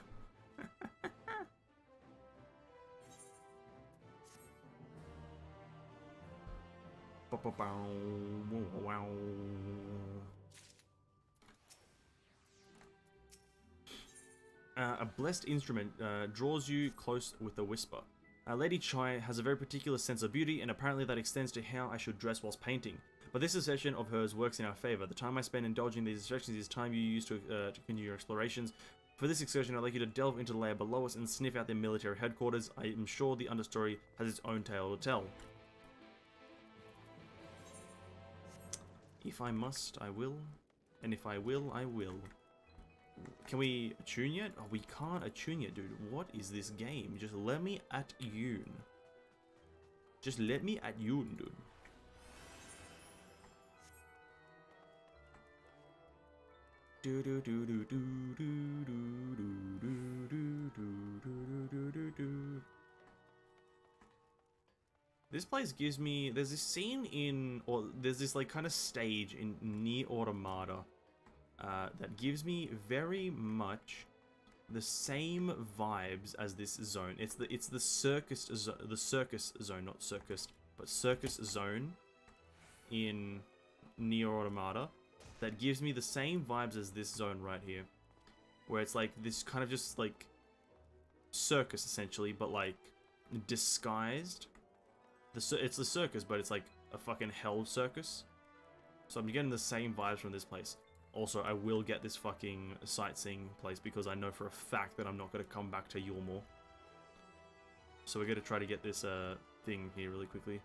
A blessed instrument draws you close with a whisper. Lady Chai has a very particular sense of beauty, and apparently that extends to how I should dress whilst painting. But this obsession of hers works in our favour. The time I spend indulging these distractions is time you use to continue your explorations. For this excursion, I'd like you to delve into the layer below us and sniff out their military headquarters. I am sure the understory has its own tale to tell. If I must, I will. And if I will, I will. Can we attune yet? Oh, we can't attune yet, dude. What is this game? Just let me attune. Just let me attune, dude. Do do do do do do do do do do do do do. This place gives me. There's this scene in, or there's this like kind of stage in Nier Automata that gives me very much the same vibes as this zone. It's the circus zone, not circus, but circus zone in Nier Automata that gives me the same vibes as this zone right here, where it's like this kind of just like circus essentially, but like disguised. It's the circus, but it's like a fucking hell circus. So I'm getting the same vibes from this place. Also, I will get this fucking sightseeing place because I know for a fact that I'm not going to come back to Yulmore. So we're going to try to get this thing here really quickly.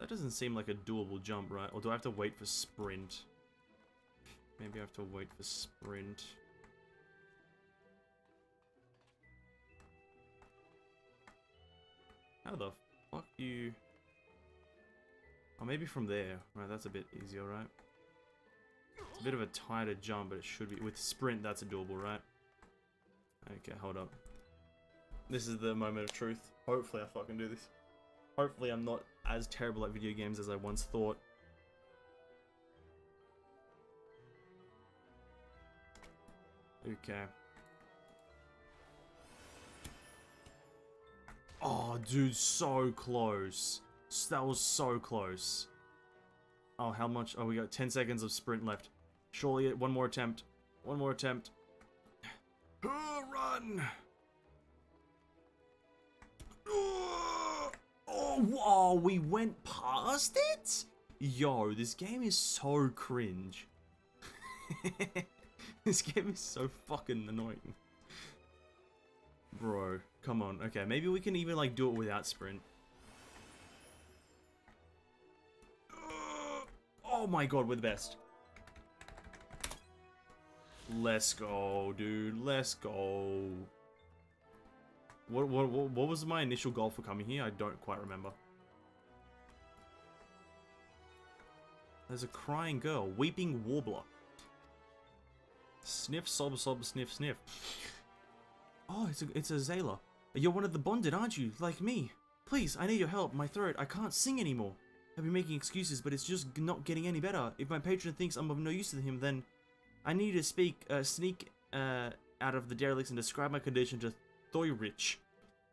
That doesn't seem like a doable jump, right? Or do I have to wait for sprint? Maybe I have to wait for sprint. How the fuck do you... Oh, maybe from there. Right, that's a bit easier, right? It's a bit of a tighter jump, but it should be... With sprint, that's a doable, right? Okay, hold up. This is the moment of truth. Hopefully I fucking do this. Hopefully I'm not as terrible at video games as I once thought. Okay. Oh, dude, so close. That was so close. Oh, how much? Oh, we got 10 seconds of sprint left. Surely one more attempt. One more attempt. Run! Oh, whoa, we went past it? Yo, this game is so cringe. This game is so fucking annoying. Bro, come on. Okay, maybe we can even like do it without sprint. Oh my god, we're the best. Let's go, dude. Let's go. What was my initial goal for coming here? I don't quite remember. There's a crying girl. Weeping warbler. Sniff, sob, sob, sniff, sniff. Oh, it's a Zayla. You're one of the bonded, aren't you? Like me. Please, I need your help. My throat, I can't sing anymore. I've been making excuses, but it's just not getting any better. If my patron thinks I'm of no use to him, then I need to sneak out of the derelicts and describe my condition to Thoyrich.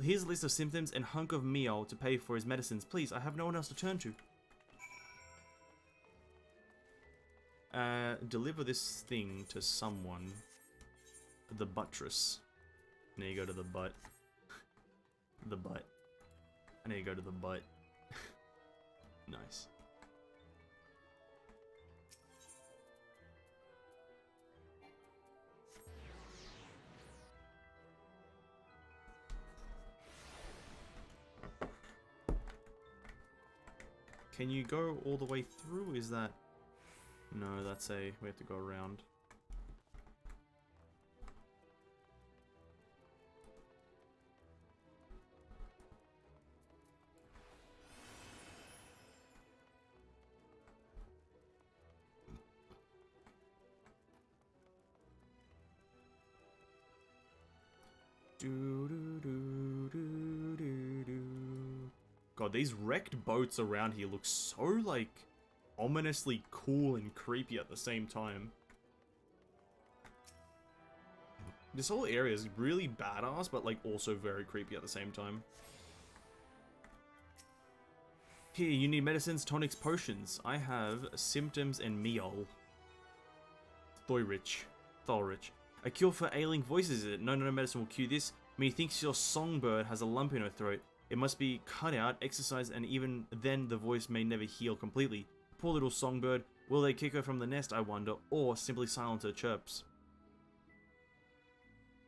Here's a list of symptoms and hunk of meal to pay for his medicines. Please, I have no one else to turn to. Deliver this thing to someone. The buttress. I need to go to the butt. The butt. I need to go to the butt. Nice. Can you go all the way through? Is that... No, that's a... We have to go around. God, these wrecked boats around here look so, like, ominously cool and creepy at the same time. This whole area is really badass, but, like, also very creepy at the same time. Here, you need medicines, tonics, potions. I have symptoms and meal. Thoyrich. A cure for ailing voices, is it? No medicine will cure this. Methinks your songbird has a lump in her throat. It must be cut out, exercised, and even then the voice may never heal completely. Poor little songbird. Will they kick her from the nest, I wonder, or simply silence her chirps?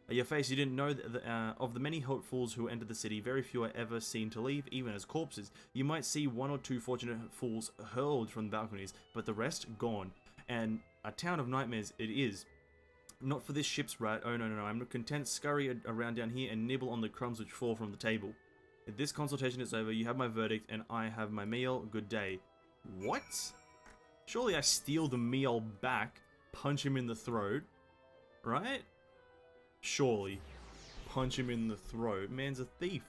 Your face, you didn't know of the many hopefuls who entered the city, very few are ever seen to leave, even as corpses. You might see one or two fortunate fools hurled from the balconies, but the rest, gone. And a town of nightmares it is. Not for this ship's rat. Oh, no. I'm content scurry around down here and nibble on the crumbs which fall from the table. If this consultation is over, you have my verdict, and I have my meal. Good day. What? Surely I steal the meal back, punch him in the throat, right? Surely. punch him in the throat. Man's a thief.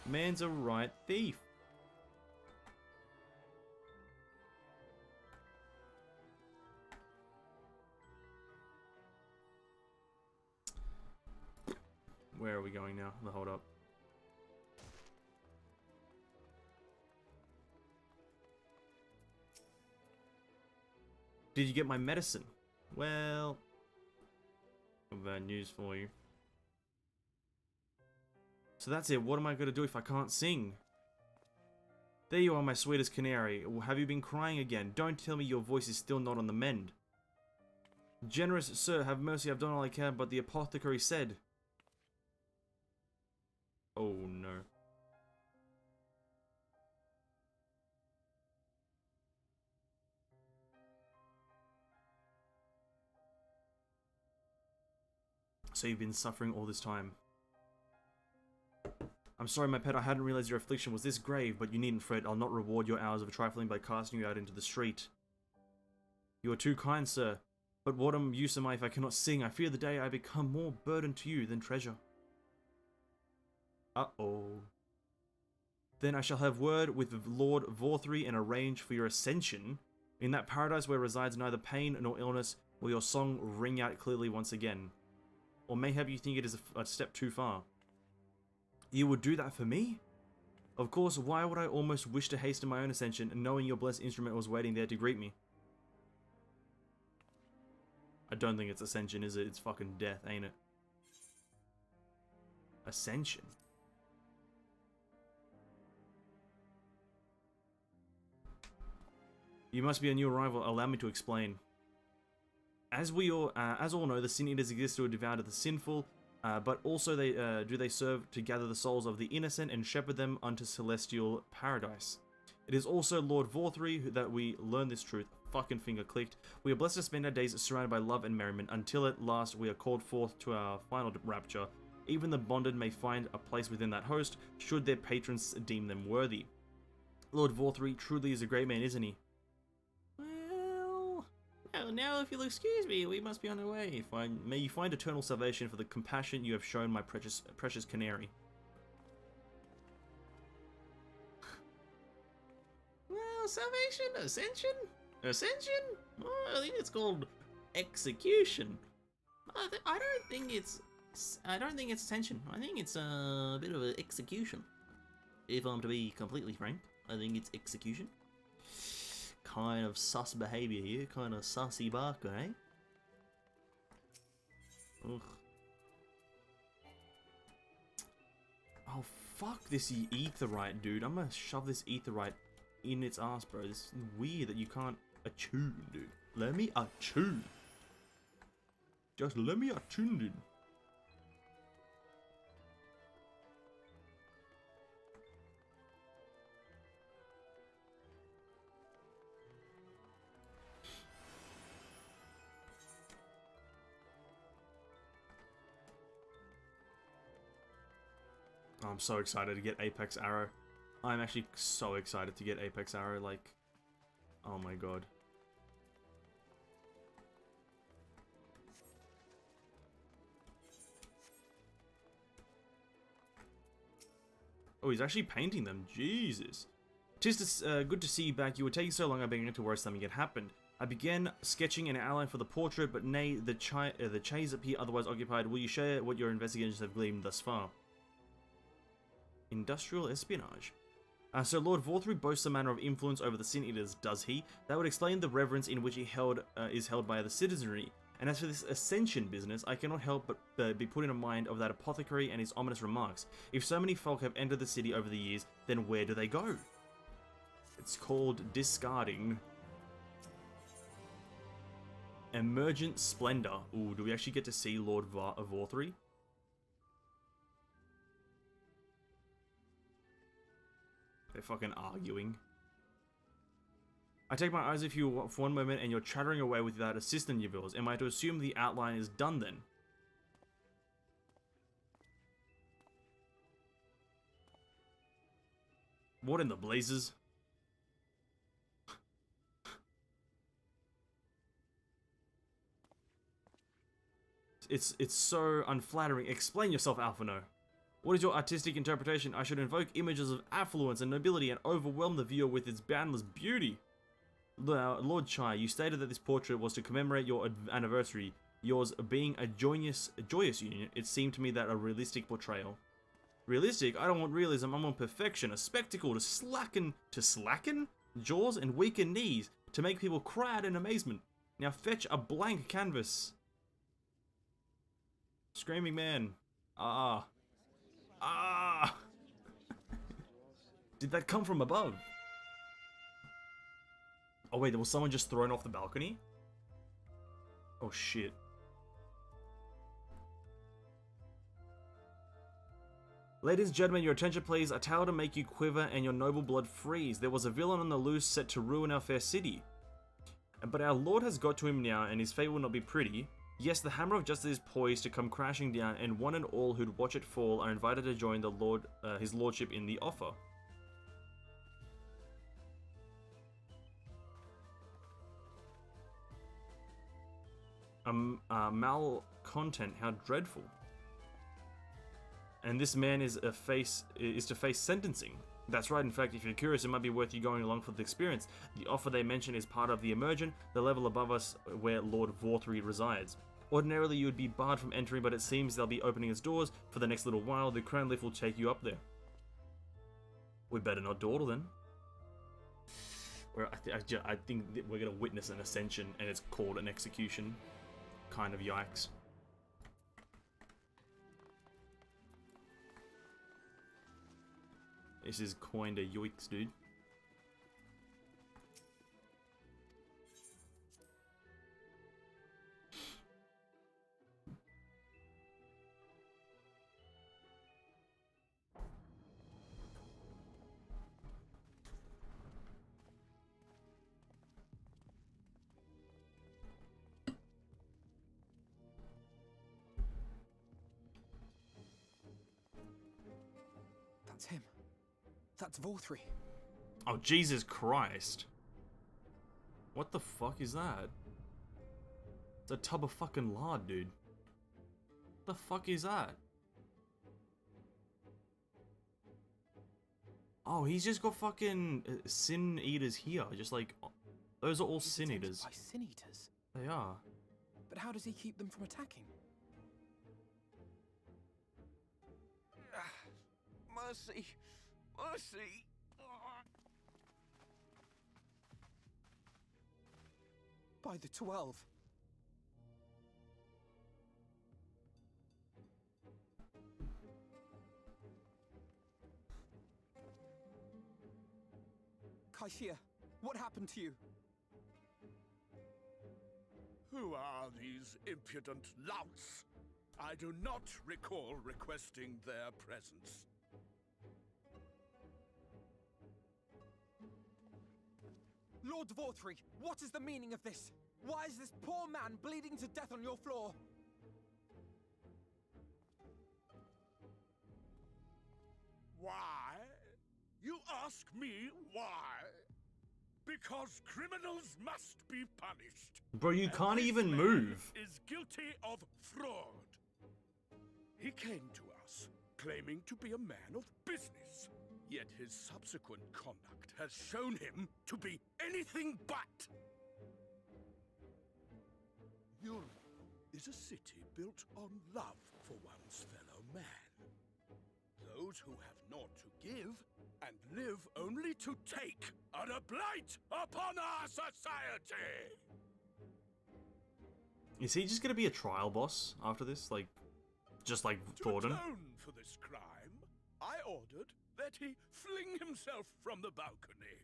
Man's a right thief. Where are we going now? Hold up. Did you get my medicine? Well, I've bad news for you. So that's it. What am I going to do if I can't sing? There you are, my sweetest canary. Have you been crying again? Don't tell me your voice is still not on the mend. Generous sir, have mercy. I've done all I can, but the apothecary said... Oh no. So you've been suffering all this time. I'm sorry, my pet, I hadn't realized your affliction was this grave, but you needn't fret. I'll not reward your hours of trifling by casting you out into the street. You are too kind, sir. But what use am I if I cannot sing? I fear the day I become more burden to you than treasure. Uh-oh. Then I shall have word with Lord Vorthry and arrange for your ascension. In that paradise where resides neither pain nor illness, will your song ring out clearly once again. Or mayhap you think it is a step too far. You would do that for me? Of course, why would I almost wish to hasten my own ascension, knowing your blessed instrument was waiting there to greet me? I don't think it's ascension, is it? It's fucking death, ain't it? Ascension? You must be a new arrival. Allow me to explain. As all know, the Sin Eaters exist to devour the sinful, but also they serve to gather the souls of the innocent and shepherd them unto celestial paradise. It is also Lord Vorthry that we learn this truth. Fucking finger clicked. We are blessed to spend our days surrounded by love and merriment until at last we are called forth to our final rapture. Even the bonded may find a place within that host, should their patrons deem them worthy. Lord Vorthry truly is a great man, isn't he? Well, now if you'll excuse me, we must be on our way. May you find eternal salvation for the compassion you have shown my precious canary. Well, salvation, ascension? Well, I think it's called execution. I don't think it's ascension. I think it's a bit of an execution. If I'm to be completely frank, I think it's execution. Kind of sus behavior here, kind of sussy Barker, eh? Ugh. Oh, fuck this etherite, dude. I'm gonna shove this etherite in its ass, bro. This is weird that you can't attune, dude. Let me attune. Just let me attune, dude. I'm so excited to get Apex Arrow. I'm actually so excited to get Apex Arrow, like, oh my god. Oh, he's actually painting them, Jesus. Tis good to see you back. You were taking so long I began to worry something had happened. I began sketching an outline for the portrait, but nay, the chase appear otherwise occupied. Will you share what your investigations have gleaned thus far? Industrial espionage. So Lord Vorthry boasts a manner of influence over the Sin Eaters, does he? That would explain the reverence in which he is held by the citizenry. And as for this ascension business, I cannot help but be put in mind of that apothecary and his ominous remarks. If so many folk have entered the city over the years, then where do they go? It's called discarding. Emergent Splendor. Ooh, do we actually get to see Lord Vorthry? They're fucking arguing. I take my eyes off you for one moment and you're chattering away with that assistant of yours. Am I to assume the outline is done then? What in the blazes? It's so unflattering. Explain yourself, Alphino. What is your artistic interpretation? I should invoke images of affluence and nobility and overwhelm the viewer with its boundless beauty. Lord Chai, you stated that this portrait was to commemorate your anniversary, yours being a joyous union. It seemed to me that a realistic portrayal. Realistic? I don't want realism, I want perfection, a spectacle to slacken jaws and weaken knees, to make people cry out in amazement. Now fetch a blank canvas. Screaming man. Ah. Did that come from above? Oh wait, was someone just thrown off the balcony? Oh shit. Ladies and gentlemen, your attention please. A tale to make you quiver and your noble blood freeze. There was a villain on the loose set to ruin our fair city. But our lord has got to him now, and his fate will not be pretty. Yes, the hammer of justice is poised to come crashing down, and one and all who'd watch it fall are invited to join his lordship in the offer. Malcontent, how dreadful. And this man is to face sentencing. That's right, in fact, if you're curious, it might be worth you going along for the experience. The offer they mention is part of the Emergent, the level above us where Lord Vorthry resides. Ordinarily you would be barred from entering, but it seems they'll be opening its doors for the next little while. The Crown Lift will take you up there. We better not dawdle then. I think that we're going to witness an ascension, and it's called an execution. Kind of yikes. This is kinda yoiks, dude. That's him. That's Vorthry. Oh, Jesus Christ. What the fuck is that? It's a tub of fucking lard, dude. What the fuck is that? Oh, he's just got fucking sin eaters here. Just like, those are all sin eaters. By sin eaters? They are. But how does he keep them from attacking? Mercy! Mercy! By the 12. Kaishia, what happened to you? Who are these impudent louts? I do not recall requesting their presence. Lord Vorthry, what is the meaning of this? Why is this poor man bleeding to death on your floor? Why? You ask me why? Because criminals must be punished. Bro, you And can't this even man move. Is guilty of fraud. He came to us claiming to be a man of business, yet his subsequent conduct has shown him to be anything but. Yuri is a city built on love for one's fellow man. Those who have naught to give and live only to take are a blight upon our society. Is he just gonna be a trial boss after this? Like, just like Thornton? To atone for this crime, I ordered that he fling himself from the balcony.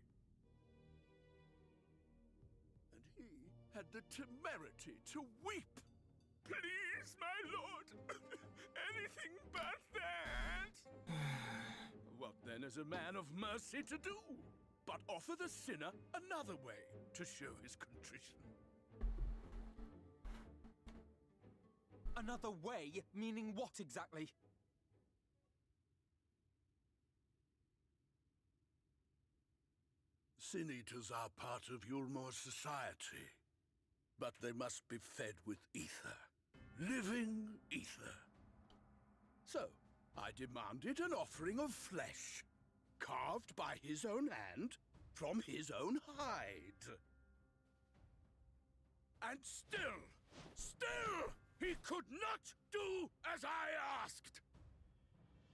And he had the temerity to weep. Please, my lord, anything but that. What then is a man of mercy to do? But offer the sinner another way to show his contrition. Another way? Meaning what exactly? Sin eaters are part of Yulmor's society, but they must be fed with ether. living ether. So, I demanded an offering of flesh, carved by his own hand, from his own hide. And still, he could not do as I asked.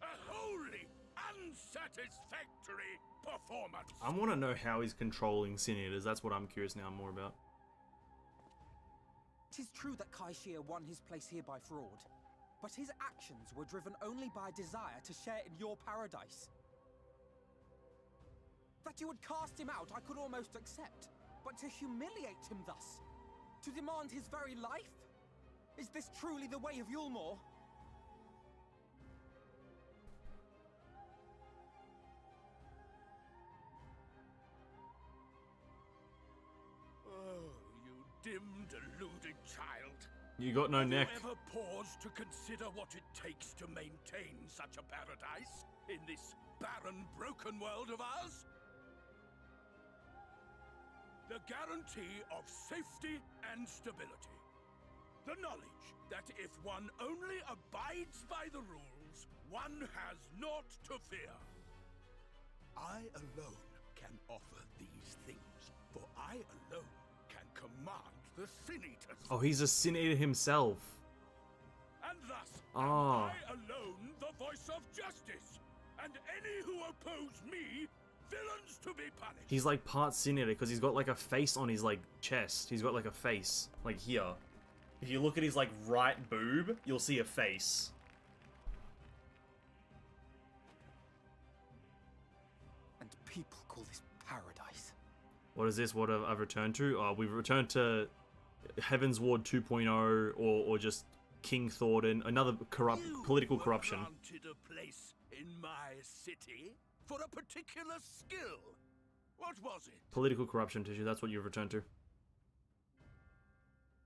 A wholly unsatisfactory performance. I want to know how he's controlling Sin Eaters. That's what I'm curious now more about. Tis true that Kaishia won his place here by fraud, but his actions were driven only by a desire to share in your paradise. That you would cast him out I could almost accept, but to humiliate him thus, to demand his very life? Is this truly the way of Yulmore? Oh, you dim, deluded child. You got no neck. Have you ever paused to consider what it takes to maintain such a paradise in this barren, broken world of ours? The guarantee of safety and stability. The knowledge that if one only abides by the rules, one has naught to fear. I alone can offer these things, for I alone can command the Sin Eaters. Oh, he's a Sin Eater himself. And thus, Ah. I alone the voice of justice, and any who oppose me, villains to be punished. He's like part Sin Eater because he's got like a face on his like chest. He's got like a face like here. If you look at his like right boob, you'll see a face. And people call this paradise. What is this? What have I returned to? Oh, we've returned to Heaven's Ward 2.0 or just King Thornton. Another political corruption. Granted a place in my city for a particular skill. What was it? Political corruption tissue. That's what you've returned to.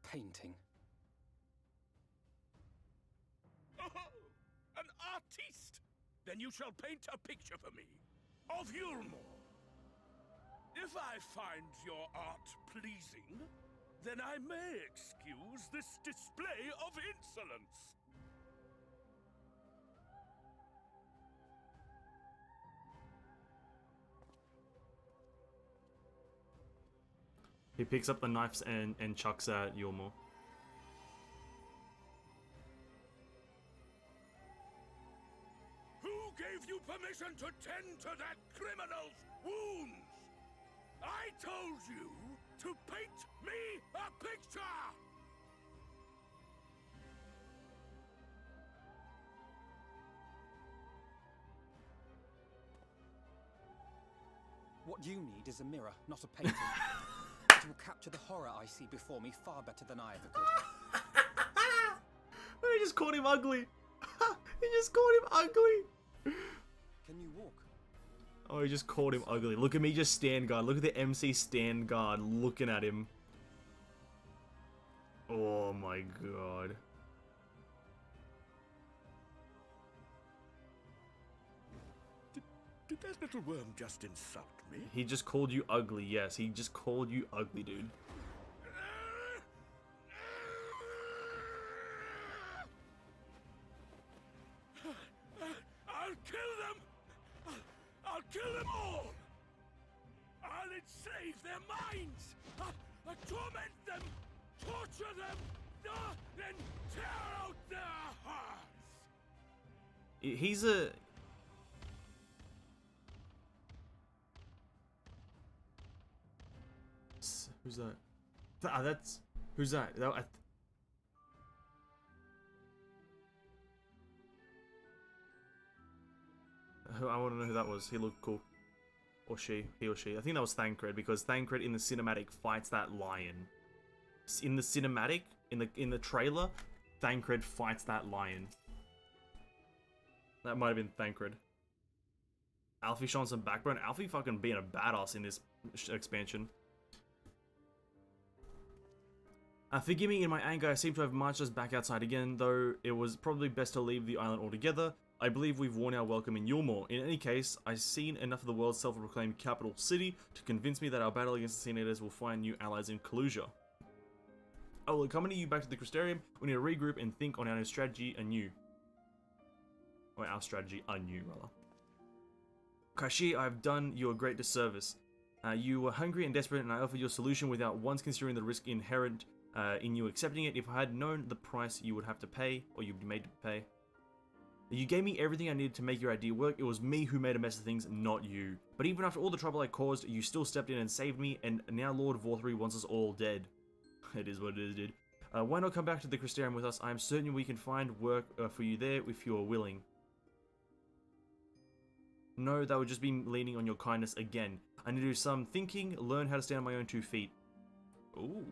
Painting. Oh, an artiste! Then you shall paint a picture for me of Yulmore. If I find your art pleasing, then I may excuse this display of insolence. He picks up the knives and chucks at Yulmore. Who gave you permission to tend to that criminal's wounds? I told you to paint me a picture! What you need is a mirror, not a painting. It will capture the horror I see before me far better than I ever could. He just called him ugly. He just called him ugly. Can you walk? Oh, he just called him ugly. Look at me just stand guard. Look at the MC stand guard looking at him. Oh my god. Did that little worm just insult me? He just called you ugly. Yes, he just called you ugly, dude. I'll kill them! I'll kill them all! I'll enslave their minds! I'll torment them! Torture them! Then tear out their hearts! He's a... Who's that? That's... Who's that? I want to know who that was. He looked cool. Or she. He or she. I think that was Thancred, because Thancred in the cinematic fights that lion. In the cinematic, in the trailer, Thancred fights that lion. That might have been Thancred. Alfie showing some backbone. Alfie fucking being a badass in this expansion. Forgive me in my anger, I seem to have marched us back outside again, though it was probably best to leave the island altogether. I believe we've worn our welcome in Yulmore. In any case, I've seen enough of the world's self-proclaimed capital city to convince me that our battle against the Sin Eaters will find new allies in Kalusia. I will accompany you back to the Crystarium. We need to regroup and think on our strategy anew. Or our strategy anew, rather. Kashi, I have done you a great disservice. You were hungry and desperate, and I offered you a solution without once considering the risk inherent in you accepting it. If I had known the price you would have to pay, or you'd be made to pay. You gave me everything I needed to make your idea work. It was me who made a mess of things, not you. But even after all the trouble I caused, you still stepped in and saved me, and now Lord Vorthry wants us all dead. It is what it is, dude. Why not come back to the Crystarium with us? I am certain we can find work for you there if you are willing. No, that would just be leaning on your kindness again. I need to do some thinking, learn how to stand on my own 2 feet. Ooh.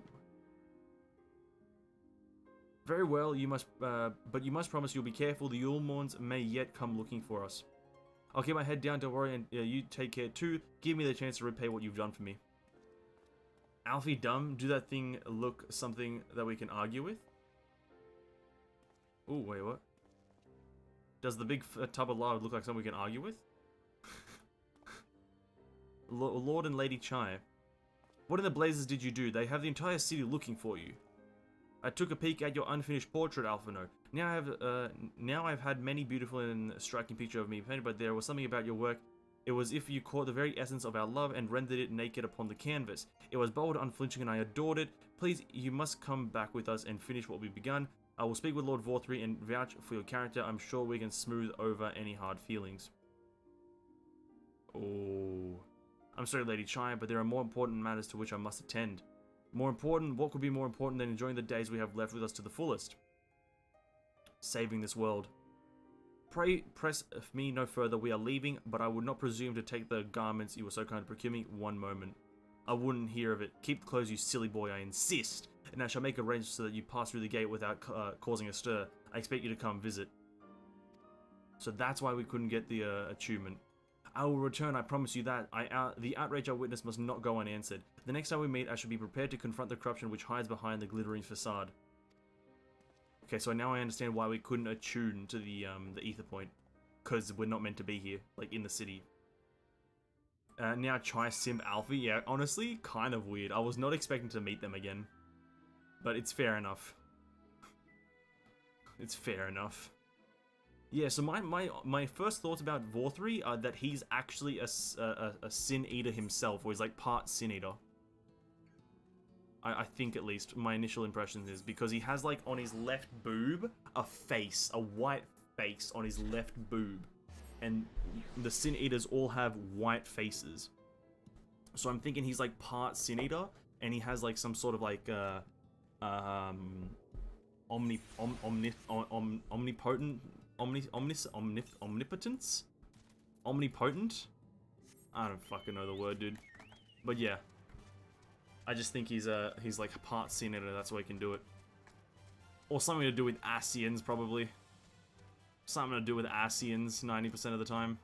Very well, you must, but you must promise you'll be careful. The Yulmorns may yet come looking for us. I'll keep my head down, don't worry, and you take care too. Give me the chance to repay what you've done for me. Alfie dumb, do that thing look something that we can argue with? Ooh, wait, what? Does the big tub of lard look like something we can argue with? Lord and Lady Chai. What in the blazes did you do? They have the entire city looking for you. I took a peek at your unfinished portrait, Alphino. Now I've had many beautiful and striking pictures of me painted, but there was something about your work. It was if you caught the very essence of our love and rendered it naked upon the canvas. It was bold, unflinching, and I adored it. Please, you must come back with us and finish what we've begun. I will speak with Lord Vorthry and vouch for your character. I'm sure we can smooth over any hard feelings. Oh. I'm sorry, Lady Chai, but there are more important matters to which I must attend. More important? What could be more important than enjoying the days we have left with us to the fullest? Saving this world. Pray, press me no further. We are leaving, but I would not presume to take the garments you were so kind to procure me. One moment. I wouldn't hear of it. Keep the clothes, you silly boy, I insist. And I shall make arrangements so that you pass through the gate without causing a stir. I expect you to come visit. So that's why we couldn't get the achievement. I will return, I promise you that. The outrage I witnessed must not go unanswered. The next time we meet, I shall be prepared to confront the corruption which hides behind the glittering facade. Okay, so now I understand why we couldn't attune to the ether point. Because we're not meant to be here, like in the city. Now Chai Simp Alfie, yeah, honestly, kind of weird. I was not expecting to meet them again. But it's fair enough. It's fair enough. Yeah, so my first thoughts about Vorthry are that he's actually a Sin Eater himself, or he's like part Sin Eater. I think at least, my initial impression is, because he has like on his left boob, a face, a white face on his left boob. And the Sin Eaters all have white faces. So I'm thinking he's like part Sin Eater, and he has like some sort of like, omnipotence? Omnipotent? I don't fucking know the word, dude. But yeah. I just think he's like a part Sin Eater, that's why he can do it. Or something to do with Asians, probably. Something to do with Asians 90% of the time.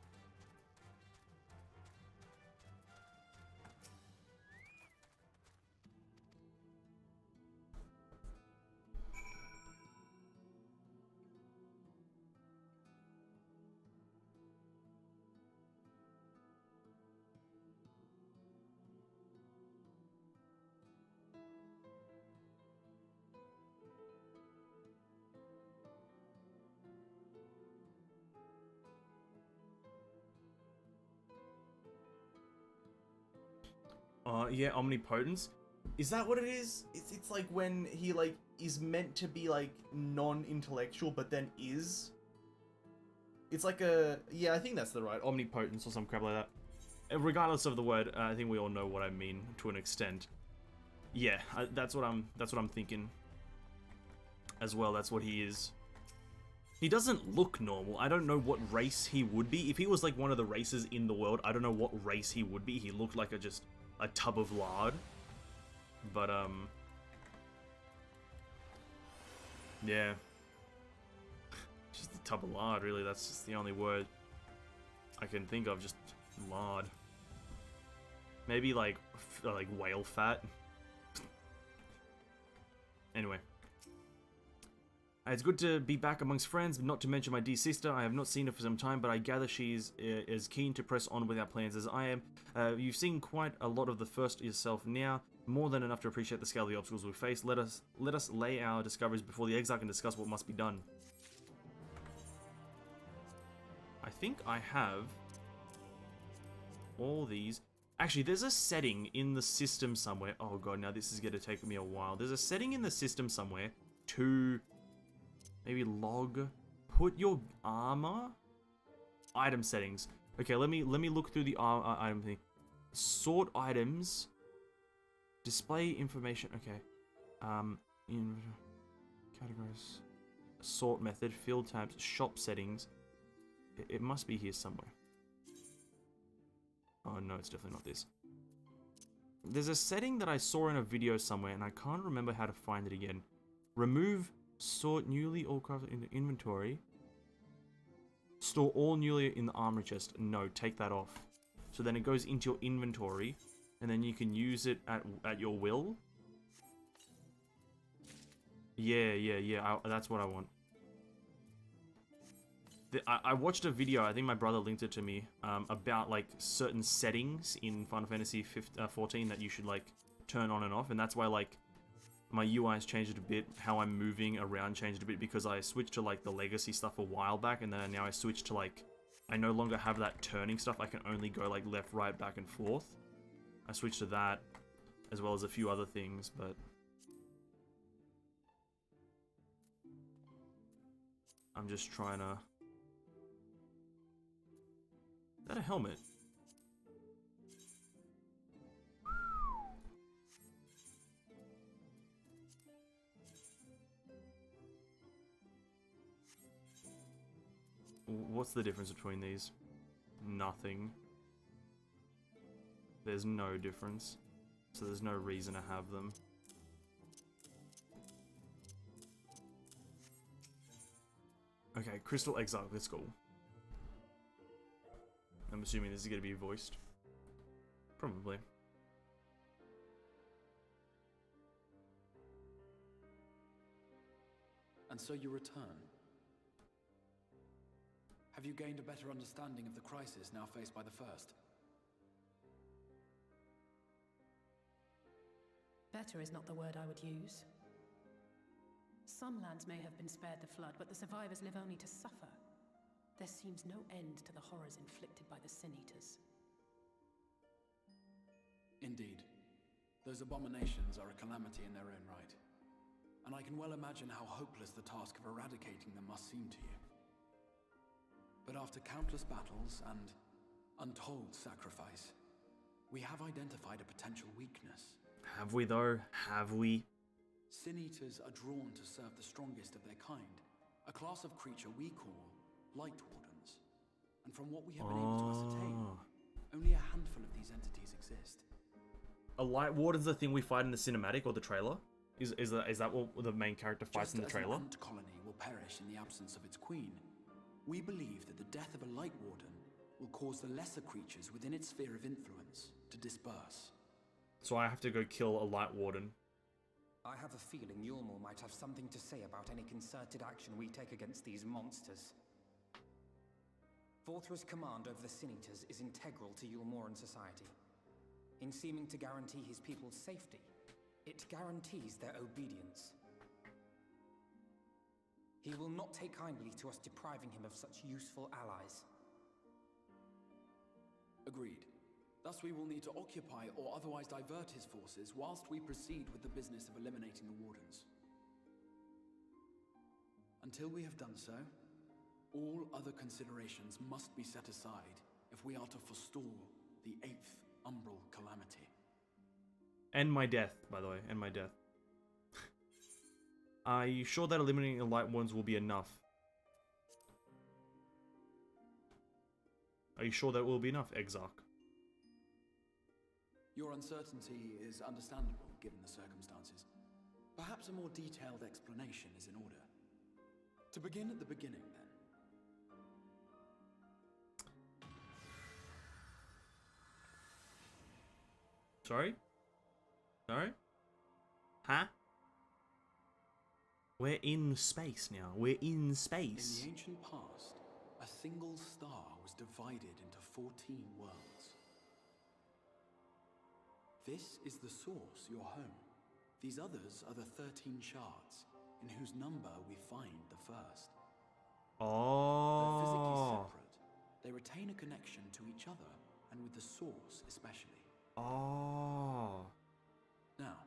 Yeah, omnipotence. Is that what it is? It's like when he like is meant to be like non-intellectual but then is. It's like a, yeah, I think that's the right omnipotence or some crap like that. Regardless of the word, I think we all know what I mean to an extent. Yeah, that's what I'm thinking. As well, that's what he is. He doesn't look normal. I don't know what race he would be. If he was like one of the races in the world, I don't know what race he would be. He looked like a tub of lard. But, yeah. Just a tub of lard, really. That's just the only word I can think of. Just lard. Maybe, like whale fat. Anyway. It's good to be back amongst friends, not to mention my dear sister. I have not seen her for some time, but I gather she's as keen to press on with our plans as I am. You've seen quite a lot of the first yourself now. more than enough to appreciate the scale of the obstacles we face. Let us lay our discoveries before the Exarch and discuss what must be done. I think I have all these. Actually, there's a setting in the system somewhere. Oh god, now this is going to take me a while. There's a setting in the system somewhere to maybe log, put your armor item settings. Okay, let me look through the item thing. Sort items, display information. Okay, in categories, sort method, field tabs, shop settings. It must be here somewhere. Oh no, it's definitely not this. There's a setting that I saw in a video somewhere, and I can't remember how to find it again. Remove sort newly all crafted into inventory. Store all newly in the armory chest. No, take that off. So then it goes into your inventory, and then you can use it at your will. Yeah. That's what I want. I watched a video, I think my brother linked it to me, about like certain settings in Final Fantasy 14 that you should like turn on and off, and that's why like my UI's changed a bit, how I'm moving around changed a bit, because I switched to like the legacy stuff a while back, and then now I switched to like, I no longer have that turning stuff, I can only go like left, right, back and forth. I switched to that, as well as a few other things, but I'm just trying to... Is that a helmet? What's the difference between these? Nothing. There's no difference. So there's no reason to have them. Okay, Crystal Exile, let's go. I'm assuming this is going to be voiced. Probably. And so you return. Have you gained a better understanding of the crisis now faced by the First? Better is not the word I would use. Some lands may have been spared the flood, but the survivors live only to suffer. There seems no end to the horrors inflicted by the Sin Eaters. Indeed. Those abominations are a calamity in their own right. And I can well imagine how hopeless the task of eradicating them must seem to you. But after countless battles and untold sacrifice, we have identified a potential weakness. Have we though? Have we? Sin Eaters are drawn to serve the strongest of their kind, a class of creature we call Light Wardens. And from what we have been able to ascertain, only a handful of these entities exist. A Light Warden's the thing we fight in the cinematic or the trailer? Is that what the main character fights in the trailer? Just as an ant colony will perish in the absence of its queen, we believe that the death of a Light Warden will cause the lesser creatures within its sphere of influence to disperse. So I have to go kill a Light Warden. I have a feeling Yulmor might have something to say about any concerted action we take against these monsters. Vorthra's command over the Sin Eaters is integral to Yulmoran society. In seeming to guarantee his people's safety, it guarantees their obedience. He will not take kindly to us depriving him of such useful allies. Agreed. Thus we will need to occupy or otherwise divert his forces whilst we proceed with the business of eliminating the Wardens. Until we have done so, all other considerations must be set aside if we are to forestall the 8th Umbral Calamity. And my death, by the way, and my death. Are you sure that eliminating the Light Wardens will be enough? Are you sure that will be enough, Exarch? Your uncertainty is understandable, given the circumstances. Perhaps a more detailed explanation is in order. To begin at the beginning, then. Sorry? Sorry? Huh? We're in space now. We're in space. In the ancient past, a single star was divided into 14 worlds. This is the source, your home. These others are the 13 shards, in whose number we find the first. They're physically Oh. separate. They retain a connection to each other, and with the source especially. Oh. Now,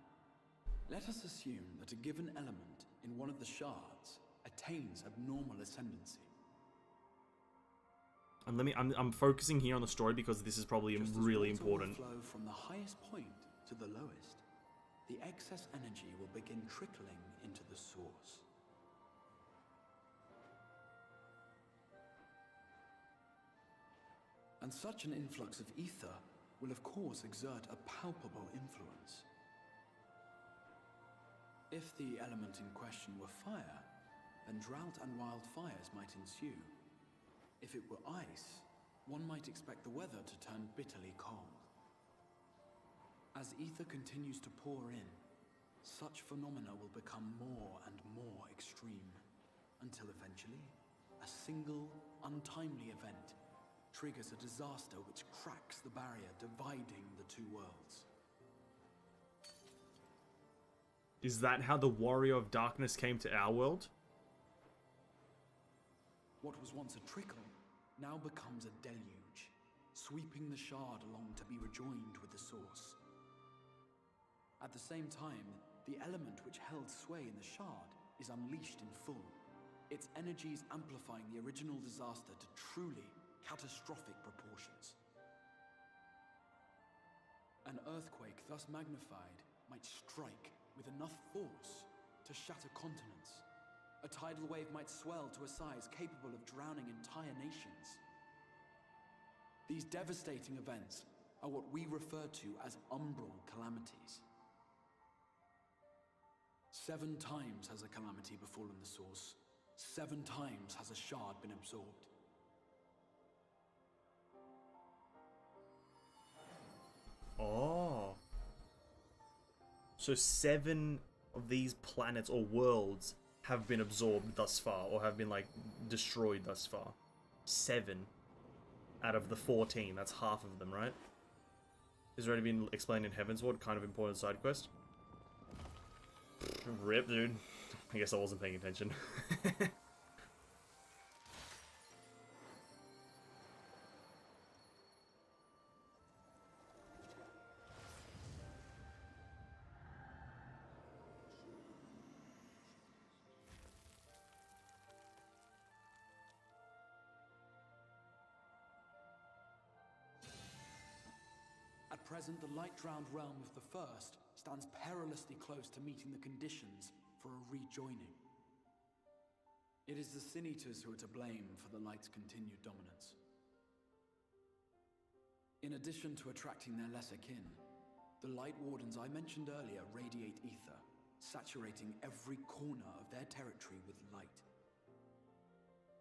let us assume that a given element in one of the shards attains abnormal ascendancy. And I'm focusing here on the story because this is probably really important. Flow from the highest point to the lowest. The excess energy will begin trickling into the source. And such an influx of ether will of course exert a palpable influence. If the element in question were fire, then drought and wildfires might ensue. If it were ice, one might expect the weather to turn bitterly cold. As ether continues to pour in, such phenomena will become more and more extreme, until eventually, a single, untimely event triggers a disaster which cracks the barrier dividing the two worlds. Is that how the Warrior of Darkness came to our world? What was once a trickle now becomes a deluge, sweeping the shard along to be rejoined with the source. At the same time, the element which held sway in the shard is unleashed in full, its energies amplifying the original disaster to truly catastrophic proportions. An earthquake thus magnified might strike with enough force to shatter continents. A tidal wave might swell to a size capable of drowning entire nations. These devastating events are what we refer to as umbral calamities. 7 times has a calamity befallen the source. 7 times has a shard been absorbed. Oh. So 7 of these planets or worlds have been absorbed thus far, or have been, like, destroyed thus far. 7 out of the 14. That's half of them, right? Is already been explained in Heavensward, kind of important side quest. Rip, dude. I guess I wasn't paying attention. At present, the light-drowned realm of the First stands perilously close to meeting the conditions for a rejoining. It is the Sin Eaters who are to blame for the Light's continued dominance. In addition to attracting their lesser kin, the Light Wardens I mentioned earlier radiate ether, saturating every corner of their territory with light.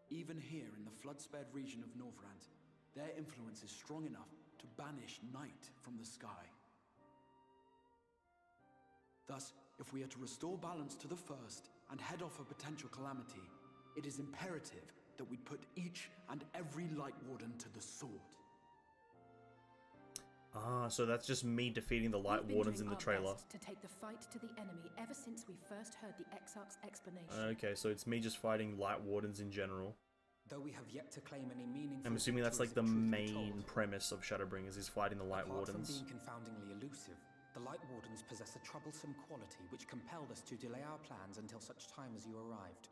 Even here in the flood-spared region of Norvrant, their influence is strong enough to banish night from the sky. Thus, if we are to restore balance to the First and head off a potential calamity, it is imperative that we put each and every Light Warden to the sword. Ah, so that's just me defeating the Light Wardens in the trailer. To take the fight to the enemy ever since we first heard the Exarch's explanation. Okay, so it's me just fighting Light Wardens in general. Though we have yet to claim any meaningful I'm assuming that's like victories the if truth be main told. premise of Shadowbringers, is fighting the Light Apart Wardens. from being confoundingly elusive, the Light Wardens possess a troublesome quality which compelled us to delay our plans until such time as you arrived.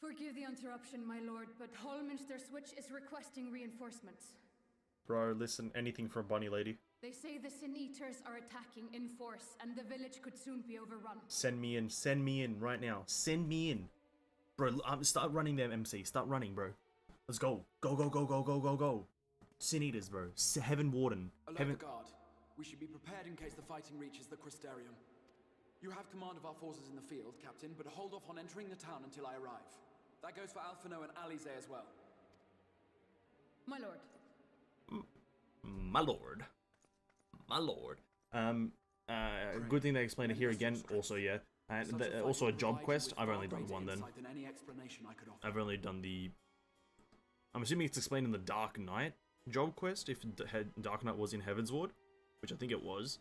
Forgive the interruption, my lord, but Hallminster Switch is requesting reinforcements. Bro, listen, anything from Bunny Lady. They say the Sin Eaters are attacking in force, and the village could soon be overrun. Send me in right now. Send me in. Bro, start running them, MC. Start running, bro. Let's go. Go, go, go, go, go, go, go. Sin Eaters, bro. Heaven Warden. Alert the guard. We should be prepared in case the fighting reaches the Crystarium. You have command of our forces in the field, Captain, but hold off on entering the town until I arrive. That goes for Alphino and Alize as well. My lord. My lord. My lord. Good thing they explained it here again, also, yeah. And also a job quest. I've only done one then. I've only done the I'm assuming it's explained in the Dark Knight job quest, if Dark Knight was in Heavensward, which I think it was.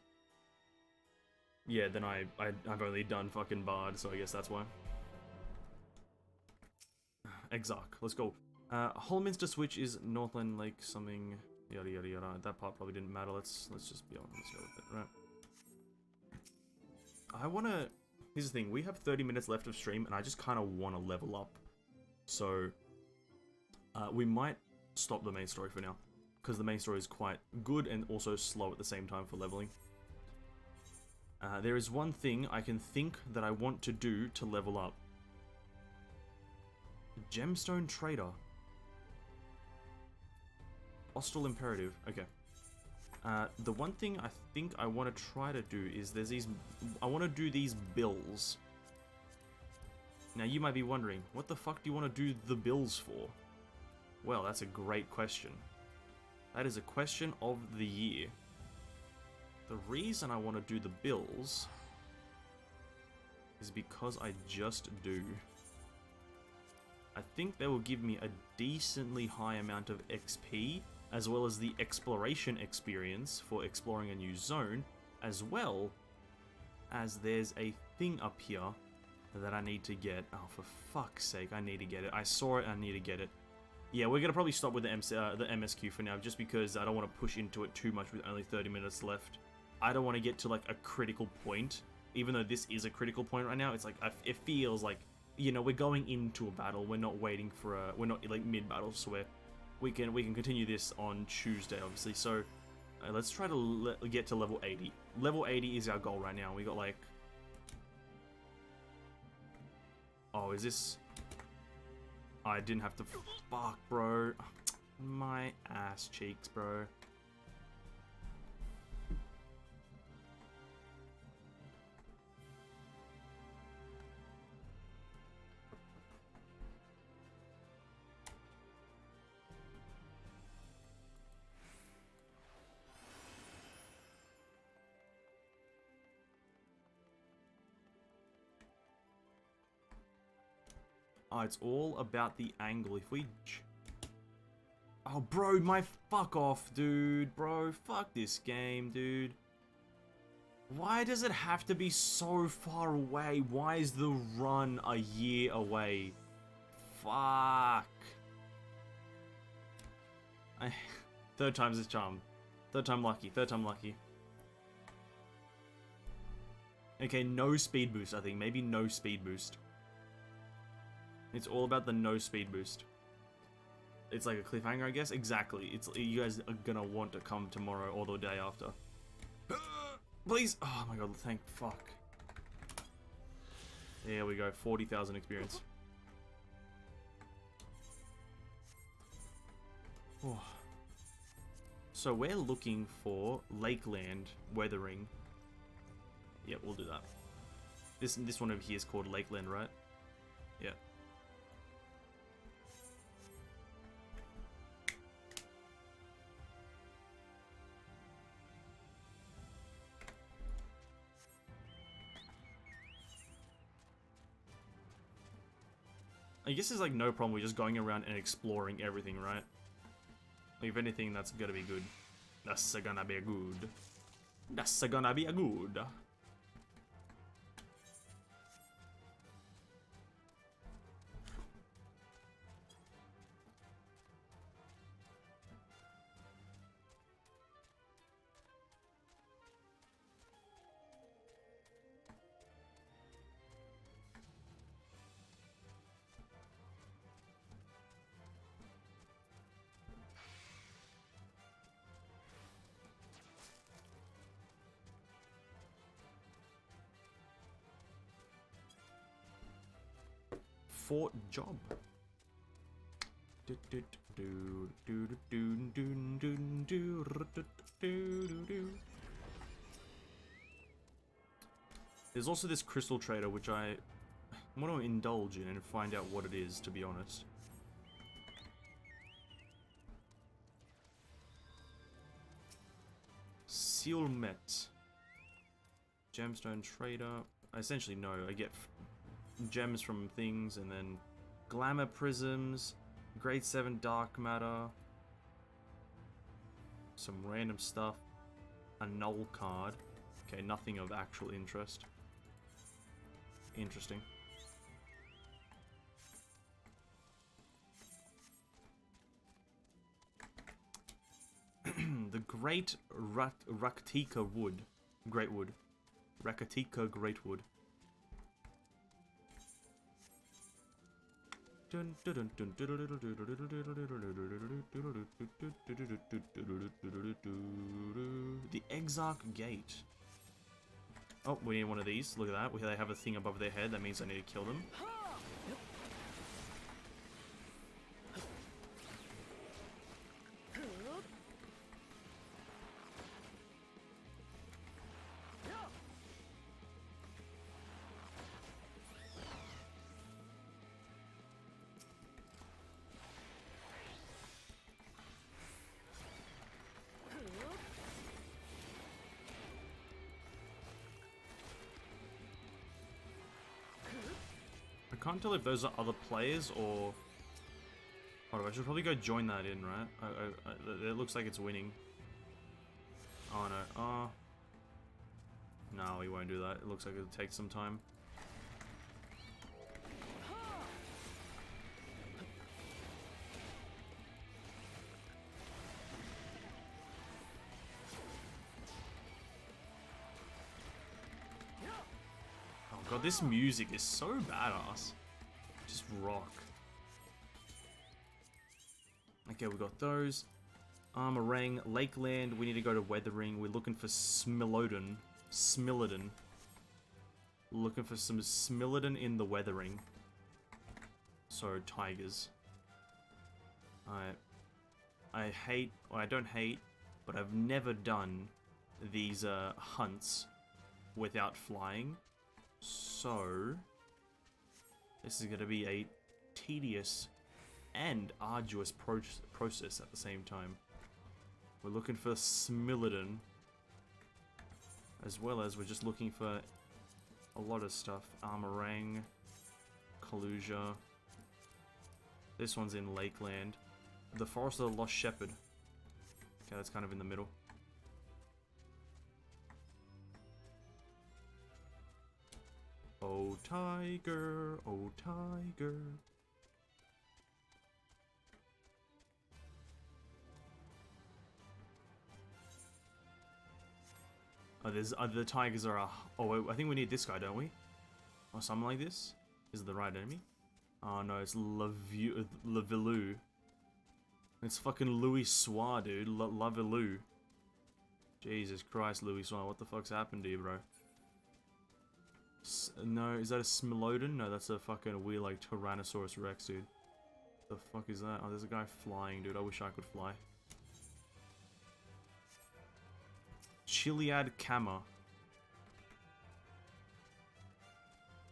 Yeah, then I've only done fucking Bard, so I guess that's why. Exarch, let's go. Holminster Switch is Northland Lake something, yada yada yada. That part probably didn't matter. Let's just be honest. Let's go with it, right? I wanna. Here's the thing. We have 30 minutes left of stream, and I just kind of want to level up. So we might stop the main story for now, because the main story is quite good and also slow at the same time for leveling. There is one thing I can think that I want to do to level up. Gemstone Trader. Hostile Imperative. Okay. The one thing I think I want to try to do is there's these... I want to do these bills. Now you might be wondering, what the fuck do you want to do the bills for? Well, that's a great question. That is a question of the year. The reason I want to do the bills is because I just do. I think they will give me a decently high amount of XP, as well as the exploration experience for exploring a new zone, as well as there's a thing up here that I need to get. Oh, for fuck's sake, I need to get it. I saw it, I need to get it. Yeah, we're gonna probably stop with the MSQ for now, just because I don't want to push into it too much with only 30 minutes left. I don't want to get to like a critical point, even though this is a critical point right now. It's like, it feels like, you know, we're going into a battle. We're not waiting for a, we're not like mid-battle, so we can continue this on Tuesday, obviously. So let's try to get to level 80. Level 80 is our goal right now. We got like, oh, is this? I didn't have to. Fuck, bro. My ass cheeks, bro. Oh, it's all about the angle. If we... Oh, bro, my fuck off, dude. Bro, fuck this game, dude. Why does it have to be so far away? Why is the run a year away? Fuck. Third time's the charm. Third time lucky. Third time lucky. Okay, no speed boost, I think. Maybe no speed boost. It's all about the no speed boost. It's like a cliffhanger, I guess. Exactly. It's, you guys are gonna want to come tomorrow or the day after. Please! Oh my god, thank fuck. There we go, 40,000 experience. Oh. So we're looking for Lakeland Weathering. Yeah, we'll do that. This one over here is called Lakeland, right? Yeah. I guess there's like no problem with just going around and exploring everything, right? Like, if anything, that's gonna be good. That's gonna be good. That's gonna be good. Fort Job. There's also this crystal trader, which I want to indulge in and find out what it is, to be honest. Sealmet. Gemstone trader. I essentially know. I get gems from things, and then glamour prisms, Grade 7 dark matter. Some random stuff. A null card. Okay, nothing of actual interest. Interesting. The Great Raktika Wood. Great Wood. Rakatika Great Wood. The Exarch Gate. Oh, we need one of these. Look at that. They have a thing above their head. That means I need to kill them. I can't tell if those are other players or... Hold on, I should probably go join that in, right? It looks like it's winning. Oh no, no, we won't do that. It looks like it'll take some time. God, this music is so badass. Just rock. Okay, we got those. Armorang, Lakeland, we need to go to Weathering. We're looking for Smilodon. Looking for some Smilodon in the Weathering. So, tigers. I don't hate, but I've never done these hunts without flying. So, this is going to be a tedious and arduous process at the same time. We're looking for Smilodon, as well as we're just looking for a lot of stuff. Armorang, Kalusia. This one's in Lakeland. The Forest of the Lost Shepherd. Okay, that's kind of in the middle. Oh tiger, oh tiger. Oh, there's the tigers are. Oh, I think we need this guy, don't we? Or something like this. Is it the right enemy? Oh no, it's Lavilou. It's fucking Louis Soir, dude. Lavilou. Jesus Christ, Louis Soir. What the fuck's happened to you, bro? No, is that a Smilodon? No, that's a fucking weird, like, Tyrannosaurus Rex, dude. The fuck is that? Oh, there's a guy flying, dude. I wish I could fly. Chiliad Kama.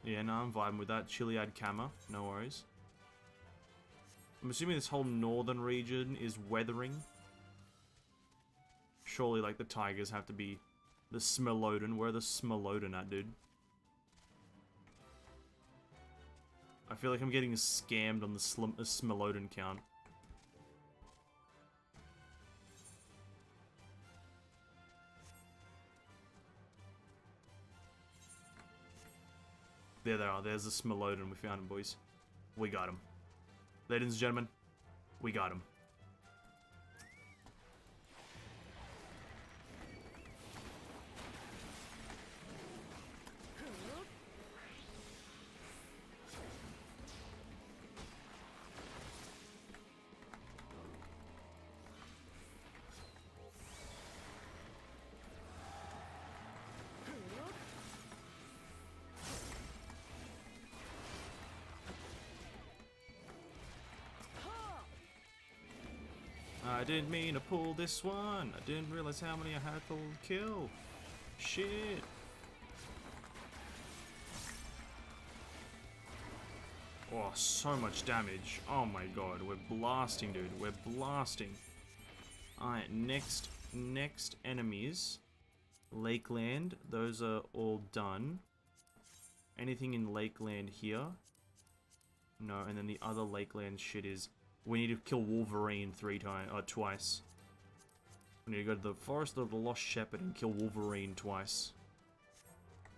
Yeah, no, I'm vibing with that. Chiliad Kama. No worries. I'm assuming this whole northern region is Weathering. Surely, like, the tigers have to be the Smilodon. Where are the Smilodon at, dude? I feel like I'm getting scammed on the Smilodon count. There they are. There's the Smilodon. We found him, boys. We got him. Ladies and gentlemen, we got him. I didn't mean to pull this one. I didn't realize how many I had to kill. Shit. Oh, so much damage. Oh my god, we're blasting, dude. We're blasting. Alright, next enemies. Lakeland, those are all done. Anything in Lakeland here? No, and then the other Lakeland shit is We need to kill Wolverine twice. We need to go to the Forest of the Lost Shepherd and kill Wolverine twice.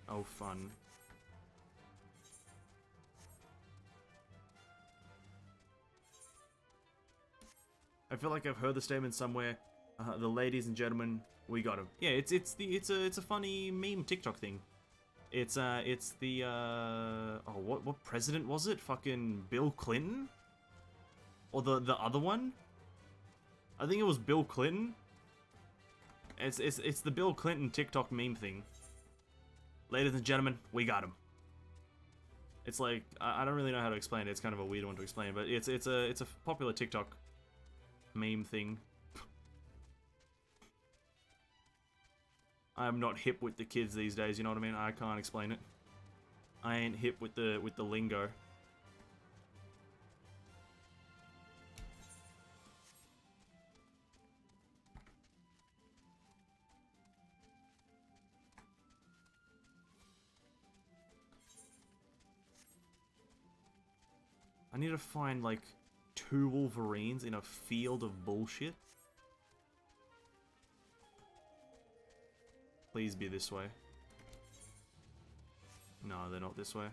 Oh, fun. I feel like I've heard the statement somewhere. The ladies and gentlemen, we got him. Yeah, it's a funny meme TikTok thing. It's the oh, what president was it? Fucking Bill Clinton? Or the other one? I think it was Bill Clinton. It's the Bill Clinton TikTok meme thing. Ladies and gentlemen, we got him. It's like I don't really know how to explain it. It's kind of a weird one to explain, but it's a popular TikTok meme thing. I'm not hip with the kids these days, you know what I mean? I can't explain it. I ain't hip with the lingo. I need to find like 2 Wolverines in a field of bullshit. Please be this way. No, they're not this way.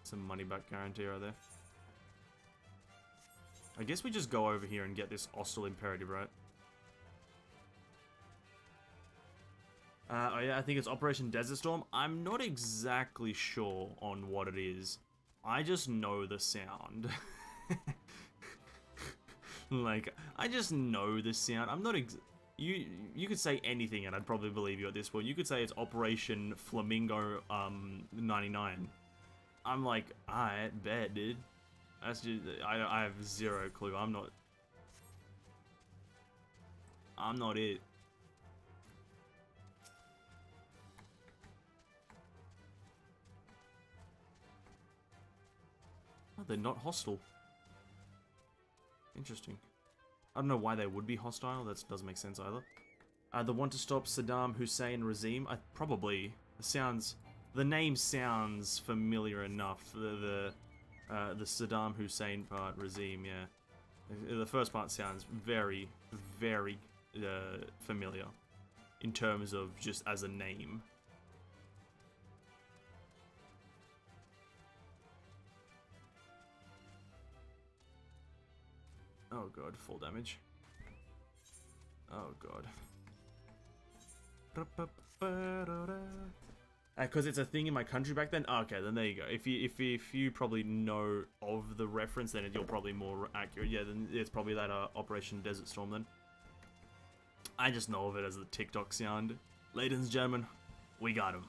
Some money back guarantee right there. I guess we just go over here and get this hostile imperative, right? Yeah, I think it's Operation Desert Storm. I'm not exactly sure on what it is. I just know the sound. Like, I just know the sound. I'm not you could say anything and I'd probably believe you at this point. You could say it's Operation Flamingo 99. I'm like, I bet, dude. That's just I have zero clue. I'm not it. Oh, they're not hostile. Interesting. I don't know why they would be hostile. That doesn't make sense either. The want to stop Saddam Hussein regime. Probably sounds. The name sounds familiar enough. The Saddam Hussein part regime. Yeah, the first part sounds very, very familiar in terms of just as a name. Oh god, full damage. Oh god. Because it's a thing in my country back then? Oh, okay, then there you go. If you probably know of the reference, then you're probably more accurate. Yeah, then it's probably that Operation Desert Storm then. I just know of it as the TikTok sound. Ladies and gentlemen, we got him.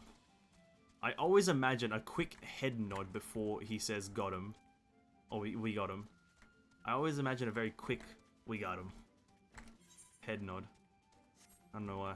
I always imagine a quick head nod before he says got him. Or we got him. I always imagine a very quick, we got him. Head nod. I don't know why.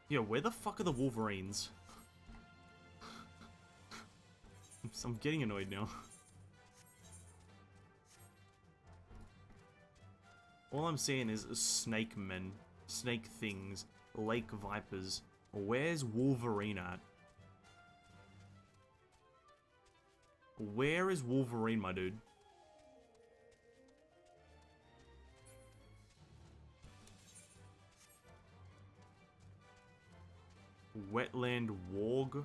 Yo, where the fuck are the Wolverines? I'm getting annoyed now. All I'm seeing is snake men, snake things, lake vipers. Where's Wolverine at? Where is Wolverine, my dude? Wetland warg.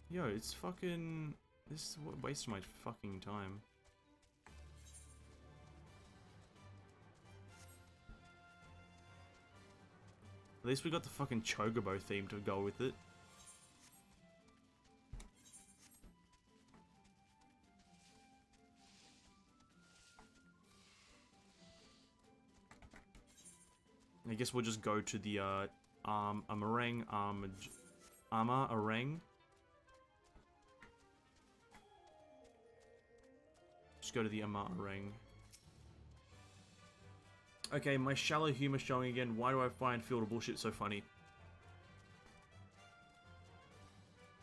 Yo, it's fucking... This is what wasted my fucking time. At least we got the fucking Chocobo theme to go with it. I guess we'll just go to the Amarang, Arang. Just go to the Amarang. Okay, my shallow humor showing again. Why do I find Field of Bullshit so funny?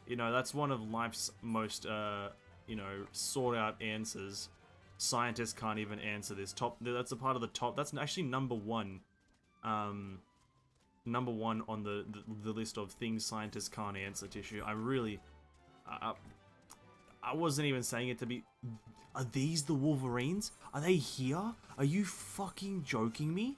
You know, that's one of life's most, you know, sought out answers. Scientists can't even answer this. That's a part of the top. That's actually number one. Number one on the list of things scientists can't answer, Tissue. I really, I wasn't even saying it to be. Are these the Wolverines? Are they here? Are you fucking joking me?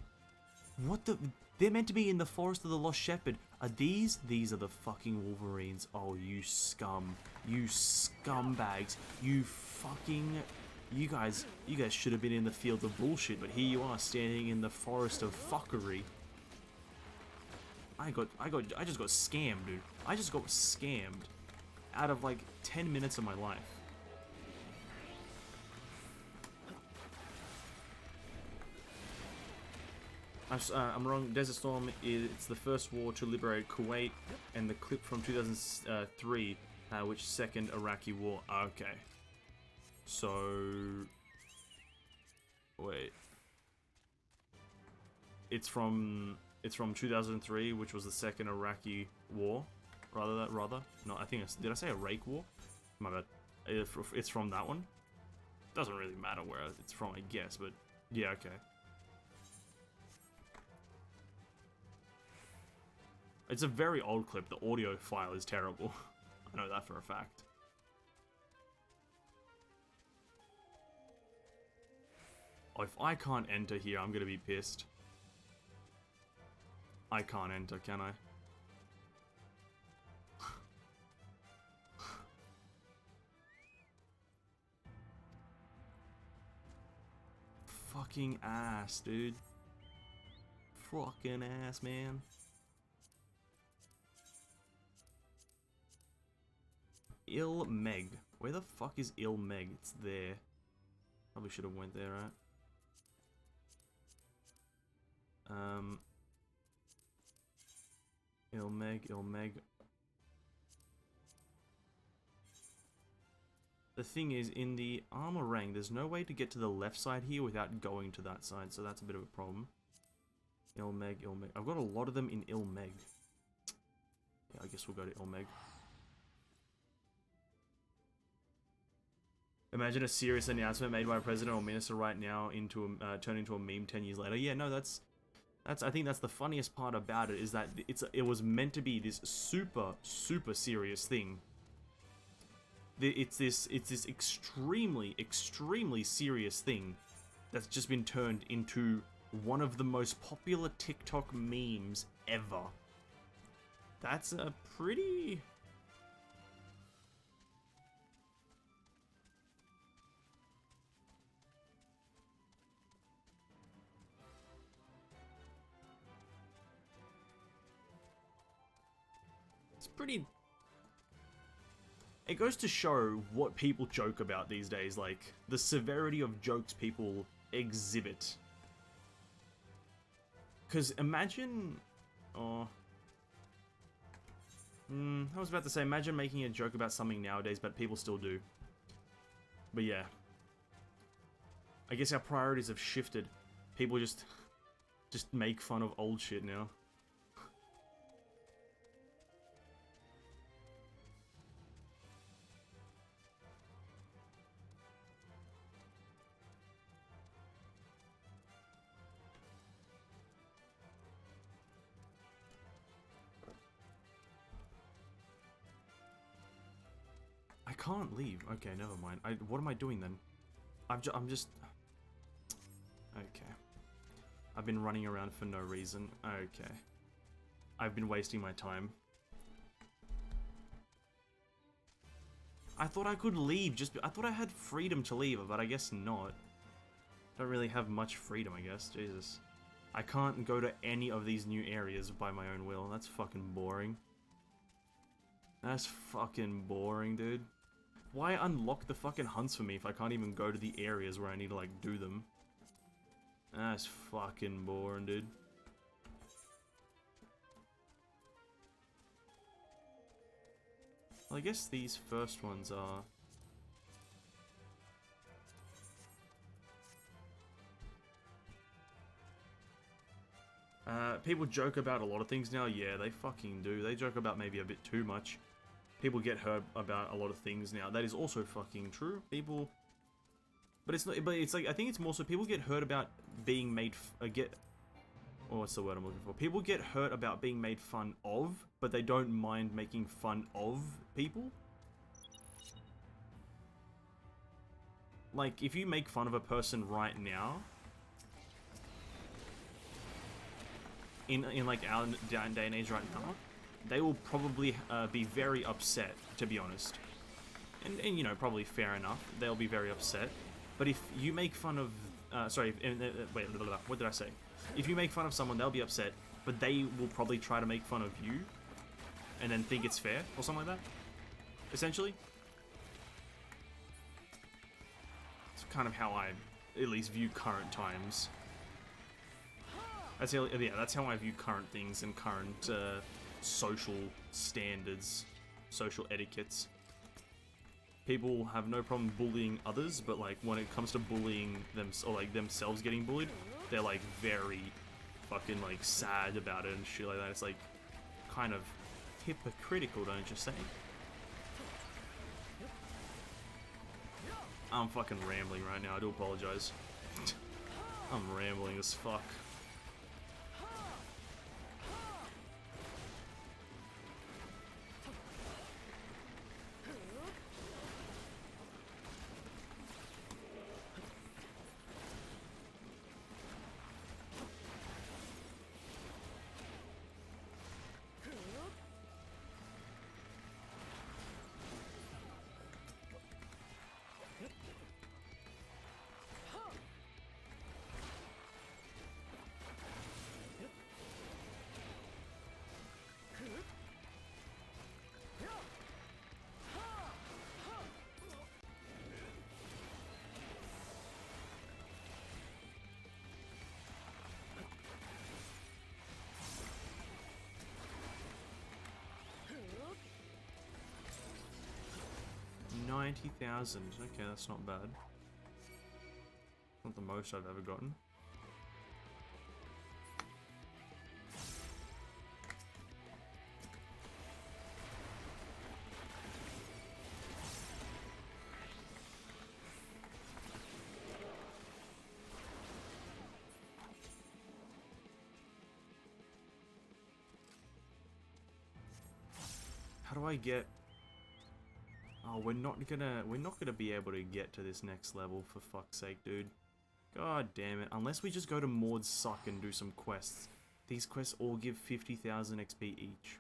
What the? They're meant to be in the Forest of the Lost Shepherd. Are these? These are the fucking Wolverines. Oh, you scum. You scumbags. You fucking. You guys should have been in the Field of Bullshit, but here you are standing in the Forest of Fuckery. I just got scammed, dude. I just got scammed out of like 10 minutes of my life. I'm wrong. Desert Storm it's the first war to liberate Kuwait, and the clip from 2003, which second Iraqi war. Okay. So wait. It's from 2003, which was the second Iraqi war. Rather. No, I think did I say Iraq war? My bad. It's from that one. Doesn't really matter where it's from, I guess, but yeah, okay. It's a very old clip. The audio file is terrible. I know that for a fact. Oh, if I can't enter here, I'm gonna be pissed. I can't enter, can I? Fucking ass, dude. Fucking ass, man. Il Meg. Where the fuck is Il Meg? It's there. Probably should have went there, right? Il Meg. The thing is, in the armor rank, there's no way to get to the left side here without going to that side, so that's a bit of a problem. Il Meg. I've got a lot of them in Il Meg. Yeah, I guess we'll go to Il Meg. Imagine a serious announcement made by a president or minister right now into turn into a meme 10 years later. Yeah, no, that's I think that's the funniest part about it, is that it was meant to be this super serious thing. It's this extremely serious thing that's just been turned into one of the most popular TikTok memes ever. That's a pretty... pretty... It goes to show what people joke about these days, like the severity of jokes people exhibit. Because imagine... Oh... I was about to say, imagine making a joke about something nowadays, but people still do. But yeah. I guess our priorities have shifted. People just make fun of old shit now. I can't leave. Okay, never mind. What am I doing then? I'm just... Okay. I've been running around for no reason. Okay. I've been wasting my time. I thought I could leave, I thought I had freedom to leave, but I guess not. Don't really have much freedom, I guess. Jesus. I can't go to any of these new areas by my own will. That's fucking boring. That's fucking boring, dude. Why unlock the fucking hunts for me if I can't even go to the areas where I need to, like, do them? That's fucking boring, dude. Well, I guess these first ones are... people joke about a lot of things now. Yeah, they fucking do. They joke about maybe a bit too much. People get hurt about a lot of things now. That is also fucking true. People... But it's not... But it's like... I think it's more so people get hurt about being made... Oh, what's the word I'm looking for? People get hurt about being made fun of, but they don't mind making fun of people. Like, if you make fun of a person right now... In like our day and age right now, they will probably be very upset, to be honest. And you know, probably fair enough. They'll be very upset. But if you make fun of... wait, what did I say? If you make fun of someone, they'll be upset, but they will probably try to make fun of you and then think it's fair, or something like that. Essentially. It's kind of how I at least view current times. That's how I view current things and current social standards, social etiquettes. People have no problem bullying others, but like when it comes to bullying them or like themselves getting bullied, they're like very fucking like sad about it and shit like that. It's like kind of hypocritical, don't you say? I'm fucking rambling right now. I do apologize. I'm rambling as fuck. $90,000. Okay, that's not bad. Not the most I've ever gotten. How do I get... Oh, we're not gonna be able to get to this next level, for fuck's sake, dude. God damn it. Unless we just go to Maud's Suck and do some quests. These quests all give 50,000 XP each.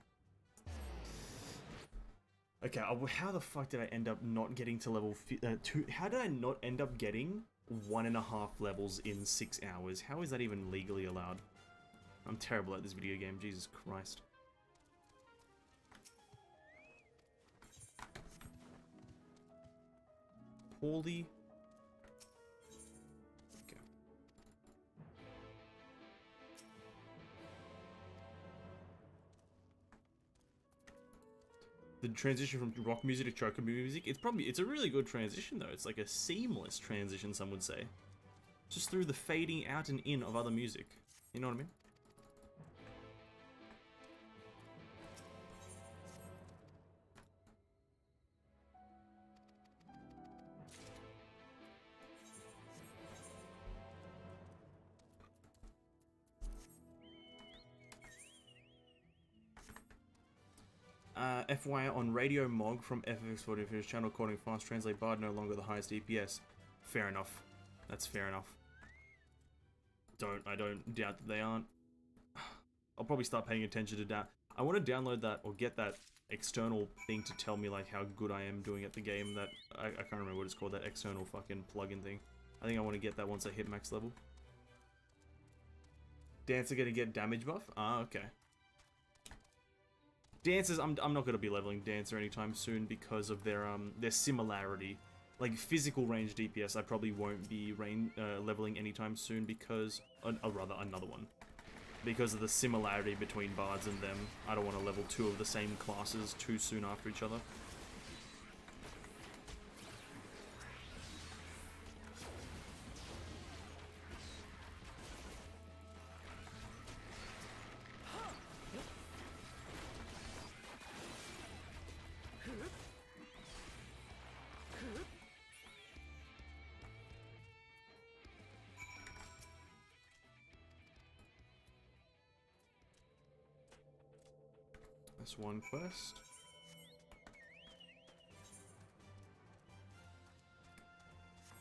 Okay, how the fuck did I end up not getting to level 2? How did I not end up getting 1.5 levels in 6 hours? How is that even legally allowed? I'm terrible at this video game, Jesus Christ. Poorly. Okay. The transition from rock music to chocobo music, it's a really good transition though. It's like a seamless transition, some would say. Just through the fading out and in of other music. You know what I mean? FYI, on Radio Mog from FFXIV for his channel calling fast translate bard no longer the highest DPS. Fair enough. That's fair enough. I don't doubt that they aren't. I'll probably start paying attention to that. I want to download that or get that external thing to tell me like how good I am doing at the game. That I can't remember what it's called, that external fucking plugin thing. I think I want to get that once I hit max level. Dancer gonna get damage buff? Ah, okay. Dancers, I'm not gonna be leveling Dancer anytime soon because of their similarity. Like physical range DPS, I probably won't be leveling anytime soon because, or rather another one, because of the similarity between bards and them. I don't want to level 2 of the same classes too soon after each other. That's one quest.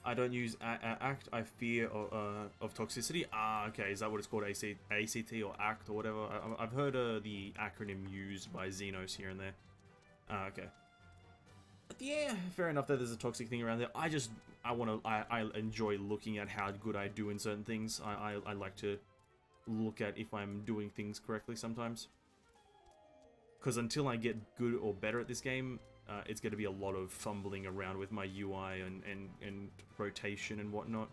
I don't use ACT, I fear of toxicity. Ah, okay, is that what it's called? ACT or ACT or whatever? I've heard the acronym used by Xenos here and there. Ah, okay. But yeah, fair enough that there's a toxic thing around there. I enjoy looking at how good I do in certain things. I like to look at if I'm doing things correctly sometimes. Because until I get good or better at this game, it's going to be a lot of fumbling around with my UI and rotation and whatnot.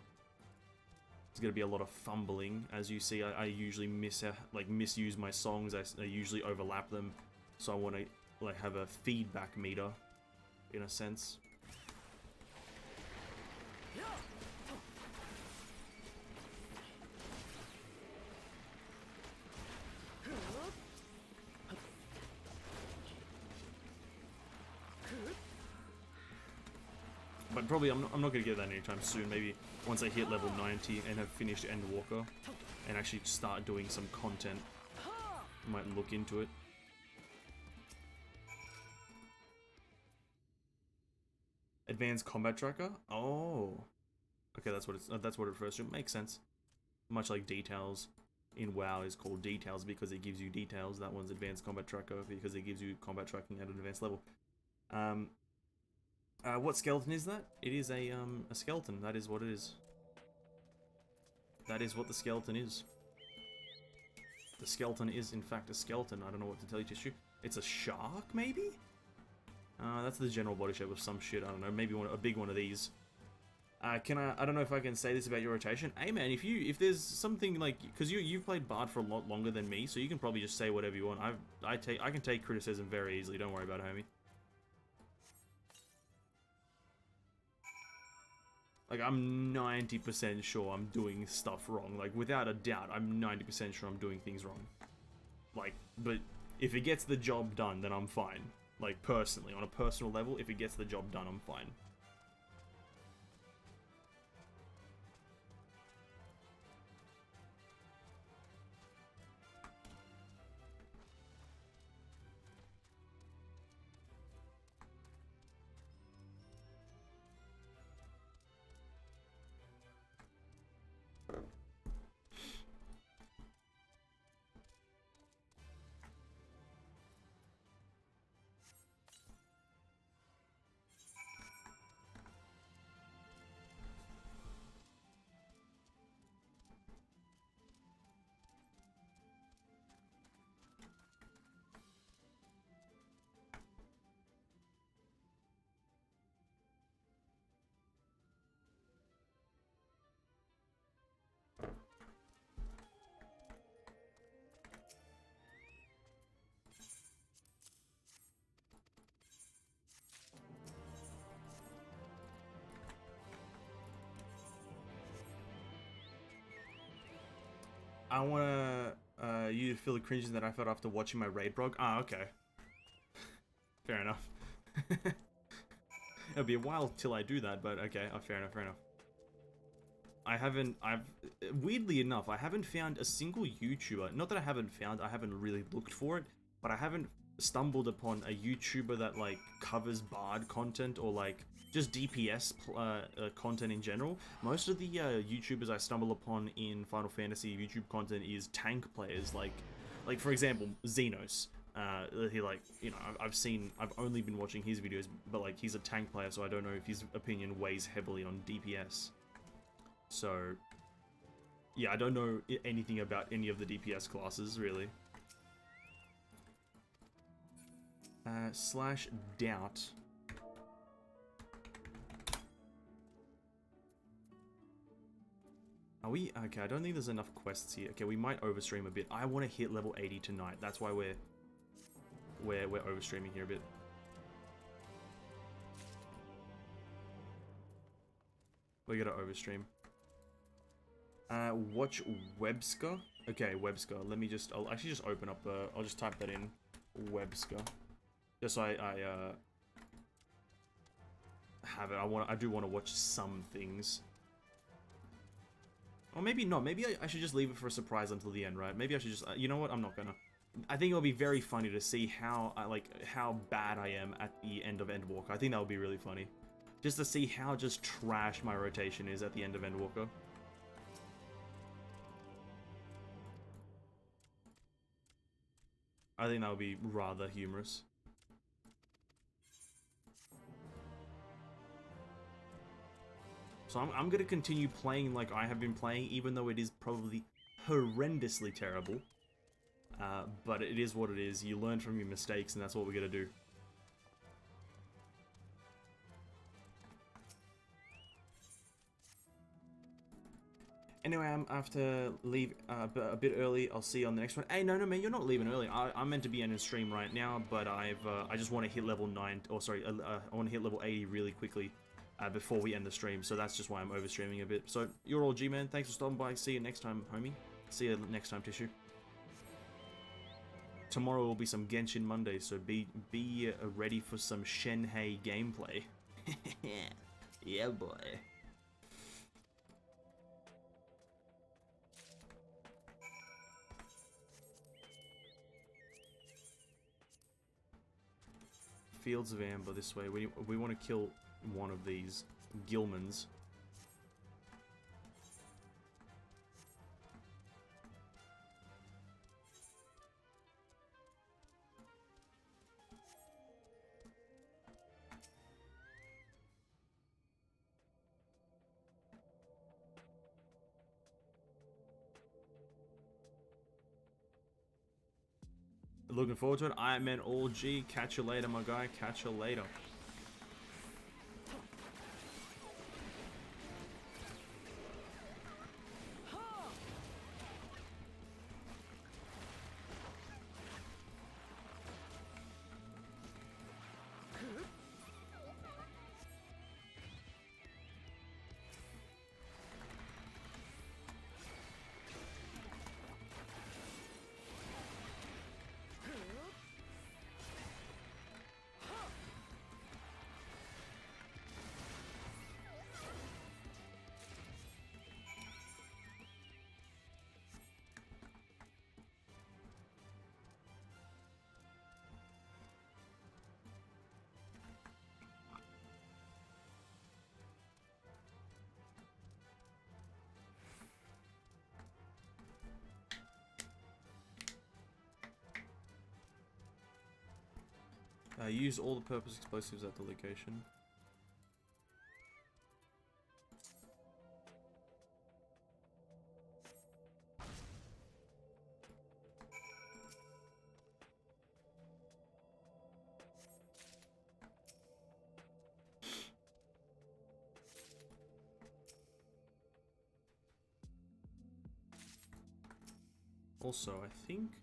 It's going to be a lot of fumbling. As you see, I usually misuse my songs. I usually overlap them, so I want to like have a feedback meter, in a sense. But probably I'm not going to get that anytime soon. Maybe once I hit level 90 and have finished Endwalker and actually start doing some content, I might look into it. Advanced combat tracker? Oh, okay, that's what it refers to. Makes sense. Much like details in WoW is called details because it gives you details. That one's advanced combat tracker because it gives you combat tracking at an advanced level. What skeleton is that? It is a skeleton. That is what it is. That is what the skeleton is. The skeleton is, in fact, a skeleton. I don't know what to tell you, Tissue. It's a shark, maybe? That's the general body shape of some shit. I don't know. Maybe a big one of these. I don't know if I can say this about your rotation. Hey, man, if there's something like... Because you've played Bard for a lot longer than me, so you can probably just say whatever you want. I can take criticism very easily. Don't worry about it, homie. Like, I'm 90% sure I'm doing stuff wrong. Like, without a doubt, I'm 90% sure I'm doing things wrong. Like, but if it gets the job done, then I'm fine. Like, personally, on a personal level, if it gets the job done, I'm fine. I want you to feel the cringes that I felt after watching my raid blog. Ah, okay. Fair enough. It'll be a while till I do that, but okay. Oh, fair enough, fair enough. Weirdly enough, I haven't found a single YouTuber, not that I haven't really looked for it, but I haven't stumbled upon a YouTuber that, like, covers Bard content or, like, just DPS content in general. Most of the YouTubers I stumble upon in Final Fantasy YouTube content is tank players, like for example, Xenos. He like, you know, I've only been watching his videos, but like he's a tank player, so I don't know if his opinion weighs heavily on DPS. So yeah, I don't know anything about any of the DPS classes really. Slash doubt. Are we okay? I don't think there's enough quests here. Okay, we might overstream a bit. I want to hit level 80 tonight. That's why we're overstreaming here a bit. We gotta overstream. Watch Websker. Okay, Websker. Let me just. I'll actually just open up. I'll just type that in. Websker. Just so I have it. I do want to watch some things. Or maybe not. Maybe I should just leave it for a surprise until the end, right? Maybe I should just. You know what? I'm not gonna. I think it'll be very funny to see how how bad I am at the end of Endwalker. I think that would be really funny, just to see how just trash my rotation is at the end of Endwalker. I think that would be rather humorous. So I'm gonna continue playing like I have been playing, even though it is probably horrendously terrible. But it is what it is. You learn from your mistakes, and that's what we're gonna do. Anyway, I have to leave a bit early. I'll see you on the next one. Hey, no, man, you're not leaving early. I'm meant to be in stream right now, but I just want to hit level 9. Or sorry, I want to hit level 80 really quickly before we end the stream. So that's just why I'm overstreaming a bit. So you're all G-man. Thanks for stopping by. See you next time, homie. See you next time, Tissue. Tomorrow will be some Genshin Monday, so be ready for some Shenhei gameplay. Yeah, boy. Fields of Amber this way. We want to kill one of these Gilmans. Looking forward to it. Iron Man all G. Catch you later, my guy. Catch you later. Use all the purpose explosives at the location. Also, I think...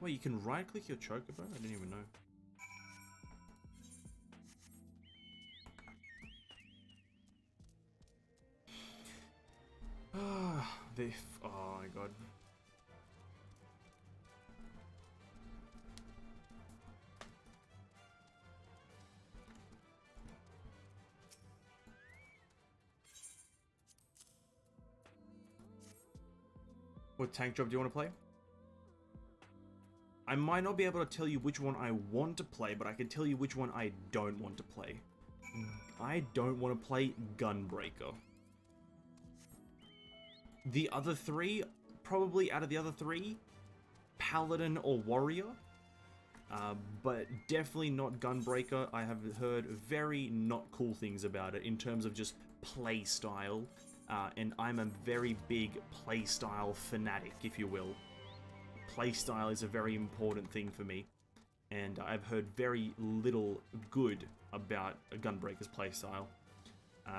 Wait, you can right-click your chocobo? I didn't even know. Oh my god. What tank job do you want to play? I might not be able to tell you which one I want to play, but I can tell you which one I don't want to play. I don't want to play Gunbreaker. The other three, probably out of the other three, Paladin or Warrior, but definitely not Gunbreaker. I have heard very not cool things about it in terms of just play style, and I'm a very big play style fanatic, if you will. Play style is a very important thing for me, and I've heard very little good about Gunbreaker's playstyle.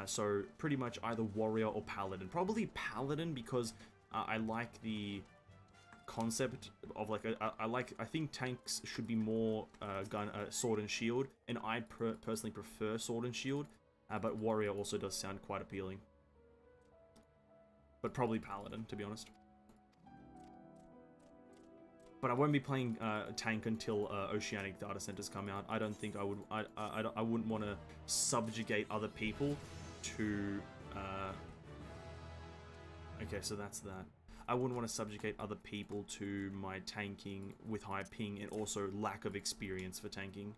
So pretty much either Warrior or Paladin. Probably Paladin because I like the concept of like I think tanks should be more sword and shield, and I personally prefer sword and shield, but Warrior also does sound quite appealing. But probably Paladin, to be honest. But I won't be playing tank until Oceanic Data Centers come out. I don't think I would. I wouldn't want to subjugate other people to. Okay, so that's that. I wouldn't want to subjugate other people to my tanking with high ping and also lack of experience for tanking.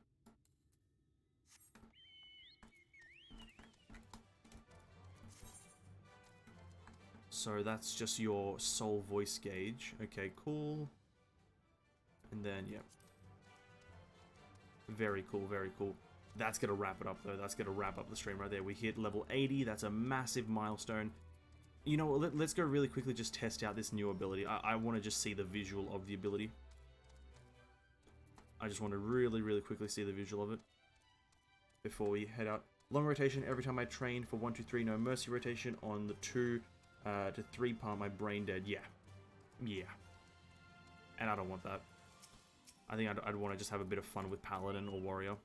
So that's just your soul voice gauge. Okay, cool. And then, yeah. Very cool, very cool. That's going to wrap it up, though. That's going to wrap up the stream right there. We hit level 80. That's a massive milestone. You know, let's go really quickly just test out this new ability. I want to just see the visual of the ability. I just want to really, really quickly see the visual of it before we head out. Long rotation every time I train for 1, 2, 3. No mercy rotation on the 2 to 3 part. My brain dead. Yeah. Yeah. And I don't want that. I think I'd want to just have a bit of fun with Paladin or Warrior.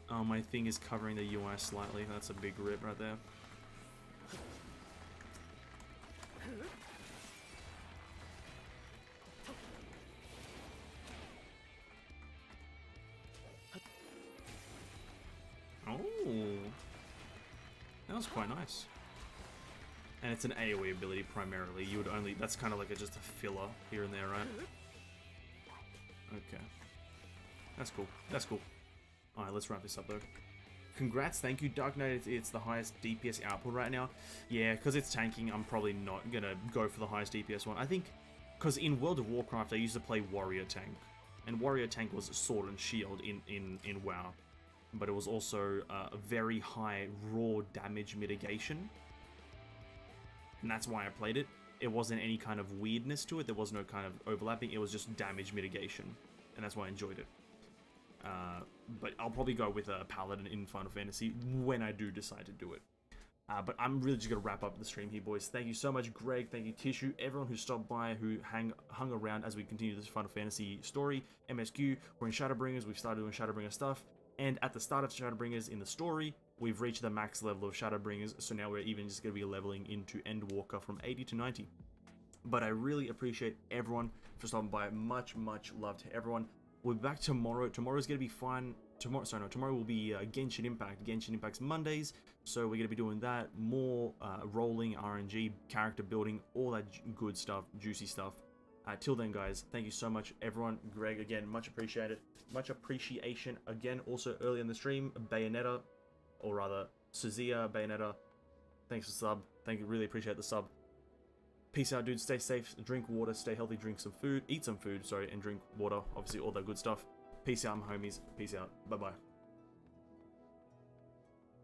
Oh, my thing is covering the UI slightly. That's a big rip right there. Oh, that was quite nice. And it's an AoE ability primarily. You would only, that's kind of like just a filler here and there, right? Okay. That's cool. That's cool. Alright, let's wrap this up though. Congrats, thank you, Dark Knight. It's the highest DPS output right now. Yeah, because it's tanking, I'm probably not gonna go for the highest DPS one. I think, because in World of Warcraft, I used to play Warrior Tank. And Warrior Tank was Sword and Shield in WoW. But it was also a very high raw damage mitigation. And that's why I played it. It wasn't any kind of weirdness to it. There was no kind of overlapping. It was just damage mitigation. And that's why I enjoyed it. But I'll probably go with a Paladin in Final Fantasy when I do decide to do it. But I'm really just going to wrap up the stream here, boys. Thank you so much, Greg. Thank you, Tissue. Everyone who stopped by, who hung around as we continue this Final Fantasy story. MSQ, we're in Shadowbringers. We've started doing Shadowbringer stuff. And at the start of Shadowbringers in the story, we've reached the max level of Shadowbringers. So now we're even just going to be leveling into Endwalker from 80 to 90. But I really appreciate everyone for stopping by. Much, much love to everyone. We'll be back tomorrow. Tomorrow's going to be fun. Tomorrow will be Genshin Impact. Genshin Impact's Mondays, so we're going to be doing that. More rolling, RNG, character building, all that good stuff, juicy stuff. Till then, guys, thank you so much, everyone. Greg, again, much appreciated. Much appreciation. Again, also early in the stream, Bayonetta, or rather, Suzia, Bayonetta. Thanks for the sub. Thank you. Really appreciate the sub. Peace out, dudes. Stay safe, drink water, stay healthy, drink some food, eat some food, sorry, and drink water. Obviously, all that good stuff. Peace out, my homies. Peace out. Bye-bye.